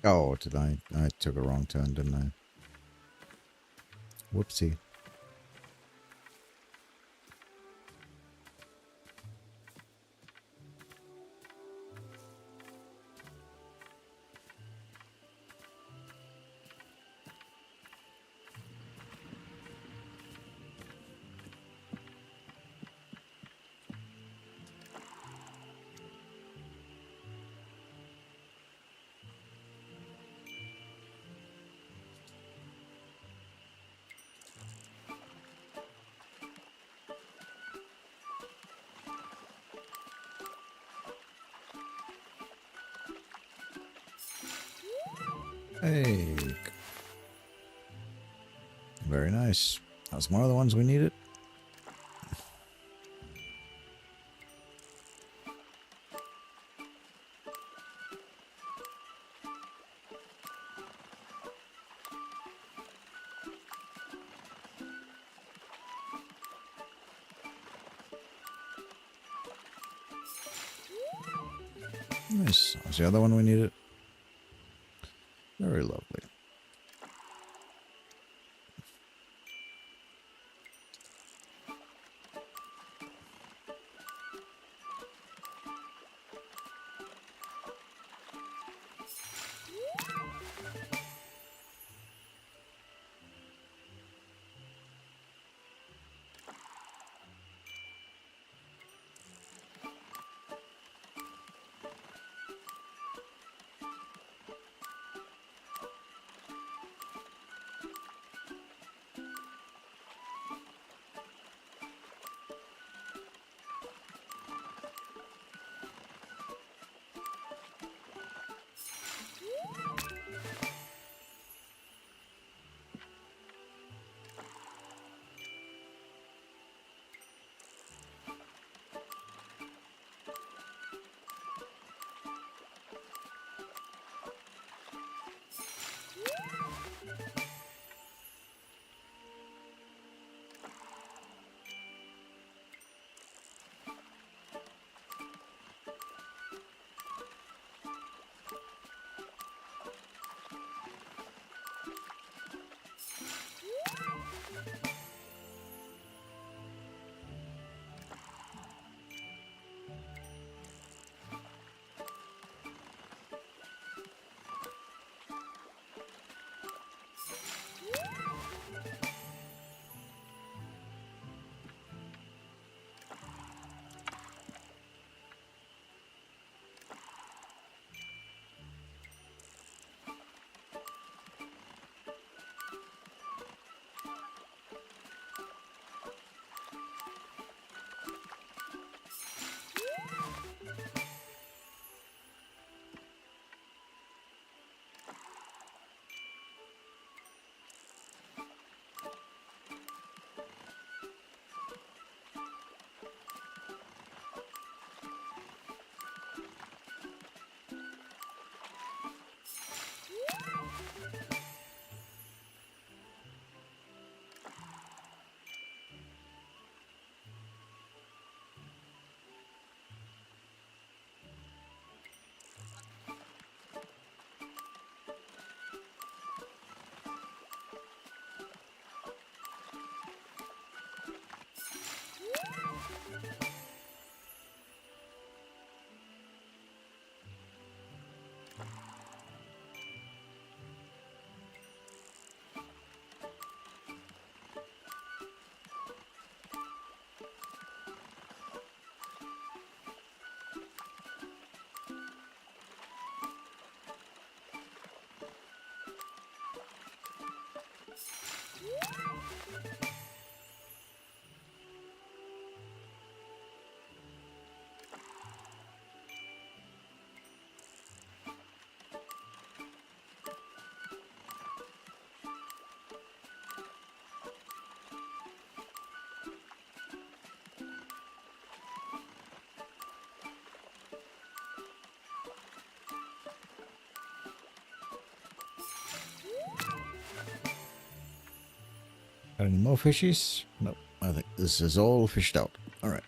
Oh, did I? I took a wrong turn, didn't I? Whoopsie. Hey. Very nice. That's one of the ones we needed. Nice. That was the other one we needed. Very lovely. Got any more fishies? Nope. I think this is all fished out. Alright.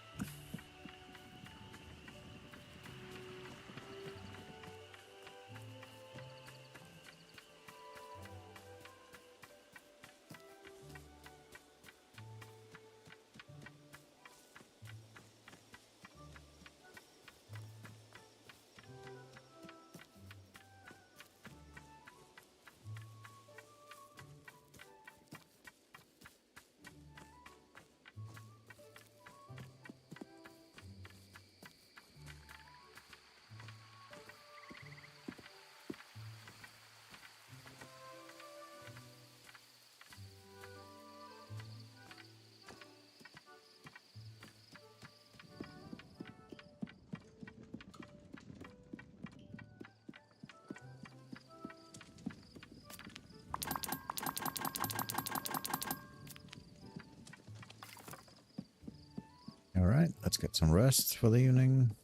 Alright, let's get some rest for the evening.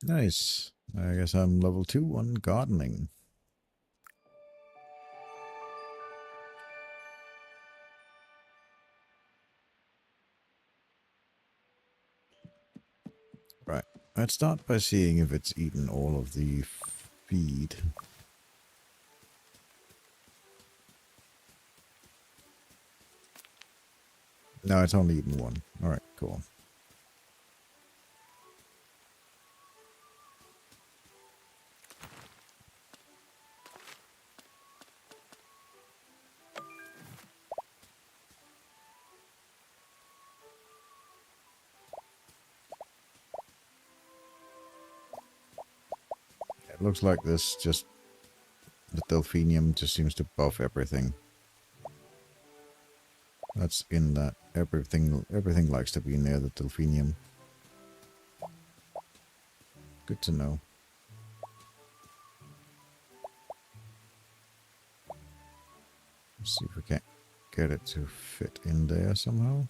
Nice. I guess I'm level 2 on gardening. Right. Let's start by seeing if it's eaten all of the feed. No, it's only eaten one. Alright, cool. It looks like this just... the delphinium just seems to buff everything. That's in that everything likes to be near the delphinium. Good to know. Let's see if we can get it to fit in there somehow.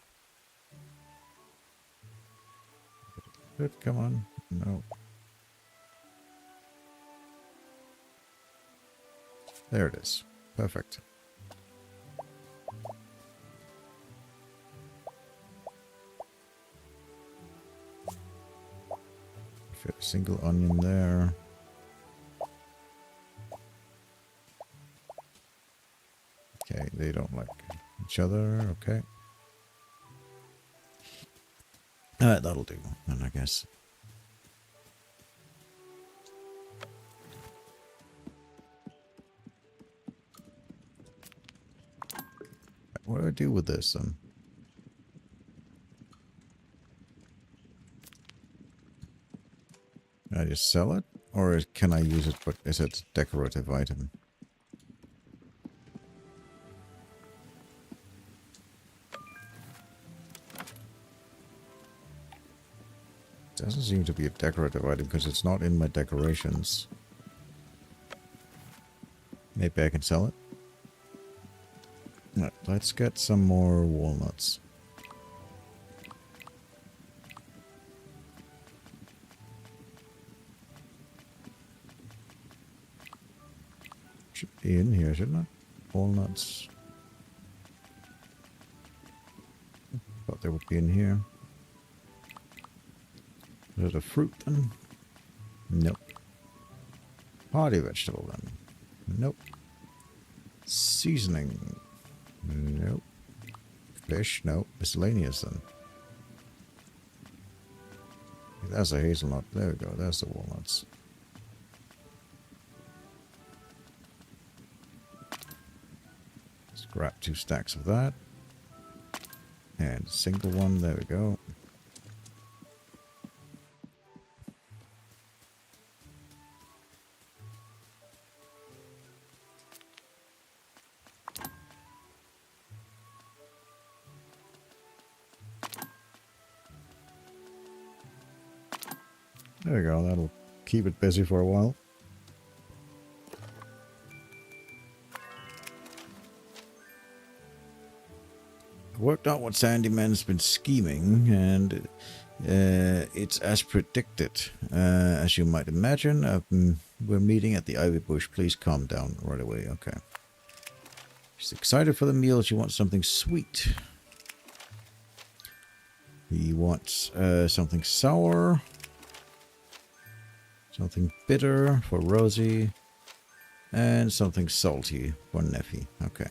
Good, come on. No. There it is. Perfect. Fit a single onion there. Okay, they don't like each other. Okay. Alright, that'll do, then I guess. What do I do with this then? Can I just sell it? Or can I use it, but is it a decorative item? Doesn't seem to be a decorative item because it's not in my decorations. Maybe I can sell it? Right, let's get some more walnuts. Should be in here, shouldn't it? Walnuts. Thought they would be in here. Is it a fruit then? Nope. Party vegetable then? Nope. Seasoning? Nope. Fish? Nope. Miscellaneous then. That's a hazelnut. There we go. That's the walnuts. Let's grab 2 stacks of that. And a single one. There we go. There we go, that'll keep it busy for a while. I worked out what Sandyman's been scheming, and It's as predicted. As you might imagine, we're meeting at the Ivy Bush. Please calm down right away. Okay. She's excited for the meal. She wants something sweet. He wants something sour. Something bitter for Rosie. And something salty for Neffy. Okay.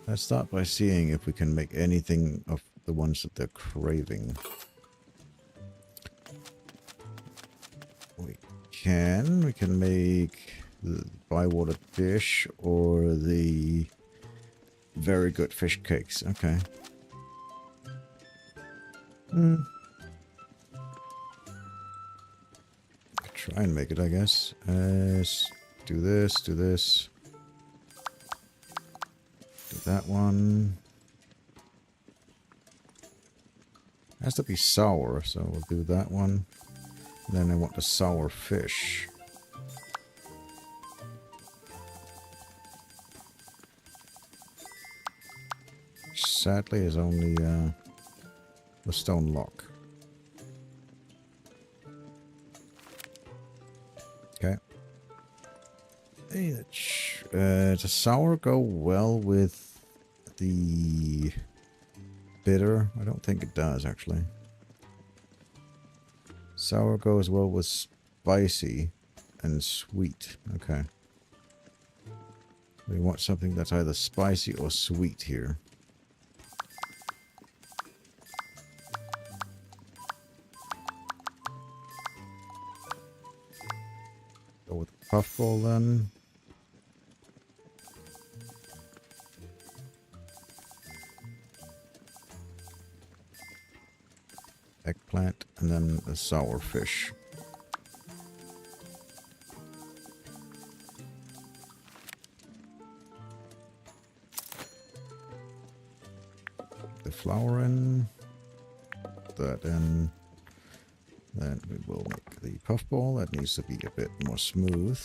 Let's start by seeing if we can make anything of the ones that they're craving. We can make the bywater dish or the very good fish cakes. Okay. Try and make it, I guess. Do this, do this. Do that one. Has to be sour, so we'll do that one. And then I want the sour fish. Which sadly is only the stone lock. Okay. Hey, does sour go well with the bitter? I don't think it does, actually. Sour goes well with spicy and sweet. Okay. We want something that's either spicy or sweet here. Go with the puffball then. Eggplant, and then the sour fish. The flour in. That in. Then we will make the puffball. That needs to be a bit more smooth.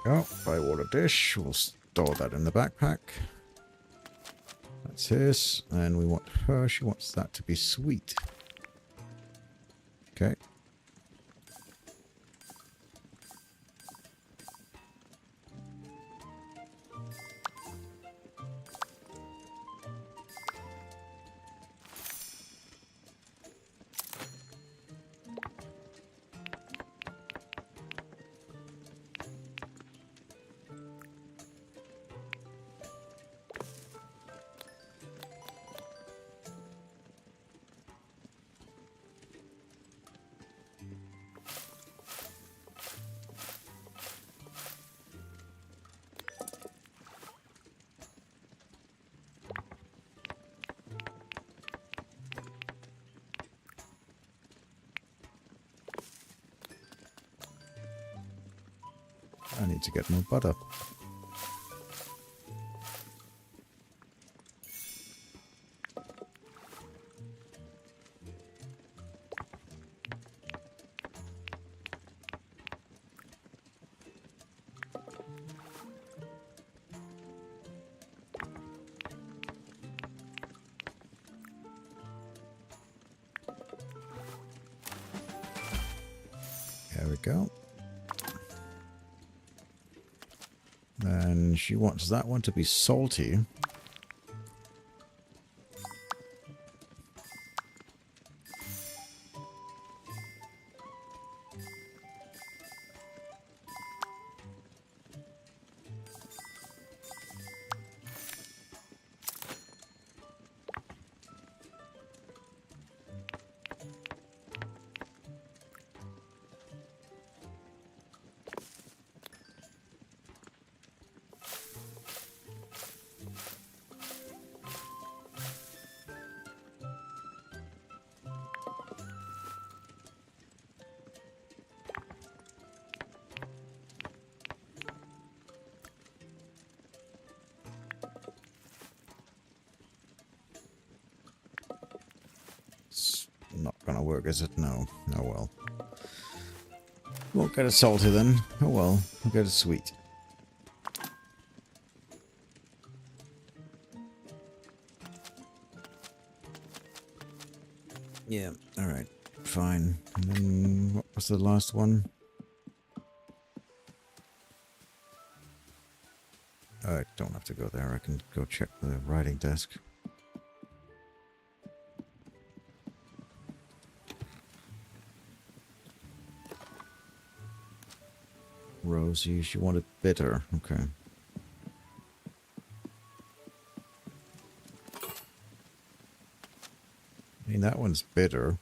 Oh, bywater dish. We'll store that in the backpack. That's his. And we want her. She wants that to be sweet. Okay. I need to get more butter. There we go. And she wants that one to be salty. gonna work, is it? No. Oh well. Won't get it salty then. Oh well. We'll get it sweet. Yeah, alright. Fine. And then what was the last one? I don't have to go there. I can go check the writing desk. Rosie, she wanted bitter. Okay. I mean, that one's bitter.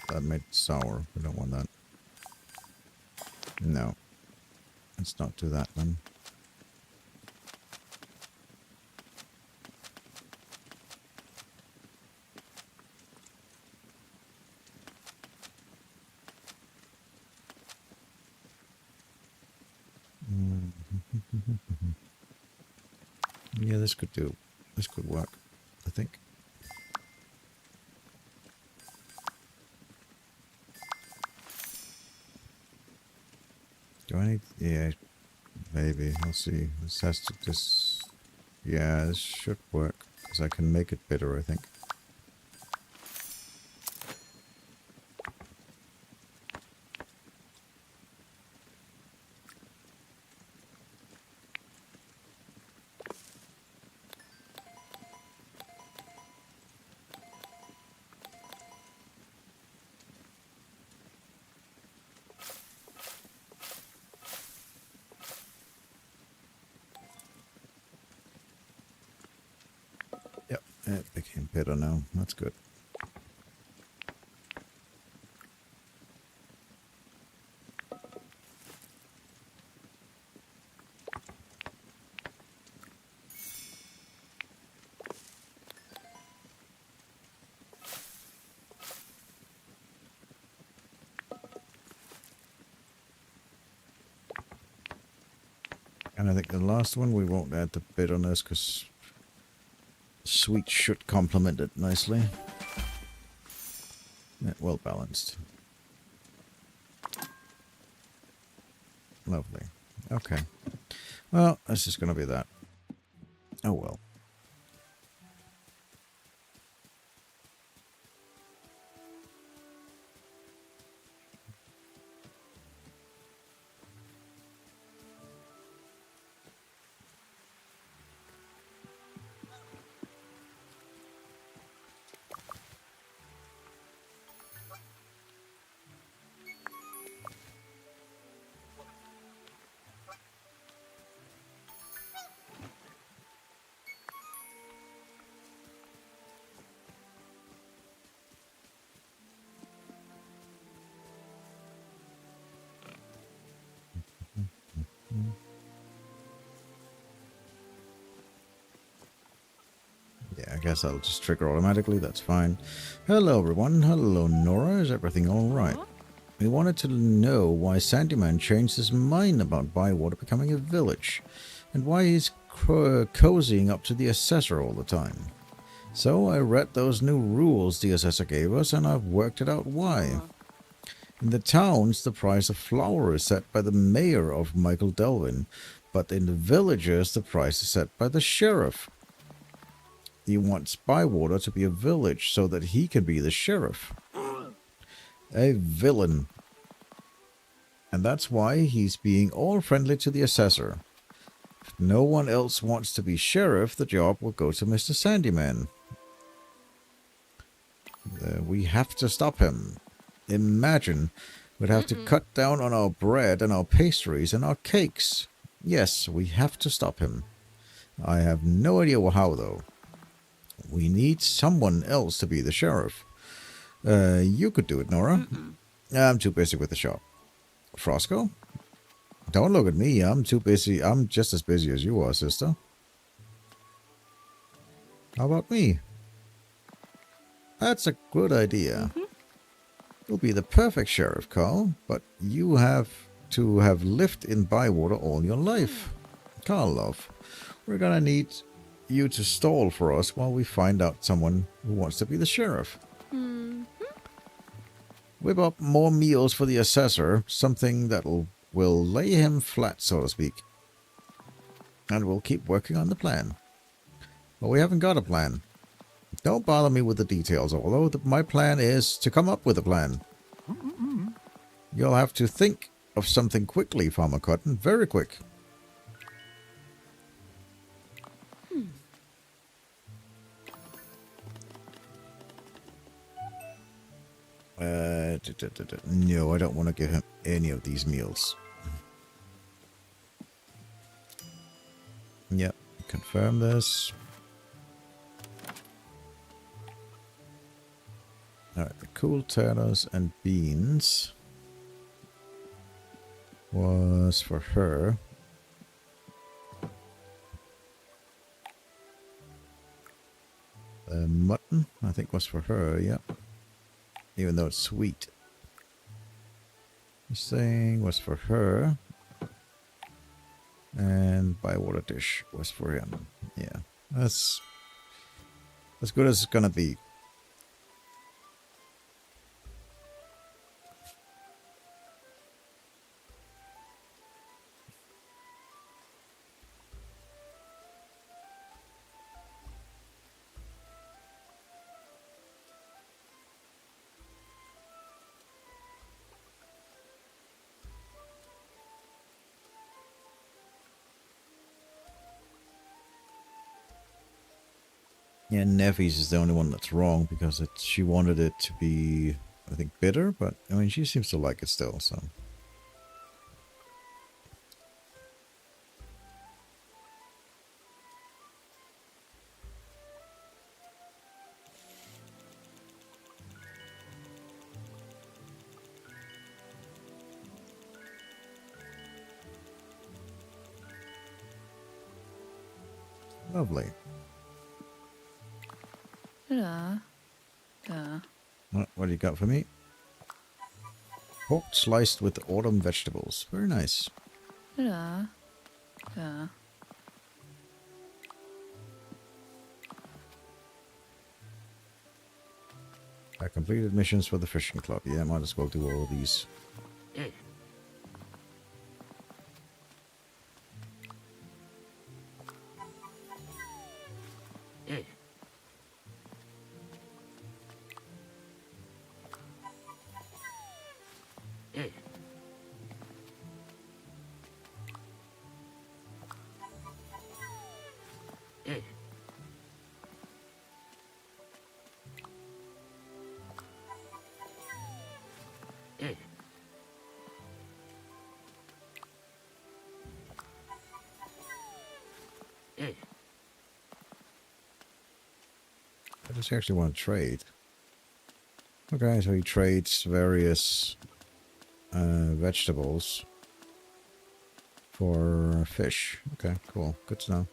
That made it sour. We don't want that. No. Let's not do that then. Yeah, this could work, I think. Do I need, yeah, maybe, I'll see. This has to just, yeah, this should work, because I can make it bitter, I think. Yep, it became bitter now. That's good. And I think the last one we won't add the bitterness because sweet should complement it nicely. Yeah, well balanced. Lovely. Okay. Well, that's just going to be that. Oh well. Yeah, I guess I'll just trigger automatically. That's fine. Hello, everyone. Hello, Nora. Is everything all right? We wanted to know why Sandyman changed his mind about Bywater becoming a village, and why he's cozying up to the assessor all the time. So I read those new rules the assessor gave us, and I've worked it out why. In the towns, the price of flour is set by the mayor of Michael Delvin, but in the villages, the price is set by the sheriff. He wants Bywater to be a village so that he can be the sheriff. A villain. And that's why he's being all friendly to the assessor. If no one else wants to be sheriff, the job will go to Mr. Sandyman. We have to stop him. Imagine, we'd have to cut down on our bread and our pastries and our cakes. Yes, we have to stop him. I have no idea how, though. We need someone else to be the sheriff. You could do it, Nora. I'm too busy with the shop. Frosco? Don't look at me. I'm too busy. I'm just as busy as you are, sister. How about me? That's a good idea. You'll be the perfect sheriff, Carl, but you have to have lived in Bywater all your life. Karlov, we're gonna need you to stall for us while we find out someone who wants to be the sheriff. Whip up more meals for the assessor, something that will lay him flat, so to speak. And we'll keep working on the plan. But we haven't got a plan. Don't bother me with the details, although my plan is to come up with a plan. You'll have to think of something quickly, Farmer Cotton. Very quick. No, I don't want to give him any of these meals. Yep, confirm this. Alright, the cool turtles and beans was for her. The mutton, I think, was for her, yep. Even though it's sweet. This thing was for her. And Bywater dish was for him. Yeah, that's as good as it's gonna be. Yeah, Neffy's is the only one that's wrong because she wanted it to be, I think, bitter, but I mean, she seems to like it still, so. Lovely. What do you got for me? Pork sliced with autumn vegetables. Very nice. I completed missions for the fishing club. Yeah, might as well do all of these. I just actually want to trade. Okay, so he trades various vegetables for fish. Okay, cool. Good to know.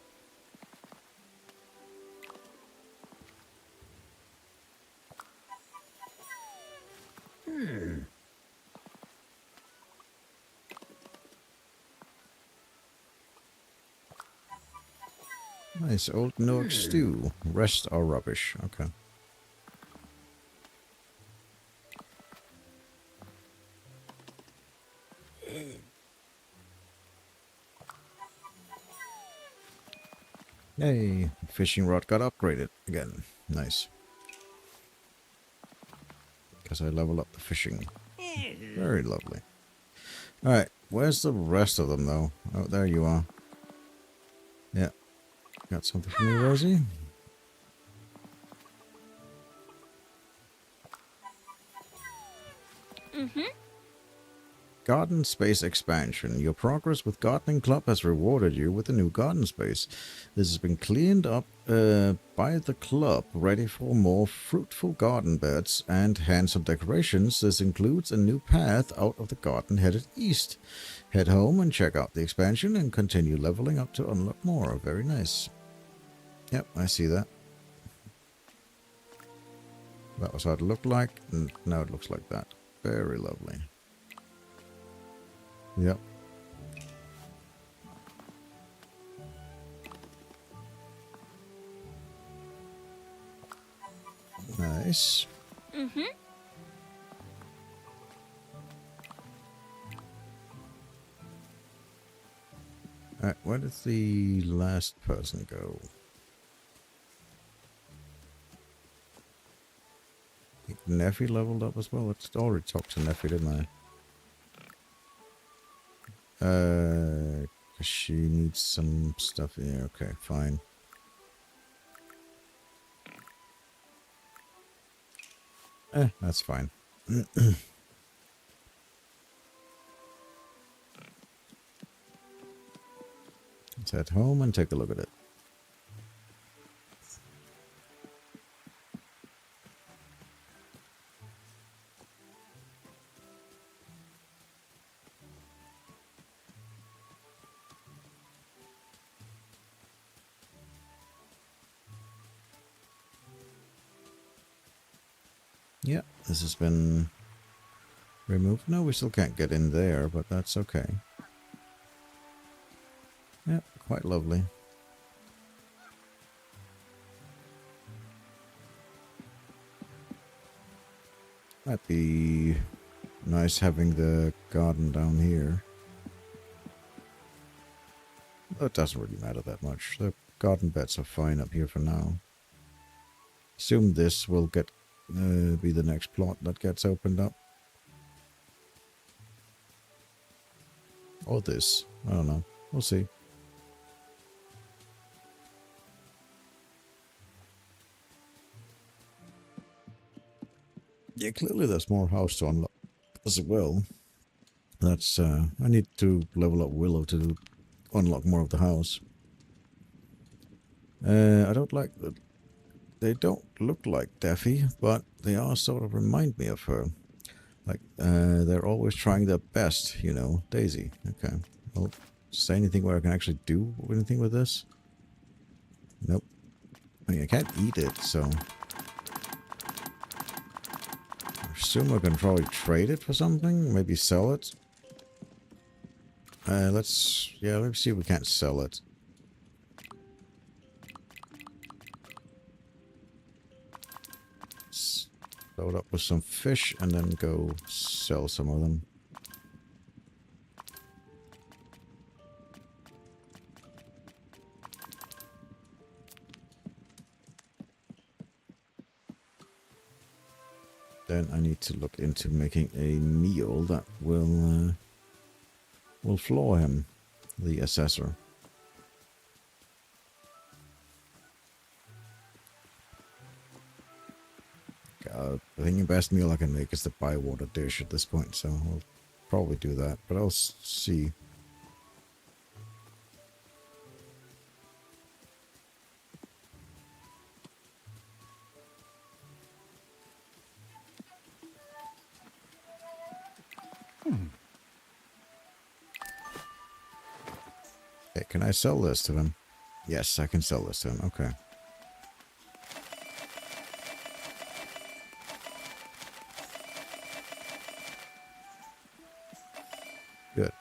Nice old Nork stew. Rest are rubbish. Okay. Yay, fishing rod got upgraded again. Nice. Because I leveled up the fishing. Very lovely. Alright, where's the rest of them though? Oh, there you are. Yeah. Got something for me, Rosie? Garden space expansion. Your progress with Gardening Club has rewarded you with a new garden space. This has been cleaned up by the club, ready for more fruitful garden beds and handsome decorations. This includes a new path out of the garden headed east. Head home and check out the expansion and continue leveling up to unlock more. Very nice. Yep, I see that. That was how it looked like, and now it looks like that. Very lovely. Yep. Nice. Mm-hmm. Alright, where did the last person go? I think Neffy leveled up as well. Let's already talked to Neffy, didn't I? 'Cause she needs some stuff. Yeah, okay, fine. That's fine. Let's head home and take a look at it. Yeah, this has been removed. No, we still can't get in there, but that's okay. Yeah, quite lovely. That'd be nice having the garden down here. It doesn't really matter that much. The garden beds are fine up here for now. Assume this will get be the next plot that gets opened up. Or this. I don't know. We'll see. Yeah, clearly there's more house to unlock as well. That's, I need to level up Willow to unlock more of the house. I don't like that. They don't look like Daffy, but they are sort of remind me of her. Like, they're always trying their best, you know. Daisy. Okay. Well, say anything where I can actually do anything with this? Nope. I mean, I can't eat it, so... I assume I can probably trade it for something? Maybe sell it? Let's see if we can't sell it. Let's load up with some fish and then go sell some of them. Then I need to look into making a meal that will floor him, the assessor. I think the best meal I can make is the bywater dish at this point, so I'll probably do that, but I'll see. Okay, can I sell this to him? Yes, I can sell this to him. Okay. Good.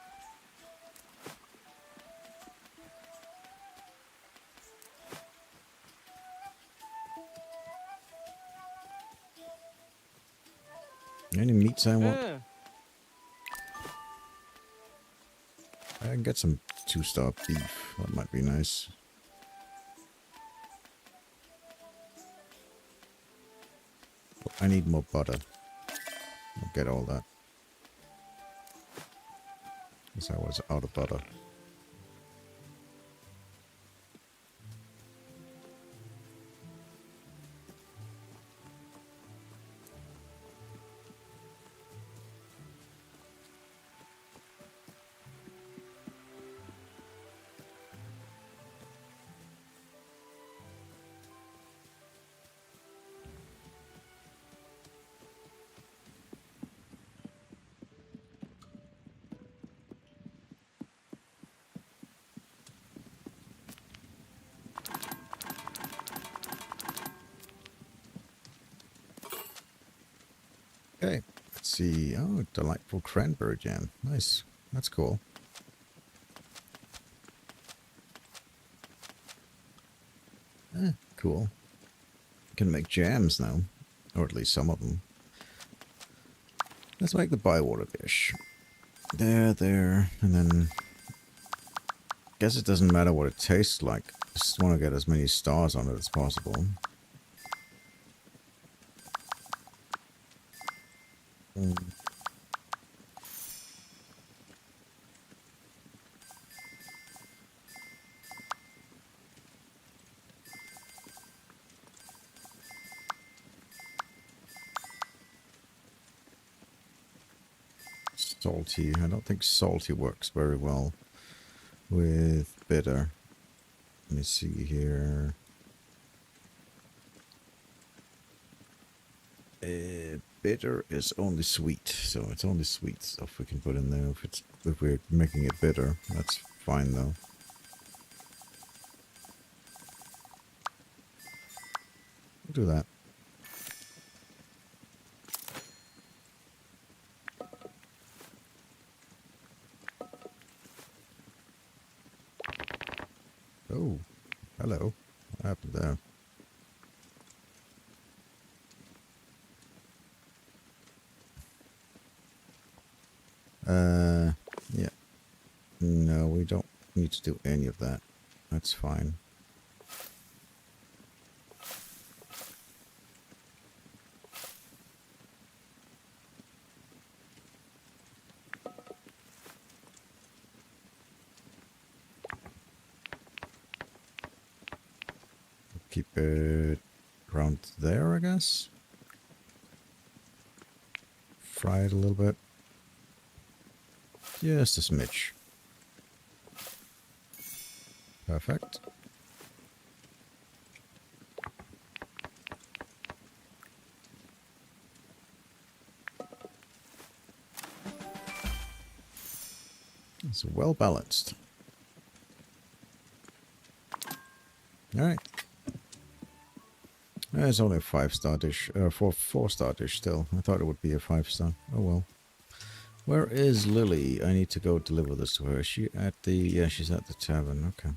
Any meats I want? I can get some 2-star beef. That might be nice. I need more butter. I'll get all that. Because I was out of butter. Okay, let's see. Oh, delightful cranberry jam. Nice. That's cool. Cool. Can make jams now. Or at least some of them. Let's make the bywater dish. There, and then... Guess it doesn't matter what it tastes like. Just want to get as many stars on it as possible. Salty. I don't think salty works very well with bitter. Let me see here. Bitter is only sweet, so it's only sweet stuff we can put in there. If we're making it bitter, that's fine though. We'll do that. Oh, hello. What happened there? Yeah. No, we don't need to do any of that. That's fine. Keep it around there, I guess. Fry it a little bit. Just a smidge. Perfect. It's well balanced. Alright. It's only a 5-star dish. 4-star dish still. I thought it would be a 5-star. Oh well. Where is Lily? I need to go deliver this to her. Is she at the... Yeah, she's at the tavern. Okay.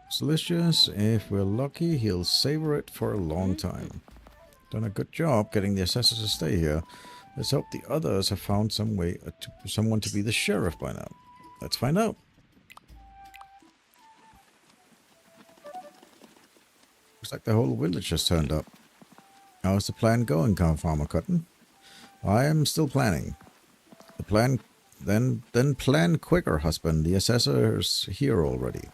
It's delicious. If we're lucky, he'll savor it for a long time. Done a good job getting the assessor to stay here. Let's hope the others have found someone to be the sheriff by now. Let's find out. Looks like the whole village has turned up. How's the plan going, Farmer Cotton? I am still planning. The plan... Then plan quicker, husband. The assessor's here already.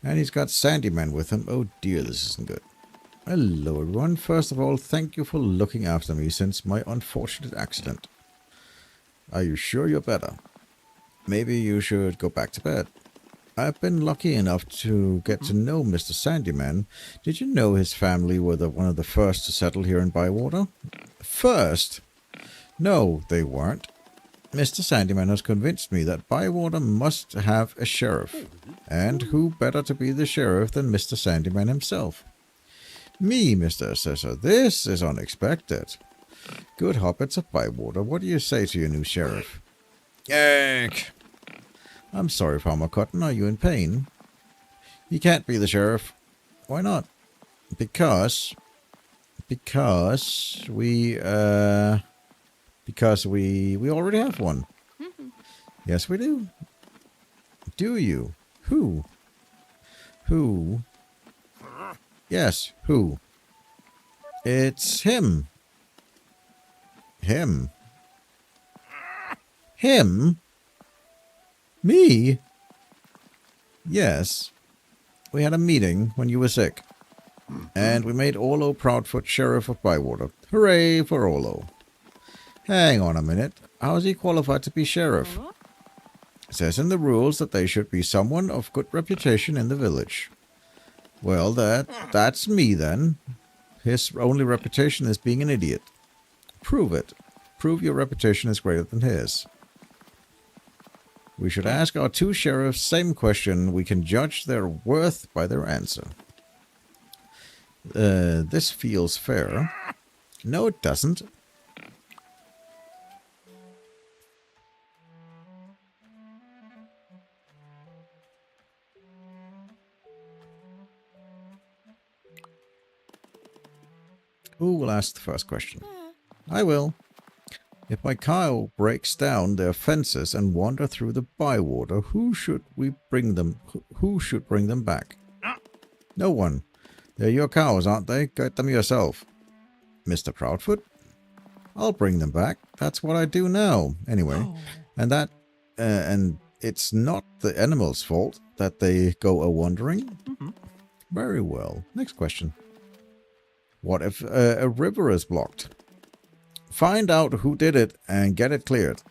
And he's got Sandyman with him. Oh dear, this isn't good. Hello everyone. First of all, thank you for looking after me since my unfortunate accident. Are you sure you're better? Maybe you should go back to bed. I've been lucky enough to get to know Mr. Sandyman. Did you know his family were one of the first to settle here in Bywater? First? No, they weren't. Mr. Sandyman has convinced me that Bywater must have a sheriff. And who better to be the sheriff than Mr. Sandyman himself? Me, Mr. Assessor. This is unexpected. Good Hobbits of Bywater, what do you say to your new sheriff? Eek! I'm sorry, Farmer Cotton. Are you in pain? He can't be the sheriff. Why not? Because we already have one. Yes, we do. Do you? Who? Yes, who? It's him. Him? Him? Me? Yes. We had a meeting when you were sick. And we made Orlo Proudfoot Sheriff of Bywater. Hooray for Orlo. Hang on a minute. How is he qualified to be sheriff? It says in the rules that they should be someone of good reputation in the village. Well, that's me then. His only reputation is being an idiot. Prove it. Prove your reputation is greater than his. We should ask our two sheriffs same question. We can judge their worth by their answer. This feels fair. No, it doesn't. Who will ask the first question? I will. If my cow breaks down their fences and wander through the bywater, who should bring them back? No one. They're your cows, aren't they? Get them yourself. Mr. Proudfoot? I'll bring them back. That's what I do now, anyway. And it's not the animals' fault that they go a-wandering. Very well. Next question. What if a river is blocked? Find out who did it and get it cleared.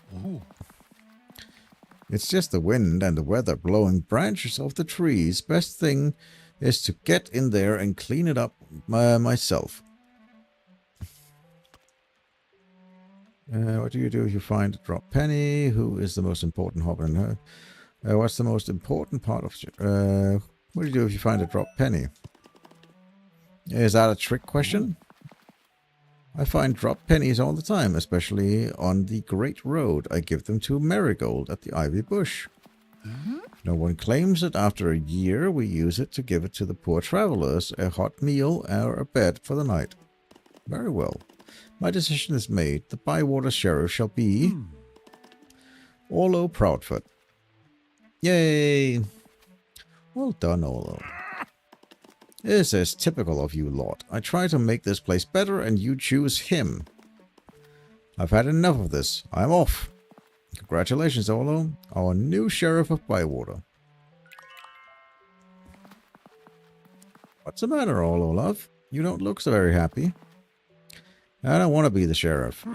It's just the wind and the weather blowing branches off the trees. Best thing is to get in there and clean it up myself. What do you do if you find a drop penny? Who is the most important hobbit in her? What's the most important part of... what do you do if you find a drop penny? Is that a trick question? I find drop pennies all the time, especially on the Great Road. I give them to Marigold at the Ivy Bush. If no one claims it after a year, we use it to give it to the poor travelers, a hot meal or a bed for the night. Very well. My decision is made. The Bywater Sheriff shall be... Orlo Proudfoot. Yay! Well done, Orlo. This is typical of you lot. I try to make this place better and you choose him. I've had enough of this. I'm off. Congratulations, Orlo, our new Sheriff of Bywater. What's the matter, Orlo, love? You don't look so very happy. I don't want to be the sheriff.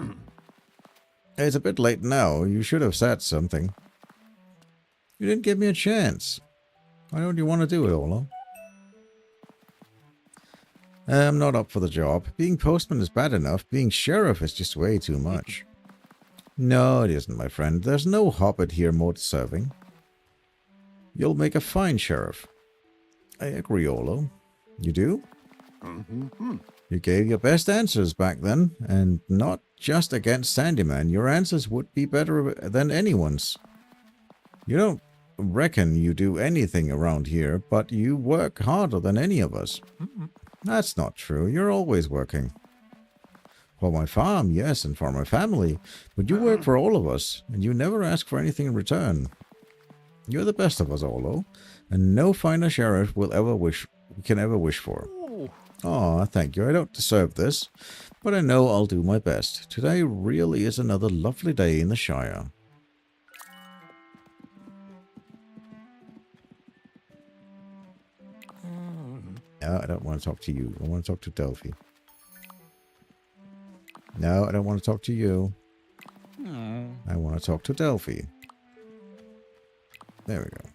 It's a bit late now. You should have said something. You didn't give me a chance. Why don't you want to do it, Orlo? I'm not up for the job. Being postman is bad enough. Being sheriff is just way too much. No, it isn't, my friend. There's no hobbit here more deserving. You'll make a fine sheriff. I agree, Orlo. You do? You gave your best answers back then, and not just against Sandyman. Your answers would be better than anyone's. You don't reckon you do anything around here, but you work harder than any of us. That's not true. You're always working. For my farm, yes, and for my family. But you work for all of us, and you never ask for anything in return. You're the best of us, Orlo, and no finer sheriff we can ever wish for. Aw, thank you. I don't deserve this, but I know I'll do my best. Today really is another lovely day in the Shire. No, I don't want to talk to you. I want to talk to Delphi. No, I don't want to talk to you. I want to talk to Delphi. There we go.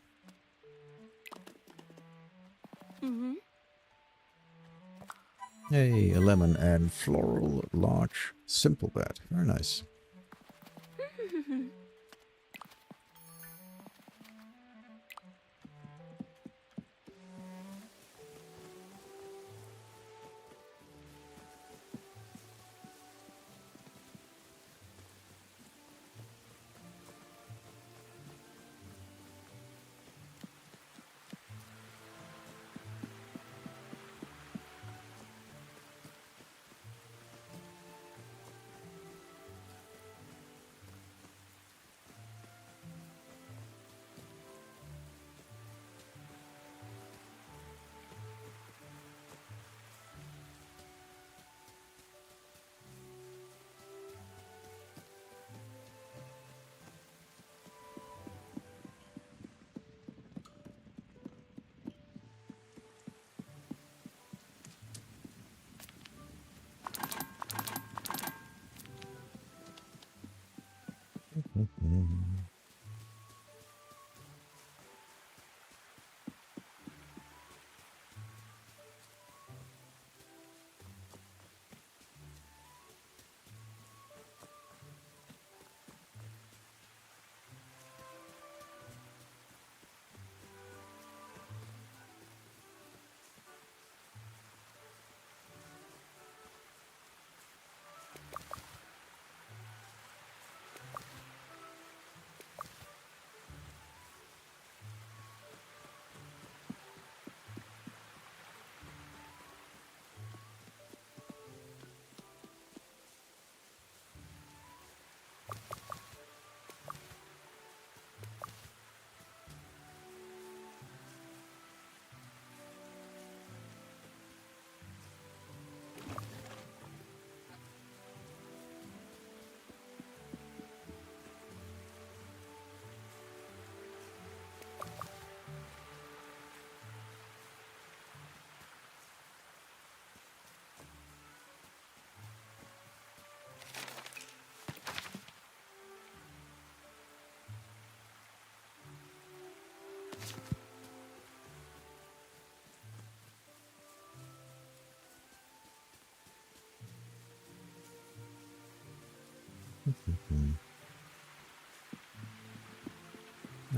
Hey, a lemon and floral large simple bed. Very nice.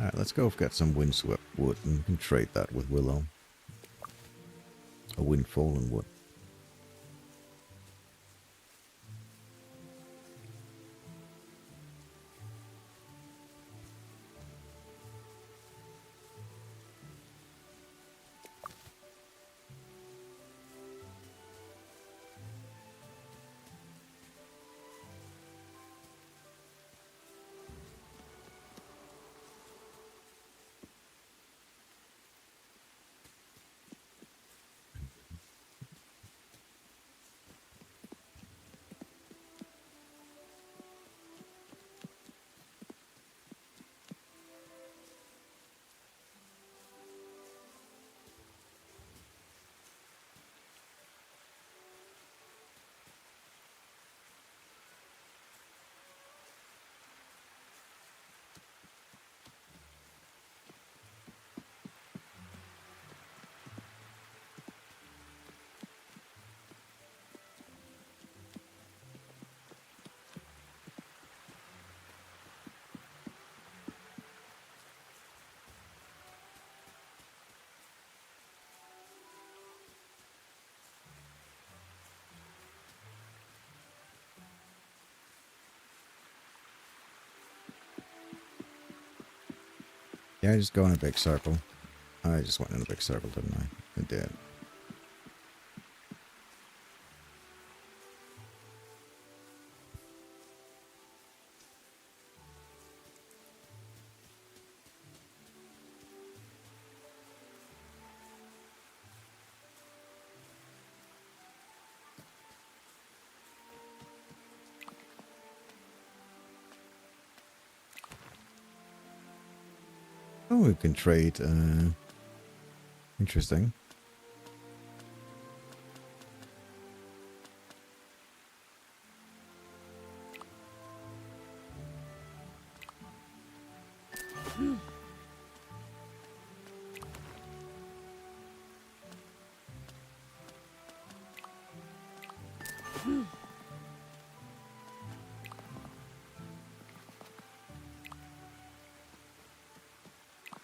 Alright, let's go get some windswept wood and we can trade that with willow. A windfallen wood. Yeah, I just go in a big circle. I just went in a big circle, didn't I? I did. Oh, we can trade. Interesting.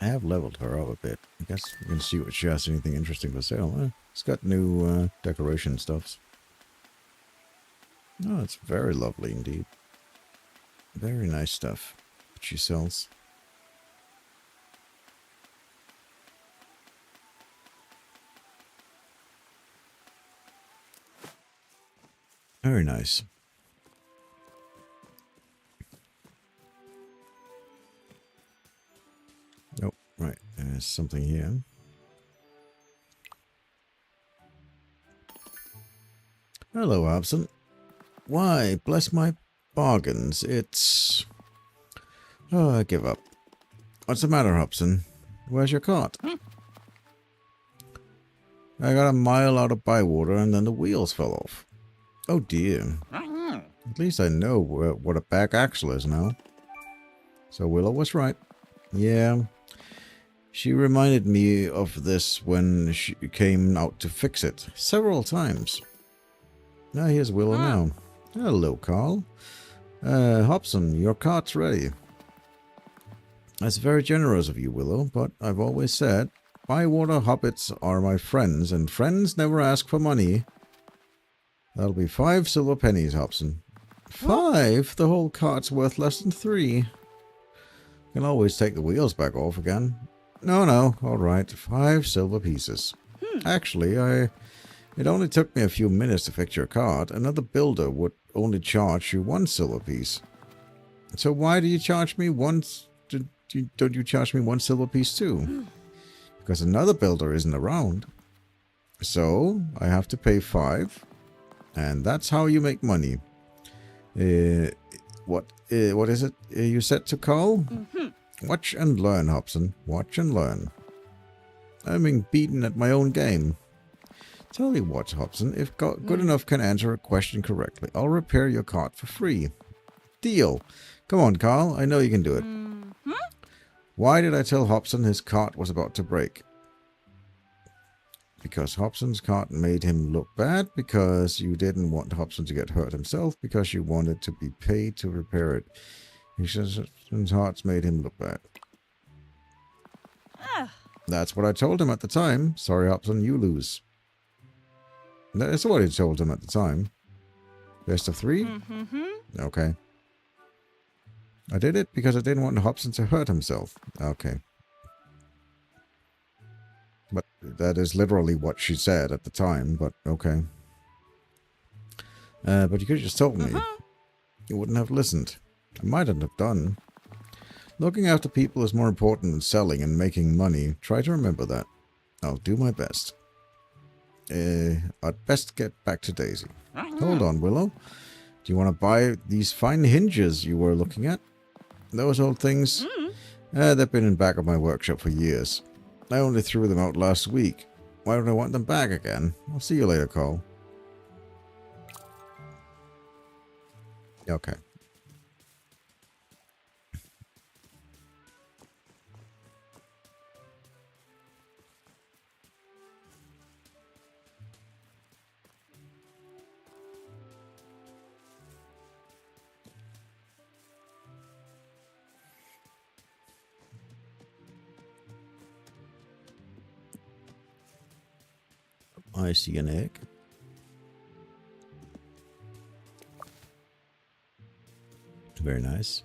I have leveled her up a bit. I guess we can see what she has anything interesting for sale. It's got new decoration stuffs. Oh, it's very lovely indeed. Very nice stuff that she sells. Very nice. Oh, right. There's something here. Hello, Hobson. Why, bless my bargains. It's... Oh, I give up. What's the matter, Hobson? Where's your cart? I got a mile out of Bywater and then the wheels fell off. Oh dear. At least I know what a back axle is now. So Willow was right. Yeah. She reminded me of this when she came out to fix it. Several times. Now here's Willow now. Hello, Carl. Hobson, your cart's ready. That's very generous of you, Willow, but I've always said, Bywater Hobbits are my friends, and friends never ask for money. That'll be 5 silver pennies, Hobson. 5? The whole cart's worth less than 3. You can always take the wheels back off again. No, alright, 5 silver pieces. Actually, it only took me a few minutes to fix your cart. Another builder would only charge you 1 silver piece. So why do you charge me don't you charge me 1 silver piece too? Because another builder isn't around. So, I have to pay 5. And that's how you make money. What is it you said to Carl? Watch and learn, Hobson. Watch and learn. I'm being beaten at my own game. Tell you what, Hobson, if good enough can answer a question correctly, I'll repair your cart for free. Deal. Come on, Carl. I know you can do it. Why did I tell Hobson his cart was about to break? Because Hobson's cart made him look bad, because you didn't want Hobson to get hurt himself, because you wanted to be paid to repair it. His hearts made him look bad. That's what I told him at the time. Sorry, Hobson, you lose. That's what I told him at the time. Best of 3? Okay. I did it because I didn't want Hobson to hurt himself. Okay. But that is literally what she said at the time, but okay. But you could have just told me. You wouldn't have listened. I mightn't have done. Looking after people is more important than selling and making money. Try to remember that. I'll do my best. I'd best get back to Daisy. Hold on, Willow. Do you want to buy these fine hinges you were looking at? Those old things? They've been in back of my workshop for years. I only threw them out last week. Why would I want them back again? I'll see you later, Cole. Okay. I see an egg. Very nice.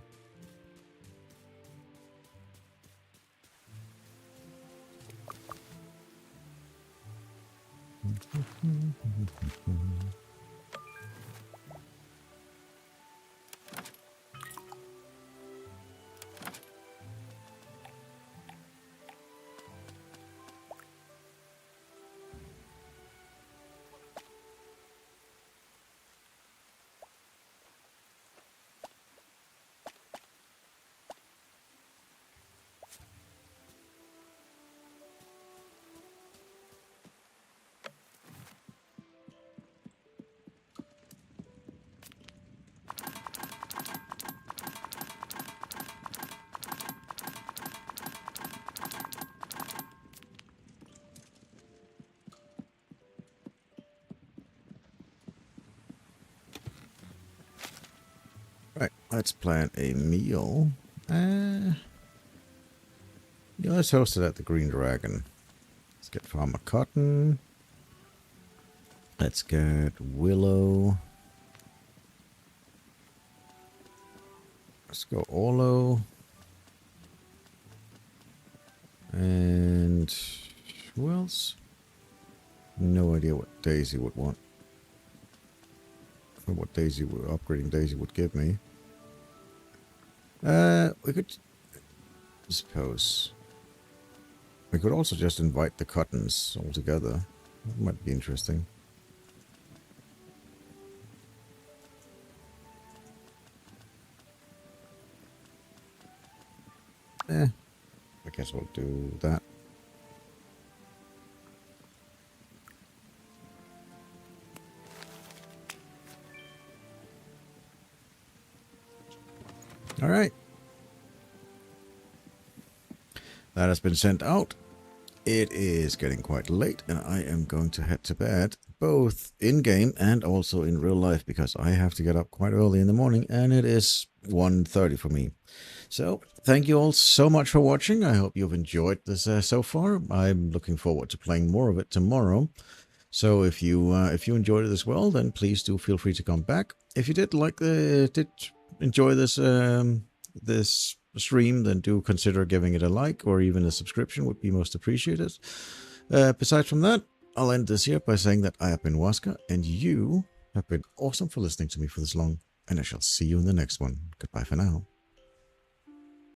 Right, let's plan a meal. Yeah, let's host it at the Green Dragon. Let's get Farmer Cotton. Let's get Willow. Let's go Orlo. And who else? No idea what Daisy would want. Or what Daisy would, upgrading Daisy would give me. We could, I suppose, we could also just invite the Cottons all together. That might be interesting. I guess we'll do that. All right. That has been sent out. It is getting quite late, and I am going to head to bed, both in-game and also in real life, because I have to get up quite early in the morning, and it is 1:30 for me. So, thank you all so much for watching. I hope you've enjoyed this so far. I'm looking forward to playing more of it tomorrow. So, if you enjoyed it as well, then please do feel free to come back. If you did enjoy this this stream, then do consider giving it a like or even a subscription would be most appreciated. Besides from that, I'll end this here by saying that I have been Wazka, and you have been awesome for listening to me for this long, and I shall see you in the next one. Goodbye for now.